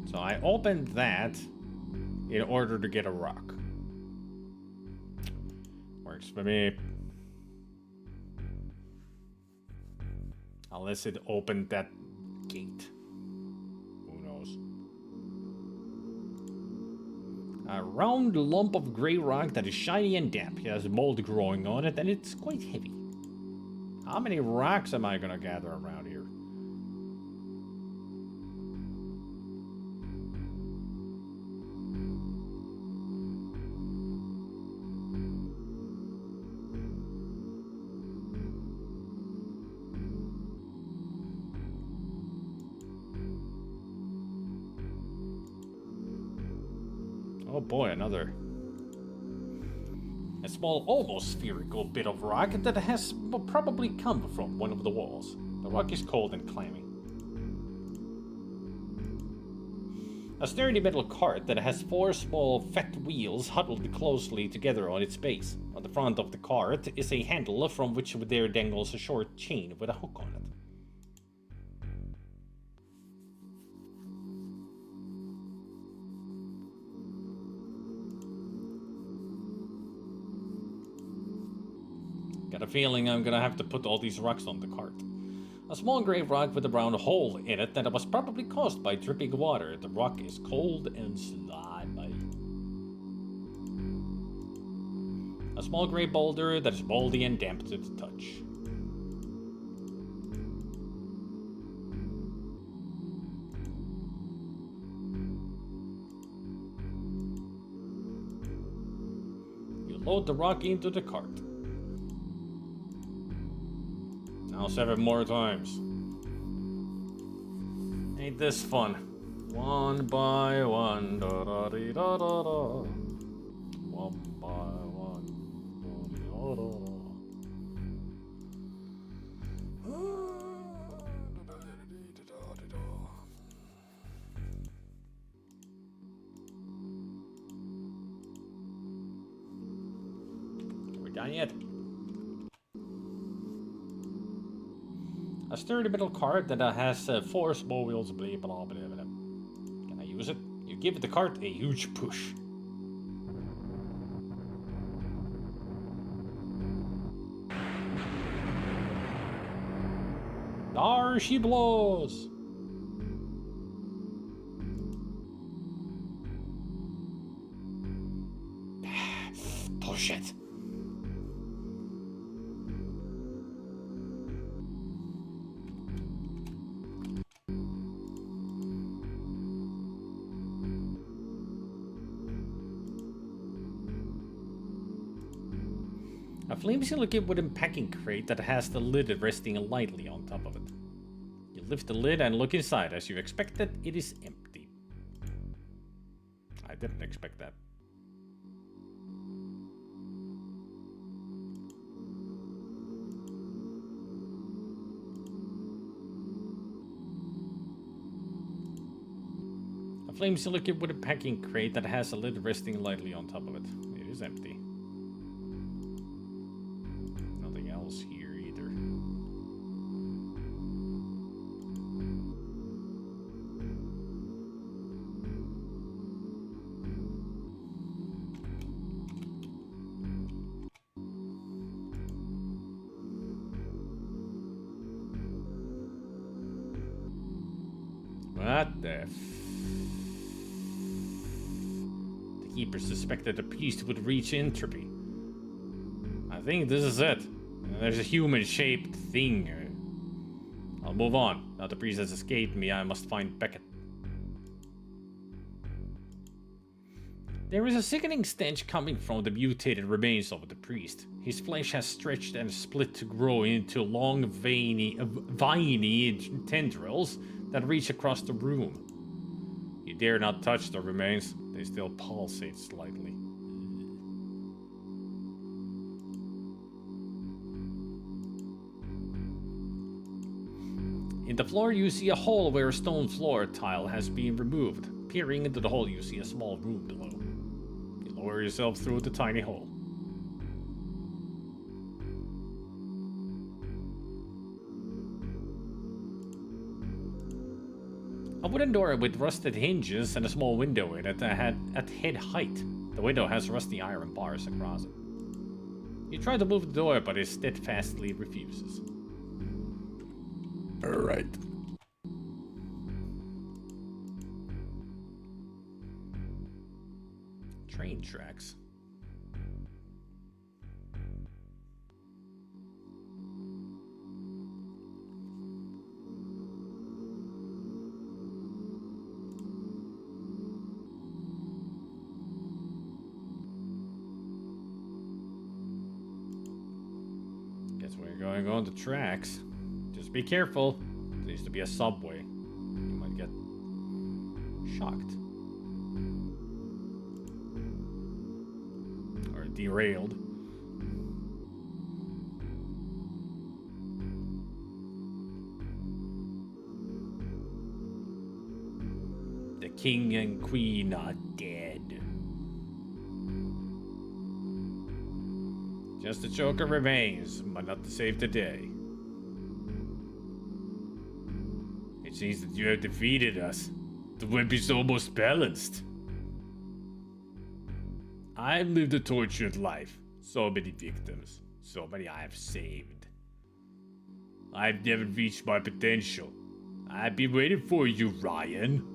So I opened that in order to get a rock. Works for me. Unless it opened that gate. Who knows? A round lump of grey rock that is shiny and damp. It has mold growing on it and it's quite heavy. How many rocks am I gonna gather around here? Oh boy, another. A small, almost spherical bit of rock that has probably come from one of the walls. The rock is cold and clammy. A sturdy metal cart that has 4 small, fat wheels huddled closely together on its base. On the front of the cart is a handle from which there dangles a short chain with a hook on it. Got a feeling I'm gonna have to put all these rocks on the cart. A small grey rock with a brown hole in it that was probably caused by dripping water. The rock is cold and slimy. A small grey boulder that is moldy and damp to the touch. You load the rock into the cart. Now 7 more times. Ain't this fun? One by one, da da dee da da da. One by one, da da da. Are we done yet? A sturdy metal cart that has 4 small wheels, blah, blah, blah, blah. Can I use it? You give the cart a huge push. There she blows! Push it. A flimsy looking wooden packing crate that has the lid resting lightly on top of it. You lift the lid and look inside. As you expected, it is empty. I didn't expect that. A flame silicate with a packing crate that has a lid resting lightly on top of it. It is empty. Nothing else here either. What the The keeper suspected the priest would reach entropy. I think this is it. There's a human-shaped thing. I'll move on. Now the priest has escaped me, I must find Beckett. There is a sickening stench coming from the mutated remains of the priest. His flesh has stretched and split to grow into long, viney tendrils that reach across the room. You dare not touch the remains. They still pulsate slightly. In the floor, you see a hole where a stone floor tile has been removed. Peering into the hole, you see a small room below. You lower yourself through the tiny hole. A wooden door with rusted hinges and a small window in it at head height. The window has rusty iron bars across it. You try to move the door, but it steadfastly refuses. Alright. Train tracks. Guess we're going on the tracks. Just be careful. There used to be a subway. You might get shocked. Or derailed. The king and queen are dead. Just the Joker remains, but not to save the day. It seems that you have defeated us. The web is almost balanced. I've lived a tortured life. So many victims. So many I have saved. I've never reached my potential. I've been waiting for you, Ryan.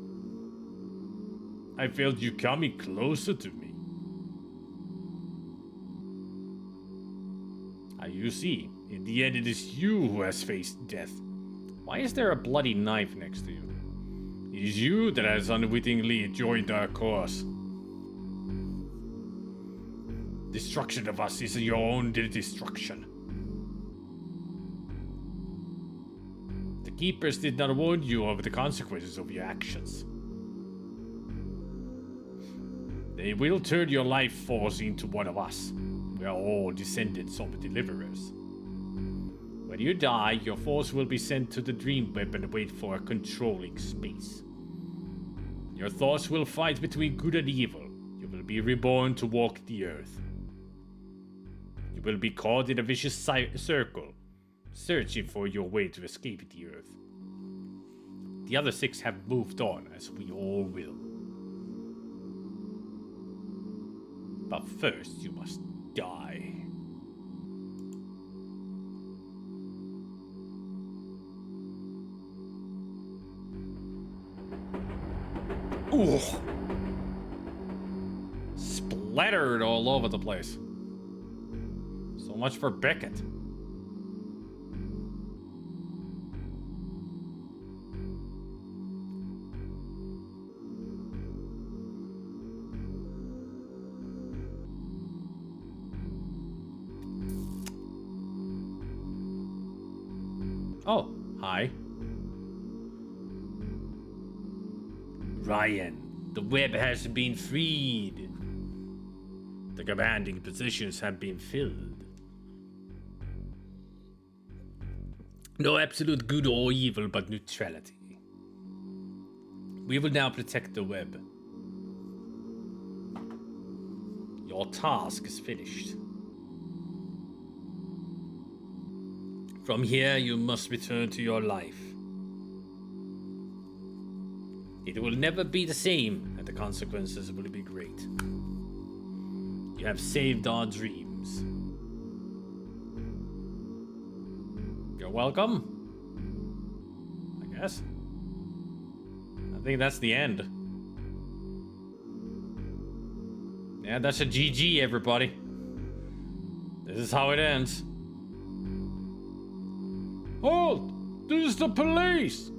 I felt you coming closer to me. You see, in the end it is you who has faced death. Why is there a bloody knife next to you? It is you that has unwittingly joined our cause. Destruction of us is your own destruction. The keepers did not warn you of the consequences of your actions. They will turn your life force into one of us. We are all descendants of the deliverers. When you die, your force will be sent to the DreamWeb and wait for a controlling space. Your thoughts will fight between good and evil. You will be reborn to walk the earth. You will be caught in a vicious circle, searching for your way to escape the earth. The other 6 have moved on, as we all will. But first, you must die. Ooh. Splattered all over the place. So much for Beckett. Oh, hi. Ryan, the web has been freed. The commanding positions have been filled. No absolute good or evil, but neutrality. We will now protect the web. Your task is finished. From here, you must return to your life. It will never be the same, and the consequences will be great. You have saved our dreams. You're welcome. I guess. I think that's the end. Yeah, that's a GG, everybody. This is how it ends. Halt! This is the police!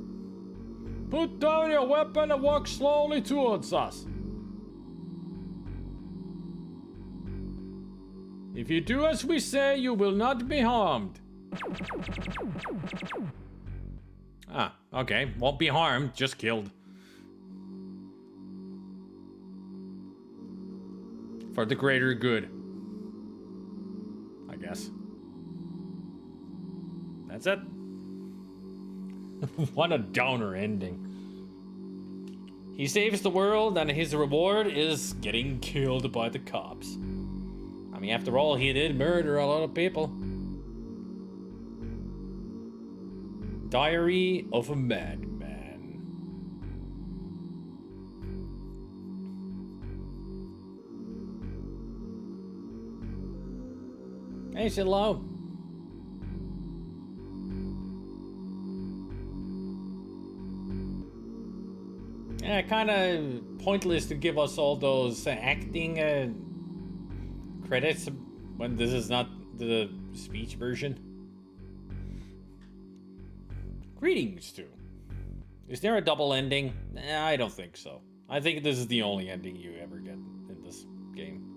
Put down your weapon and walk slowly towards us. If you do as we say, you will not be harmed. Ah, okay. Won't be harmed, just killed. For the greater good. I guess. That's it. What a downer ending. He saves the world and his reward is getting killed by the cops. I mean, after all, he did murder a lot of people. Diary of a Madman. Hey, Silo. Yeah, kind of pointless to give us all those acting credits when this is not the speech version. Greetings to. Is there a double ending? I don't think so. I think this is the only ending you ever get in this game.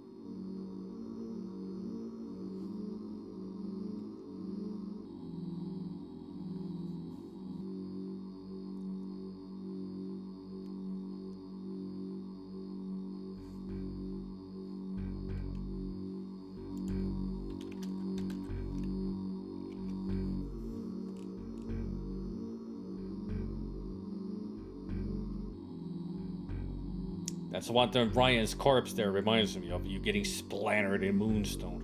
That's what the Ryan's corpse there reminds me of. You getting splattered in Moonstone.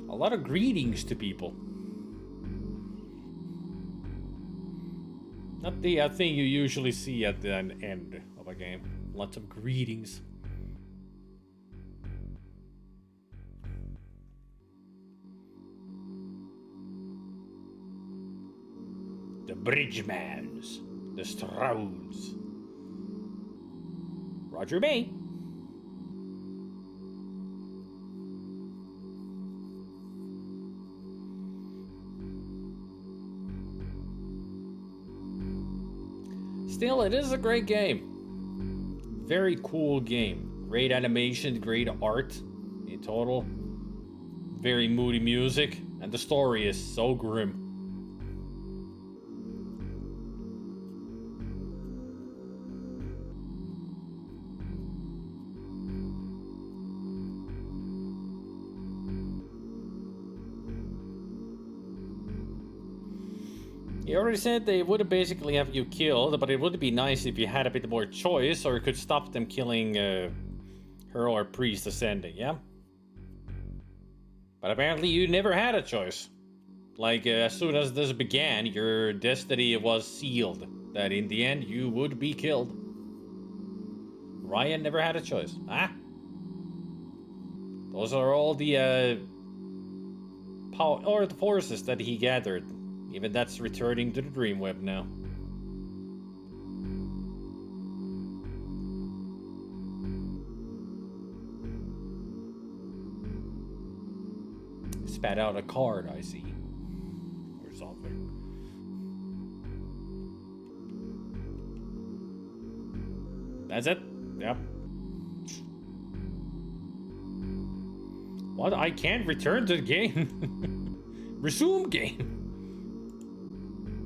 A lot of greetings to people. Not the thing you usually see at the end of a game. Lots of greetings. The Bridgemans, the Strouds. Roger May. Still, it is a great game. Very cool game. Great animation, great art in total. Very moody music, and the story is so grim. You already said they would basically have you killed, but it would be nice if you had a bit more choice, or could stop them killing her or Priest Ascending, yeah? But apparently you never had a choice. Like, as soon as this began, your destiny was sealed. That in the end, you would be killed. Ryan never had a choice. Ah? Those are all the, power, or the forces that he gathered. Even that's returning to the DreamWeb now. Spat out a card, I see. Or something. That's it? Yep. What? I can't return to the game. Resume game.